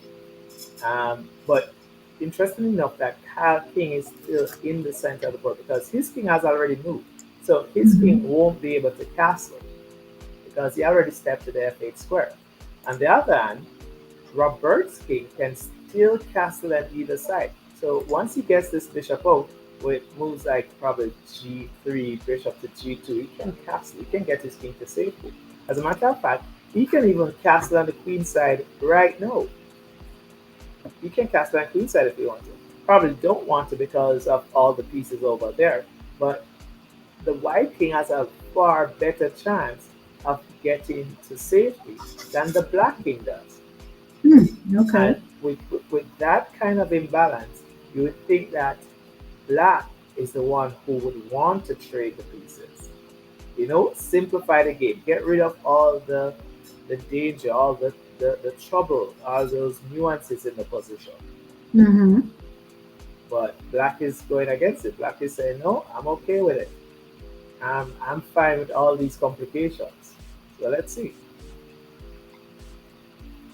[SPEAKER 3] But interesting enough, that Kyle King is still in the center of the board because his king has already moved. So his king
[SPEAKER 1] Mm-hmm.
[SPEAKER 3] won't be able to castle because he already stepped to the f8 square. On the other hand, Robert's king can still castle at either side. So once he gets this bishop out with moves like probably g3, bishop to g2, he can castle. He can get his king to safety. As a matter of fact, he can even castle on the queen side right now. He can castle on the queen side if he wants to. Probably don't want to because of all the pieces over there. But the white king has a far better chance of getting to safety than the black king does.
[SPEAKER 1] Okay.
[SPEAKER 3] And with that kind of imbalance, you would think that black is the one who would want to trade the pieces. Simplify the game, get rid of all the danger, all the trouble, all those nuances in the position.
[SPEAKER 1] Mm-hmm.
[SPEAKER 3] But black is going against it. Black is saying, no, I'm okay with it. I'm fine with all these complications. So let's see.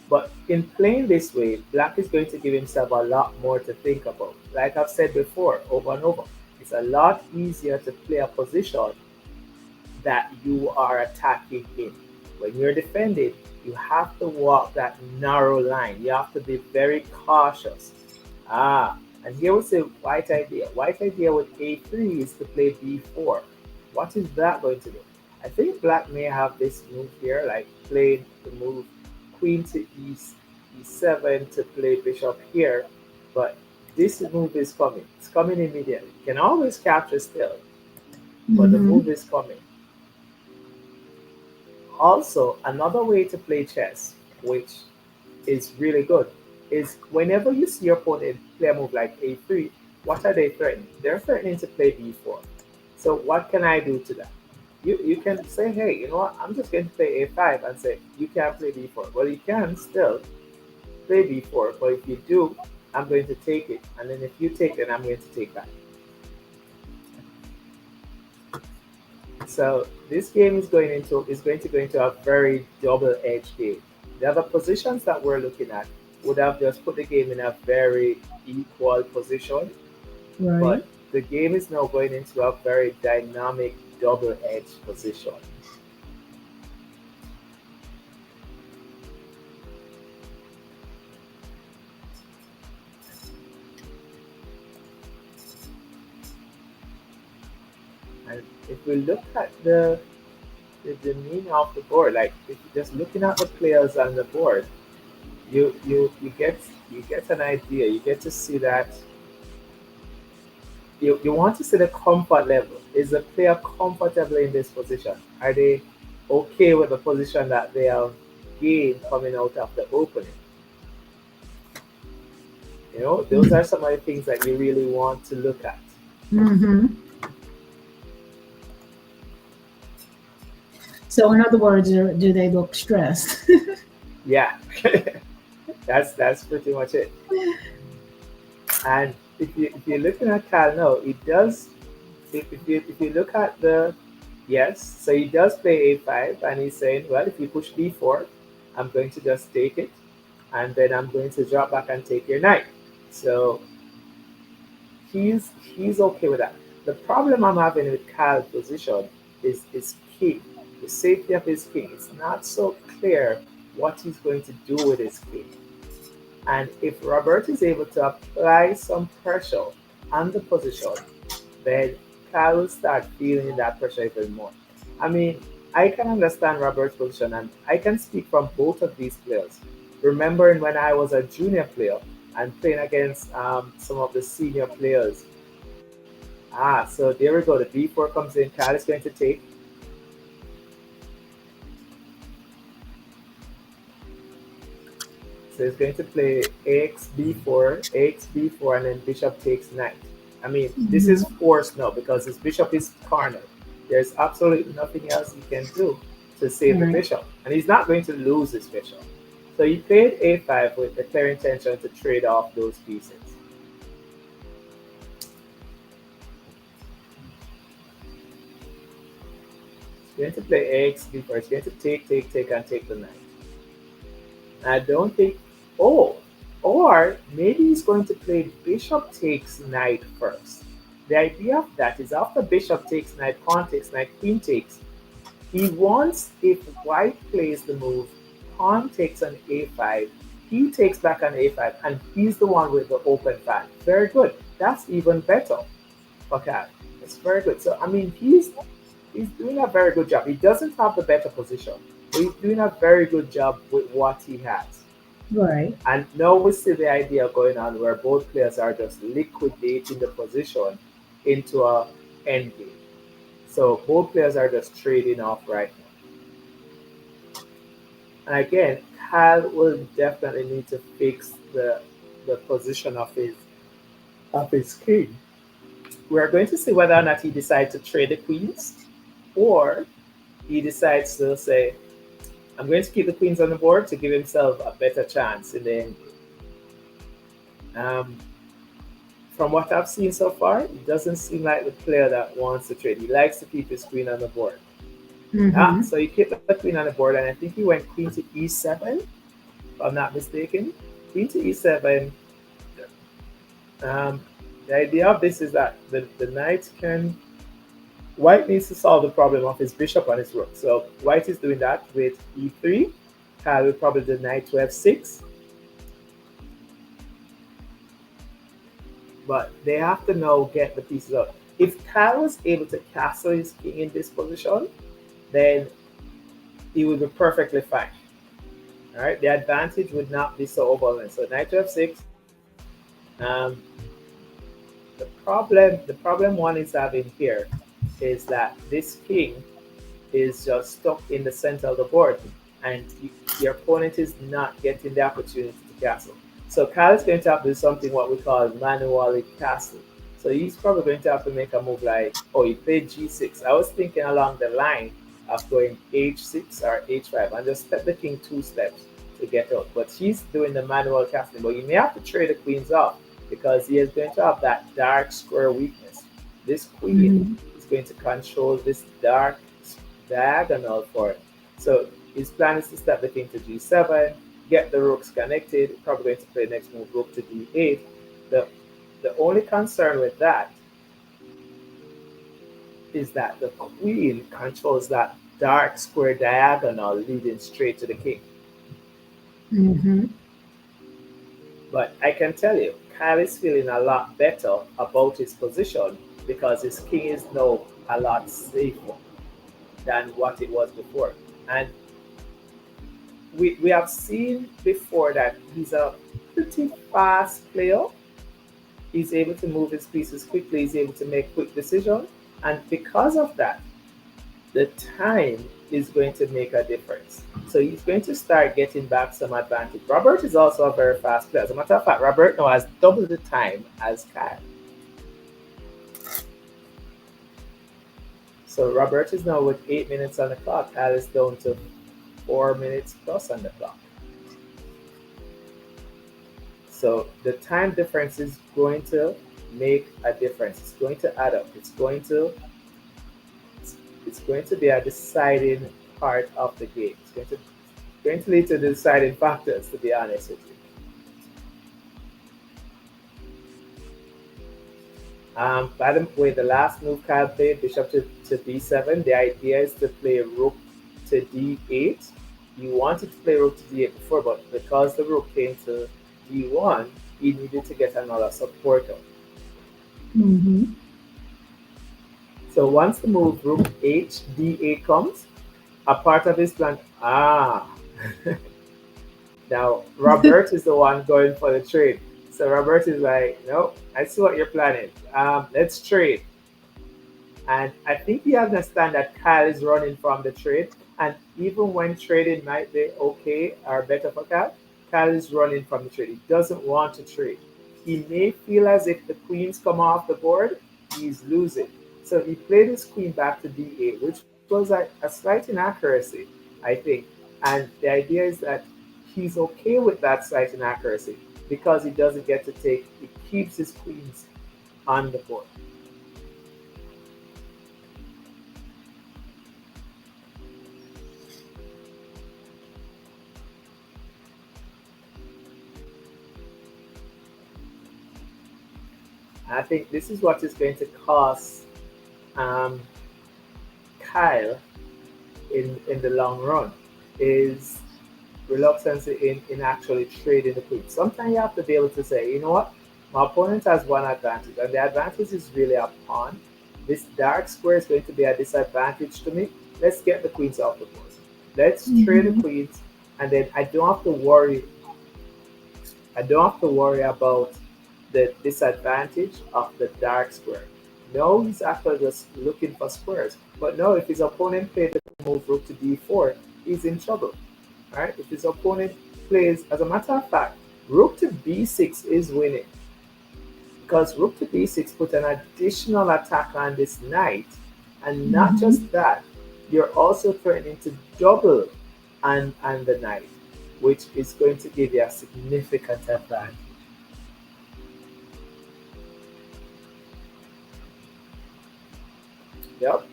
[SPEAKER 3] But in playing this way, black is going to give himself a lot more to think about. Like I've said before, over and over, it's a lot easier to play a position that you are attacking in. When you're defending, you have to walk that narrow line. You have to be very cautious. And here we say white idea. White idea with a3 is to play b4. What is that going to do? I think black may have this move here, like playing the move queen to e7 to play bishop here, but this move is coming. It's coming immediately. You can always capture still, but the
[SPEAKER 1] Mm-hmm.
[SPEAKER 3] move is coming. Also, another way to play chess, which is really good, is whenever you see your opponent play a move like a3, what are they threatening? They're threatening to play b4. So what can I do to that? You can say, hey, you know what? I'm just going to play a5 and say you can't play b4. Well, you can still play b4, but if you do, I'm going to take it, and then if you take, then I'm going to take that. So this game is going to go into a very double-edged game. The other positions that we're looking at would have just put the game in a very equal position,
[SPEAKER 1] Right.
[SPEAKER 3] but the game is now going into a very dynamic double-edged position. And if we look at the demeanor of the board, like if you're just looking at the players on the board, you get an idea. You get to see that you want to see the comfort level. Is the player comfortable in this position? Are they okay with the position that they have gained coming out of the opening? You know, those are some of the things that you really want to look at.
[SPEAKER 1] Mm-hmm. So, in other words, do they look stressed?
[SPEAKER 3] Yeah, that's pretty much it. And if you're looking at Cal now, it does. If you look at the yes, so he does play a5, and he's saying, well, if you push d4, I'm going to just take it, and then I'm going to drop back and take your knight. So he's okay with that. The problem I'm having with Cal's position is his king, the safety of his king. It's not so clear what he's going to do with his king. And if Robert is able to apply some pressure on the position, then Cal will start feeling that pressure even more. I mean, I can understand Robert's position, and I can speak from both of these players. Remembering when I was a junior player and playing against some of the senior players. So there we go. The d4 comes in. Cal is going to take. So he's going to play ax b4, and then bishop takes knight. I mean, this is forced now because his bishop is cornered. There's absolutely nothing else he can do to save the bishop. And he's not going to lose his bishop. So he played a5 with the clear intention to trade off those pieces. He's going to play ax b4. He's going to take, and take the knight. I don't think. Oh, or maybe he's going to play bishop takes knight first. The idea of that is after bishop takes knight, pawn takes knight, queen takes. He wants, if white plays the move, pawn takes on a5, he takes back on a5, and he's the one with the open file. Very good. That's even better for Cal. It's very good. So I mean, he's doing a very good job. He doesn't have the better position, but he's doing a very good job with what he has.
[SPEAKER 1] Right.
[SPEAKER 3] And now we see the idea going on where both players are just liquidating the position into a endgame. So both players are just trading off right now. And again, Cal will definitely need to fix the position of his king. We're going to see whether or not he decides to trade the queens, or he decides to say, I'm going to keep the queens on the board to give himself a better chance in the end. From what I've seen so far, it doesn't seem like the player that wants to trade. He likes to keep his queen on the board.
[SPEAKER 1] Mm-hmm.
[SPEAKER 3] So he kept the queen on the board, and I think he went queen to e7, if I'm not mistaken. Queen to e7. The idea of this is that the knight can... White needs to solve the problem of his bishop and his rook. So white is doing that with e3. Cal will probably do knight to f6. But they have to now get the pieces out. If Cal was able to castle his king in this position, then he would be perfectly fine. All right, the advantage would not be so overwhelming. So knight to f6. The problem one is having here is that this king is just stuck in the center of the board, and your opponent is not getting the opportunity to castle. So Cal is going to have to do something what we call manually castle. So he's probably going to have to make a move like, he played g6. I was thinking along the line of going h6 or h5 and just step the king 2 steps to get out. But he's doing the manual castling. But you may have to trade the queens off because he is going to have that dark square weakness. This queen is going to control this dark diagonal for it. So his plan is to step the king to g7, get the rooks connected, probably going to play next move rook to d8. The only concern with that is that the queen controls that dark square diagonal leading straight to the king.
[SPEAKER 1] Mm-hmm.
[SPEAKER 3] But I can tell you, Kyle is feeling a lot better about his position because his king is now a lot safer than what it was before. And we have seen before that he's a pretty fast player. He's able to move his pieces quickly, he's able to make quick decisions. And because of that, the time is going to make a difference. So he's going to start getting back some advantage. Robert is also a very fast player. As a matter of fact, Robert now has double the time as Kyle. So Robert is now with 8 minutes on the clock. Kyle is down to 4 minutes plus on the clock. So the time difference is going to make a difference. It's going to add up. It's going to be a deciding part of the game. It's going to lead to the deciding factors, to be honest with you. By the way, the last move Kyle played, bishop to d7. The idea is to play rook to d8. He wanted to play rook to d8 before, but because the rook came to d1, he needed to get another supporter.
[SPEAKER 1] Mm-hmm.
[SPEAKER 3] So once the move rook h d8 comes, a part of his plan. Now Robert is the one going for the trade. So Robert is like, no, I see what you're planning. Let's trade. And I think he understands that Kyle is running from the trade. And even when trading might be okay or better for Kyle, Kyle is running from the trade. He doesn't want to trade. He may feel as if the queens come off the board, he's losing. So he played his queen back to d8, which was a slight inaccuracy, I think. And the idea is that he's okay with that slight inaccuracy because he doesn't get to take, he keeps his queens on the board. I think this is what is going to cost Kyle in the long run, is reluctance in actually trading the queen. Sometimes you have to be able to say, you know what, my opponent has one advantage, and the advantage is really a pawn. This dark square is going to be a disadvantage to me. Let's get the queens off the board. Let's trade the queens, and then I don't have to worry about the disadvantage of the dark square. No, he's actually just looking for squares. But no, if his opponent played the move rook to d4, he's in trouble. All right? If his opponent plays, as a matter of fact, rook to b6 is winning. Because rook to b6 put an additional attack on this knight. And not just that, you're also threatening to double on the knight, which is going to give you a significant advantage. Yep.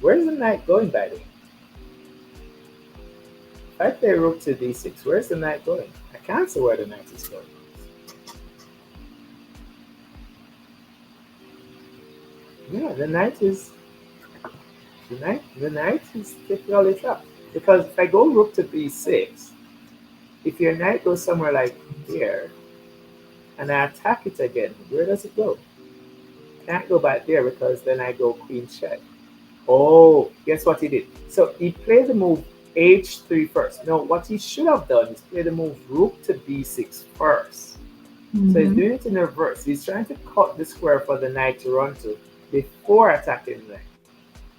[SPEAKER 3] Where's the knight going, by the way? If I play rook to d6, where's the knight going? I can't see where the knight is going. Yeah, the knight is typically trapped. Because if I go rook to b6, if your knight goes somewhere like here, and I attack it again, where does it go? Can't go back there because then I go queen check. Oh, guess what he did? So he played the move h3 first. No, what he should have done is play the move rook to b6 first. So he's doing it in reverse. He's trying to cut the square for the knight to run to before attacking the knight.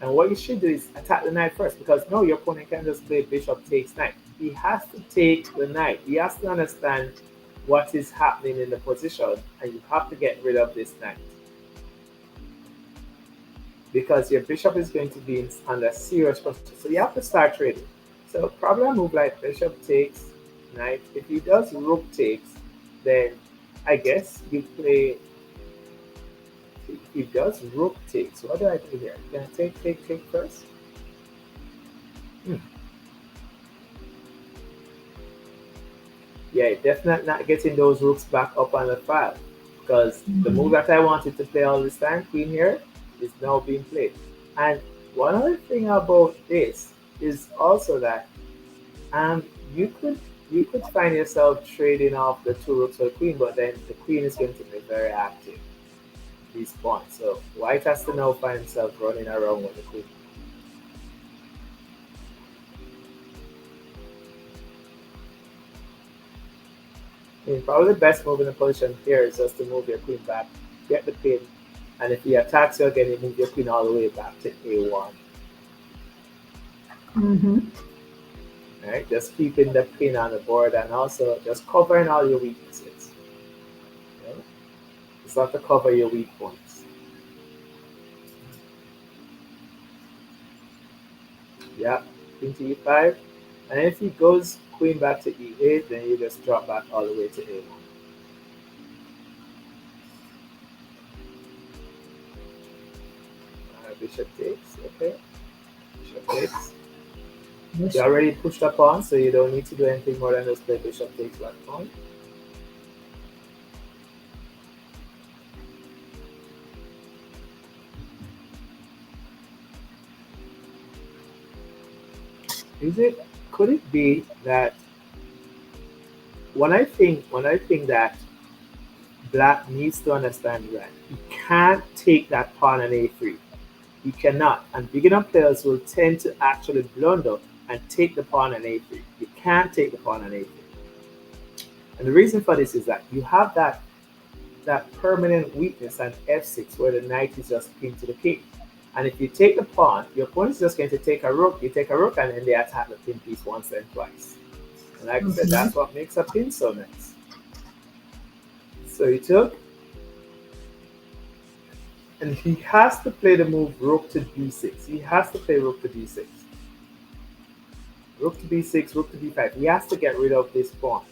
[SPEAKER 3] And what you should do is attack the knight first, because no, your opponent can't just play bishop takes knight. He has to take the knight. He has to understand what is happening in the position, and you have to get rid of this knight. Because your bishop is going to be under serious pressure. So you have to start trading. So probably a move like bishop takes knight. If he does rook takes, then I guess you play. If he does rook takes, what do I do here? Can I take first? Hmm. Yeah, definitely not getting those rooks back up on the file because the move
[SPEAKER 1] Mhm.
[SPEAKER 3] that I wanted to play all this time, queen here, is now being played. And one other thing about this is also that um you could you could find yourself trading off the two rooks for the queen, but then the queen is going to be very active these points. So white has to now find himself running around with the queen. I mean, probably the best move in the position here is just to move your queen back, get the pin, and if he attacks you again, you move your queen all the way back to a1.
[SPEAKER 1] Mhm.
[SPEAKER 3] Right? Just keeping the pin on the board and also just covering all your weaknesses. You know? It's not to cover your weak points. Yeah, queen to e5. And if he goes queen back to e8, then you just drop back all the way to a1. Bishop takes, okay. Bishop takes. You
[SPEAKER 1] Bishop.
[SPEAKER 3] already pushed a pawn, so you don't need to do anything more than just play bishop takes black pawn. Is it? Could it be that when I think that black needs to understand that he can't take that pawn on a3. He cannot, and beginner players will tend to actually blunder and take the pawn on a3. You can't take the pawn on a3, and the reason for this is that you have that permanent weakness on f6 where the knight is just pinned to the king. And if you take the pawn, your opponent is just going to take a rook. You take a rook, and then they attack the pin piece once and twice. And like I said,
[SPEAKER 1] Mhm.
[SPEAKER 3] that's what makes a pin so nice. So he took, and he has to play the move rook to b6. He has to play rook to d6. Rook to b6, rook to b5. He has to get rid of this pawn.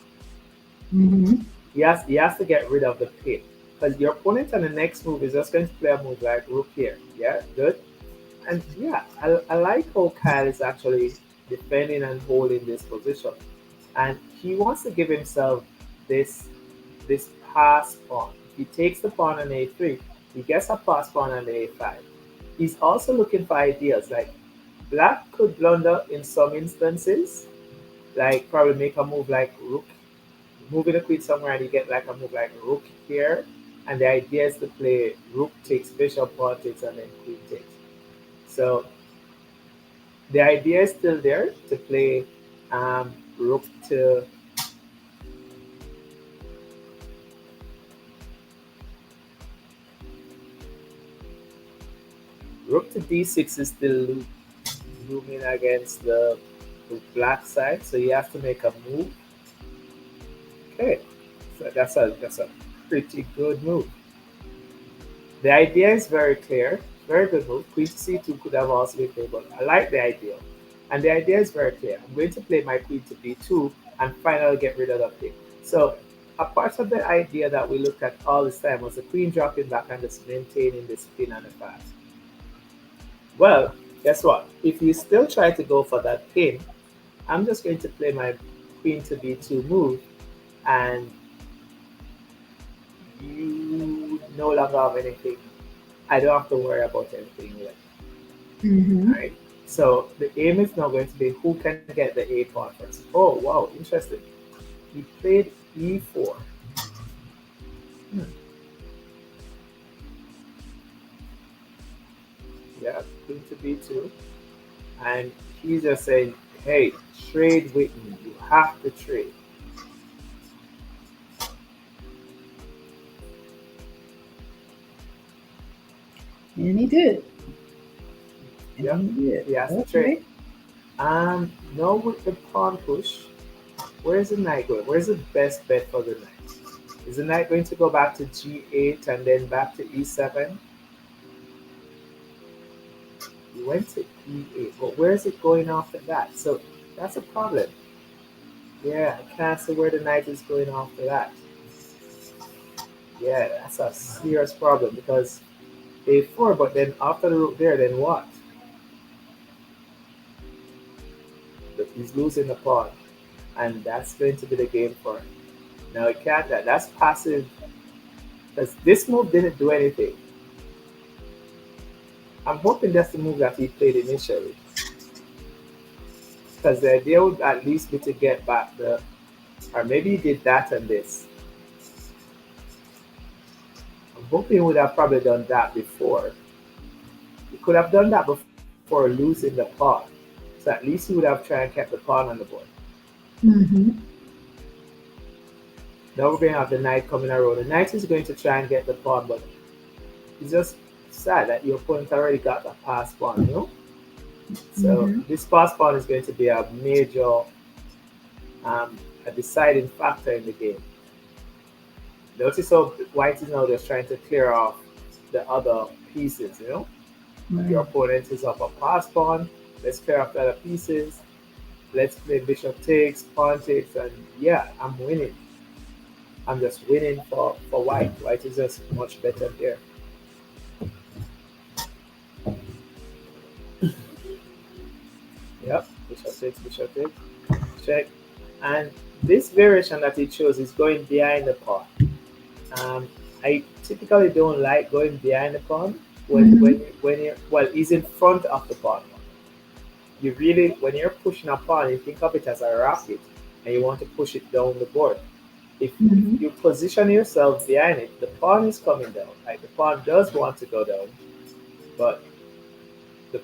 [SPEAKER 1] Mhm.
[SPEAKER 3] He has to get rid of the pin. Because your opponent on the next move is just going to play a move like rook here. Yeah, good. And yeah, I like how Kyle is actually defending and holding this position. And he wants to give himself this this pass pawn. If he takes the pawn on a3, he gets a pass pawn on the a5. He's also looking for ideas like black could blunder in some instances, like probably make a move like rook, moving the queen somewhere and you get like a move like rook here. And the idea is to play rook takes, bishop, pawn takes, and then queen takes. So the idea is still there to play rook to rook to d6 is still looming against the black side, so you have to make a move. Okay, so that's a pretty good move. The idea is very clear, very good move. Queen to c2 could have also been played, but I like the idea. And the idea is very clear. I'm going to play my queen to b2 and finally get rid of the pin. So a part of the idea that we looked at all this time was the queen dropping back and just maintaining this pin on the path. Well, guess what? If you still try to go for that pin, I'm just going to play my queen to b2 move, and you no longer have anything. I don't have to worry about anything yet.
[SPEAKER 1] Mhm.
[SPEAKER 3] Right? So the aim is now going to be who can get the a pawn first. Oh wow, interesting. He played e4. Hmm. Yeah, queen to b2, and he's just saying, "Hey, trade with me. You have to trade."
[SPEAKER 1] And he did. And
[SPEAKER 3] Yeah,
[SPEAKER 1] he did.
[SPEAKER 3] he has to trade.
[SPEAKER 1] Okay.
[SPEAKER 3] Now with the pawn push, where's the knight going? Where's the best bet for the knight? Is the knight going to go back to g8 and then back to e7? He went to e8, but where is it going after that? So that's a problem. Yeah, I can't see where the knight is going after that. Yeah, that's a serious problem because a4, but then after the rook there, then what? He's losing the pawn, and that's going to be the game for him. Now it can't. That's passive because this move didn't do anything. I'm hoping that's the move that he played initially, because the idea would at least be to get back the, or maybe he did that and this. I'm hoping he would have probably done that before. He could have done that before losing the pawn. So at least he would have tried and kept the pawn on the board.
[SPEAKER 1] Mm-hmm.
[SPEAKER 3] Now we're going to have the knight coming around. The knight is going to try and get the pawn, but it's just sad that your opponent already got the pass pawn, you know? So this pass pawn is going to be a major, a deciding factor in the game. Notice how white is now just trying to clear off the other pieces, you know?
[SPEAKER 1] Right.
[SPEAKER 3] Your opponent is up a pass pawn. Let's clear off the other pieces. Let's play bishop takes, pawn takes, and yeah, I'm winning. I'm just winning for white. White is just much better there. Yep, bishop takes, check. And this variation that he chose is going behind the pawn. I typically don't like going behind the pawn when you're, well, he's in front of the pawn. You really, when you're pushing a pawn, you think of it as a rocket and you want to push it down the board. If you position yourself behind it, the pawn is coming down. Like the pawn does want to go down, but the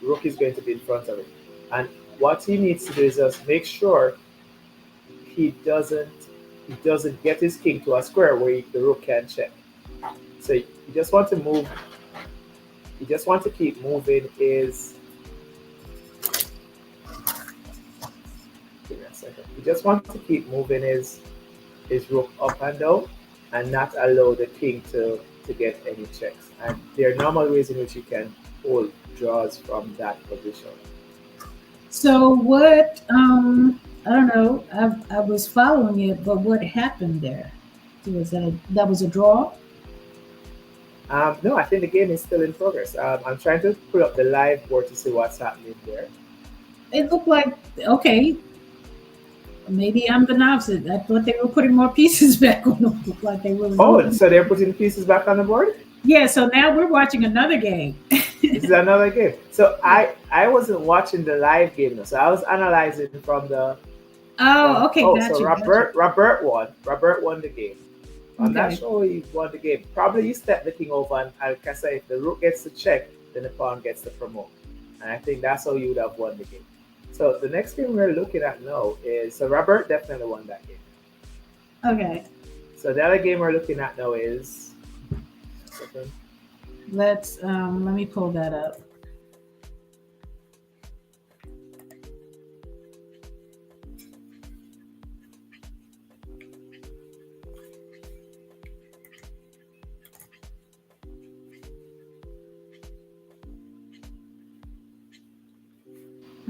[SPEAKER 3] rook is going to be in front of it. And what he needs to do is just make sure he doesn't get his king to a square where the rook can check. So you just want to move. You just want to keep moving his. Give me a second. You just want to keep moving his rook up and down, and not allow the king to get any checks. And there are normal ways in which you can hold draws from that position.
[SPEAKER 1] So what? I don't know. I was following it, but what happened there? That was a draw?
[SPEAKER 3] No, I think the game is still in progress. I'm trying to pull up the live board to see what's happening there.
[SPEAKER 1] It looked like, okay, maybe I'm the novice. I thought they were putting more pieces back on. It looked like they were.
[SPEAKER 3] Oh, so they're putting pieces back on the board?
[SPEAKER 1] Yeah, so now we're watching another game.
[SPEAKER 3] This is another game. So I wasn't watching the live game, though. So I was analyzing from the.
[SPEAKER 1] Oh, okay, gotcha.
[SPEAKER 3] So Robert won. Robert won the game. I'm
[SPEAKER 1] Okay.
[SPEAKER 3] not sure he won the game. Probably he stepped the king over, and like I say, if the rook gets the check, then the pawn gets the promote. And I think that's how you would have won the game. So the next game we're looking at now is, so Robert definitely won that game.
[SPEAKER 1] Okay.
[SPEAKER 3] So the other game we're looking at now is,
[SPEAKER 1] Let me pull that up.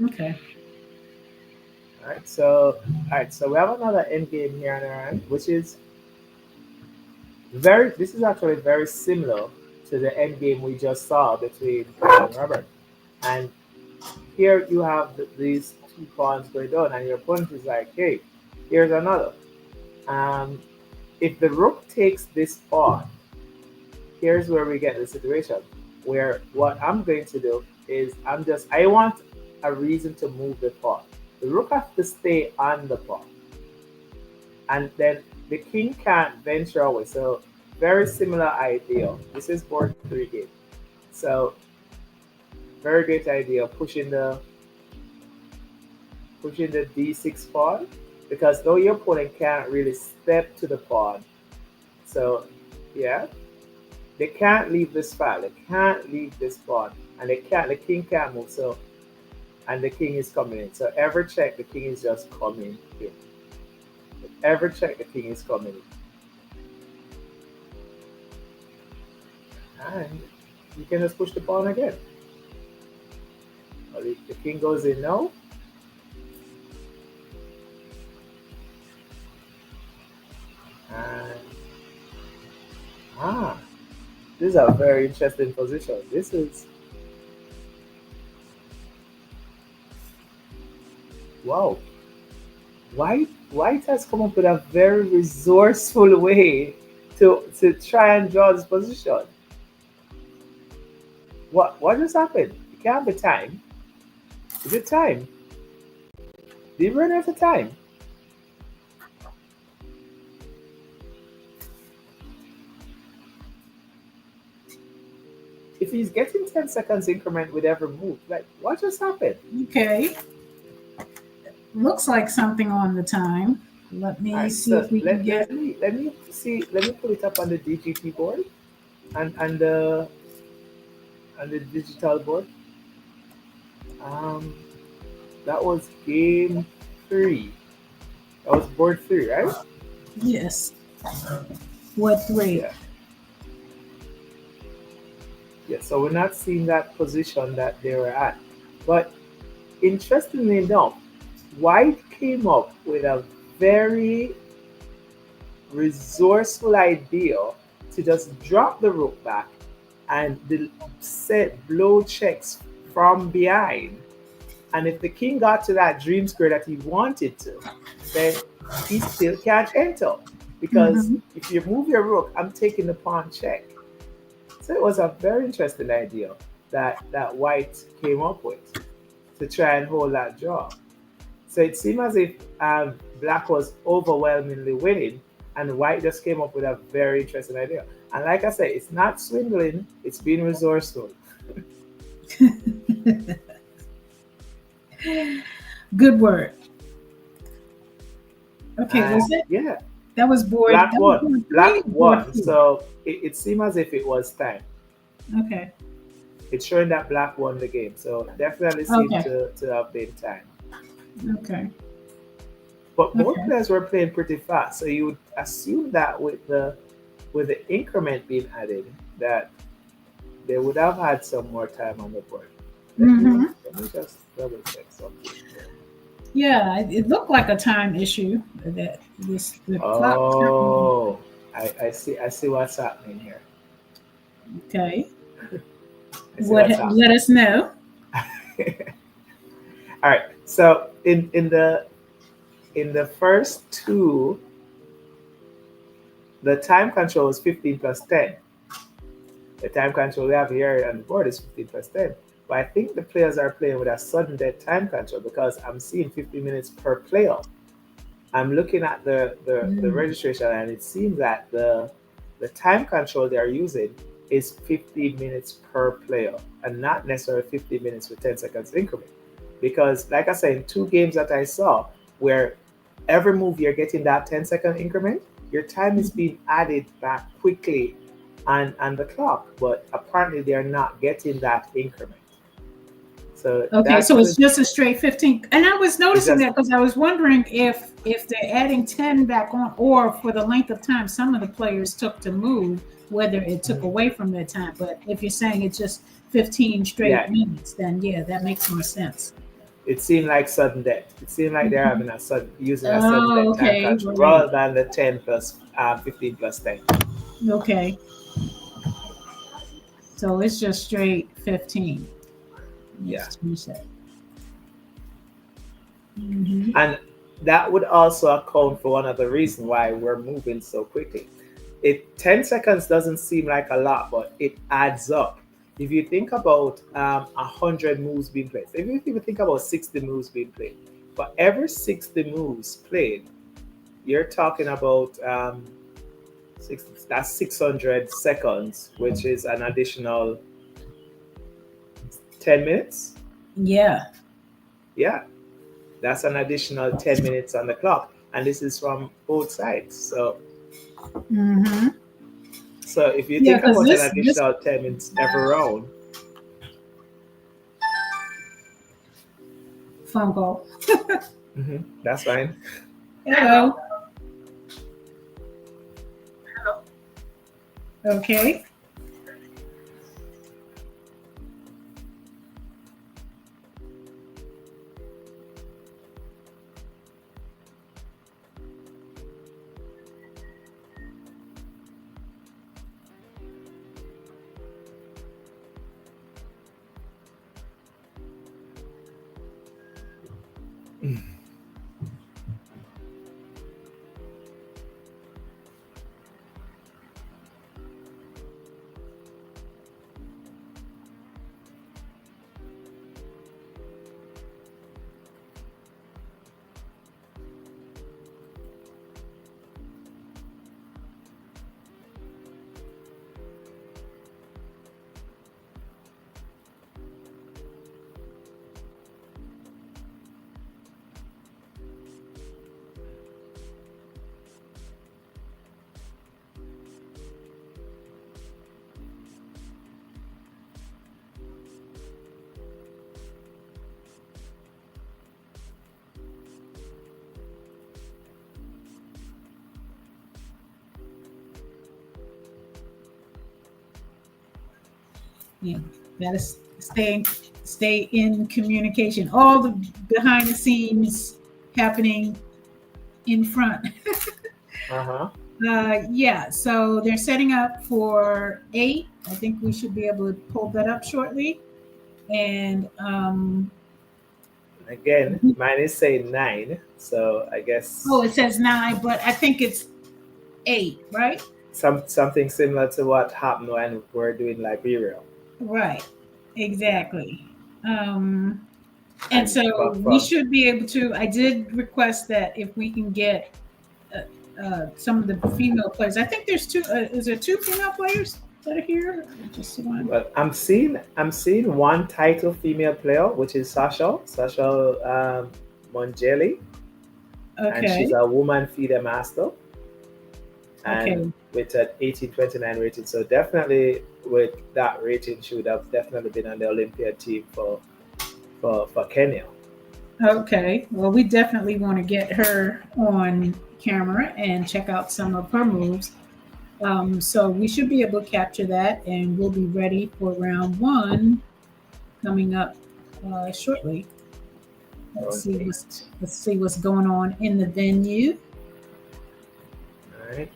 [SPEAKER 1] Okay.
[SPEAKER 3] All right, so we have another end game here on our end, which is this is actually very similar to the end game we just saw between Kyle and Robert. And here you have these two pawns going down, and your opponent is like, hey, here's another. If the rook takes this pawn, here's where we get the situation where what I'm going to do is I want a reason to move the pawn. The rook has to stay on the pawn. And then the king can't venture away. So very similar idea. This is board 3 game. So very great idea pushing the d6 pawn, because though your opponent can't really step to the pawn. So yeah, they can't leave this file. They can't leave this pawn, and the king can't move. So, and the king is coming in. So every check, the king is just coming in. Every check, the king is coming in. And you can just push the pawn again. Well, the king goes in now. And this is a very interesting position. This is Wow, White has come up with a very resourceful way to try and draw this position. What just happened? It can't be time. Is it time? Did we run out of time? If he's getting 10 seconds increment with every move, like what just happened?
[SPEAKER 1] Okay. Looks like something on the time. Let me
[SPEAKER 3] All right,
[SPEAKER 1] see if
[SPEAKER 3] so
[SPEAKER 1] we can get.
[SPEAKER 3] let me pull it up on the DGT board and the digital board. Um, that was game three. That was board three, right?
[SPEAKER 1] Yes. What three?
[SPEAKER 3] Yeah. Yeah. So we're not seeing that position that they were at, but interestingly enough, White came up with a very resourceful idea to just drop the rook back and set blow checks from behind. And if the king got to that dream square that he wanted to, then he still can't enter. Because
[SPEAKER 1] Mhm.
[SPEAKER 3] if you move your rook, I'm taking the pawn check. So it was a very interesting idea that White came up with to try and hold that draw. So it seemed as if Black was overwhelmingly winning, and White just came up with a very interesting idea. And like I said, it's not swindling; it's being resourceful.
[SPEAKER 1] Good word. Okay,
[SPEAKER 3] And
[SPEAKER 1] was it?
[SPEAKER 3] yeah,
[SPEAKER 1] That was board.
[SPEAKER 3] Black
[SPEAKER 1] That was
[SPEAKER 3] won.
[SPEAKER 1] board three.
[SPEAKER 3] Black
[SPEAKER 1] Or board
[SPEAKER 3] won.
[SPEAKER 1] two?
[SPEAKER 3] So it seemed as if it was time.
[SPEAKER 1] Okay.
[SPEAKER 3] It's showing that Black won the game. So definitely seemed
[SPEAKER 1] Okay.
[SPEAKER 3] to have been time.
[SPEAKER 1] Okay.
[SPEAKER 3] But both
[SPEAKER 1] Okay.
[SPEAKER 3] players were playing pretty fast. So you would assume that with the increment being added, that they would have had some more time on the board.
[SPEAKER 1] Hmm.
[SPEAKER 3] Let me just double check something.
[SPEAKER 1] Yeah, it looked like a time issue that the clock.
[SPEAKER 3] Oh, I see what's happening here.
[SPEAKER 1] Okay.
[SPEAKER 3] I see what's
[SPEAKER 1] Let
[SPEAKER 3] happening.
[SPEAKER 1] us know.
[SPEAKER 3] All right. So in the first two, the time control is 15 plus 10. The time control we have here on the board is 15 plus 10. But I think the players are playing with a sudden death time control because I'm seeing 50 minutes per player. I'm looking at the
[SPEAKER 1] Mm.
[SPEAKER 3] registration and it seems that the time control they're using is 50 minutes per player and not necessarily 50 minutes with 10 seconds increment. Because like I said, in two games that I saw where every move you're getting that 10-second increment, your time is being added back quickly and the clock, but apparently they're not getting that increment. So
[SPEAKER 1] Okay,
[SPEAKER 3] that's
[SPEAKER 1] so it's
[SPEAKER 3] the
[SPEAKER 1] just a straight 15. And I was
[SPEAKER 3] it's
[SPEAKER 1] noticing
[SPEAKER 3] just
[SPEAKER 1] that because I was wondering if they're adding 10 back on, or for the length of time some of the players took to move, whether it took
[SPEAKER 3] mhm.
[SPEAKER 1] away from their time. But if you're saying it's just 15 straight
[SPEAKER 3] Yeah,
[SPEAKER 1] minutes, then yeah, that makes more sense.
[SPEAKER 3] it seemed like sudden death. It seemed like they're
[SPEAKER 1] Mhm.
[SPEAKER 3] having using a sudden
[SPEAKER 1] Oh,
[SPEAKER 3] death time
[SPEAKER 1] okay,
[SPEAKER 3] control
[SPEAKER 1] right.
[SPEAKER 3] rather than the 10 plus 15 plus 10.
[SPEAKER 1] Okay, so it's just straight 15.
[SPEAKER 3] Yeah.
[SPEAKER 1] Let's change that. Hmm.
[SPEAKER 3] And that would also account for one of the reasons why we're moving so quickly. 10 seconds doesn't seem like a lot, but it adds up. If you think about 100 moves being played, so if you think about 60 moves being played, for every 60 moves played, you're talking about that's 600 seconds, which is an additional 10 minutes.
[SPEAKER 1] Yeah.
[SPEAKER 3] Yeah, that's an additional 10 minutes on the clock. And this is from both sides.
[SPEAKER 1] Hmm.
[SPEAKER 3] So if you
[SPEAKER 1] Yeah,
[SPEAKER 3] think
[SPEAKER 1] because
[SPEAKER 3] about an
[SPEAKER 1] this
[SPEAKER 3] additional 10 minutes every round,
[SPEAKER 1] phone call.
[SPEAKER 3] that's fine.
[SPEAKER 1] Hello. Okay. Yeah, gotta stay in communication. All the behind the scenes happening in front.
[SPEAKER 3] Uh-huh.
[SPEAKER 1] Yeah, so they're setting up for 8. I think we should be able to pull that up shortly. And
[SPEAKER 3] Again, mine is saying 9, so I guess
[SPEAKER 1] oh, it says 9, but I think it's 8, right?
[SPEAKER 3] something similar to what happened when we're doing Liberia.
[SPEAKER 1] Right, exactly. And
[SPEAKER 3] And
[SPEAKER 1] so we should be able to. I did request that if we can get some of the female players. I think there's 2. Is there 2 female players that are here? Just one.
[SPEAKER 3] Well, I'm seeing one title female player, which is Sasha Mongeli, and she's
[SPEAKER 1] Okay.
[SPEAKER 3] a woman feeder master, and
[SPEAKER 1] Okay.
[SPEAKER 3] with an 1829 rating. So definitely with that rating, she would have definitely been on the Olympiad team for Kenya.
[SPEAKER 1] Okay. Well, we definitely want to get her on camera and check out some of her moves. So we should be able to capture that, and we'll be ready for round 1 coming up shortly. Let's see what's going on in the venue.
[SPEAKER 3] All right,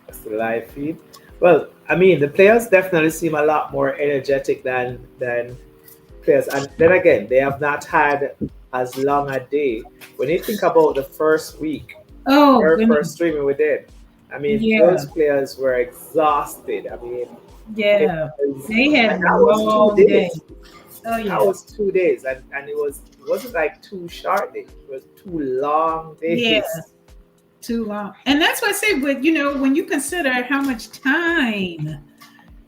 [SPEAKER 3] that's the live feed. Well, I mean, the players definitely seem a lot more energetic than players, and then again, they have not had as long a day. When you think about the first week,
[SPEAKER 1] Oh,
[SPEAKER 3] our
[SPEAKER 1] goodness.
[SPEAKER 3] first streaming we did, I mean,
[SPEAKER 1] Yeah.
[SPEAKER 3] those players were exhausted. I mean,
[SPEAKER 1] Yeah, they had
[SPEAKER 3] and that was
[SPEAKER 1] long
[SPEAKER 3] 2
[SPEAKER 1] days.
[SPEAKER 3] days.
[SPEAKER 1] Oh yeah,
[SPEAKER 3] That was 2 days, and it wasn't like 2 short days. It was 2 long days.
[SPEAKER 1] Yeah. Too long. And that's what I say. But when you consider how much time,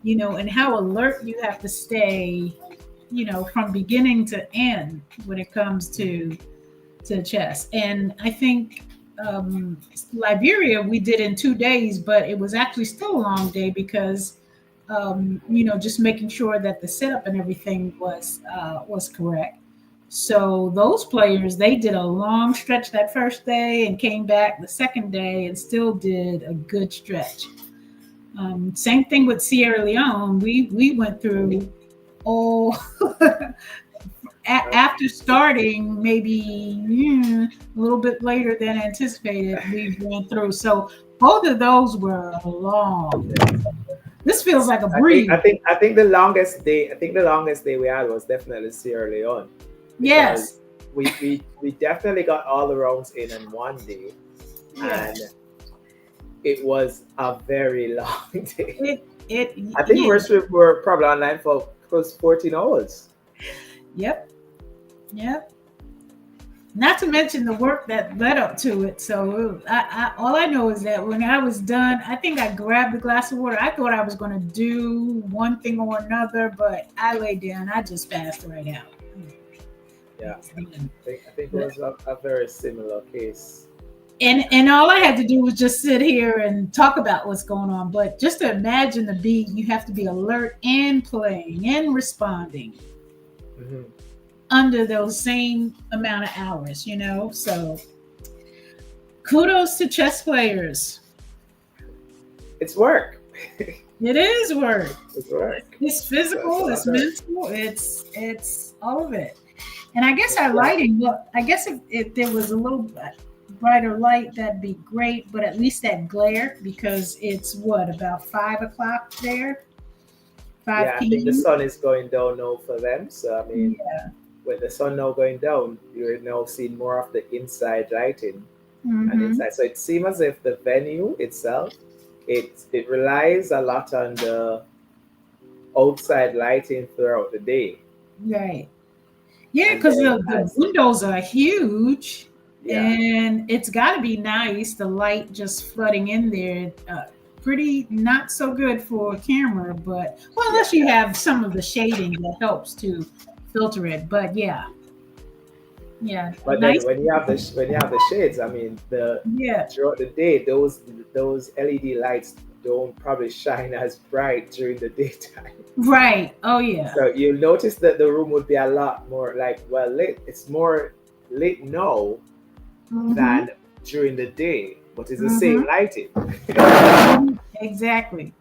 [SPEAKER 1] and how alert you have to stay, from beginning to end when it comes to chess. And I think Liberia we did in 2 days, but it was actually still a long day because just making sure that the setup and everything was correct. So those players, they did a long stretch that first day and came back the second day and still did a good stretch. Same thing with Sierra Leone. We went through after starting maybe a little bit later than anticipated. We went through. So both of those were long. This feels like a breeze.
[SPEAKER 3] I think the longest day we had was definitely Sierra Leone.
[SPEAKER 1] Yes.
[SPEAKER 3] We definitely got all the rounds in one day, and it was a very long day. I think we were probably online for close to 14 hours.
[SPEAKER 1] Yep. Not to mention the work that led up to it. So all I know is that when I was done, I think I grabbed a glass of water. I thought I was going to do one thing or another, but I laid down. I just passed right out.
[SPEAKER 3] Yeah, I think it was a very similar case.
[SPEAKER 1] And all I had to do was just sit here and talk about what's going on. But just to imagine you have to be alert and playing and responding under those same amount of hours, So kudos to chess players.
[SPEAKER 3] It's work.
[SPEAKER 1] It is work.
[SPEAKER 3] It's work.
[SPEAKER 1] It's physical, it's mental, it's all of it. And I guess our lighting, well, I guess if there was a little brighter light, that'd be great, but at least that glare, because it's about 5 o'clock there? 5
[SPEAKER 3] p.m. I think the sun is going down now for them, so I mean, with the sun now going down, you're now seeing more of the inside lighting and
[SPEAKER 1] Mm-hmm.
[SPEAKER 3] inside. So it seems as if the venue itself, it relies a lot on the outside lighting throughout the day.
[SPEAKER 1] Right. Yeah,
[SPEAKER 3] And
[SPEAKER 1] because
[SPEAKER 3] then
[SPEAKER 1] the
[SPEAKER 3] as
[SPEAKER 1] windows are huge,
[SPEAKER 3] yeah,
[SPEAKER 1] and it's got to be nice. The light just flooding in there, pretty not so good for a camera, but well,
[SPEAKER 3] yeah.
[SPEAKER 1] unless you have some of the shading that helps to filter it. But yeah, yeah,
[SPEAKER 3] But then
[SPEAKER 1] nice.
[SPEAKER 3] when you have the shades, I mean the
[SPEAKER 1] Yeah,
[SPEAKER 3] throughout the day, those LED lights don't probably shine as bright during the daytime.
[SPEAKER 1] right. Oh yeah.
[SPEAKER 3] So you'll notice that the room would be a lot more like well lit. It's more lit now
[SPEAKER 1] Mm-hmm.
[SPEAKER 3] than during the day, but it's the
[SPEAKER 1] Mm-hmm.
[SPEAKER 3] same lighting.
[SPEAKER 1] Exactly.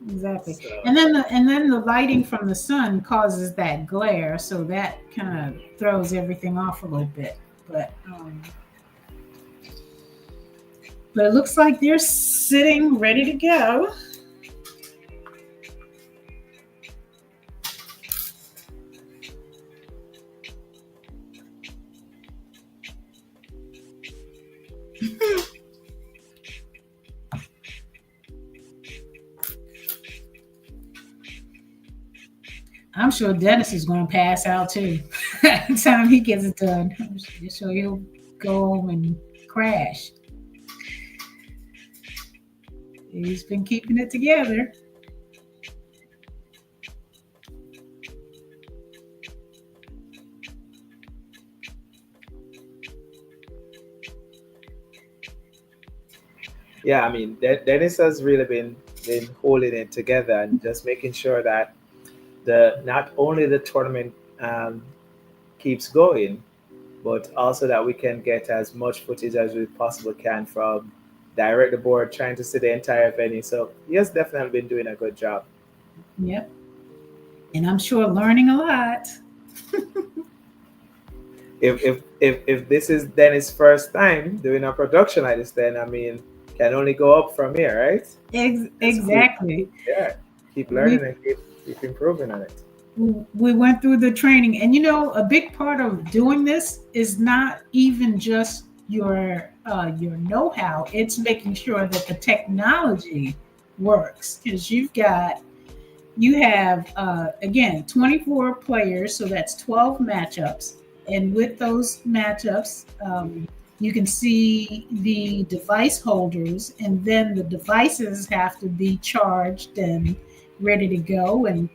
[SPEAKER 1] Exactly.
[SPEAKER 3] So
[SPEAKER 1] And then the lighting from the sun causes that glare, so that kind of throws everything off a little bit. But it looks like they're sitting ready to go. I'm sure Dennis is going to pass out too. By the time he gets it done, I'm sure he'll go home and crash. He's been keeping it together.
[SPEAKER 3] yeah, I mean Dennis has really been holding it together and just making sure that the not only the tournament keeps going, but also that we can get as much footage as we possibly can from direct the board, trying to see the entire venue. So he has definitely been doing a good job.
[SPEAKER 1] Yep. And I'm sure learning a lot.
[SPEAKER 3] If this is Dennis' first time doing a production like this, then I mean can only go up from here, right? Just
[SPEAKER 1] Exactly.
[SPEAKER 3] yeah, keep
[SPEAKER 1] We
[SPEAKER 3] learning and keep improving on it.
[SPEAKER 1] we went through the training, and a big part of doing this is not even just your know-how. It's making sure that the technology works, because you have again 24 players, so that's 12 matchups, and with those matchups, you can see the device holders, and then the devices have to be charged and ready to go, and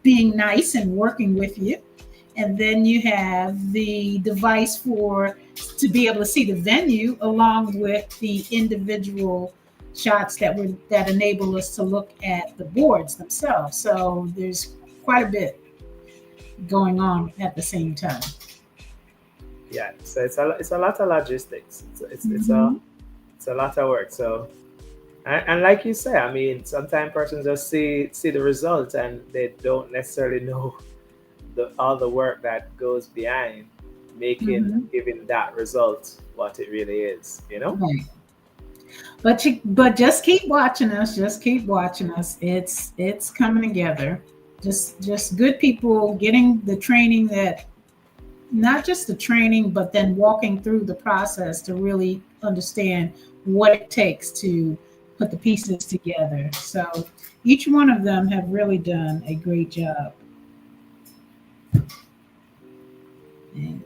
[SPEAKER 1] being nice and working with you. And then you have the device for to be able to see the venue, along with the individual shots that enable us to look at the boards themselves. So there's quite a bit going on at the same time.
[SPEAKER 3] Yeah, so it's a lot of logistics.
[SPEAKER 1] Mm-hmm.
[SPEAKER 3] It's a lot of work. So and like you say, I mean, sometimes persons just see the result and they don't necessarily know all the work that goes behind making
[SPEAKER 1] Mm-hmm.
[SPEAKER 3] giving that result what it really is. You know?
[SPEAKER 1] Right. But just keep watching us. Just keep watching us. It's coming together. Just good people getting the training, that not just the training, but then walking through the process to really understand what it takes to put the pieces together. So each one of them have really done a great job. And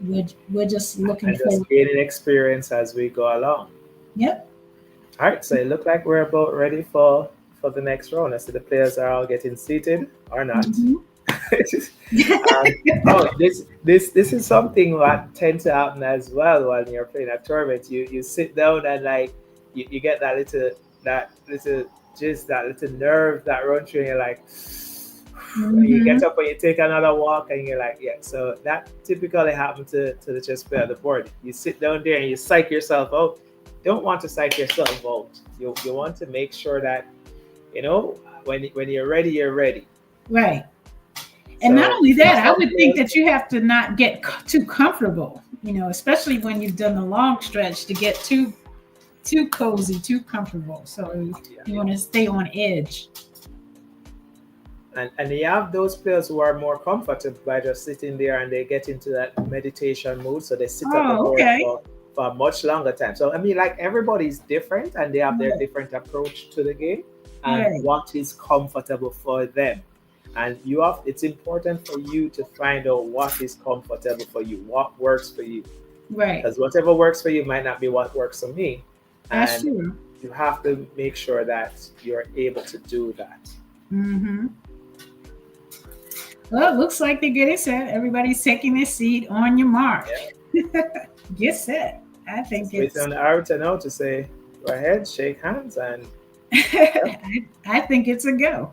[SPEAKER 1] we're just looking
[SPEAKER 3] And just
[SPEAKER 1] forward.
[SPEAKER 3] gaining experience as we go along.
[SPEAKER 1] Yep.
[SPEAKER 3] All right, so it looked like we're about ready for the next round. I see the players are all getting seated or not.
[SPEAKER 1] Mhm.
[SPEAKER 3] Oh, this is something that tends to happen as well when you're playing a tournament. You sit down and like you get that little just that little nerve that runs through and you're like and you get
[SPEAKER 1] Mhm.
[SPEAKER 3] up and you take another walk and you're like, yeah. So that typically happens to the chess player on the board. You sit down there and you psych yourself out. Don't want to psych yourself out. You want to make sure that when you're ready, you're ready.
[SPEAKER 1] Right. And not
[SPEAKER 3] So
[SPEAKER 1] only that, I
[SPEAKER 3] some
[SPEAKER 1] would think
[SPEAKER 3] players,
[SPEAKER 1] that you have to not get too comfortable, especially when you've done the long stretch, to get too cozy, too comfortable. So
[SPEAKER 3] yeah.
[SPEAKER 1] you want to stay on edge.
[SPEAKER 3] And you have those players who are more comfortable by just sitting there and they get into that meditation mood. So they sit at the
[SPEAKER 1] Oh,
[SPEAKER 3] board
[SPEAKER 1] okay.
[SPEAKER 3] for a much longer time. So, I mean, like everybody's different and they have their
[SPEAKER 1] Right.
[SPEAKER 3] different approach to the game and
[SPEAKER 1] Right.
[SPEAKER 3] what is comfortable for them. And it's important for you to find out what is comfortable for you, what works for you.
[SPEAKER 1] Right.
[SPEAKER 3] Because whatever works for you might not be what works for me.
[SPEAKER 1] That's
[SPEAKER 3] And
[SPEAKER 1] true.
[SPEAKER 3] you have to make sure that you're able to do that.
[SPEAKER 1] Mm-hmm. Well, it looks like they're getting set. Everybody's taking their seat on your mark. Get set. I think
[SPEAKER 3] Waiting
[SPEAKER 1] it's
[SPEAKER 3] on the arbiter now to say, go ahead, shake hands, and
[SPEAKER 1] I think it's a go.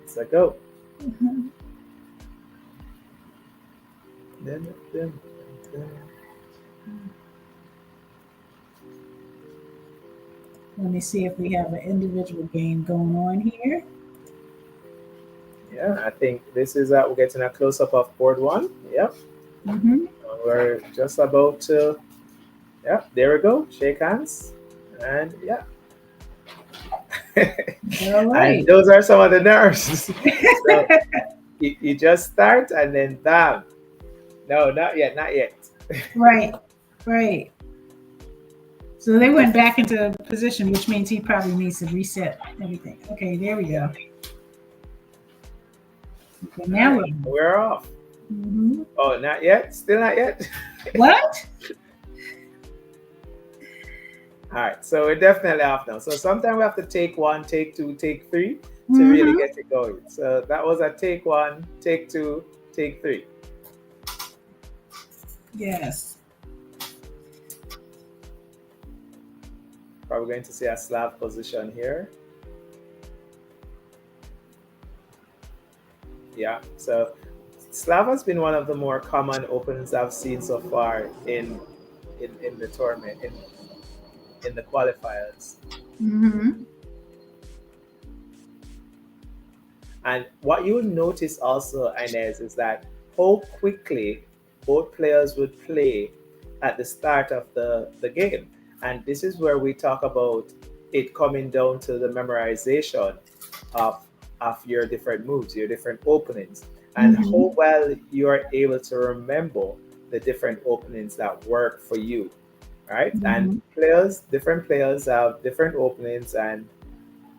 [SPEAKER 3] it's a go.
[SPEAKER 1] Mhm.
[SPEAKER 3] Dun, dun, dun.
[SPEAKER 1] Let me see if we have an individual game going on here.
[SPEAKER 3] Yeah, I think this is we're getting a close up of board one. Yep.
[SPEAKER 1] Mm-hmm.
[SPEAKER 3] We're just about to, yeah, there we go. Shake hands. And yeah.
[SPEAKER 1] All right.
[SPEAKER 3] And those are some of the nerves. So you just start and then bam. No, not yet, not yet.
[SPEAKER 1] Right. Right. So they went back into position, which means he probably needs to reset everything. Okay, there we go. Okay, now
[SPEAKER 3] We're off.
[SPEAKER 1] Mhm.
[SPEAKER 3] Oh, not yet? Still not yet?
[SPEAKER 1] What?
[SPEAKER 3] All right, so we're definitely off now. So sometimes we have to take one, take two, take three to really
[SPEAKER 1] Mhm.
[SPEAKER 3] get it going. So that was a take one, take two, take three.
[SPEAKER 1] Yes.
[SPEAKER 3] Probably going to see a Slav position here. Yeah, so Slav has been one of the more common openings I've seen so far in the tournament, in the qualifiers.
[SPEAKER 1] Mm-hmm.
[SPEAKER 3] And what you'll notice also, Inez, is that how quickly both players would play at the start of the game. And this is where we talk about it coming down to the memorization of your different moves, your different openings, and
[SPEAKER 1] Mhm.
[SPEAKER 3] how well you are able to remember the different openings that work for you. Right? And different players have different openings, and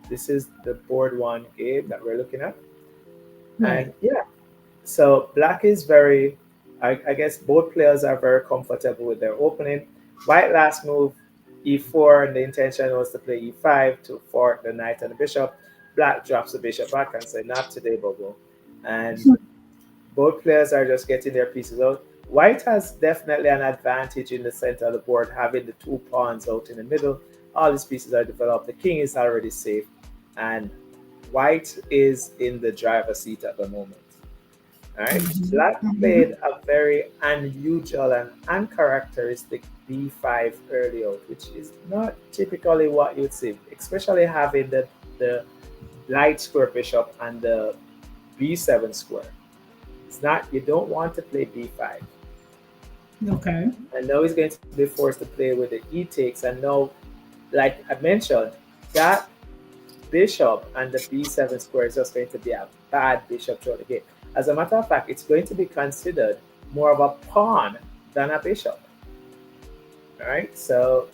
[SPEAKER 3] this is the board one game that we're looking at.
[SPEAKER 1] Right.
[SPEAKER 3] And yeah, so black is very, I guess both players are very comfortable with their opening. White last move, e4, and the intention was to play e5 to fork the knight and the bishop. Black drops the bishop back and say, not today, Bobo. And both players are just getting their pieces out. White has definitely an advantage in the center of the board, having the two pawns out in the middle. All these pieces are developed. The king is already safe. And white is in the driver's seat at the moment. All right. Black played a very unusual and uncharacteristic b5 early out, which is not typically what you'd see, especially having the light square bishop and the b7 square. It's not, you don't want to play b5.
[SPEAKER 1] Okay.
[SPEAKER 3] And now he's going to be forced to play with the e takes. And now, like I mentioned, that bishop and the b7 square is just going to be a bad bishop throughout the game. As a matter of fact, it's going to be considered more of a pawn than a bishop. All right, so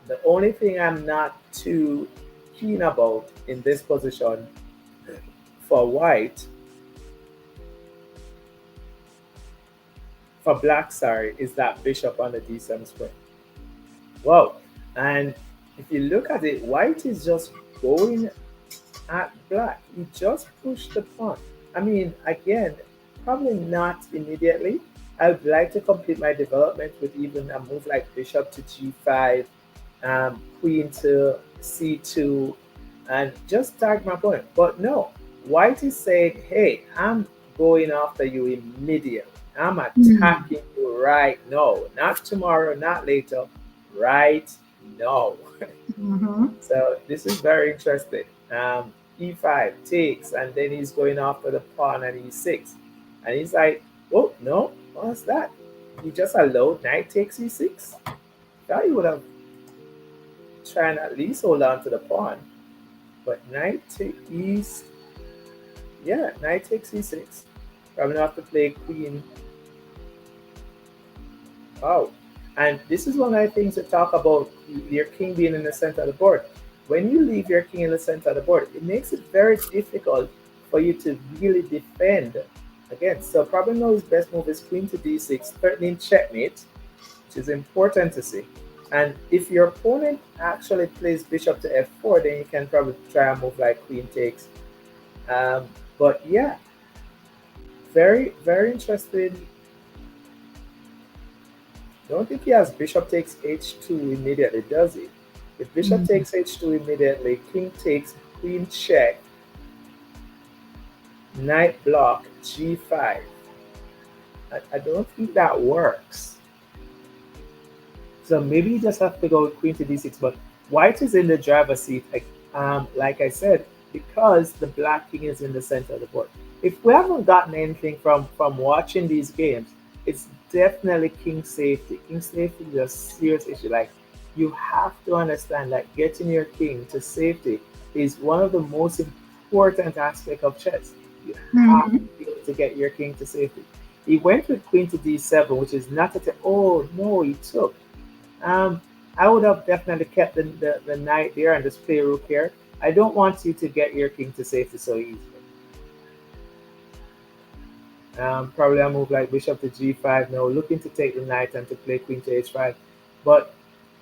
[SPEAKER 3] the only thing I'm not too keen about in this position for white, for black, sorry, is that bishop on the d7 square. Wow, and if you look at it, white is just going at black. He just pushed the pawn. I mean, again, probably not immediately. I would like to complete my development with even a move like bishop to g5, queen to c2, and just tag my opponent. But no, white is saying, hey, I'm going after you immediately. I'm attacking you right now. Not tomorrow, not later, right now. So this is very interesting. E5 takes, and then he's going after the pawn and e6. And he's like, oh, no, what's that? He just allowed knight takes e6. Thought he would have tried at least hold on to the pawn. But knight to e6. Yeah, knight takes e6. Probably not have to play queen. Oh, and this is one of the things to talk about your king being in the center of the board. When you leave your king in the center of the board, it makes it very difficult for you to really defend against. So probably now his best move is queen to d6, threatening checkmate, which is important to see. And if your opponent actually plays bishop to f4, then you can probably try a move like queen takes. But yeah, very, very interesting. Don't think he has bishop takes h2 immediately, does he? If bishop
[SPEAKER 1] Mhm.
[SPEAKER 3] takes h2 immediately, king takes, queen check, knight block, g5. I don't think that works. So maybe you just have to go with queen to d6. But white is in the driver's seat, like I said, because the black king is in the center of the board. If we haven't gotten anything from watching these games, it's definitely king safety. King safety is a serious issue. Like you have to understand that getting your king to safety is one of the most important aspects of chess. You have to
[SPEAKER 1] Mhm.
[SPEAKER 3] be able to get your king to safety. He went with queen to d7, which is not at oh no, he took. Um, I would have definitely kept the knight there and just play rook here. I don't want you to get your king to safety so easily. Probably I move like bishop to g5 now, looking to take the knight and to play queen to h5. But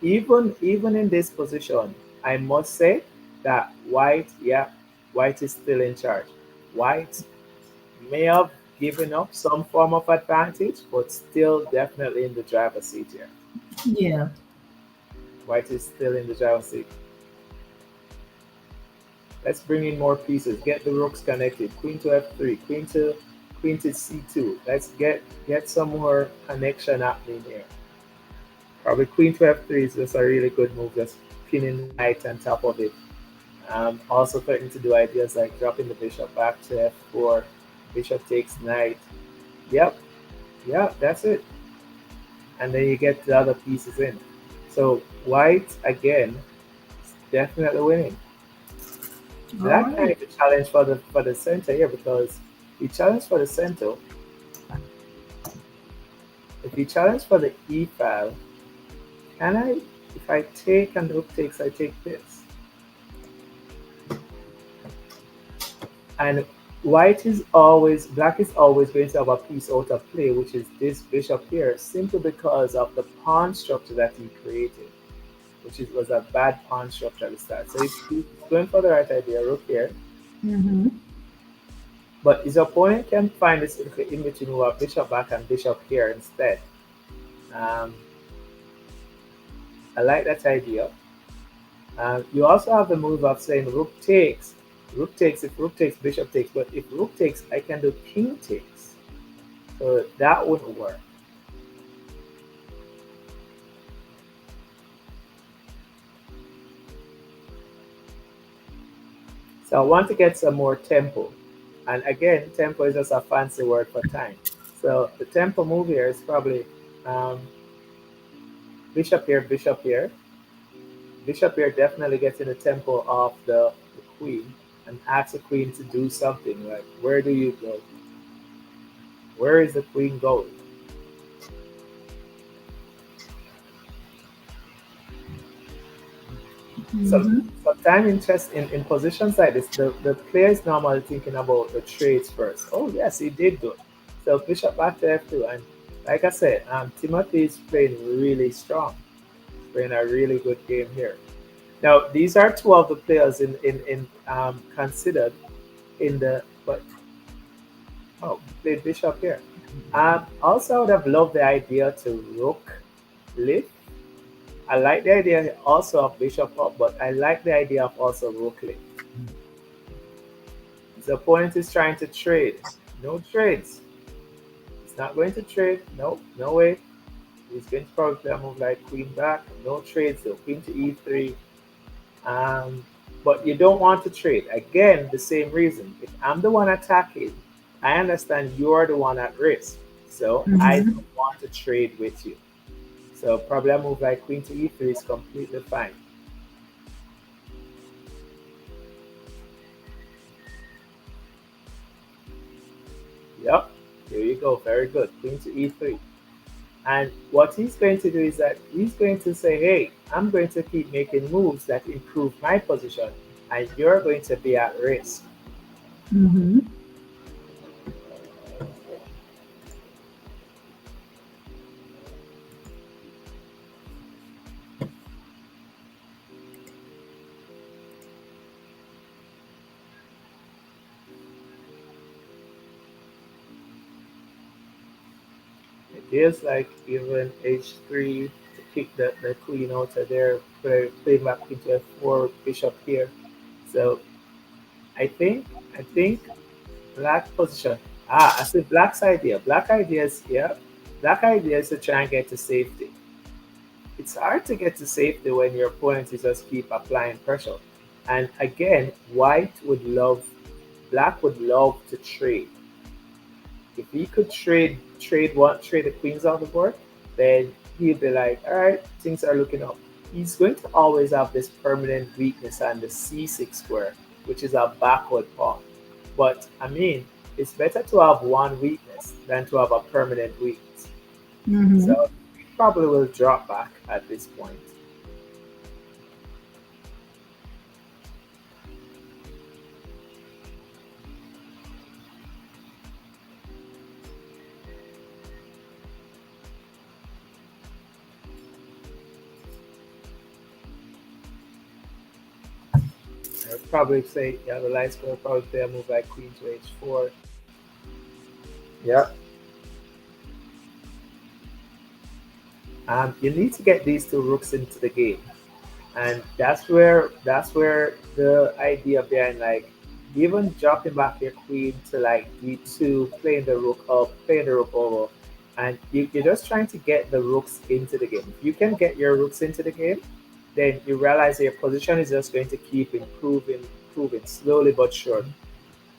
[SPEAKER 3] even in this position, I must say that white, yeah, white is still in charge. White may have given up some form of advantage, but still definitely in the driver's seat here.
[SPEAKER 1] Yeah.
[SPEAKER 3] White is still in the driver's seat. Let's bring in more pieces. Get the rooks connected. Queen to f3. Queen to c2. Let's get some more connection happening here. Probably queen to f3 is just a really good move. Just pinning the knight on top of it. Also threatening to do ideas like dropping the bishop back to f4. Bishop takes knight. Yep, yep, that's it. And then you get the other pieces in. So white again is definitely winning.
[SPEAKER 1] All
[SPEAKER 3] That kind
[SPEAKER 1] right.
[SPEAKER 3] of a challenge for the center here because the challenge for the center, if you challenge for the e file, can I, if I take and rook takes, I take this. And black is always going to have a piece out of play, which is this bishop here, simply because of the pawn structure that he created, was a bad pawn structure at the start. So he's going for the right idea, rook here.
[SPEAKER 1] Mm-hmm.
[SPEAKER 3] But his opponent can find this in between move of bishop back and bishop here instead. Um, I like that idea. You also have the move of saying rook takes, if rook takes, bishop takes, but if rook takes, I can do king takes. So that wouldn't work. So I want to get some more tempo. And again, tempo is just a fancy word for time. So the tempo move here is probably um, bishop here, bishop here. Bishop here definitely gets in the tempo of the queen and asks the queen to do something. Like, where do you go? Where is the queen going? So
[SPEAKER 1] Mm-hmm.
[SPEAKER 3] sometimes in positions like this, the player is normally thinking about the trades first. Oh yes, he did good. So bishop back to f2, and like I said, Timothy is playing really strong, playing a really good game here. Now these are two of the players in considered in the but oh played bishop here. Also, I would have loved the idea to rook lift. I like the idea also of bishop up, but I like the idea of also rook lift. The opponent is trying to trade. No trades. He's not going to trade. No, no way. He's going to probably play a move like queen back. No trades though. Queen to e3. Um, but you don't want to trade. Again, the same reason. If I'm the one attacking, I understand you're the one at risk. So I
[SPEAKER 1] Mm-hmm.
[SPEAKER 3] don't want to trade with you. So probably a move like queen to e3 is completely fine. Yep. There you go. Very good. Queen to e3. And what he's going to do is that he's going to say, hey, I'm going to keep making moves that improve my position, and you're going to be at risk.
[SPEAKER 1] Mm-hmm.
[SPEAKER 3] It feels like even h3 to kick the queen out of there, play back into f4, bishop here. So I think black position. I see black's idea. Black ideas, yeah. Black idea is to try and get to safety. It's hard to get to safety when your opponent is just keep applying pressure. And again, black would love to trade. If he could trade the queens off the board, then he'd be like, all right, things are looking up. He's going to always have this permanent weakness on the c6 square, which is a backward pawn. But I mean, it's better to have one weakness than to have a permanent weakness.
[SPEAKER 1] Mm-hmm.
[SPEAKER 3] So he probably will drop back at this point. I would probably say, yeah, the light square probably play a move like queen to h4. Yeah. You need to get these two rooks into the game, and that's where the idea behind like even dropping back your queen to like d2, playing the rook up, playing the rook over, and you're just trying to get the rooks into the game. If you can get your rooks into the game, then you realize your position is just going to keep improving slowly but surely.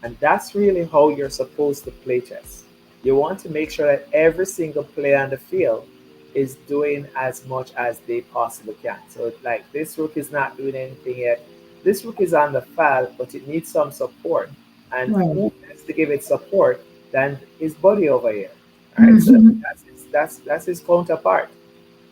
[SPEAKER 3] And that's really how you're supposed to play chess. You want to make sure that every single player on the field is doing as much as they possibly can. So, like, this rook is not doing anything yet. This rook is on the file, but it needs some support. And
[SPEAKER 1] Right.
[SPEAKER 3] who has to give it support than his buddy over here? All right, so
[SPEAKER 1] Mm-hmm.
[SPEAKER 3] that's his counterpart.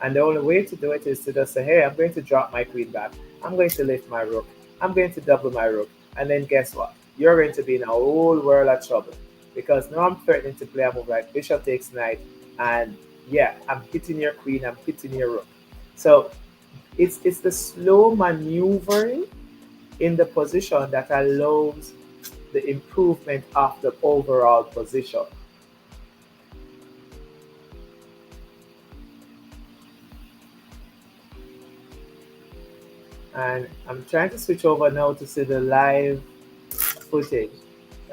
[SPEAKER 3] And the only way to do it is to just say, hey, I'm going to drop my queen back. I'm going to lift my rook. I'm going to double my rook. And then guess what? You're going to be in a whole world of trouble. Because now I'm threatening to play a move like bishop takes knight. And yeah, I'm hitting your queen, I'm hitting your rook. So it's the slow maneuvering in the position that allows the improvement of the overall position. And I'm trying to switch over now to see the live footage.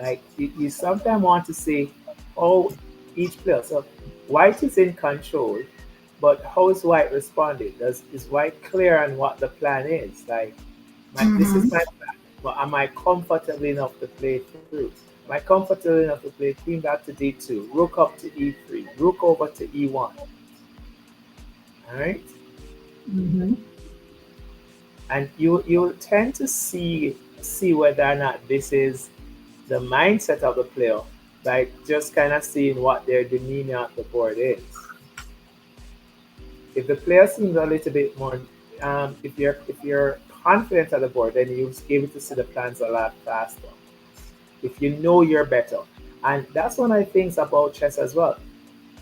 [SPEAKER 3] Like you sometimes want to see how each player. So white is in control, but how is white responding? Is white clear on what the plan is? Like this is
[SPEAKER 1] Mm-hmm.
[SPEAKER 3] my plan, but am I comfortable enough to play through? Am I comfortable enough to play queen back to d2, rook up to e3, rook over to e1? All right.
[SPEAKER 1] Mm-hmm.
[SPEAKER 3] And you'll tend to see whether or not this is the mindset of the player by just kind of seeing what their demeanor at the board is. If the player seems a little bit more, if you're confident at the board, then you'll be able to see the plans a lot faster. If you know you're better, and that's one of the things about chess as well.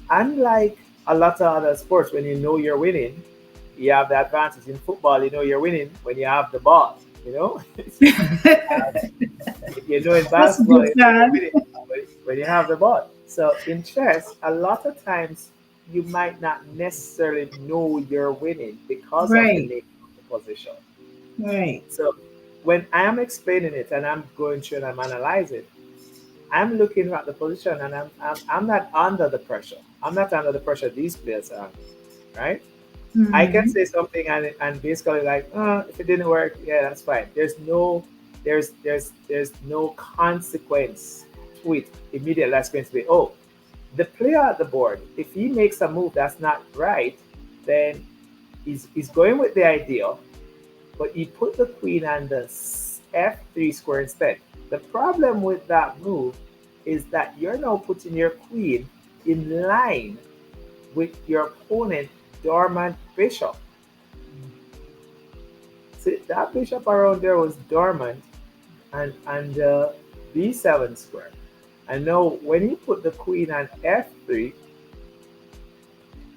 [SPEAKER 3] Unlike a lot of other sports, when you know you're winning, you have the advantage. In football, you know you're winning when you have the ball. You know, you know in
[SPEAKER 1] That's a
[SPEAKER 3] basketball,
[SPEAKER 1] good
[SPEAKER 3] you know you're
[SPEAKER 1] sign.
[SPEAKER 3] winning when you have the ball. So in chess, a lot of times you might not necessarily know you're winning because of the
[SPEAKER 1] Right.
[SPEAKER 3] nature of the position.
[SPEAKER 1] Right.
[SPEAKER 3] So when I am explaining it and I'm going through and I'm analyzing, I'm looking at the position and I'm not under the pressure. I'm not under the pressure these players are, right? I can
[SPEAKER 1] Mm-hmm.
[SPEAKER 3] say something and basically like, if it didn't work, yeah, that's fine. There's no consequence to it immediately. That's going to be, oh, the player at the board, if he makes a move that's not right, then he's going with the idea, but he put the queen on the f3 square instead. The problem with that move is that you're now putting your queen in line with your opponent dormant bishop. See, that bishop around there was dormant and b7 square. And now when you put the queen on f3,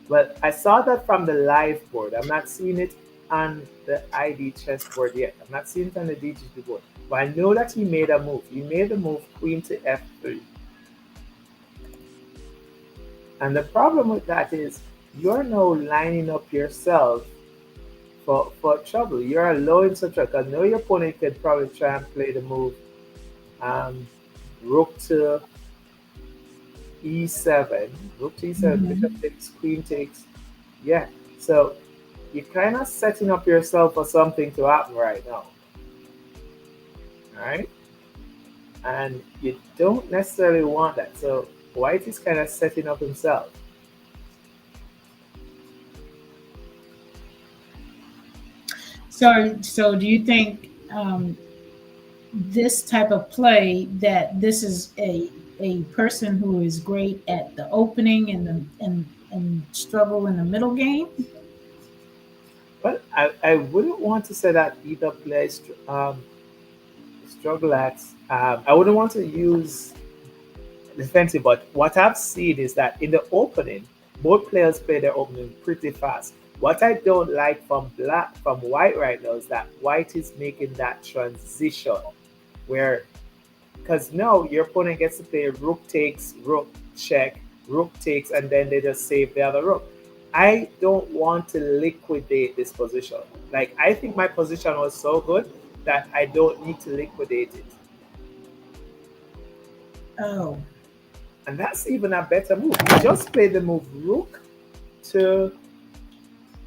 [SPEAKER 3] well, I saw that from the live board. I'm not seeing it on the ID chessboard yet. I'm not seeing it on the DGB board. But I know that he made a move. He made the move queen to f3. And the problem with that is you're now lining up yourself for trouble. You're allowing some trouble. Because now your opponent could probably try and play the move rook to e7. Rook to e7, bishop takes, queen takes. Yeah. So you're kind of setting up yourself for something to happen right now. All right? And you don't necessarily want that. So white is kind of setting up himself.
[SPEAKER 1] So do you think this type of play, that this is a person who is great at the opening and struggle in the middle game?
[SPEAKER 3] Well, I wouldn't want to say that either player struggle at. I wouldn't want to use defensive, but what I've seen is that in the opening, both players play their opening pretty fast. What I don't like from white right now is that white is making that transition where, because now your opponent gets to play rook takes, rook check, rook takes, and then they just save the other rook. I don't want to liquidate this position. Like, I think my position was so good that I don't need to liquidate it.
[SPEAKER 1] Oh.
[SPEAKER 3] And that's even a better move. He just played the move rook to,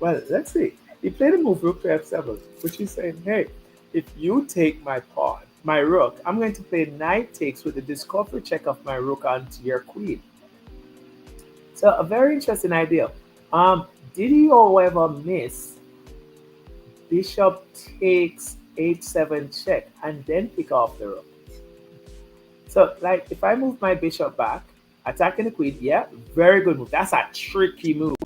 [SPEAKER 3] well, let's see. He played the move rook to f7, which is saying, hey, if you take my pawn, my rook, I'm going to play knight takes with the discovery check of my rook onto your queen. So a very interesting idea. Did he, however, miss bishop takes h7 check and then pick off the rook? So, like, if I move my bishop back, attacking the queen, yeah, very good move. That's a tricky move.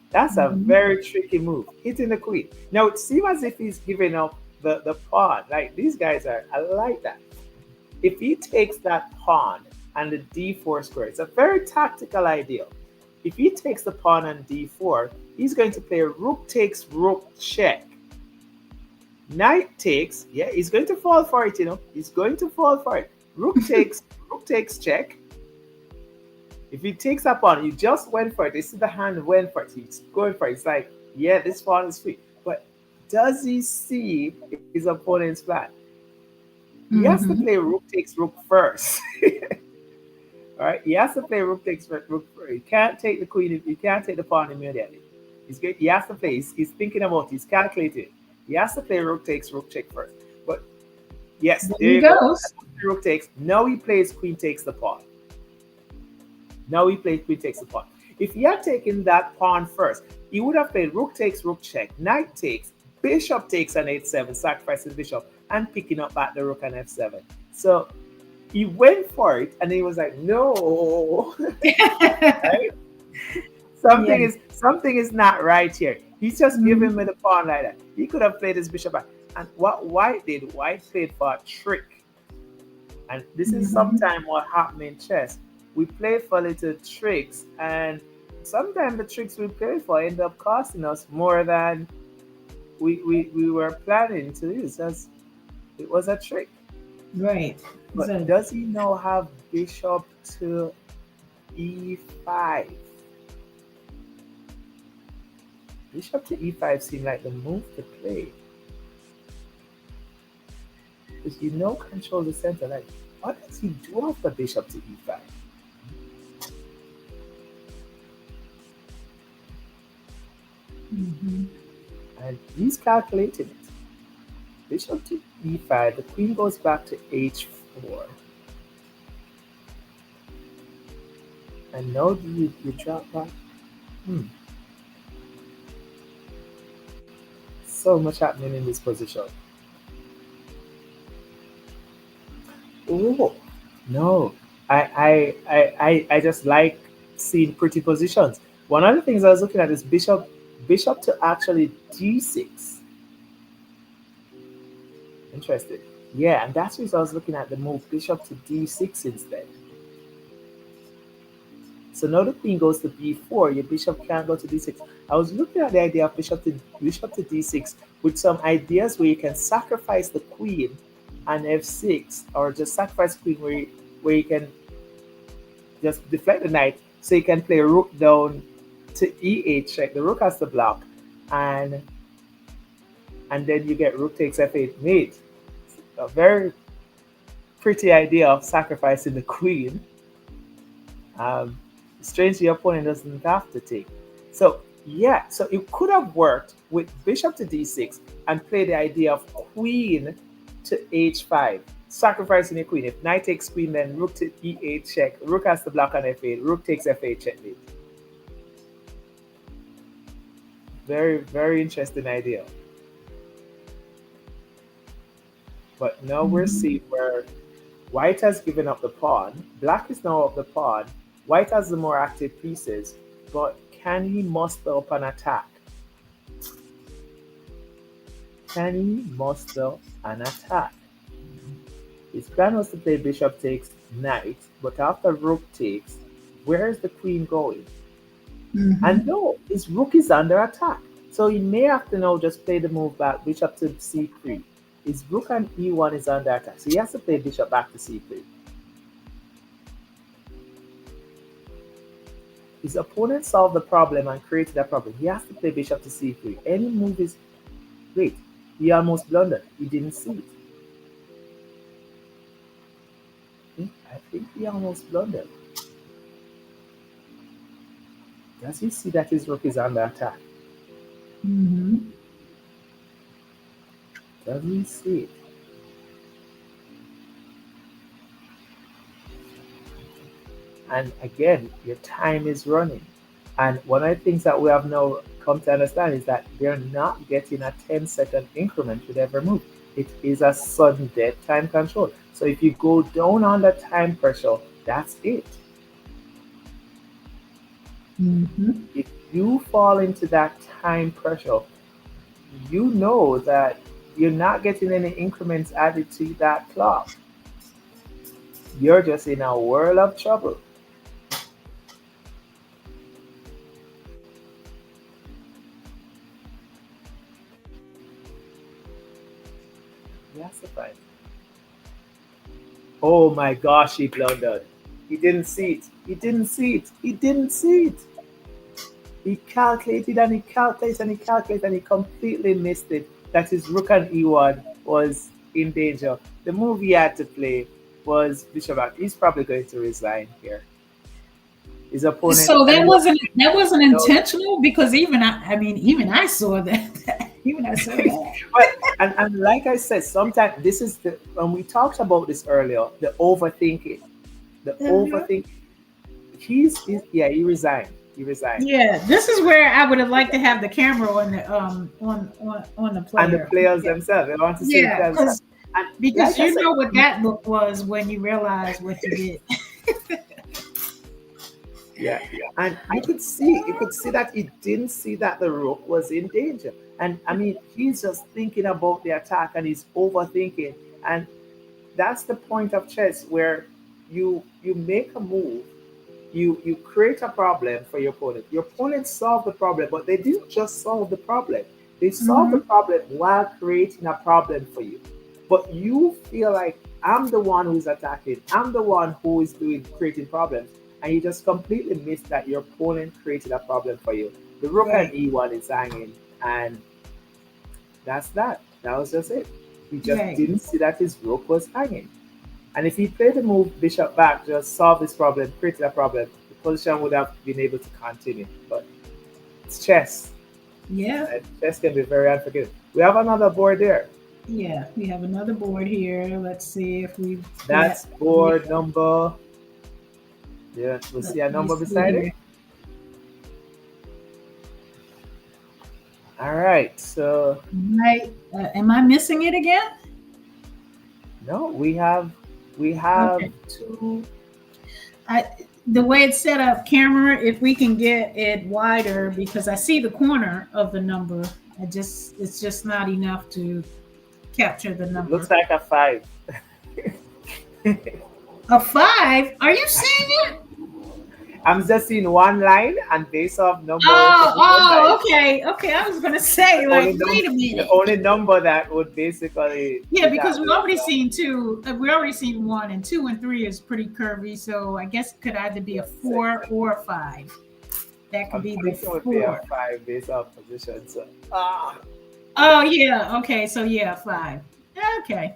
[SPEAKER 3] That's a very tricky move, hitting the queen. Now, it seems as if he's giving up the pawn. Like, these guys are, I like that. If he takes that pawn and the d4 square, it's a very tactical idea. If he takes the pawn on d4, he's going to play rook takes, rook check. Knight takes, yeah, he's going to fall for it, you know. He's going to fall for it. Rook takes check. If he takes a pawn, you just went for it. This is the hand went for it. He's going for it. It's like, yeah, this pawn is free. But does he see his opponent's plan? He has to play rook takes rook first. All right, he has to play rook takes rook first. He can't take the queen. He can't take the pawn immediately. He has to play. He's thinking about it. He's calculating. He has to play rook takes rook check first. But yes, there you go. Rook takes. Now he plays queen takes the pawn. Now he plays queen takes the pawn. If he had taken that pawn first, he would have played rook takes, rook check, knight takes, bishop takes on h7, sacrificing the bishop, and picking up back the rook on f7. So he went for it, and he was like, no. Right? Something is not right here. He's just giving me the pawn like that. He could have played his bishop back. And what white did, white played for a trick. And this is sometimes what happens in chess. We play for little tricks, and sometimes the tricks we play for end up costing us more than we were planning to use. It was a trick.
[SPEAKER 1] Right.
[SPEAKER 3] But so, does he now have bishop to e5? Bishop to e5 seemed like the move to play. Because you know control the center. Like, what does he do after bishop to e5? And he's calculating it. Bishop to e5, the queen goes back to h4. And now do you drop back? So much happening in this position. Oh, no. I just like seeing pretty positions. One of the things I was looking at is bishop to actually d6. Interesting. Yeah, and that's what I was looking at, the move bishop to d6 instead. So now the queen goes to b4, your bishop can't go to d6. I was looking at the idea of bishop to d6 with some ideas where you can sacrifice the queen and f6, or just sacrifice the queen where you can just deflect the knight, so you can play rook down to e8 check. The rook has to block, and then you get rook takes f8 mate. A very pretty idea of sacrificing the queen. Strangely, your opponent doesn't have to take. So yeah, so it could have worked with bishop to d6 and play the idea of queen to h5, sacrificing the queen. If knight takes queen, then rook to e8 check. Rook has to block on f8. Rook takes f8 checkmate. Very, very interesting idea. But now we're seeing where white has given up the pawn. Black is now up the pawn. White has the more active pieces, but can he muster up an attack? Can he muster an attack? His plan was to play bishop takes knight, but after rook takes, where is the queen going? And no, his rook is under attack. So he may have to now just play the move back, bishop to c3. His rook on e1 is under attack, so he has to play bishop back to c3. His opponent solved the problem and created a problem. He has to play bishop to c3. Any move is... Wait, he almost blundered. He didn't see it. I think he almost blundered. Does he see that his rook is under attack? Does he see it? And again, your time is running. And one of the things that we have now come to understand is that they're not getting a 10-second increment with every move. It is a sudden death time control. So if you go down on the time pressure, that's it. If you fall into that time pressure, you know that you're not getting any increments added to that clock. You're just in a world of trouble. Yes, fine. Oh my gosh, he blundered. He didn't see it. He didn't see it. He didn't see it. He calculated and he calculated and he calculated and he completely missed it. That his rook on e1 was in danger. The move he had to play was bishop back. He's probably going to resign here. His opponent.
[SPEAKER 1] So that wasn't intentional, because even I saw that. Even I saw that.
[SPEAKER 3] But, and like I said, sometimes this is when we talked about this earlier, the overthinking. The overthinking. He resigned. He resigned.
[SPEAKER 1] Yeah, this is where I would have liked to have the camera on the on the player.
[SPEAKER 3] And the players themselves. They want to see themselves.
[SPEAKER 1] Because like you know what that look was when you realized what you did.
[SPEAKER 3] Yeah, and you could see that he didn't see that the rook was in danger. And I mean, he's just thinking about the attack and he's overthinking. And that's the point of chess, where you make a move, you create a problem for your opponent. Your opponent solved the problem, but they didn't just solve the problem. They solved the problem while creating a problem for you. But you feel like, I'm the one who's attacking. I'm the one who is creating problems. And you just completely missed that your opponent created a problem for you. The rook on e1 is hanging, and that's that. That was just it. He just didn't see that his rook was hanging. And if he played the move bishop back, just solve this problem, created a problem, the position would have been able to continue. But it's chess.
[SPEAKER 1] Yeah.
[SPEAKER 3] And chess can be very unforgiving. We have another board there.
[SPEAKER 1] Yeah, we have another board here. Let's see if we...
[SPEAKER 3] That's board number... Yeah, we'll see a number beside it. All right, so...
[SPEAKER 1] am I missing it again?
[SPEAKER 3] No, we have
[SPEAKER 1] Okay.
[SPEAKER 3] two...
[SPEAKER 1] The way it's set up, camera, if we can get it wider, because I see the corner of the number. It's just not enough to capture the
[SPEAKER 3] It
[SPEAKER 1] number.
[SPEAKER 3] looks like a 5.
[SPEAKER 1] A 5? Are you seeing it?
[SPEAKER 3] I'm just seeing one line, and based off number.
[SPEAKER 1] Okay. I was gonna say, like, wait a minute.
[SPEAKER 3] The only number that would basically.
[SPEAKER 1] Yeah, because we've already seen 2. We already seen 1, and 2 and 3 is pretty curvy. So I guess it could either be a 4 or a 5. That could be the 4.
[SPEAKER 3] Would be a 5 based off position. So.
[SPEAKER 1] Oh yeah. Okay. So yeah, 5. Okay.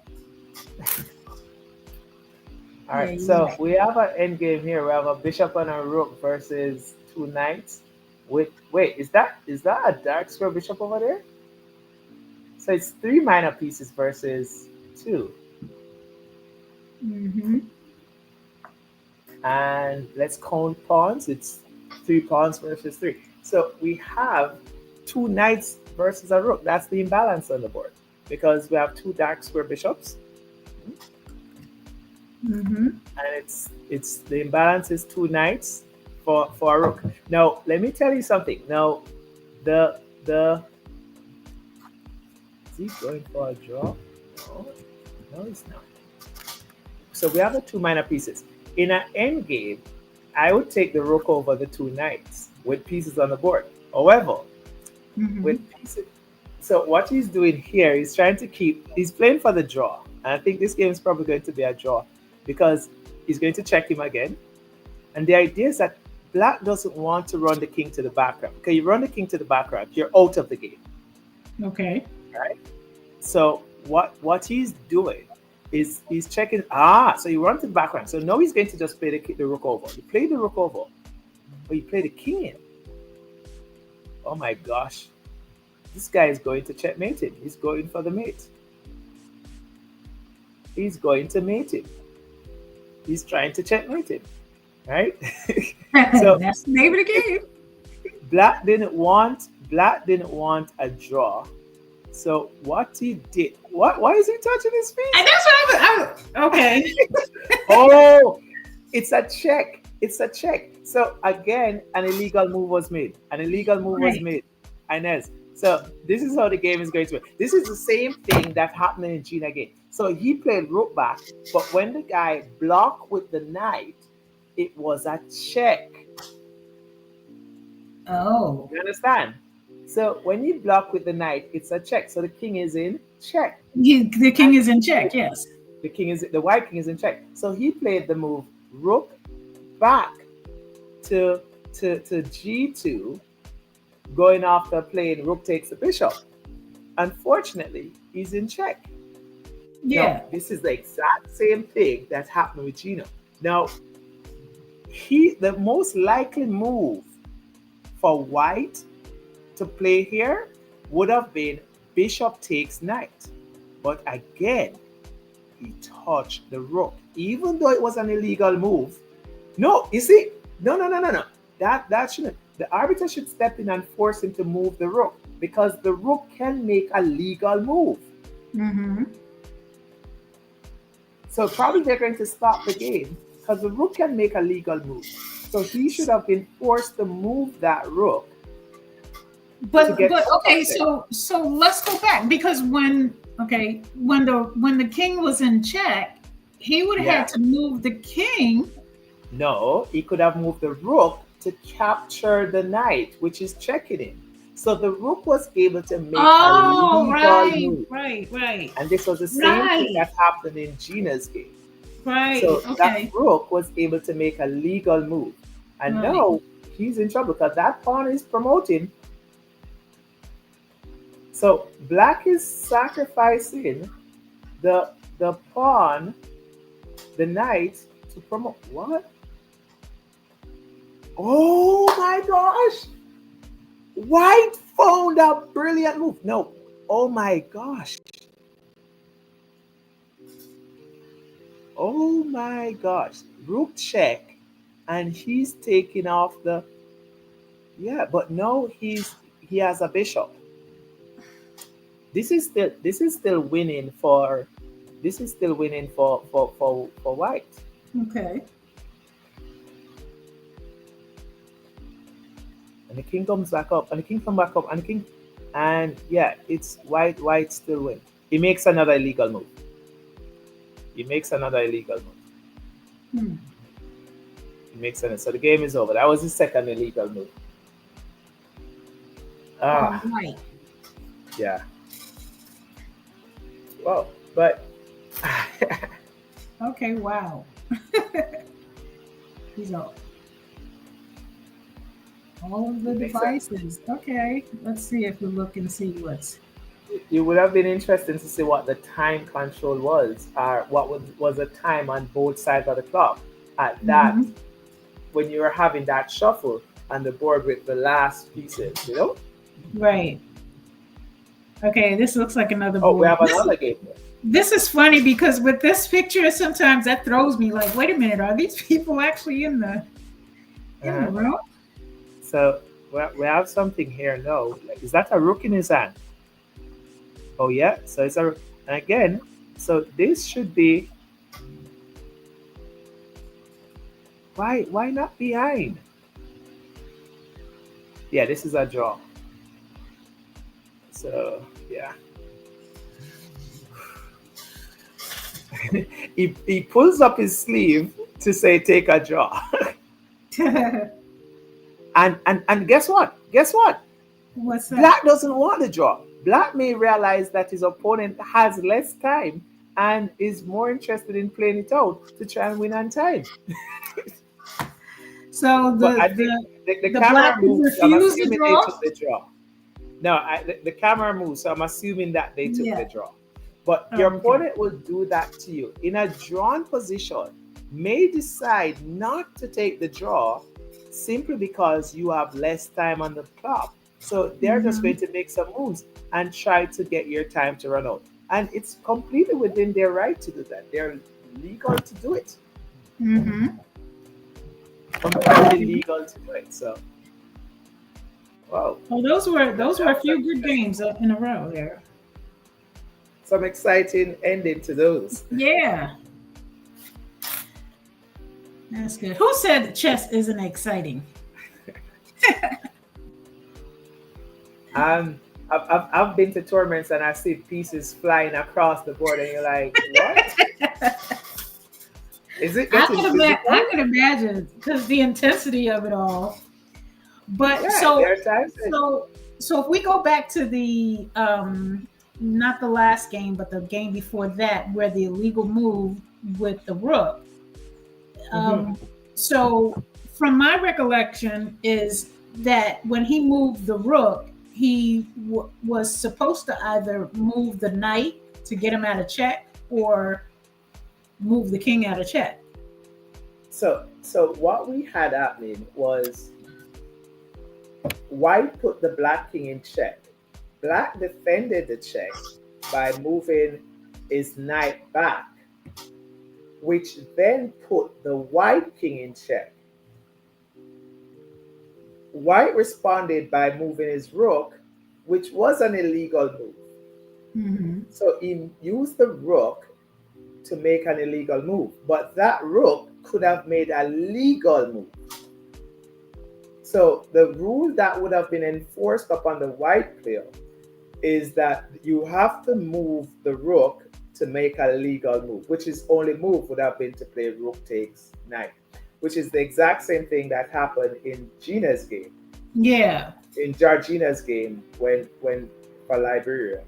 [SPEAKER 3] All right, so we have an end game here. We have a bishop and a rook versus 2 knights. Wait, is that a dark square bishop over there? So it's 3 minor pieces versus 2.
[SPEAKER 1] Mm-hmm.
[SPEAKER 3] And let's count pawns. It's 3 pawns versus 3. So we have 2 knights versus a rook. That's the imbalance on the board because we have 2 dark square bishops.
[SPEAKER 1] Mm-hmm.
[SPEAKER 3] And it's the imbalance is 2 knights for a rook. Now let me tell you something. Now the is he going for a draw? No, he's not. So we have the 2 minor pieces. In an end game, I would take the rook over the 2 knights with pieces on the board. However, with pieces, so what he's doing here, he's playing for the draw. And I think this game is probably going to be a draw because he's going to check him again. And the idea is that black doesn't want to run the king to the background. Okay, you run the king to the background, you're out of the game.
[SPEAKER 1] Okay.
[SPEAKER 3] Right? So what he's doing is he's checking. So you run to the background. So now he's going to just play the rook over. You play the rook over, but you play the king in. Oh my gosh. This guy is going to checkmate him. He's going for the mate. He's going to mate him. He's trying to checkmate him. Right? So
[SPEAKER 1] that's the name of the game.
[SPEAKER 3] Black didn't want a draw. So what he did, why is he touching his feet?
[SPEAKER 1] And that's what I was okay.
[SPEAKER 3] Oh, it's a check. So again, an illegal move was made. Was made. Inez. So this is how the game is going to be. This is the same thing that happened in Gina game. So he played rook back, but when the guy blocked with the knight, it was a check.
[SPEAKER 1] Oh.
[SPEAKER 3] You understand? So when you block with the knight, it's a check. So the king is in check.
[SPEAKER 1] The king is in check, yes.
[SPEAKER 3] The white king is in check. So he played the move rook back to g2, going after playing rook takes the bishop. Unfortunately, he's in check.
[SPEAKER 1] Yeah.
[SPEAKER 3] Now, this is the exact same thing that happened with Gino. Now, the most likely move for white to play here would have been bishop takes knight. But again, he touched the rook. Even though it was an illegal move. No, you see? No. That shouldn't. The arbiter should step in and force him to move the rook because the rook can make a legal move.
[SPEAKER 1] Mm-hmm.
[SPEAKER 3] So probably they're going to stop the game because the rook can make a legal move. So he should have been forced to move that rook.
[SPEAKER 1] But okay, so let's go back because when the king was in check, he would have had to move the king.
[SPEAKER 3] No, he could have moved the rook to capture the knight, which is checking him. So the rook was able to make a legal move.
[SPEAKER 1] Right.
[SPEAKER 3] And this was the same thing that happened in Gina's game.
[SPEAKER 1] Right.
[SPEAKER 3] So that rook was able to make a legal move. And now he's in trouble because that pawn is promoting. So black is sacrificing the pawn, the knight, to promote. What? Oh my gosh! White found a brilliant move. No. Oh my gosh. Oh my gosh. Rook check. And he's taking off the. Yeah, but no, he has a bishop. This is still winning for white.
[SPEAKER 1] Okay.
[SPEAKER 3] And the king comes back up, and the king comes back up, and the king, and yeah, it's white. White still win. He makes another illegal move. He makes another illegal move.
[SPEAKER 1] Hmm.
[SPEAKER 3] He makes another. So the game is over. That was his second illegal move.
[SPEAKER 1] Right.
[SPEAKER 3] Yeah. Well, but
[SPEAKER 1] Okay, wow. These are all of the
[SPEAKER 3] Makes sense.
[SPEAKER 1] devices. Okay, let's see if we look and see what's.
[SPEAKER 3] it would have been interesting to see what the time control was, or what was the time on both sides of the clock at that
[SPEAKER 1] Mhm.
[SPEAKER 3] when you were having that shuffle on the board with the last pieces, you know?
[SPEAKER 1] Right. Okay, this looks like another
[SPEAKER 3] Oh,
[SPEAKER 1] board.
[SPEAKER 3] we have another game here.
[SPEAKER 1] This is funny because with this picture, sometimes that throws me like, wait a minute, are these people actually in the
[SPEAKER 3] Uh-huh.
[SPEAKER 1] room?
[SPEAKER 3] So we have something here now. Like, is that a rook in his hand? Oh yeah, so it's a, and again, so this should be, why not behind? Yeah, this is a draw. So yeah. he pulls up his sleeve to say take a draw. and guess what? Guess what?
[SPEAKER 1] What's that?
[SPEAKER 3] Black doesn't want to draw. Black may realize that his opponent has less time and is more interested in playing it out to try and win on time.
[SPEAKER 1] So
[SPEAKER 3] But I
[SPEAKER 1] the
[SPEAKER 3] think the
[SPEAKER 1] the
[SPEAKER 3] camera
[SPEAKER 1] black people
[SPEAKER 3] moves. I'm
[SPEAKER 1] refuse to
[SPEAKER 3] assuming
[SPEAKER 1] draw?
[SPEAKER 3] they took the draw. No, the camera moves, so I'm assuming that they took
[SPEAKER 1] Yeah.
[SPEAKER 3] the draw. But
[SPEAKER 1] Oh,
[SPEAKER 3] your
[SPEAKER 1] okay.
[SPEAKER 3] opponent will do that to you in a drawn position. May decide not to take the draw simply because you have less time on the clock. So they're just
[SPEAKER 1] Mhm.
[SPEAKER 3] going to make some moves and try to get your time to run out. And it's completely within their right to do that. They're legal to do it.
[SPEAKER 1] Mm-hmm.
[SPEAKER 3] Completely legal to do it. So, wow.
[SPEAKER 1] Well, those were a few good games up in a row there.
[SPEAKER 3] Some exciting ending to those.
[SPEAKER 1] Yeah. That's good. Who said that chess isn't exciting?
[SPEAKER 3] I've been to tournaments and I see pieces flying across the board, and you're like, what? Is it
[SPEAKER 1] I
[SPEAKER 3] getting
[SPEAKER 1] could imagine because the intensity of it all. But
[SPEAKER 3] Yeah,
[SPEAKER 1] so
[SPEAKER 3] there are times that-
[SPEAKER 1] so if we go back to the not the last game, but the game before that, where the illegal move with the rook. So from my recollection is that when he moved the rook, he was supposed to either move the knight to get him out of check or move the king out of check.
[SPEAKER 3] So what we had happening was white put the black king in check. Black defended the check by moving his knight back, which then put the white king in check. White responded by moving his rook, which was an illegal move.
[SPEAKER 1] Mm-hmm.
[SPEAKER 3] So he used the rook to make an illegal move, but that rook could have made a legal move. So the rule that would have been enforced upon the white player is that you have to move the rook to make a legal move, which is only move would have been to play rook takes knight, which is the exact same thing that happened in Gina's game.
[SPEAKER 1] Yeah.
[SPEAKER 3] In Georgina's game when for Liberia.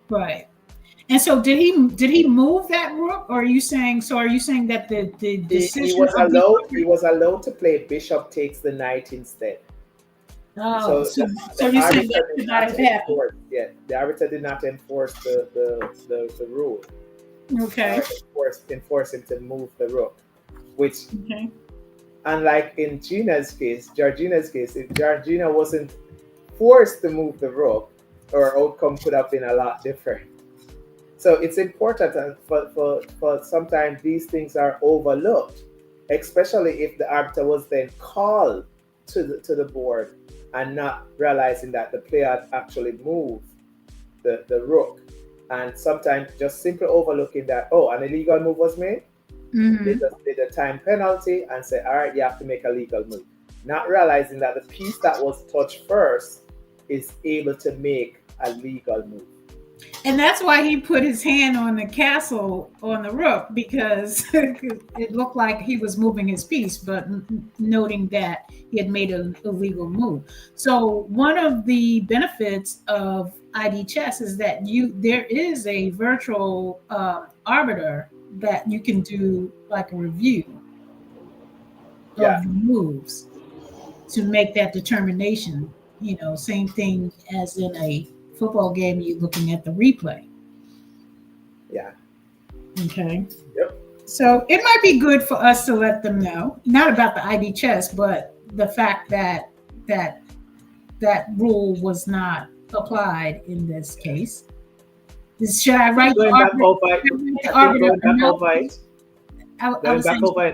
[SPEAKER 1] Right. And so did he move that rook, or are you saying that the decision
[SPEAKER 3] He was allowed to play bishop takes the knight instead.
[SPEAKER 1] Oh, so
[SPEAKER 3] the
[SPEAKER 1] you're saying
[SPEAKER 3] arbiter
[SPEAKER 1] that
[SPEAKER 3] did
[SPEAKER 1] could not have happened.
[SPEAKER 3] The arbiter did not enforce the rule.
[SPEAKER 1] Okay.
[SPEAKER 3] Enforce him to move the rook, which
[SPEAKER 1] Okay.
[SPEAKER 3] unlike in Georgina's case, if Georgina wasn't forced to move the rook, her outcome could have been a lot different. So it's important for sometimes these things are overlooked, especially if the arbiter was then called to the board and not realizing that the player had actually moved the rook. And sometimes just simply overlooking that, an illegal move was made.
[SPEAKER 1] Mm-hmm.
[SPEAKER 3] They just did a time penalty and say, all right, you have to make a legal move. not realizing that the piece that was touched first is able to make a legal move.
[SPEAKER 1] And that's why he put his hand on the castle on the rook, because it looked like he was moving his piece, but noting that he had made an illegal move. So one of the benefits of ID chess is that there is a virtual arbiter that you can do like a review of the moves to make that determination. You know, same thing as in a football game, you're looking at the replay.
[SPEAKER 3] Yeah.
[SPEAKER 1] Okay.
[SPEAKER 3] Yep.
[SPEAKER 1] So it might be good for us to let them know, not about the ID chess, but the fact that that rule was not applied in this case. Should I write
[SPEAKER 3] Going back over it,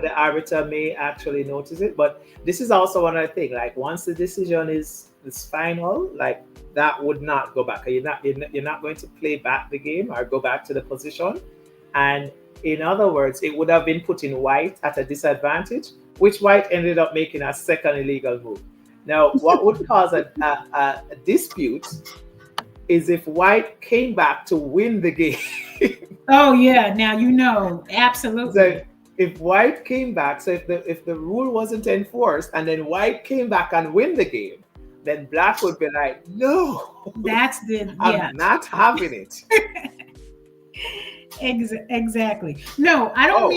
[SPEAKER 3] the arbiter may actually notice it, but this is also one other thing. Like once the decision is final, like that would not go back. You're not going to play back the game or go back to the position. And in other words, it would have been putting white at a disadvantage, which white ended up making a second illegal move. Now, what would cause a dispute is if white came back to win the game.
[SPEAKER 1] Oh yeah, now you know, absolutely.
[SPEAKER 3] So if white came back, so if the rule wasn't enforced and then white came back and win the game, then black would be like, no, I'm not having it.
[SPEAKER 1] Exactly. No, I don't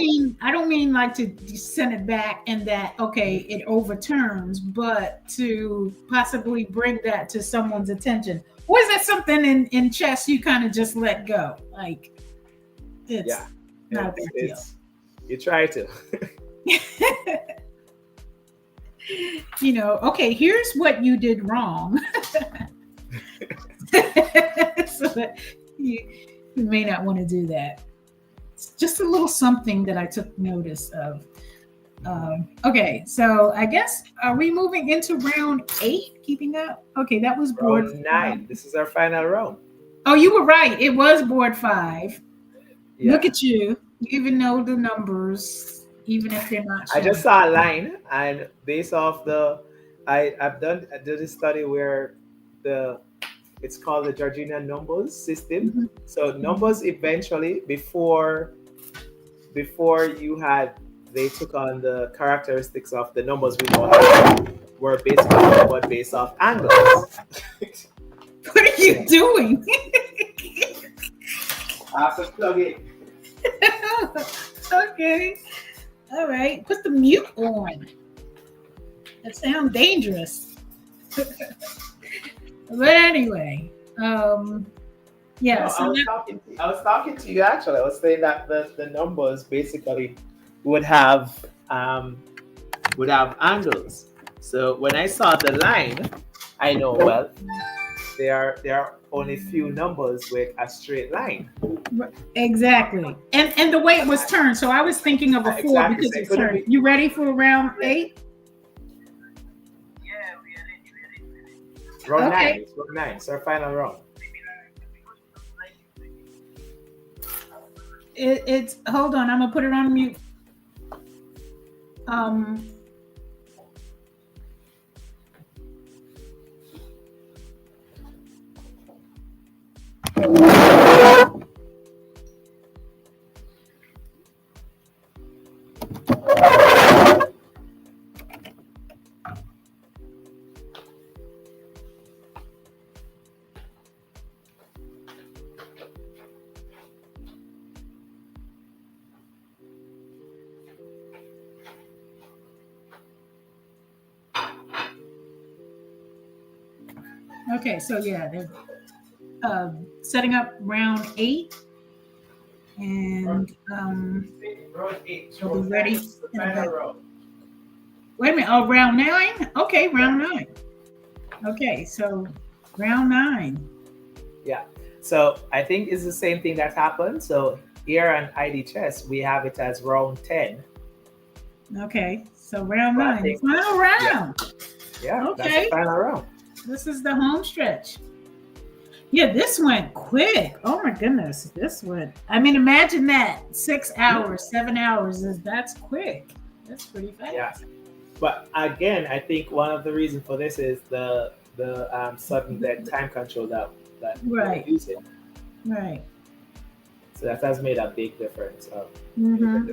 [SPEAKER 1] mean like to send it back and that, okay, it overturns, but to possibly bring that to someone's attention. Or is that something in chess you kind of just let go? Like, it's not a big deal.
[SPEAKER 3] You try to.
[SPEAKER 1] You know, okay, here's what you did wrong. So that you may not want to do that. It's just a little something that I took notice of. Okay, so I guess, are we moving into round 8? Keeping up? Okay, that was board
[SPEAKER 3] round 9. This is our final round.
[SPEAKER 1] Oh, you were right. It was board 5.
[SPEAKER 3] Yeah.
[SPEAKER 1] Look at you. You even know the numbers, even if they're not showing.
[SPEAKER 3] I just saw a line, and based off I did a study where it's called the Georgian numbers system. Mm-hmm. So numbers eventually, before they took on the characteristics of the numbers we know were based off angles.
[SPEAKER 1] What are you doing?
[SPEAKER 3] I have to plug it.
[SPEAKER 1] Okay. All right. Put the mute on. That sounds dangerous. But anyway, yeah.
[SPEAKER 3] No, I was talking to you actually. I was saying that the numbers basically would have angles. So when I saw the line, I know there are only few numbers with a straight line.
[SPEAKER 1] Exactly, and the way it was turned. So I was thinking of a 4 because it's turned. You ready for round 8?
[SPEAKER 3] Round 9. It's round 9. It's our final round.
[SPEAKER 1] It's hold on. I'm gonna put it on mute. Okay, so yeah, they're setting up round 8, and
[SPEAKER 3] round 8.
[SPEAKER 1] we'll be ready. Wait a minute. Oh, round 9. Okay, round 9. Okay, so round 9.
[SPEAKER 3] Yeah. So I think it's the same thing that happened. So here on ID Chess, we have it as round 10.
[SPEAKER 1] Okay, so round 9, final round.
[SPEAKER 3] Yeah.
[SPEAKER 1] Okay.
[SPEAKER 3] That's the final round.
[SPEAKER 1] This is the home stretch. Yeah, this went quick. Oh my goodness, this went. I mean, imagine that 6 hours, 7 hours. That's quick. That's pretty fast.
[SPEAKER 3] Yeah. But again, I think one of the reasons for this is the sudden death time control that we're
[SPEAKER 1] Right.
[SPEAKER 3] using.
[SPEAKER 1] Right.
[SPEAKER 3] So that has made a big difference.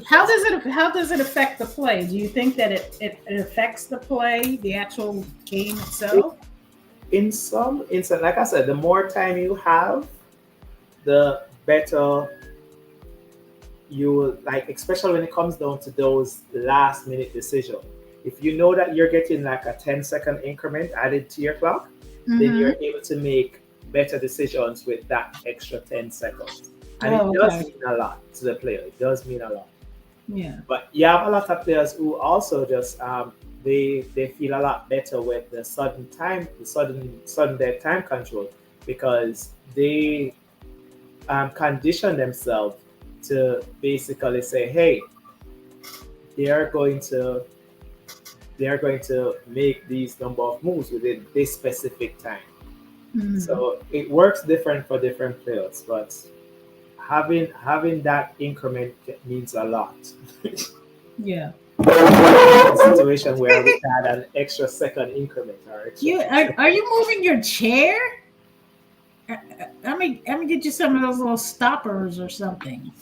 [SPEAKER 1] How does it affect the play? Do you think that it affects the play, the actual game itself?
[SPEAKER 3] In some instance, like I said, the more time you have, the better you will like, especially when it comes down to those last minute decisions. If you know that you're getting like a 10-second increment added to your clock, then
[SPEAKER 1] Mm-hmm.
[SPEAKER 3] you're able to make better decisions with that extra 10 seconds. And
[SPEAKER 1] Oh,
[SPEAKER 3] it does
[SPEAKER 1] okay.
[SPEAKER 3] mean a lot to the player. It does mean a lot.
[SPEAKER 1] Yeah.
[SPEAKER 3] But you have a lot of players who also just they feel a lot better with the sudden death time control because they condition themselves to basically say, hey, they are going to they are going to make these number of moves within this specific time.
[SPEAKER 1] Mm-hmm.
[SPEAKER 3] So it works different for different players, but having that increment means a lot.
[SPEAKER 1] Yeah.
[SPEAKER 3] A situation where we had an extra second increment or extra
[SPEAKER 1] You
[SPEAKER 3] 10 seconds.
[SPEAKER 1] are you moving your chair? Let me get you some of those little stoppers or something.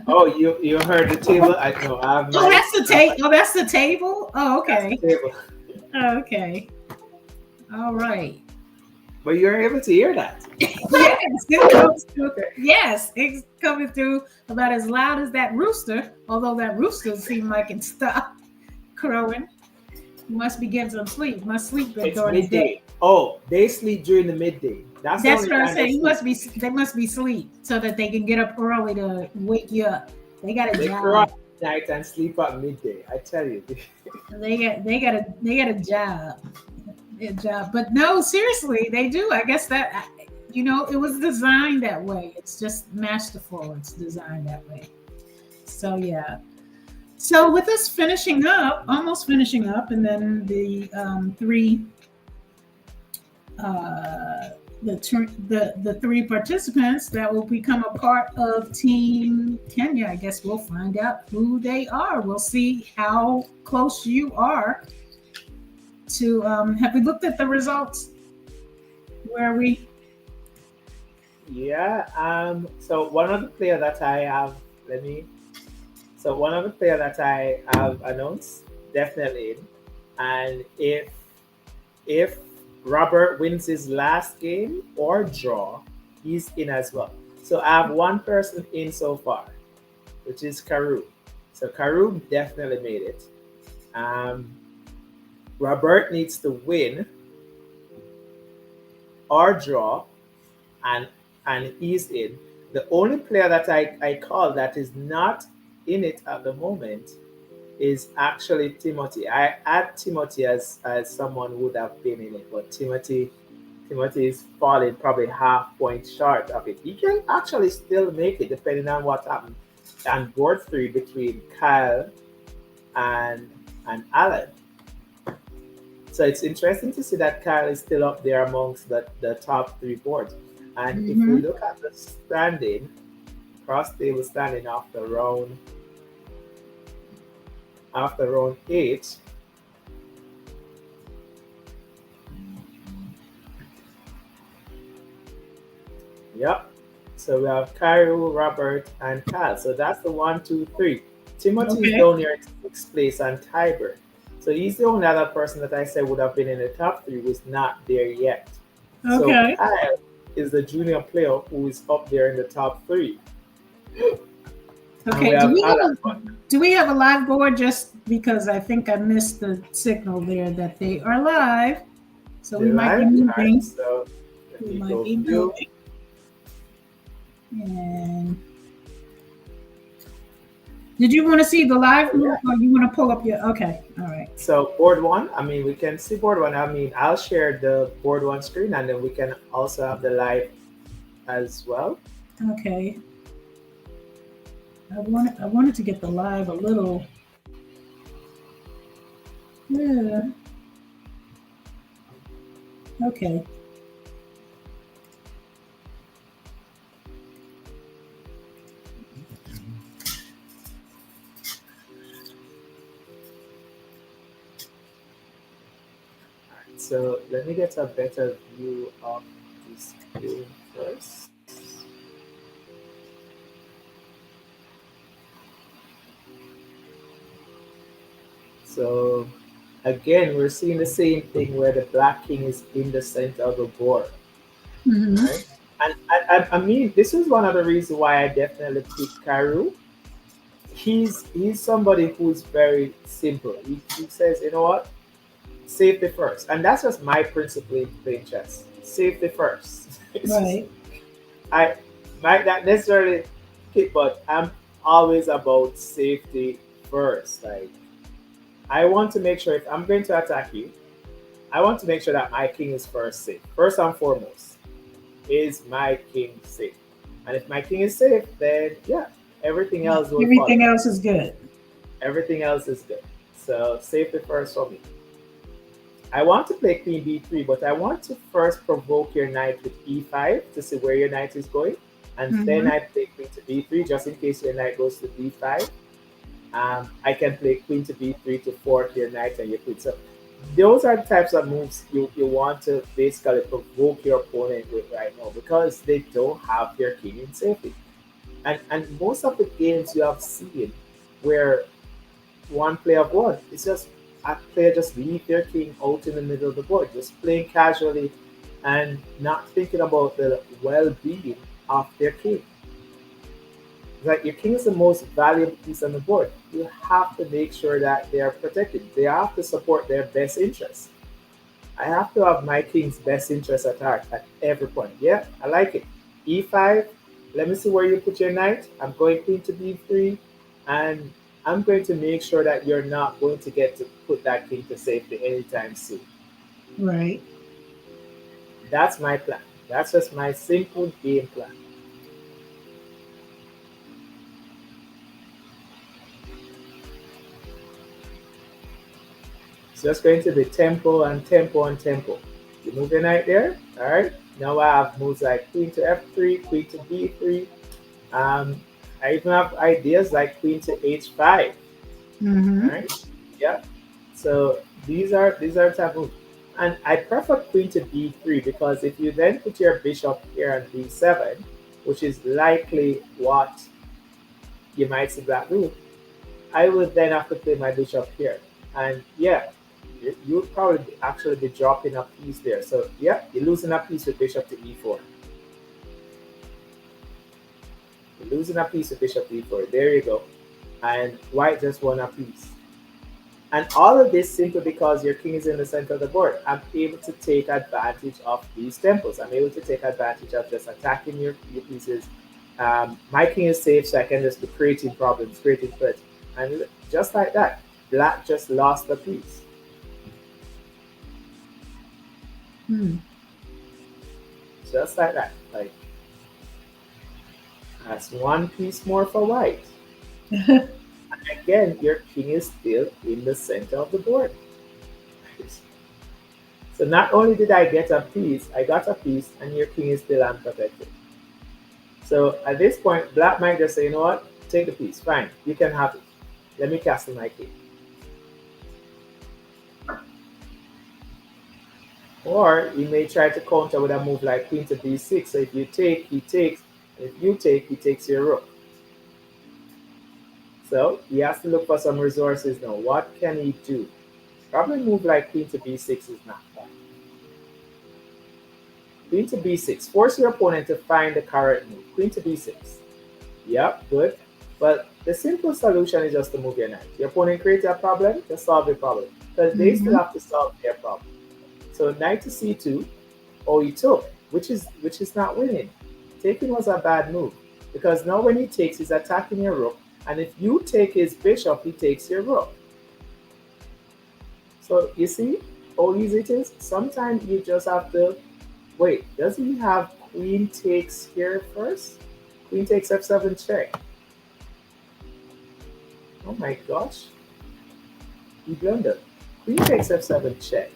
[SPEAKER 3] Oh, you heard the table? I know. I have
[SPEAKER 1] Oh,
[SPEAKER 3] my.
[SPEAKER 1] that's the table. Oh, that's the table. Oh,
[SPEAKER 3] That's the
[SPEAKER 1] okay.
[SPEAKER 3] table.
[SPEAKER 1] Oh, okay. All right.
[SPEAKER 3] But you're able to hear that.
[SPEAKER 1] Yes, it's coming through about as loud as that rooster. Although that rooster seemed like it stopped crowing. You must be getting some sleep. Must sleep good
[SPEAKER 3] It's
[SPEAKER 1] during the day.
[SPEAKER 3] midday. Oh, they sleep during the midday. That's the
[SPEAKER 1] That's
[SPEAKER 3] only
[SPEAKER 1] what I'm
[SPEAKER 3] time they
[SPEAKER 1] saying. You
[SPEAKER 3] sleep.
[SPEAKER 1] must be. They must be sleep so that they can get up early to wake you up. They got a
[SPEAKER 3] They grow
[SPEAKER 1] job.
[SPEAKER 3] up at night and sleep at midday. I tell you.
[SPEAKER 1] They got a job. A job. But no, seriously, they do. I guess that it was designed that way. It's just masterful. It's designed that way. So yeah. So with us finishing up, almost finishing up, and then the three uh, the three participants that will become a part of Team Kenya. I guess we'll find out who they are. We'll see how close you are to. Have we looked at the results? Where are we?
[SPEAKER 3] Yeah. So one of the player that I have, let me. So one of the player that I have announced definitely, and if Robert wins his last game or draw, he's in as well. So I have one person in so far, which is Karu. So Karu definitely made it. Um, Robert needs to win or draw, and he's in. The only player that I call that is not in it at the moment is actually Timothy. I add Timothy as someone who would have been in it, but Timothy is falling probably half point short of it. He can actually still make it depending on what happens. And board three between Kyle and Alan. So it's interesting to see that Kyle is still up there amongst the top three boards. And if we look at the standing, cross table standing after round 8, yep. So we have Cairo, Robert, and Kyle. So that's the 1, 2, 3. Timothy is
[SPEAKER 1] Okay.
[SPEAKER 3] down here in 6th place and tiebreak. So he's the only other person that I said would have been in the top 3 who's not there yet. So
[SPEAKER 1] Okay.
[SPEAKER 3] Kyle is the junior player who is up there in the top 3. And we
[SPEAKER 1] Okay.
[SPEAKER 3] have Alan.
[SPEAKER 1] Do we have a live board? Just because I think I missed the signal there that they are live, so we might be
[SPEAKER 3] Live.
[SPEAKER 1] moving.
[SPEAKER 3] Alright, so let
[SPEAKER 1] We
[SPEAKER 3] me
[SPEAKER 1] might
[SPEAKER 3] go
[SPEAKER 1] be
[SPEAKER 3] view.
[SPEAKER 1] moving. And did you want to see the live move, or you want to pull up your? Okay. All right.
[SPEAKER 3] So board 1, I mean, we can see board 1. I mean, I'll share the board 1 screen and then we can also have the live as well.
[SPEAKER 1] Okay. I wanted to get the live a little. Yeah. Okay.
[SPEAKER 3] So let me get a better view of this game first. So again, we're seeing the same thing where the black king is in the center of the board,
[SPEAKER 1] Hmm.
[SPEAKER 3] right? And I mean, this is one of the reasons why I definitely picked Karu. He's somebody who's very simple. He says, you know what, safety first, and that's just my principle in playing chess. Safety first.
[SPEAKER 1] Right.
[SPEAKER 3] I might not necessarily pick, but I'm always about safety first. Like I want to make sure if I'm going to attack you, I want to make sure that my king is first safe. First and foremost, is my king safe? And if my king is safe, then yeah, everything else will
[SPEAKER 1] Everything
[SPEAKER 3] follow.
[SPEAKER 1] else is good.
[SPEAKER 3] Everything else is good. So safety first for me. I want to play queen b3, but I want to first provoke your knight with e5 to see where your knight is going. And then
[SPEAKER 1] Hmm.
[SPEAKER 3] I play queen to b3 just in case your knight goes to b5. I can play queen to b3 to fork your knight and your queen. So those are the types of moves you want to basically provoke your opponent with right now because they don't have their king in safety. And most of the games you have seen where one player won, it's just a player just leave their king out in the middle of the board, just playing casually and not thinking about the well-being of their king. Like your king is the most valuable piece on the board. You have to make sure that they are protected. They have to support their best interests. I have to have my king's best interest at heart at every point. Yeah, I like it. E5. Let me see where you put your knight. I'm going queen to b3, and I'm going to make sure that you're not going to get to put that king to safety anytime soon.
[SPEAKER 1] Right.
[SPEAKER 3] That's my plan. That's just my simple game plan. It's just going to be tempo and tempo and tempo. You move your knight there. All right. Now I have moves like queen to f3, queen to b3. Um, I even have ideas like queen to h5. All
[SPEAKER 1] Hmm.
[SPEAKER 3] right. Yeah. So these are type of, and I prefer queen to b3 because if you then put your bishop here on b7, which is likely what you might see black do, I would then have to play my bishop here. And yeah, you would probably actually be dropping a piece there. So yeah, you're losing a piece with bishop to e4. You're losing a piece with bishop to e4. There you go. And white just won a piece. And all of this simply because your king is in the center of the board. I'm able to take advantage of these temples. I'm able to take advantage of just attacking your pieces. My king is safe, so I can just be creating problems, creating threats. And just like that, black just lost the piece.
[SPEAKER 1] Mm.
[SPEAKER 3] Just like that. Like, that's one piece more for white. Again, your king is still in the center of the board. So not only did I get a piece, I got a piece, and your king is still unprotected. So at this point, black might just say, you know what, take the piece, fine, you can have it. Let me castle my king. Or he may try to counter with a move like queen to b6. So if you take, he takes. If you take, he takes your rook. So he has to look for some resources now. What can he do? Probably move like queen to b6 is not bad. Queen to b6. Force your opponent to find the correct move. Queen to b6. Yep, good. But the simple solution is just to move your knight. Your opponent creates a problem, just solve the problem. Because they still
[SPEAKER 1] Hmm.
[SPEAKER 3] have to solve their problem. So knight to c2, or he took, which is not winning. Taking was a bad move. Because now when he takes, he's attacking your rook. And if you take his bishop, he takes your rook. So you see how easy it is? Sometimes you just have to wait. Does he have queen takes here first? Queen takes f7 check. Oh my gosh. He blundered. Queen takes f7 check.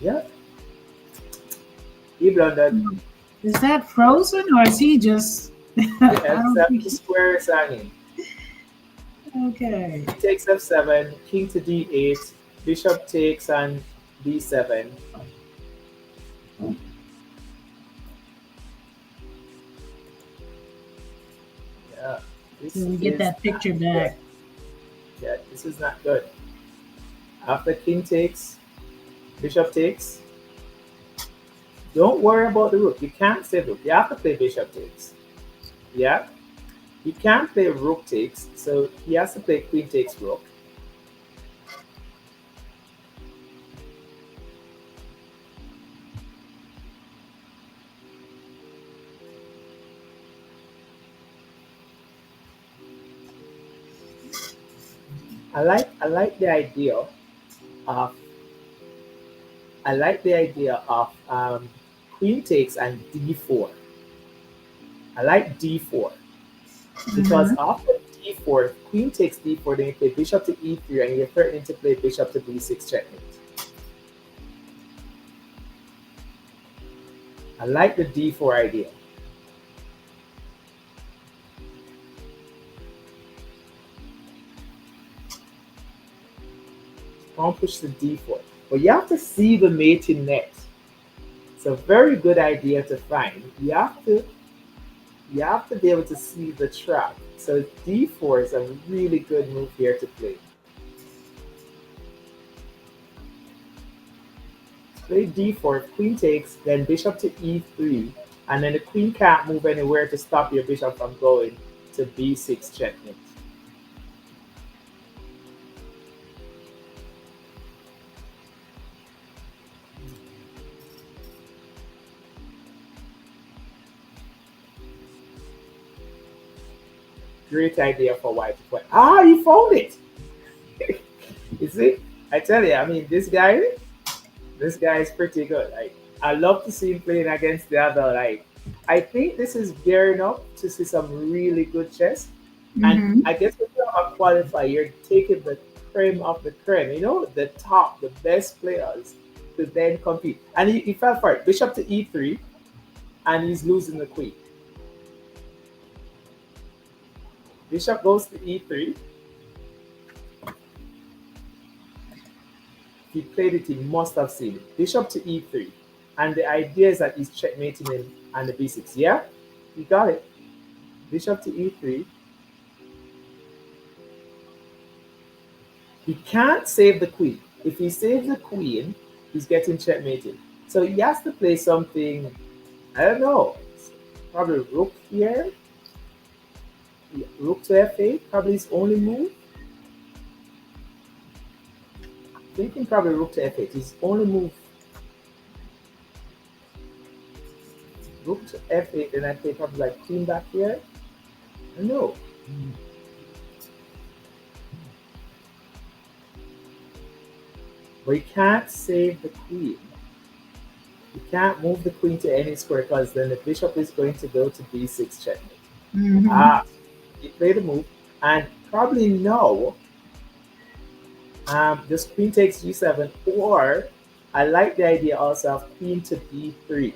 [SPEAKER 3] Yeah, he blundered.
[SPEAKER 1] Is that frozen or is he just
[SPEAKER 3] The
[SPEAKER 1] I don't think
[SPEAKER 3] F7 square is hanging.
[SPEAKER 1] okay.
[SPEAKER 3] Queen takes F7, king to D8, bishop takes on D7. Yeah,
[SPEAKER 1] So
[SPEAKER 3] this
[SPEAKER 1] we get
[SPEAKER 3] is
[SPEAKER 1] that
[SPEAKER 3] not
[SPEAKER 1] picture
[SPEAKER 3] good.
[SPEAKER 1] back.
[SPEAKER 3] Yeah, this is not good. After king takes, bishop takes. Don't worry about the rook. You can't save rook. You have to play bishop takes. Yeah, he can't play rook takes, so he has to play queen takes rook. I like the idea of queen takes and d4. I like d4 because
[SPEAKER 1] Hmm.
[SPEAKER 3] after d4, queen takes d4, then you play bishop to e3, and you're threatening to play bishop to b6 checkmate. I like the d4 idea. Don't push the d4, but you have to see the mating net. It's a very good idea to find. You have to be able to see the trap. So d4 is a really good move here to play. Play d4, queen takes, then bishop to e3, and then the queen can't move anywhere to stop your bishop from going to b6 checkmate. Great idea for white to play. Ah, he found it! You see? I tell you, I mean, this guy is pretty good. Like, I love to see him playing against the other. Like, I think this is gearing up to see some really good chess. And
[SPEAKER 1] Hmm.
[SPEAKER 3] I guess when you're a qualifier, you're taking the cream of the cream, the top, the best players to then compete. And he fell for it. Bishop to e3, and he's losing the queen. Bishop goes to e3. If he played it, he must have seen it. Bishop to e3. And the idea is that he's checkmating him on the b6. Yeah? You got it. Bishop to e3. He can't save the queen. If he saves the queen, he's getting checkmated. So he has to play something, I don't know, probably rook here. Rook to f8, probably his only move. Thinking probably rook to f8, his only move. Rook to f8, then I play probably like queen back here. No. But he can't save the queen. You can't move the queen to any square because then the bishop is going to go to b6 checkmate.
[SPEAKER 1] Hmm.
[SPEAKER 3] Ah, he played the move, and probably no. Just queen takes g7, or I like the idea also of queen to b3.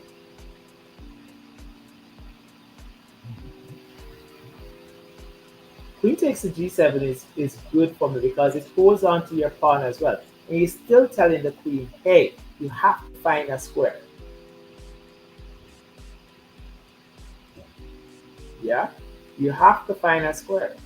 [SPEAKER 3] Queen takes to g7 is good for me because it holds on to your pawn as well. And you're still telling the queen, hey, you have to find a square. Yeah? You have to find a square.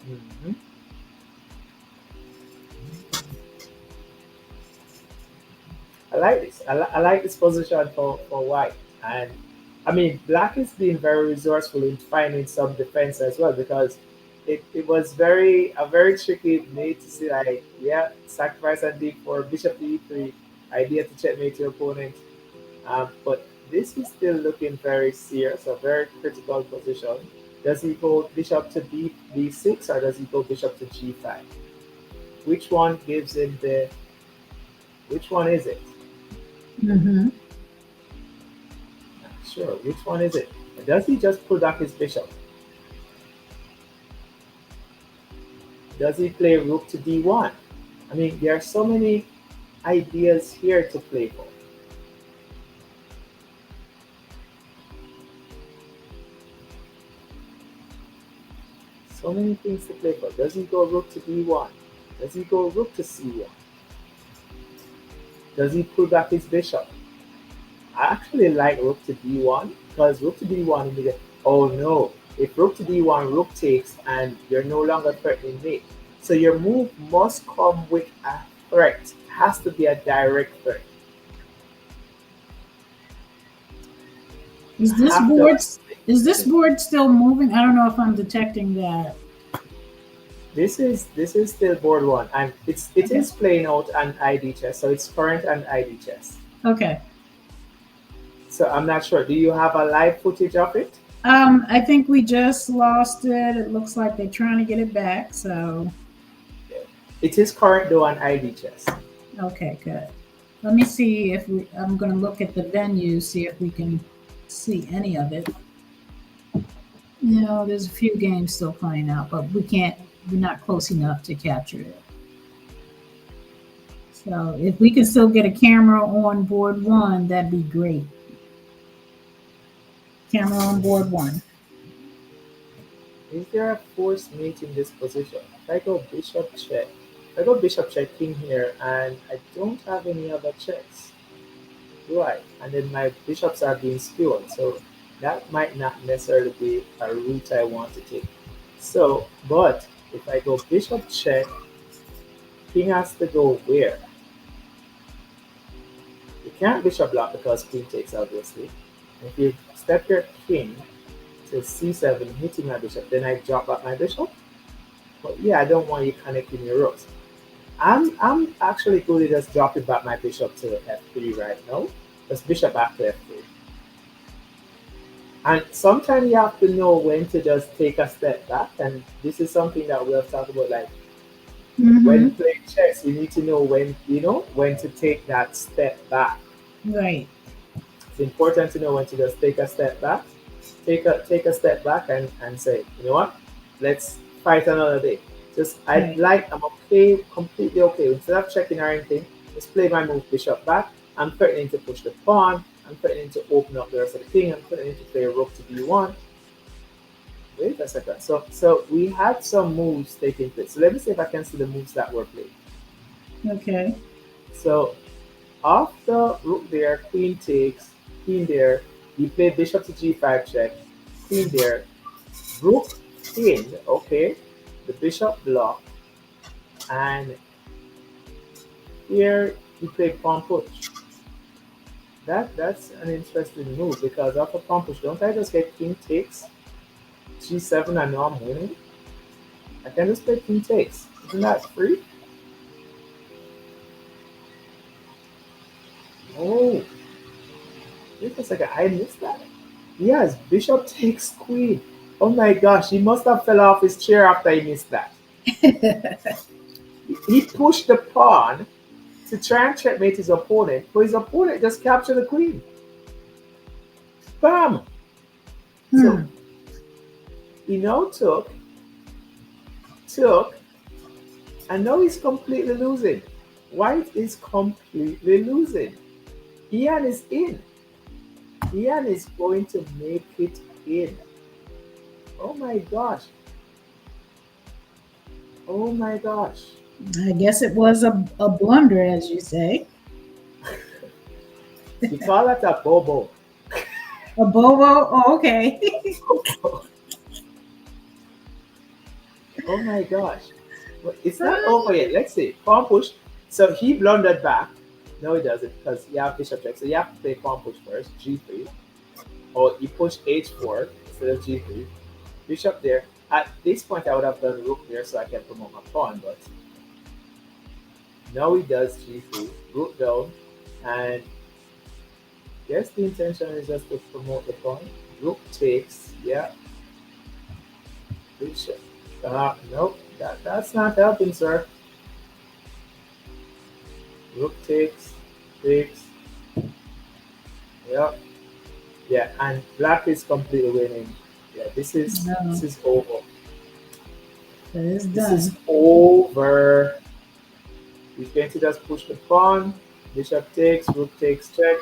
[SPEAKER 3] Mhm. I like this. I like this position for white. And I mean, black is being very resourceful in finding some defense as well because it was a very tricky mate to see like, yeah, sacrifice and d4, bishop to e3, idea to checkmate your opponent. But this is still looking very serious, a very critical position. Does he go bishop to b6 or does he go bishop to g5? Which one gives him which one is it?
[SPEAKER 1] Hmm.
[SPEAKER 3] sure. Which one is it? Does he just pull back his bishop? Does he play rook to d1? I mean, there are so many ideas here to play for. So many things to play for. Does he go rook to d1? Does he go rook to c1? Does he pull back his bishop? I actually like rook to d1 because rook to d1, you get, oh no, if rook to d1, rook takes and you're no longer threatening mate. So your move must come with a threat. It has to be a direct threat.
[SPEAKER 1] Is this board still moving? I don't know if I'm detecting that.
[SPEAKER 3] This is still board one, and it is playing out on ID chess, so it's current on ID chess.
[SPEAKER 1] Okay.
[SPEAKER 3] So I'm not sure. Do you have a live footage of it?
[SPEAKER 1] I think we just lost it. It looks like they're trying to get it back. So.
[SPEAKER 3] It is current though on ID chess.
[SPEAKER 1] Okay, good. Let me see if I'm going to look at the venue, see if we can see any of it. There's a few games still playing out, but we're not close enough to capture it. So if we can still get a camera on board one, that'd be great. Camera on board one.
[SPEAKER 3] Is there a forced mate in this position? If I go bishop check, king here, and I don't have any other checks, do I? And then my bishops are being skewed, so that might not necessarily be a route I want to take. So, but if I go bishop check, king has to go where? You can't bishop block because queen takes, obviously. If you step your king to c7, hitting my bishop, then I drop back my bishop. But yeah, I don't want you connecting your rooks. I'm actually going to just drop it back my bishop to f3 right now. Just bishop back to f3. And sometimes you have to know when to just take a step back. And this is something that we'll talk about, like when playing chess, you need to know when to take that step back.
[SPEAKER 1] Right.
[SPEAKER 3] It's important to know when to just take a step back. Take a step back and say, you know what? Let's fight another day. I'm okay, completely okay. Instead of checking or anything, just play my move bishop back. I'm threatening to push the pawn. I'm threatening to open up the rest of the king. I'm threatening to play rook to d1. Wait a second. So we had some moves taking place. So let me see if I can see the moves that were played.
[SPEAKER 1] Okay.
[SPEAKER 3] So off the rook there, queen takes, queen there. You play bishop to g5 check, queen there, rook in, okay. The bishop block, and here you play pawn push. That's an interesting move because after pawn push, don't I just get king takes, g7, and now I'm winning? I can just play king takes. Isn't that free? Oh, wait a second, I missed that. Yes, bishop takes queen. Oh my gosh, he must have fell off his chair after he missed that. He pushed the pawn to try and checkmate his opponent, but his opponent just captured the queen. Bam! So he now took, and now he's completely losing. White is completely losing. Ian is in. Ian is going to make it in. Oh my gosh. Oh my gosh.
[SPEAKER 1] I guess it was a blunder, as you say.
[SPEAKER 3] You call that a bobo.
[SPEAKER 1] A bobo? Oh, okay.
[SPEAKER 3] Oh my gosh. Well, it's not over yet. Let's see. Pawn push. So he blundered back. No, he doesn't because you have bishop check. So you have to play pawn push first, g3. Or you push h4 instead of g3. Bishop there. At this point, I would have done rook there so I can promote my pawn, but now he does g3, rook down, and yes, the intention is just to promote the pawn. Rook takes, yeah. Bishop. Nope, that's not helping, sir. Rook takes, yeah. Yeah, and black is completely winning. Yeah,
[SPEAKER 1] No,
[SPEAKER 3] this is over.
[SPEAKER 1] but it's
[SPEAKER 3] This is
[SPEAKER 1] done.
[SPEAKER 3] over. He's going to just push the pawn. Bishop takes, rook takes check,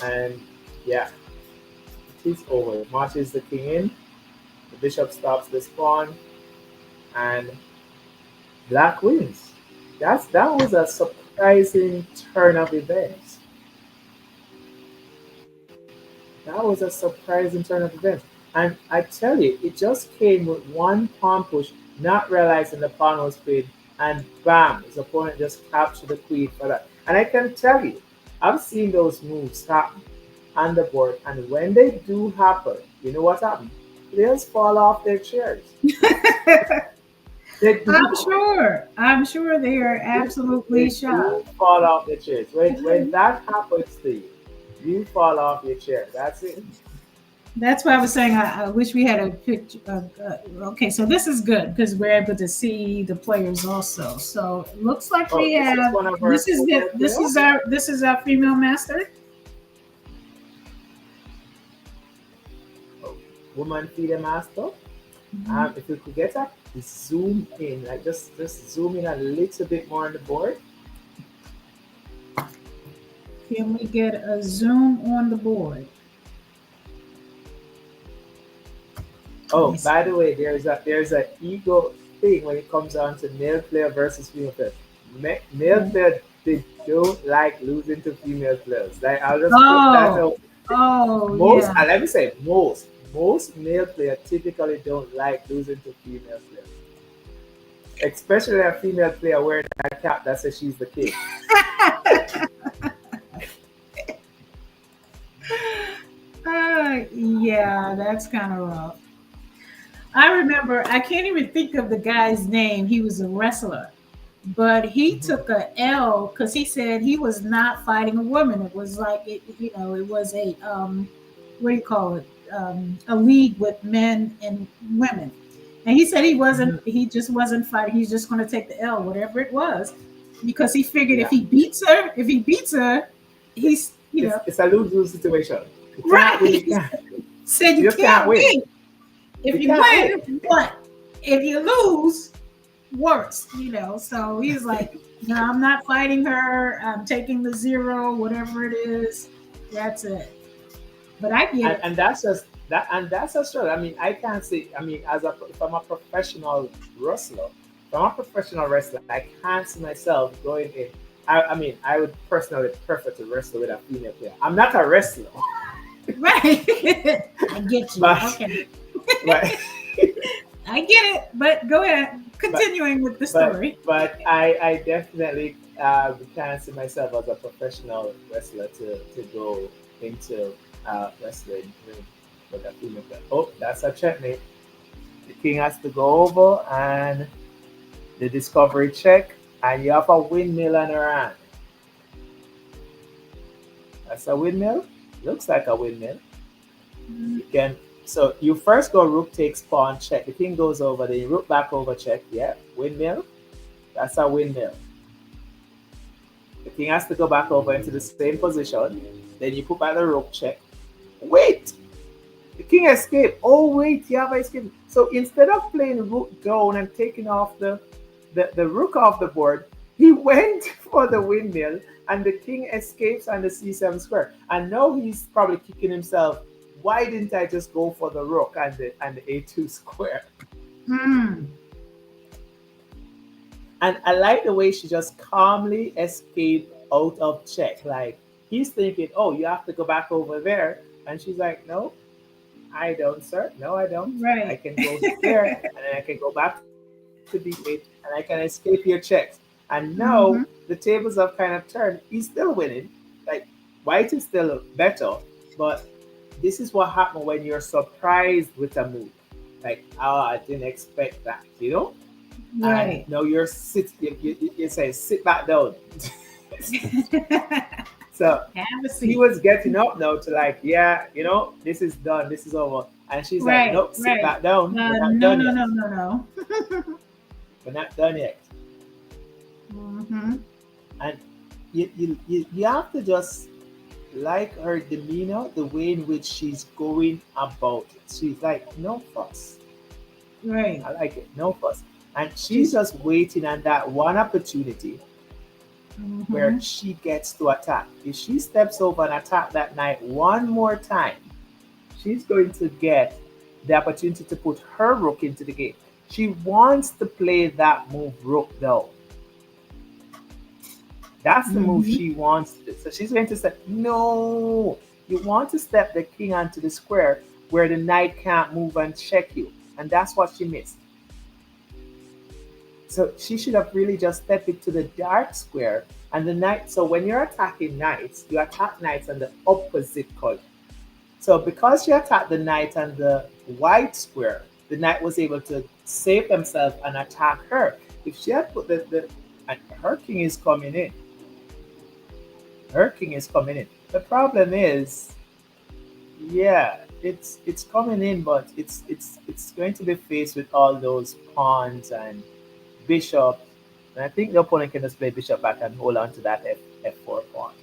[SPEAKER 3] and yeah, it is over. Marches the king in. The bishop stops this pawn, and black wins. That was a surprising turn of events. That was a surprising turn of events. And I tell you, it just came with one pawn push, not realizing the pawn was played, and bam, his opponent just captured the queen for that. And I can tell you, I've seen those moves happen on the board, and when they do happen, you know what happens? Players fall off their chairs. They
[SPEAKER 1] I'm
[SPEAKER 3] do.
[SPEAKER 1] sure. I'm sure they are
[SPEAKER 3] They
[SPEAKER 1] absolutely
[SPEAKER 3] do
[SPEAKER 1] shocked.
[SPEAKER 3] fall off their chairs. When that happens to you, you fall off your chair. That's it.
[SPEAKER 1] That's why I was saying I wish we had a picture of. Okay, so this is good because we're able to see the players also. So it looks like
[SPEAKER 3] Oh,
[SPEAKER 1] we
[SPEAKER 3] this is
[SPEAKER 1] have.
[SPEAKER 3] one of our female players.
[SPEAKER 1] This is our female master.
[SPEAKER 3] Oh, woman feeder master.
[SPEAKER 1] Mhm.
[SPEAKER 3] If you could get up, zoom in, like just zoom in a little bit more on the board.
[SPEAKER 1] Can we get a zoom on the board?
[SPEAKER 3] Oh,
[SPEAKER 1] Yes.
[SPEAKER 3] by the way, there's a ego thing when it comes down to male player versus female player. Male player they don't like losing to female players. Like I'll just put that
[SPEAKER 1] Oh,
[SPEAKER 3] out.
[SPEAKER 1] oh
[SPEAKER 3] Most,
[SPEAKER 1] yeah.
[SPEAKER 3] let me say most male players typically don't like losing to female players, especially a female player wearing a cap that says she's the king.
[SPEAKER 1] Yeah, that's kind of rough. I remember, I can't even think of the guy's name. He was a wrestler, but he
[SPEAKER 3] Mhm.
[SPEAKER 1] took a L because he said he was not fighting a woman. It was like, it was a, what do you call it? A league with men and women. And he said
[SPEAKER 3] Mhm.
[SPEAKER 1] he just wasn't fighting. He's just going to take the L, whatever it was, because he figured
[SPEAKER 3] Yeah,
[SPEAKER 1] if he beats her, he's,
[SPEAKER 3] it's a lose-lose situation. You can't win.
[SPEAKER 1] right.
[SPEAKER 3] You can't.
[SPEAKER 1] Said
[SPEAKER 3] You
[SPEAKER 1] you
[SPEAKER 3] just can't
[SPEAKER 1] can't
[SPEAKER 3] win.
[SPEAKER 1] win if
[SPEAKER 3] You
[SPEAKER 1] you
[SPEAKER 3] can't win.
[SPEAKER 1] win, but if you lose, worse. So he's like, no, I'm not fighting her. I'm taking the zero, whatever it is. That's it. But I get
[SPEAKER 3] and,
[SPEAKER 1] it.
[SPEAKER 3] and that's just that and that's a struggle. I mean, I can't say, I mean, if I'm a professional wrestler, if I'm a professional wrestler, I can't see myself going in. I mean, I would personally prefer to wrestle with a female player. I'm not a wrestler.
[SPEAKER 1] Right. I get you.
[SPEAKER 3] but
[SPEAKER 1] Okay.
[SPEAKER 3] but
[SPEAKER 1] I get it. But go ahead.
[SPEAKER 3] but
[SPEAKER 1] Continuing with the
[SPEAKER 3] but,
[SPEAKER 1] story.
[SPEAKER 3] but I definitely can't see myself as a professional wrestler to go into wrestling with a female player. Oh, that's a checkmate. The king has to go over and the discovery check, and you have a windmill on her hand. That's a windmill. Looks like a windmill. You can so you first go rook takes pawn check. The king goes over, then you rook back over check. Yeah, windmill. That's a windmill. The king has to go back over into the same position. Then you put back the rook check. Wait! The king escaped. Oh wait, you have escaped. So instead of playing rook down and taking off the rook off the board, he went for the windmill and the king escapes on the c7 square. And now he's probably kicking himself. Why didn't I just go for the rook and the a2 square?
[SPEAKER 1] Hmm.
[SPEAKER 3] And I like the way she just calmly escaped out of check. Like he's thinking, oh, you have to go back over there. And she's like, no, I don't, sir. No, I don't. I
[SPEAKER 1] Right.
[SPEAKER 3] can go there and then I can go back to b8 and I can escape your checks. And
[SPEAKER 1] Hmm.
[SPEAKER 3] now the tables have kind of turned. He's still winning. Like white is still better, but this is what happens when you're surprised with a move. Like, oh, I didn't expect that, you know? And
[SPEAKER 1] Right.
[SPEAKER 3] now you say sit back down. So
[SPEAKER 1] Have a
[SPEAKER 3] he
[SPEAKER 1] seat.
[SPEAKER 3] was getting up now to like, yeah, this is done, this is over. And she's like,
[SPEAKER 1] Right.
[SPEAKER 3] nope, sit
[SPEAKER 1] Right.
[SPEAKER 3] back down. We're not
[SPEAKER 1] No,
[SPEAKER 3] done
[SPEAKER 1] no,
[SPEAKER 3] yet.
[SPEAKER 1] no, no, no.
[SPEAKER 3] We're not done yet.
[SPEAKER 1] Hmm.
[SPEAKER 3] And you have to just like her demeanor, the way in which she's going about it. She's like, no fuss.
[SPEAKER 1] Right.
[SPEAKER 3] I like it, no fuss. And she's just waiting on that one opportunity where she gets to attack. If she steps over and attack that knight one more time, she's going to get the opportunity to put her rook into the game. She wants to play that move rook though. That's the move she wants to do. So she's going to say, no, you want to step the king onto the square where the knight can't move and check you. And that's what she missed. So she should have really just stepped it to the dark square and the knight. So when you're attacking knights, you attack knights on the opposite color. So because she attacked the knight on the white square, the knight was able to save themselves and attack her. If she had put and her king is coming in. Her king is coming in. The problem is, yeah, it's coming in, but it's going to be faced with all those pawns and bishop. And I think the opponent can just play bishop back and hold on to that f4 pawn.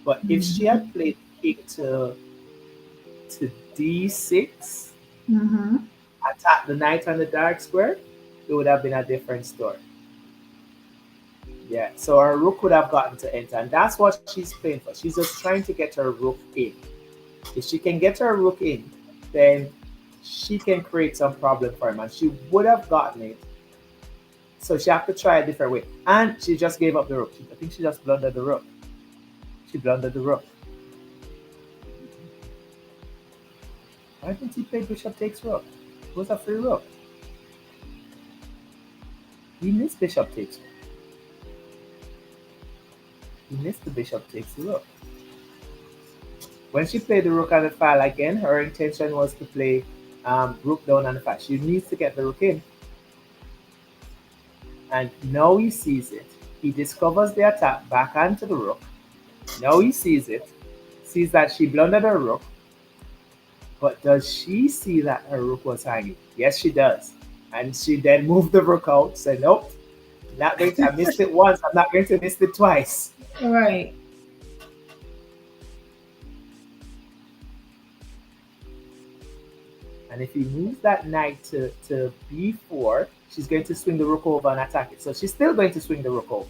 [SPEAKER 3] But if she had played king to d6, attack the knight on the dark square, it would have been a different story. Yeah, so her rook would have gotten to enter, and that's what she's playing for. She's just trying to get her rook in. If she can get her rook in, then she can create some problem for him, and she would have gotten it. So she have to try a different way. And she just gave up the rook. I think she just blundered the rook. She blundered the rook. Why didn't he play bishop takes rook? It was a free rook. He missed bishop takes rook. He missed the bishop takes the rook. When she played the rook on the file again, her intention was to play rook down on the file. She needs to get the rook in. And now he sees it. He discovers the attack back onto the rook. Now he sees it. Sees that she blundered her rook. But does she see that her rook was hanging? Yes, she does. And she then moved the rook out. Said, nope, I missed it once. I'm not going to miss it twice.
[SPEAKER 1] Right.
[SPEAKER 3] And if he moves that knight to b4, she's going to swing the rook over and attack it. So she's still going to swing the rook over.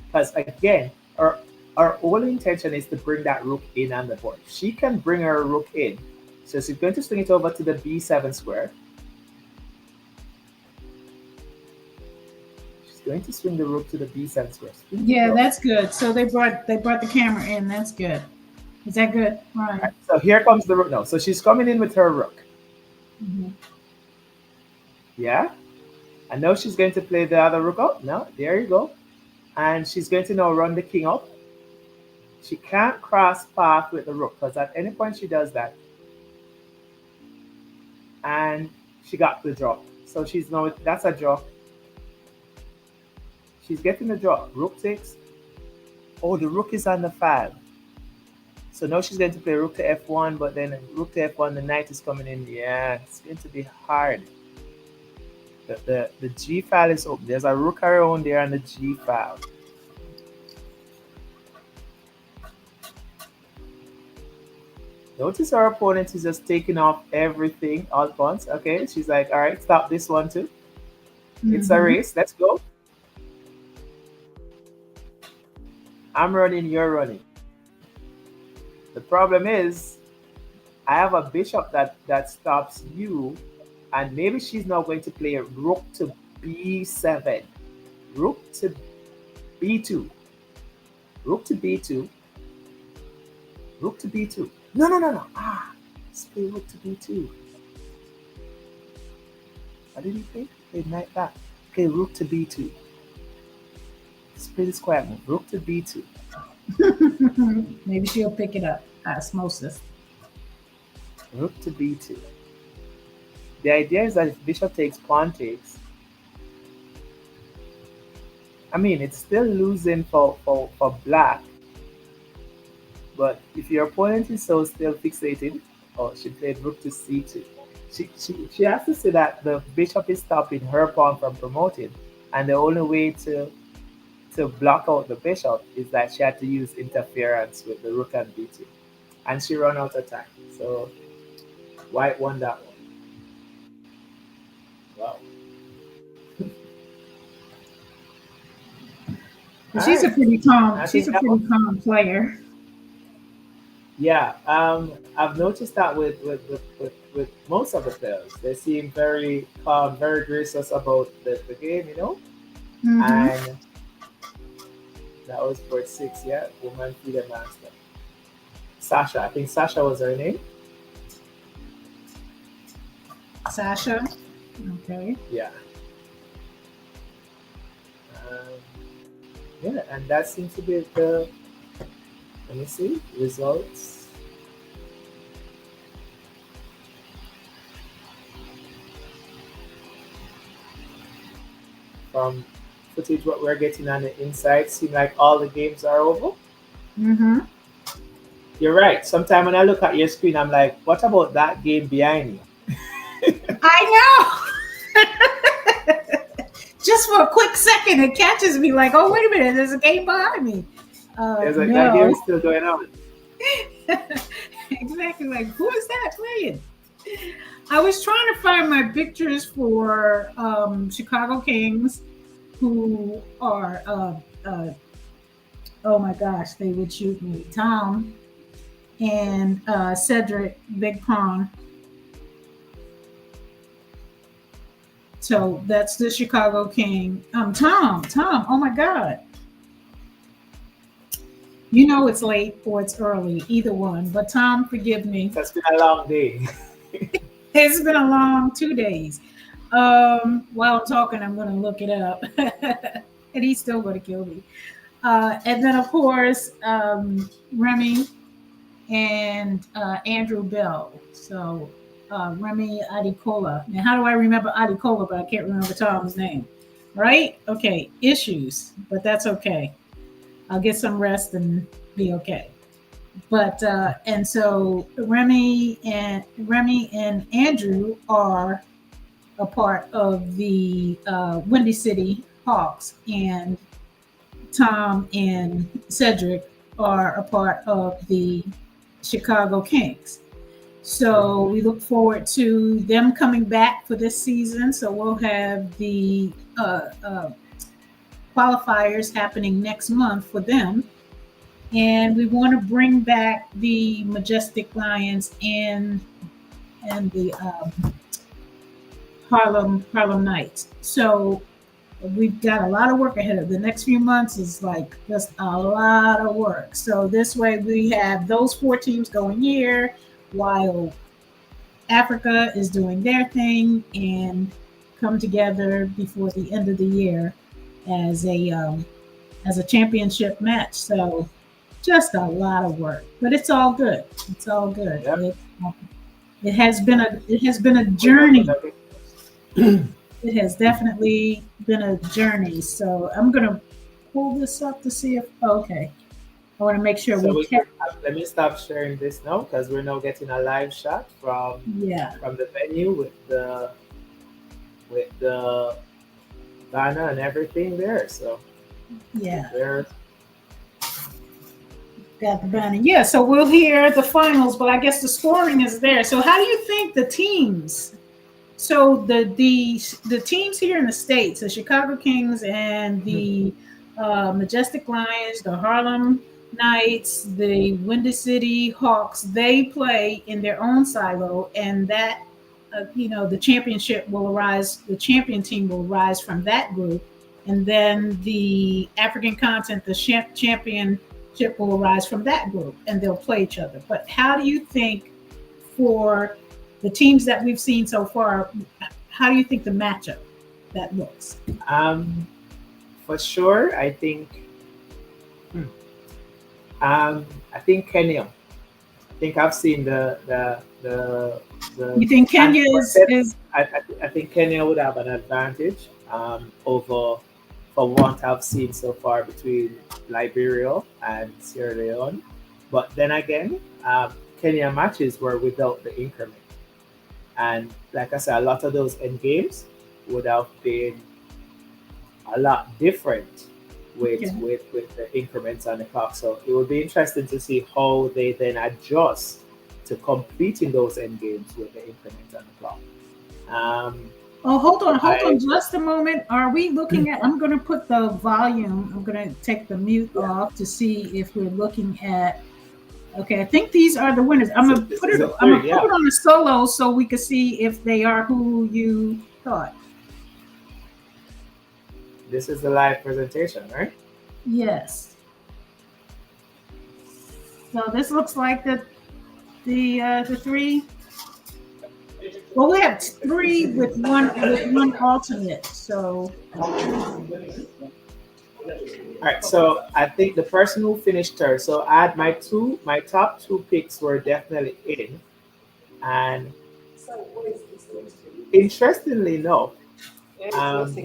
[SPEAKER 3] Because again, her only intention is to bring that rook in on the board. She can bring her rook in. So she's going to swing it over to the b7 square. She's going to swing the rook to the b7 square.
[SPEAKER 1] Yeah, that's good. So they brought the camera in. That's good. Is that good? Right.
[SPEAKER 3] So here comes the rook now. So she's coming in with her rook. Yeah. And now she's going to play the other rook up. No, there you go. And she's going to now run the king up. She can't cross path with the rook because at any point she does that. And she got the draw. So she's now, that's a draw. She's getting the draw. Rook takes. Oh, the rook is on the file. So now she's going to play rook to f1, but then rook to f1, the knight is coming in. Yeah, it's going to be hard. The g file is open. There's a rook around there on the g file. Notice our opponent is just taking off everything all at once. Okay, she's like, all right, stop this one too. It's a race. Let's go. I'm running, you're running. The problem is, I have a bishop that stops you, and maybe she's now going to play a rook to b7, rook to b2, rook to b2, rook to b2. No. Let's play rook to b2. What did he play? Play knight back. Okay, rook to b2. Let's play the square move. Rook to b2.
[SPEAKER 1] Maybe she'll pick it up. Osmosis.
[SPEAKER 3] Rook to b2. The idea is that if bishop takes, pawn takes. I mean, it's still losing for black. But if your opponent is so still fixated, she played rook to c2. She has to see that the bishop is stopping her pawn from promoting, and the only way to block out the bishop is that she had to use interference with the rook and b2. and she ran out of time. So White won that one. Wow.
[SPEAKER 1] She's a
[SPEAKER 3] Alright.
[SPEAKER 1] pretty calm.
[SPEAKER 3] I
[SPEAKER 1] She's
[SPEAKER 3] think
[SPEAKER 1] a
[SPEAKER 3] that
[SPEAKER 1] pretty calm player.
[SPEAKER 3] Yeah, I've noticed that with most of the players, they seem very calm, very gracious about the game, you know.
[SPEAKER 1] Hmm.
[SPEAKER 3] And that was for 6, yeah, woman freedom master. Sasha, I think Sasha was her name.
[SPEAKER 1] Sasha. Okay.
[SPEAKER 3] Yeah. Um, yeah, and that seems to be the. Let me see results. From footage, what we're getting on the inside, seem like all the games are over.
[SPEAKER 1] Hmm.
[SPEAKER 3] You're right. Sometimes when I look at your screen, I'm like, what about that game behind you?
[SPEAKER 1] I know. Just for a quick second, it catches me like, oh, wait a minute, there's a game behind me.
[SPEAKER 3] There's like that game
[SPEAKER 1] No.
[SPEAKER 3] is still going on.
[SPEAKER 1] Exactly. Like, who is that playing? I was trying to find my pictures for Chicago Kings, who are, oh my gosh, they would shoot me. Tom and Cedric Big Pond. So that's the Chicago King. Tom. Oh my God. You know it's late or it's early, either one. But Tom, forgive me.
[SPEAKER 3] It's been a long day.
[SPEAKER 1] It's been a long 2 days. While I'm talking, I'm going to look it up. And he's still going to kill me. And then, of course, Remy and Andrew Bell. So Remy Adicola. Now, how do I remember Adicola, but I can't remember Tom's name? Right? Okay, issues, but that's okay. I'll get some rest and be okay. But and so Remy and Andrew are a part of the Windy City Hawks, and Tom and Cedric are a part of the Chicago Kings. So we look forward to them coming back for this season. So we'll have the qualifiers happening next month for them. And we want to bring back the Majestic Lions and the Harlem Knights. So we've got a lot of work ahead of the next few months is like just a lot of work. So this way we have those 4 teams going here while Africa is doing their thing and come together before the end of the year as a championship match. So just a lot of work, but it's all good. It's all good.
[SPEAKER 3] Yep.
[SPEAKER 1] It has been a journey. It has definitely been a journey. So I'm gonna pull this up to see if okay. I want to make sure
[SPEAKER 3] So
[SPEAKER 1] we can.
[SPEAKER 3] let me stop sharing this now because we're now getting a live shot
[SPEAKER 1] Yeah.
[SPEAKER 3] from the venue with the banner and everything there. So
[SPEAKER 1] Yeah.
[SPEAKER 3] there's
[SPEAKER 1] Got the banner. Yeah, so we'll hear the finals, but I guess the scoring is there. So how do you think the teams? So the teams here in the States, the Chicago Kings and the Majestic Lions, the Harlem Knights, the Windy City Hawks, they play in their own silo, and that the championship will arise. The champion team will rise from that group, and then the African continent, the championship will arise from that group, and they'll play each other. But how do you think for the teams that we've seen so far, how do you think the matchup that looks?
[SPEAKER 3] for sure. I think Kenya. I think I've seen the
[SPEAKER 1] You think Kenya is
[SPEAKER 3] I think Kenya would have an advantage over for what I've seen so far between Liberia and Sierra Leone. But then again, Kenya matches were without the increment. And like I said, a lot of those end games would have been a lot different with
[SPEAKER 1] Okay.
[SPEAKER 3] with the increments on the clock. So it will be interesting to see how they then adjust to completing those end games with the increments on the clock. Um,
[SPEAKER 1] Oh, hold on
[SPEAKER 3] I
[SPEAKER 1] just a moment. Are we looking at, I'm going to put the volume, I'm going to take the mute off to see if we're looking at, okay, I think these are the winners. I'm
[SPEAKER 3] so
[SPEAKER 1] going to
[SPEAKER 3] this
[SPEAKER 1] put
[SPEAKER 3] is
[SPEAKER 1] it,
[SPEAKER 3] a
[SPEAKER 1] I'm going
[SPEAKER 3] three,
[SPEAKER 1] to put
[SPEAKER 3] yeah.
[SPEAKER 1] it on a solo so we can see if they are who you thought.
[SPEAKER 3] This is the live presentation, right?
[SPEAKER 1] Yes. So this looks like the three. Well, we have three with one alternate. So
[SPEAKER 3] All right, so I think the person who finished third. So I had my top two picks were definitely in, and interestingly enough, um,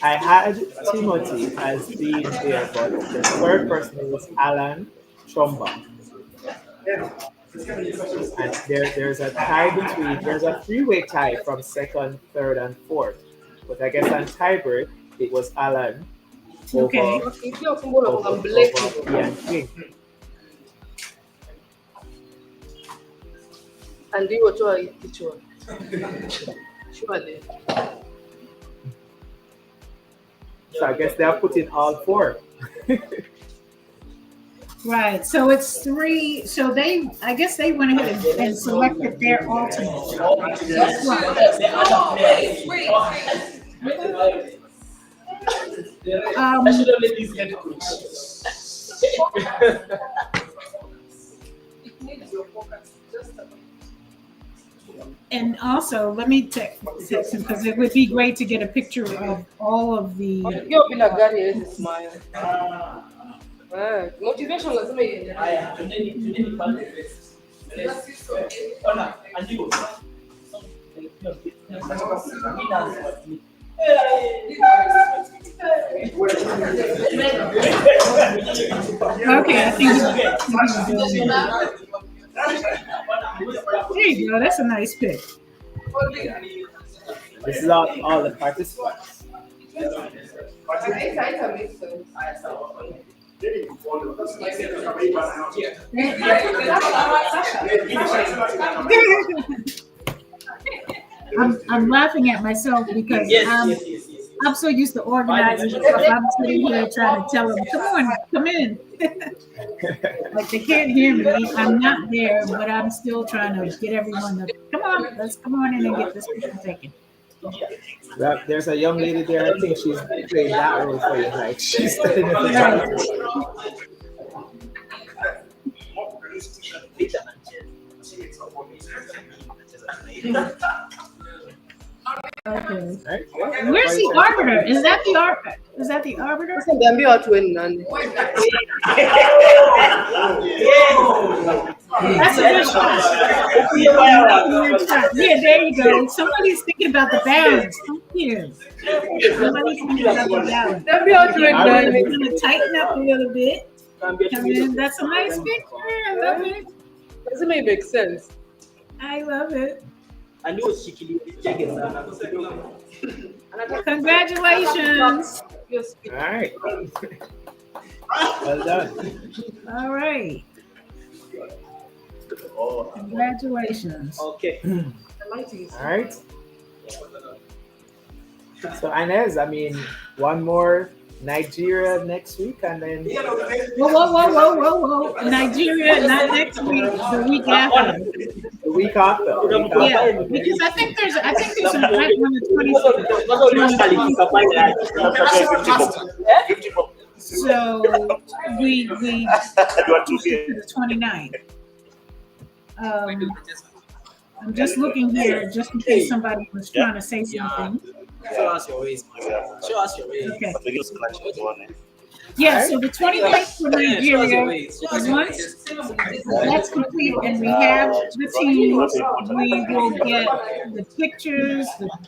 [SPEAKER 3] I had Timothy as being there, but the third person was Alan Trumba. And there's a tie between, there's a three-way tie from second, third, and fourth. But I guess on tiebreak, it was Alan
[SPEAKER 1] okay.
[SPEAKER 3] over Ian King.
[SPEAKER 5] And you were which one? Surely.
[SPEAKER 3] So I guess they are putting all four.
[SPEAKER 1] Right. So it's three. So I guess they went ahead and selected their alternate. That's and also, let me text him because it would be great to get a picture of all of the.
[SPEAKER 5] You've been a guy here to smile. Motivation was me.
[SPEAKER 1] Okay, I think there you go. That's a nice pic.
[SPEAKER 3] This is all the participants.
[SPEAKER 1] I'm laughing at myself because I'm so used to organizing stuff. I'm sitting here trying to tell them, come on, come in. Like they can't hear me. I'm not there, but I'm still trying to get everyone to come on. Let's come on in and get this picture taken.
[SPEAKER 3] Well, there's a young lady there. I think she's playing that role for you. Like she's standing in the front.
[SPEAKER 1] Okay.
[SPEAKER 3] Right?
[SPEAKER 1] Where's the arbiter? Is that the arbiter? Is that the arbiter? That's a good shot. Yeah, there you go. Somebody's thinking about the balance. Thank you. Somebody's thinking about the balance. I'm going to tighten up a little bit. Come in. That's a nice picture. I love it.
[SPEAKER 5] Doesn't it make sense?
[SPEAKER 1] I love it. Congratulations.
[SPEAKER 3] All right. Well done.
[SPEAKER 1] All right. Congratulations.
[SPEAKER 6] Okay.
[SPEAKER 3] All right. So Inez, I mean, one more Nigeria next week, and then
[SPEAKER 1] Whoa. Nigeria, not next week, the week after.
[SPEAKER 3] the week after.
[SPEAKER 1] Yeah, because I think there's an event on the 26th. So we to the 29th. I'm just looking here, just in case somebody was trying to say something.
[SPEAKER 6] Show us your ways, man. Show us your ways.
[SPEAKER 1] Okay. Yeah, so the 29th for Nigeria, once that's complete and we have the teams, we will get the pictures,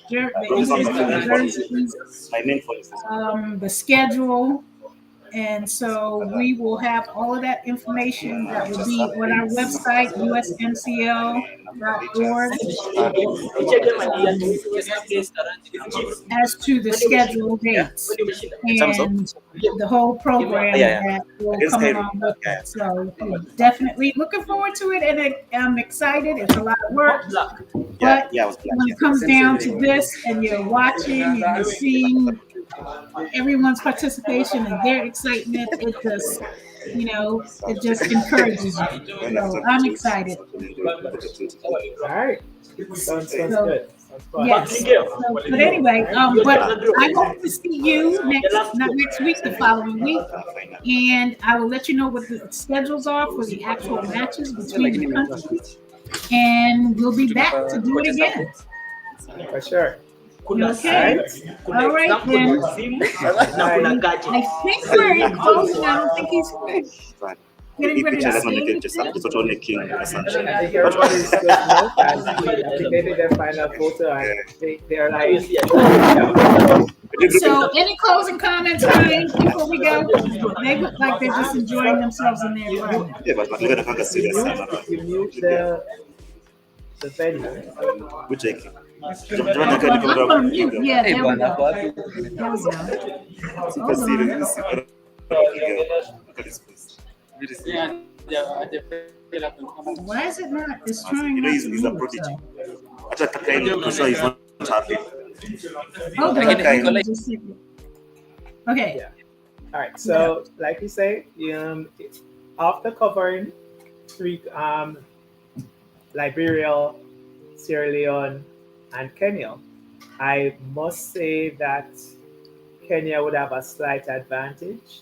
[SPEAKER 1] the individual jerseys, the schedule, And so we will have all of that information that will be on our website, usncl.org, as to the scheduled dates and the whole program that will come along with it. So definitely looking forward to it, and I'm excited. It's a lot of work, but when it comes down to this and you're watching and you're seeing everyone's participation and their excitement, it just, it just encourages you. So I'm excited.
[SPEAKER 3] All right. Sounds good. Sounds fun.
[SPEAKER 1] Yes. So, but anyway, but I hope to see you not next week, the following week. And I will let you know what the schedules are for the actual matches between the countries. And we'll be back to do it again.
[SPEAKER 3] For sure.
[SPEAKER 1] Okay. All right then. I think we're closing. I don't think he's getting ready to say anything.
[SPEAKER 3] I think everybody's just moved, and I think they did their final photo, and they're like.
[SPEAKER 1] So, any closing comments, Ryan, before we go? They look like they're just enjoying themselves in their environment.
[SPEAKER 3] You mute the venue.
[SPEAKER 7] Which I can.
[SPEAKER 1] Yeah, there we go. Why is it not? It's trying not to
[SPEAKER 7] He's a
[SPEAKER 1] move,
[SPEAKER 7] prodigy.
[SPEAKER 1] so. Hold on, just a second. Okay.
[SPEAKER 3] Yeah. All right. So, like you say, after covering three, Liberia, Sierra Leone, and Kenya, I must say that Kenya would have a slight advantage.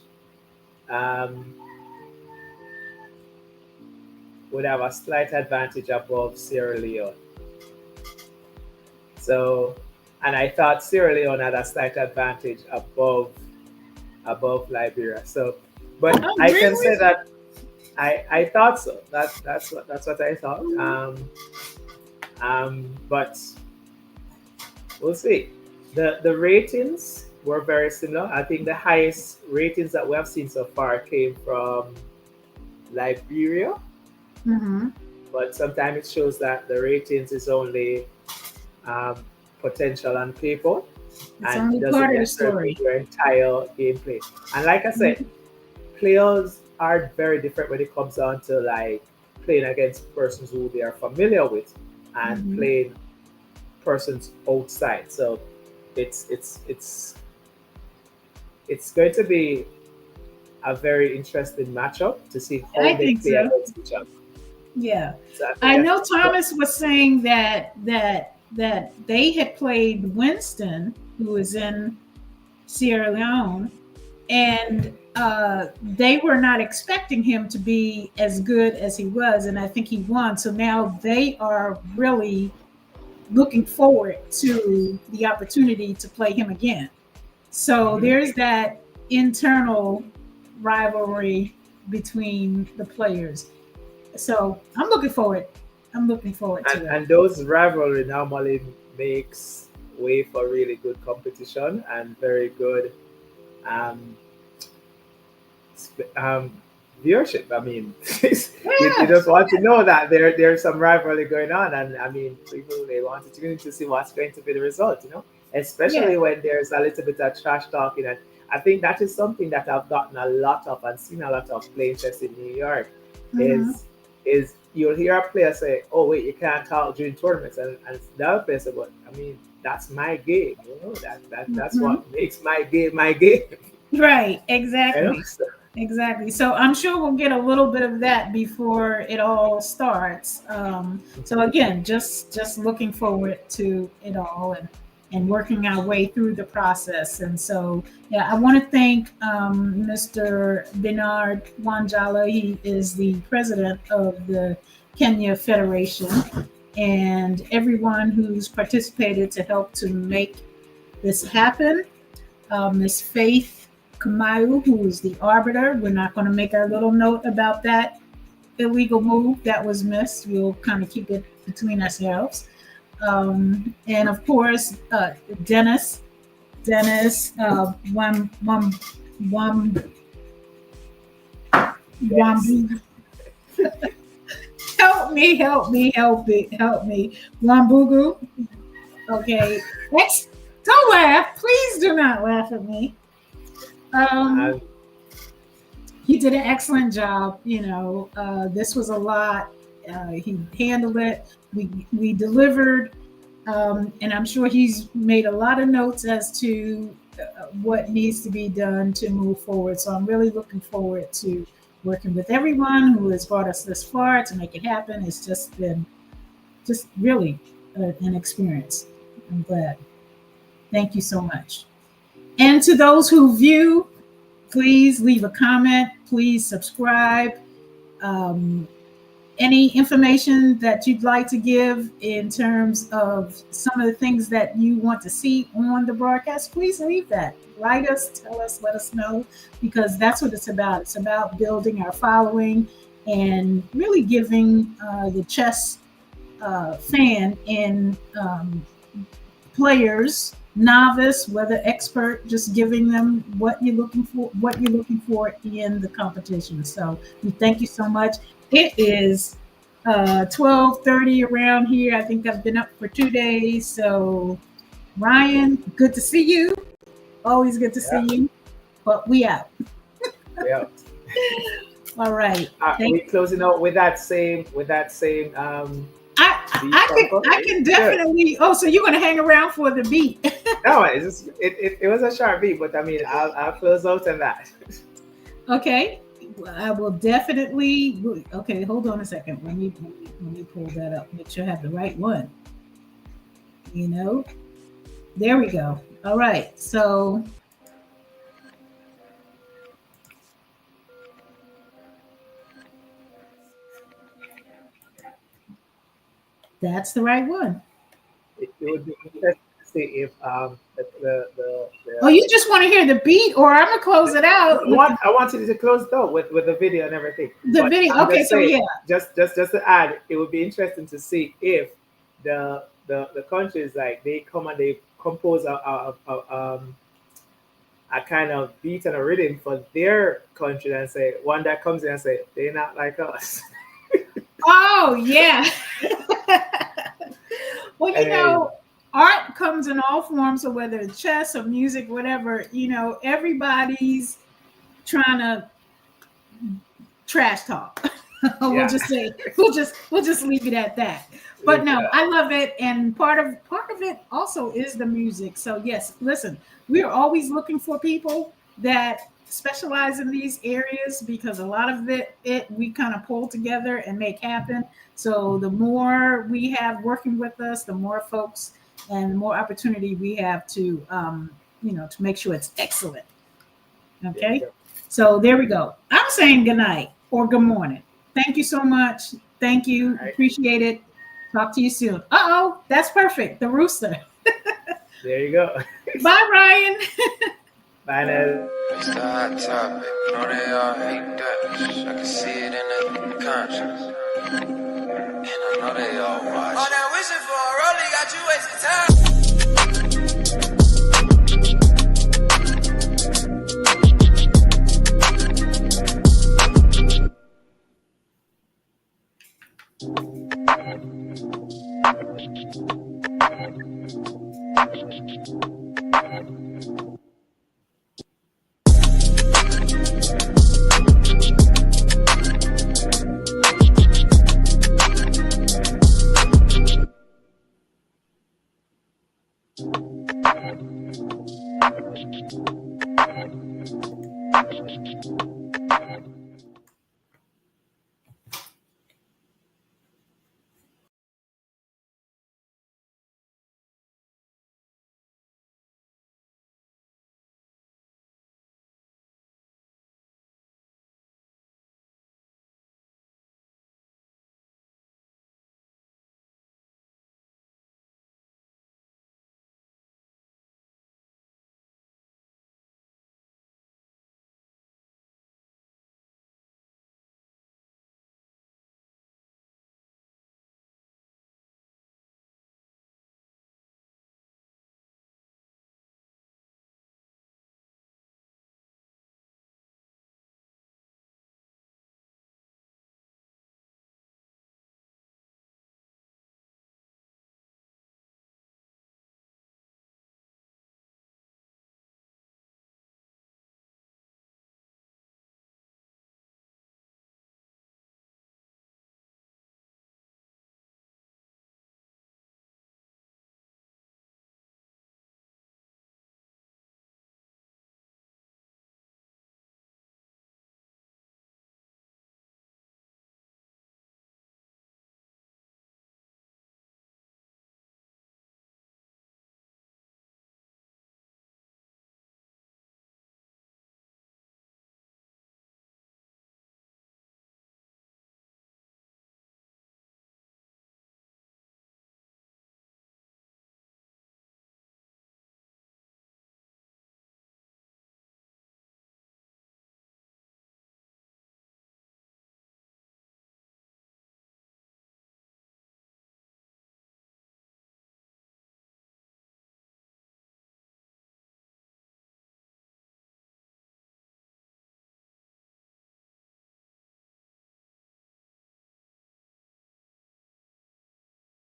[SPEAKER 3] Above Sierra Leone. So, and I thought Sierra Leone had a slight advantage above Liberia. So, but I can say that I thought so. That's what I thought. But we'll see. The ratings were very similar. I think the highest ratings that we have seen so far came from Liberia.
[SPEAKER 1] Mm-hmm.
[SPEAKER 3] But sometimes it shows that the ratings is only potential on paper, and
[SPEAKER 1] only part of the story.
[SPEAKER 3] Your entire gameplay. And like I said, players are very different when it comes down to like playing against persons who they are familiar with and playing persons outside. So it's going to be a very interesting matchup to see how they play against each other.
[SPEAKER 1] Yeah,
[SPEAKER 3] So
[SPEAKER 1] I know Thomas was saying that they had played Winston, who was in Sierra Leone, and they were not expecting him to be as good as he was, and I think he won. So now they are really looking forward to the opportunity to play him again. So there's that internal rivalry between the players. So I'm looking forward to it.
[SPEAKER 3] And those rivalry normally makes way for really good competition and very good viewership. I mean, you just want to know that there's some rivalry going on, and I mean, people they want to tune in to see what's going to be the result. Especially when there's a little bit of trash talking, and I think that is something that I've gotten a lot of and seen a lot of playing chess in New York. Is you'll hear a player say, "Oh wait, you can't talk during tournaments," and the other player say, "But I mean, that's my game. That's what makes my game my game."
[SPEAKER 1] Right, exactly. Exactly. So I'm sure we'll get a little bit of that before it all starts. So again, just looking forward to it all and working our way through the process. And so, I want to thank Mr. Bernard Wanjala. He is the president of the Kenya Federation, and everyone who's participated to help to make this happen. Ms. Faith Kamayu, who is the arbiter. We're not going to make our little note about that illegal move that was missed. We'll kind of keep it between ourselves. And of course, Dennis,
[SPEAKER 3] Yes.
[SPEAKER 1] Wambugu. Help me, help me, help me. Wambugu. Okay. Don't laugh. Please do not laugh at me.
[SPEAKER 3] And
[SPEAKER 1] He did an excellent job. This was a lot. He handled it. We delivered, and I'm sure he's made a lot of notes as to what needs to be done to move forward. So I'm really looking forward to working with everyone who has brought us this far to make it happen. It's just been really an experience. I'm glad. Thank you so much. And to those who view, please leave a comment. Please subscribe. Any information that you'd like to give in terms of some of the things that you want to see on the broadcast, please leave that. Write us, tell us, let us know, because that's what it's about. It's about building our following and really giving the chess fan and players, novice, whether expert, just giving them what you're looking for in the competition. So we thank you so much. It is 12:30 around here. I think I've been up for 2 days. So Ryan, good to see you. Always good to see you. But we out.
[SPEAKER 3] yeah.
[SPEAKER 1] All right.
[SPEAKER 3] We closing out with that same
[SPEAKER 1] I can definitely. Oh, so you're gonna hang around for the beat?
[SPEAKER 3] No, it was a sharp beat, but I mean, I'll close out on that.
[SPEAKER 1] Okay, I will definitely. Okay, hold on a second. Let me pull that up. Make sure I have the right one. There we go. All right, so. That's the right one.
[SPEAKER 3] It would be interesting to see if the
[SPEAKER 1] Oh, you just want to hear the beat, or I'm gonna close it out.
[SPEAKER 3] I wanted to close it out with the video and everything.
[SPEAKER 1] The video. Okay, so yeah.
[SPEAKER 3] Just to add, it would be interesting to see if the countries, like, they come and they compose a kind of beat and a rhythm for their country, and say one that comes in and say they're not like us.
[SPEAKER 1] Oh yeah. Well, art comes in all forms, so whether it's chess or music, whatever, everybody's trying to trash talk. We'll just leave it at that. But no, I love it, and part of it also is the music. So yes, listen, we are always looking for people that specialize in these areas, because a lot of it we kind of pull together and make happen. So the more we have working with us, the more folks and the more opportunity we have to to make sure it's excellent. Okay, so there we go. I'm saying good night or good morning. Thank you so much. Thank you. Right. Appreciate it. Talk to you soon. That's perfect. The rooster.
[SPEAKER 3] There you go.
[SPEAKER 1] Bye, Ryan.
[SPEAKER 3] Bye, Ned.
[SPEAKER 2] It's the hot topic. No, they all hate that. I can see it in the conscience. And I know they all watch. Oh, now wishing for a rollie got you wasting time.